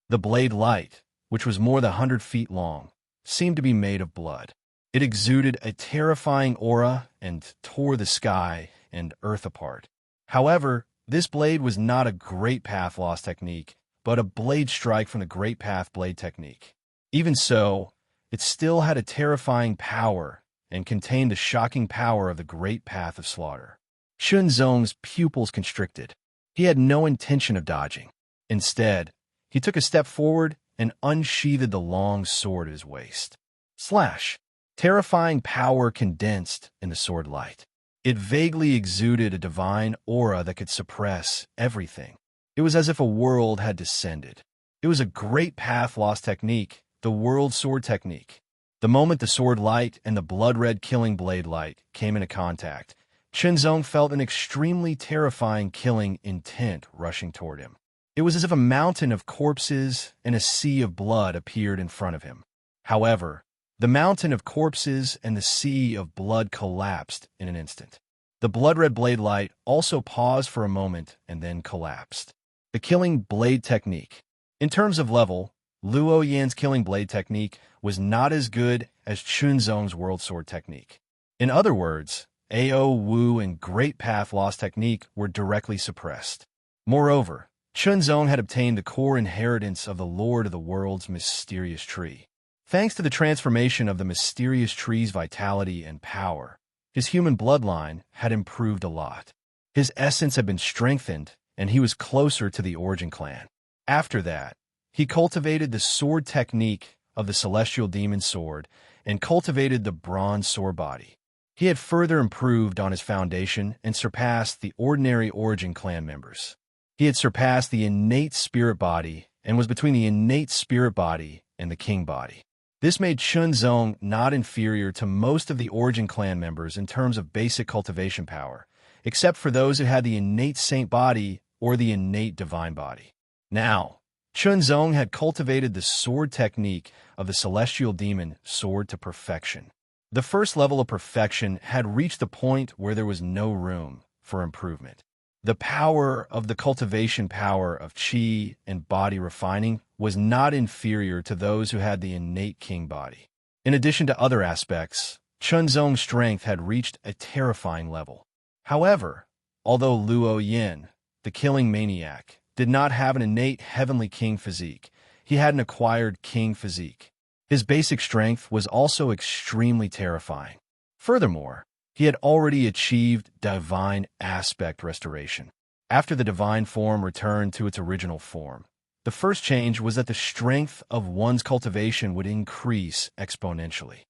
The blade light, which was more than 100 feet long, seemed to be made of blood. It exuded a terrifying aura and tore the sky and earth apart. However, this blade was not a Great Path Lost technique, but a blade strike from the Great Path Blade technique. Even so, it still had a terrifying power and contained the shocking power of the Great Path of Slaughter. Shenzong's pupils constricted. He had no intention of dodging. Instead, he took a step forward and unsheathed the long sword at his waist. Slash! Terrifying power condensed in the sword light. It vaguely exuded a divine aura that could suppress everything. It was as if a world had descended. It was a Great Path Lost technique, the World Sword technique. The moment the sword light and the blood-red killing blade light came into contact, Shenzong felt an extremely terrifying killing intent rushing toward him. It was as if a mountain of corpses and a sea of blood appeared in front of him. However, the mountain of corpses and the sea of blood collapsed in an instant. The blood-red blade light also paused for a moment and then collapsed. The killing blade technique. In terms of level, Luo Yan's killing blade technique was not as good as Shenzong's world sword technique. In other words, Ao Wu and Great Path Lost technique were directly suppressed. Moreover, Shenzong had obtained the core inheritance of the Lord of the World's mysterious tree. Thanks to the transformation of the mysterious tree's vitality and power, his human bloodline had improved a lot. His essence had been strengthened, and he was closer to the origin clan. After that, he cultivated the sword technique of the celestial demon sword and cultivated the bronze sword body. He had further improved on his foundation and surpassed the ordinary origin clan members. He had surpassed the innate spirit body and was between the innate spirit body and the king body. This made Shenzong not inferior to most of the origin clan members in terms of basic cultivation power, except for those who had the innate saint body or the innate divine body. Now, Shenzong had cultivated the sword technique of the celestial demon sword to perfection. The first level of perfection had reached the point where there was no room for improvement. The power of the cultivation power of qi and body refining was not inferior to those who had the innate king body. In addition to other aspects, Shenzong's strength had reached a terrifying level. However, although Luo Yan, the killing maniac, did not have an innate heavenly king physique, he had an acquired king physique. His basic strength was also extremely terrifying. Furthermore, he had already achieved divine aspect restoration. After the divine form returned to its original form, the first change was that the strength of one's cultivation would increase exponentially.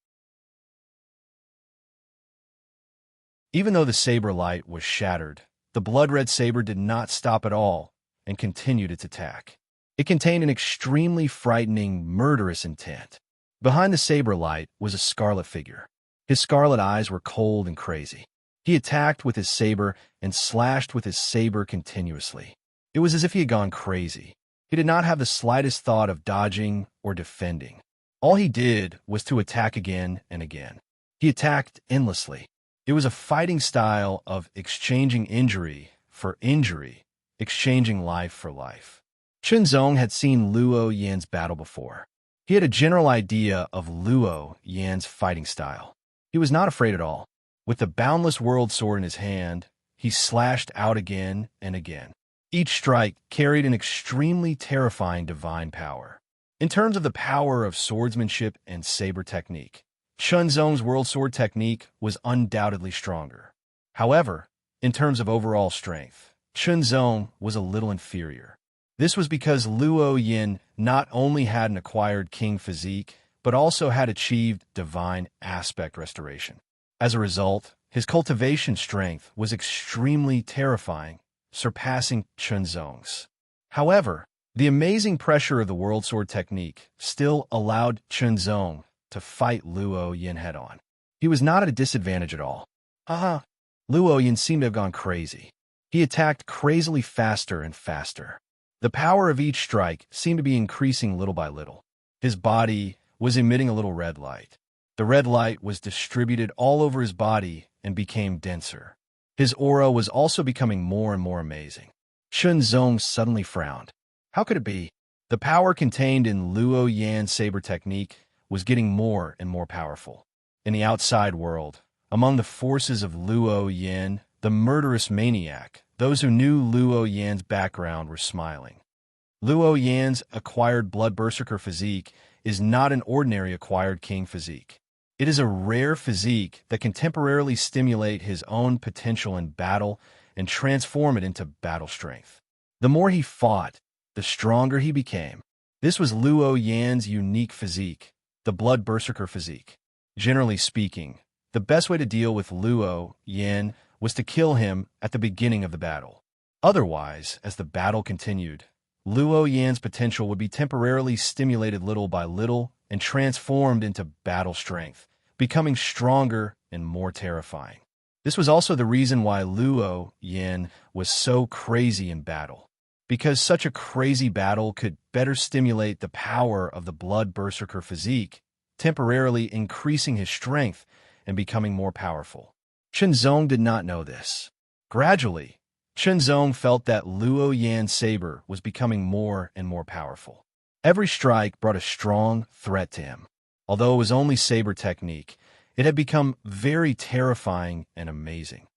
Even though the saber light was shattered, the blood-red saber did not stop at all and continued its attack. It contained an extremely frightening, murderous intent. Behind the saber light was a scarlet figure. His scarlet eyes were cold and crazy. He attacked with his saber and slashed with his saber continuously. It was as if he had gone crazy. He did not have the slightest thought of dodging or defending. All he did was to attack again and again. He attacked endlessly. It was a fighting style of exchanging injury for injury, exchanging life for life. Shenzong had seen Luo Yan's battle before. He had a general idea of Luo Yan's fighting style. He was not afraid at all. With the boundless world sword in his hand, he slashed out again and again. Each strike carried an extremely terrifying divine power. In terms of the power of swordsmanship and saber technique, Chunzong's world sword technique was undoubtedly stronger. However, in terms of overall strength, Chunzong was a little inferior. This was because Luo Yin not only had an acquired king physique, but also had achieved divine aspect restoration. As a result, his cultivation strength was extremely terrifying, surpassing Chunzong's. However, the amazing pressure of the world sword technique still allowed Chunzong to fight Luo Yin head-on. He was not at a disadvantage at all. Luo Yin seemed to have gone crazy. He attacked crazily faster and faster. The power of each strike seemed to be increasing little by little. His body was emitting a little red light. The red light was distributed all over his body and became denser. His aura was also becoming more and more amazing. Chunzong suddenly frowned. How could it be? The power contained in Luo Yan's saber technique was getting more and more powerful. In the outside world, among the forces of Luo Yan, the murderous maniac, those who knew Luo Yan's background were smiling. Luo Yan's acquired blood berserker physique is not an ordinary acquired king physique. It is a rare physique that can temporarily stimulate his own potential in battle and transform it into battle strength. The more he fought, the stronger he became. This was Luo Yan's unique physique, the blood berserker physique. Generally speaking, the best way to deal with Luo Yan was to kill him at the beginning of the battle. Otherwise, as the battle continued, Luo Yan's potential would be temporarily stimulated little by little and transformed into battle strength, becoming stronger and more terrifying. This was also the reason why Luo Yan was so crazy in battle, because such a crazy battle could better stimulate the power of the blood berserker physique, temporarily increasing his strength and becoming more powerful. Chunzong did not know this. Gradually, Chunzong felt that Luo Yan's saber was becoming more and more powerful. Every strike brought a strong threat to him. Although it was only saber technique, it had become very terrifying and amazing.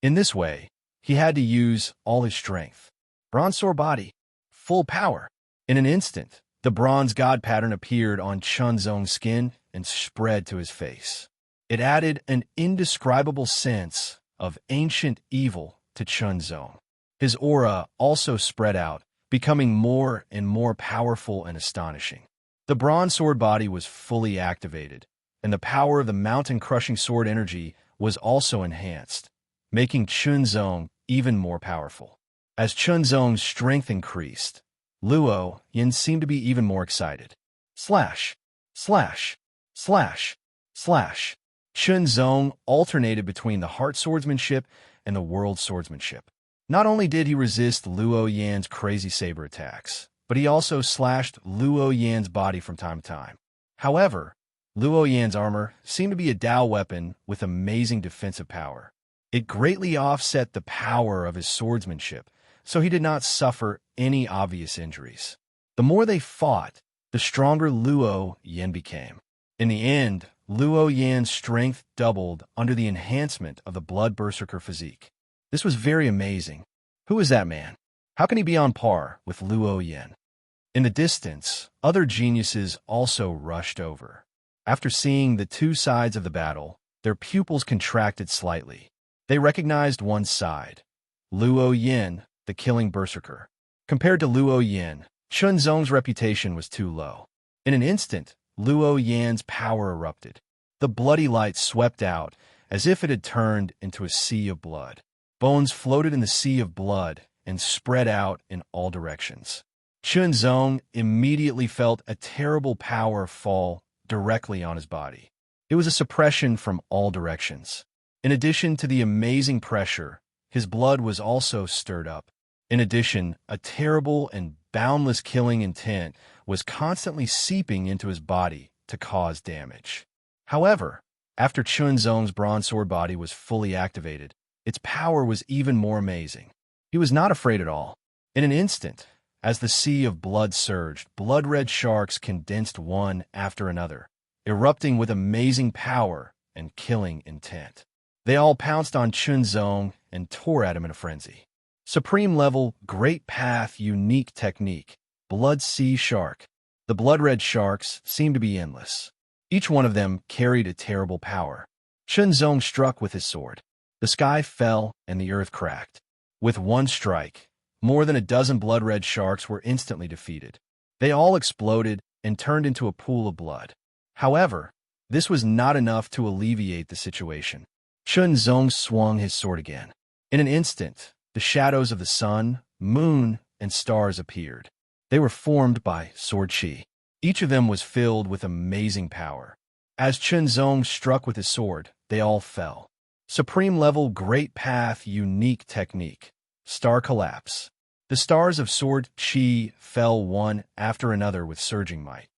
In this way, he had to use all his strength. Bronze sword body, full power. In an instant, the bronze god pattern appeared on Chunzong's skin and spread to his face. It added an indescribable sense of ancient evil to Chunzong. His aura also spread out, becoming more and more powerful and astonishing. The bronze sword body was fully activated, and the power of the mountain-crushing sword energy was also enhanced, making Chunzong even more powerful. As Chunzong's strength increased, Luo Yan seemed to be even more excited. Slash, slash, slash, slash. Chunzong alternated between the heart swordsmanship and the world swordsmanship. Not only did he resist Luo Yan's crazy saber attacks, but he also slashed Luo Yan's body from time to time. However, Luo Yan's armor seemed to be a Dao weapon with amazing defensive power. It greatly offset the power of his swordsmanship, so he did not suffer any obvious injuries. The more they fought, the stronger Luo Yan became. In the end, Luo Yan's strength doubled under the enhancement of the blood berserker physique. This was very amazing. Who is that man? How can he be on par with Luo Yan? In the distance, other geniuses also rushed over. After seeing the two sides of the battle, their pupils contracted slightly. They recognized one side, Luo Yan, the killing berserker. Compared to Luo Yan, Chunzong's reputation was too low. In an instant, Luo Yan's power erupted. The bloody light swept out as if it had turned into a sea of blood. Bones floated in the sea of blood and spread out in all directions. Chunzong immediately felt a terrible power fall directly on his body. It was a suppression from all directions. In addition to the amazing pressure, his blood was also stirred up. In addition, a terrible and boundless killing intent was constantly seeping into his body to cause damage. However, after Chunzong's bronze sword body was fully activated, its power was even more amazing. He was not afraid at all. In an instant, as the sea of blood surged, blood-red sharks condensed one after another, erupting with amazing power and killing intent. They all pounced on Chunzong and tore at him in a frenzy. Supreme level, great path, unique technique. Blood Sea Shark. The blood-red sharks seemed to be endless. Each one of them carried a terrible power. Chunzong struck with his sword. The sky fell and the earth cracked. With one strike, more than a dozen blood-red sharks were instantly defeated. They all exploded and turned into a pool of blood. However, this was not enough to alleviate the situation. Chunzong swung his sword again. In an instant, the shadows of the sun, moon, and stars appeared. They were formed by sword chi. Each of them was filled with amazing power. As Chunzong struck with his sword, they all fell. Supreme level, great path, unique technique. Star collapse. The stars of sword chi fell one after another with surging might.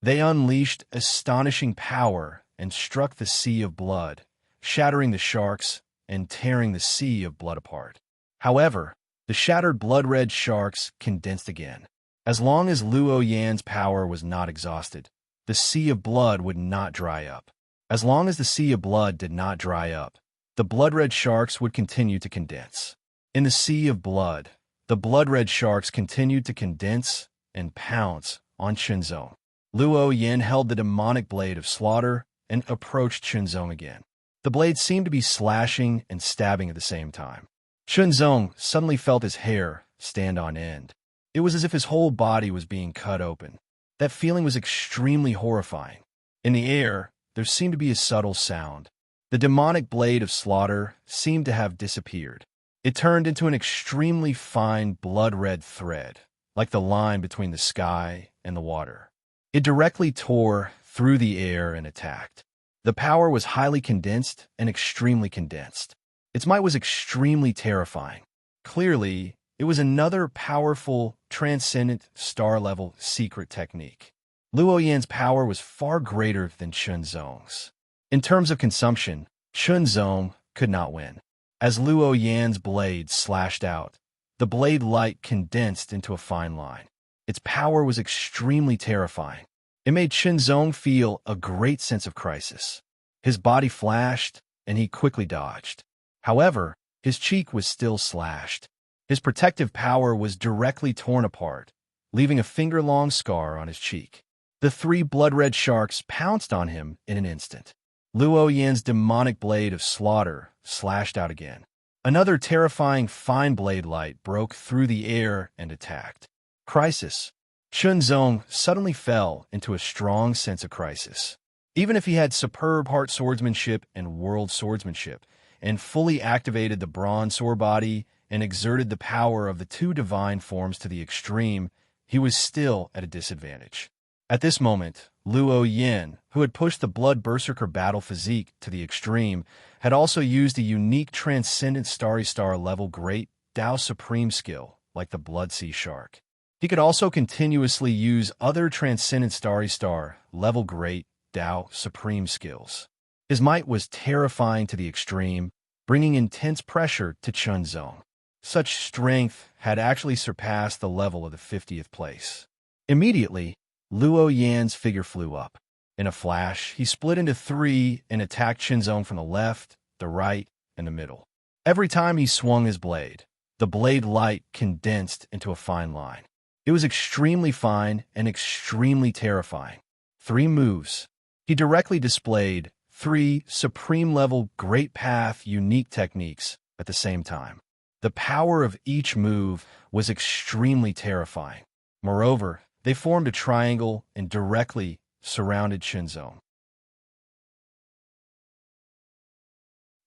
They unleashed astonishing power and struck the sea of blood, shattering the sharks and tearing the sea of blood apart. However, the shattered blood-red sharks condensed again. As long as Luo Yan's power was not exhausted, the sea of blood would not dry up. As long as the sea of blood did not dry up, the blood-red sharks would continue to condense. In the sea of blood, the blood-red sharks continued to condense and pounce on Chunzong. Luo Yan held the demonic blade of slaughter and approached Chunzong again. The blade seemed to be slashing and stabbing at the same time. Chunzong suddenly felt his hair stand on end. It was as if his whole body was being cut open. That feeling was extremely horrifying. In the air, there seemed to be a subtle sound. The demonic blade of slaughter seemed to have disappeared. It turned into an extremely fine blood-red thread, like the line between the sky and the water. It directly tore through the air and attacked. The power was highly condensed and extremely condensed. Its might was extremely terrifying. Clearly, it was another powerful, transcendent, star-level secret technique. Luo Yan's power was far greater than Chunzong's. In terms of consumption, Chunzong could not win. As Luo Yan's blade slashed out, the blade light condensed into a fine line. Its power was extremely terrifying. It made Chunzong feel a great sense of crisis. His body flashed, and he quickly dodged. However, his cheek was still slashed. His protective power was directly torn apart, leaving a finger-long scar on his cheek. The three blood-red sharks pounced on him in an instant. Luo Yan's demonic blade of slaughter slashed out again. Another terrifying fine blade light broke through the air and attacked. Crisis. Chunzong suddenly fell into a strong sense of crisis. Even if he had superb heart swordsmanship and world swordsmanship, and fully activated the bronze sword body and exerted the power of the two divine forms to the extreme, he was still at a disadvantage. At this moment, Luo Yan, who had pushed the blood berserker battle physique to the extreme, had also used a unique transcendent starry star level great Dao supreme skill like the Blood Sea Shark. He could also continuously use other transcendent starry star level great Dao supreme skills. His might was terrifying to the extreme, bringing intense pressure to Chunzong. Such strength had actually surpassed the level of the 50th place. Immediately, Luo Yan's figure flew up. In a flash, he split into three and attacked Chunzong from the left, the right, and the middle. Every time he swung his blade, the blade light condensed into a fine line. It was extremely fine and extremely terrifying. 3 moves. He directly displayed 3 supreme-level great path unique techniques at the same time. The power of each move was extremely terrifying. Moreover, they formed a triangle and directly surrounded Chunzong.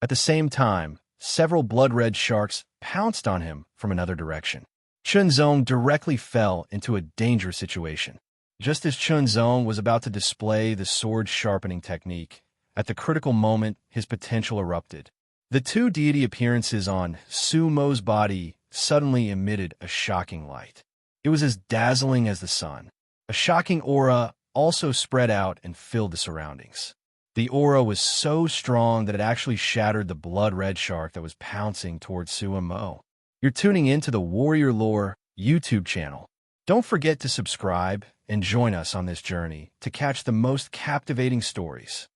At the same time, several blood-red sharks pounced on him from another direction. Chunzong directly fell into a dangerous situation. Just as Chunzong was about to display the sword-sharpening technique, at the critical moment, his potential erupted. The 2 deity appearances on Su Mo's body suddenly emitted a shocking light. It was as dazzling as the sun. A shocking aura also spread out and filled the surroundings. The aura was so strong that it actually shattered the blood-red shark that was pouncing towards Su Mo. You're tuning into the Warrior Lore YouTube channel. Don't forget to subscribe and join us on this journey to catch the most captivating stories.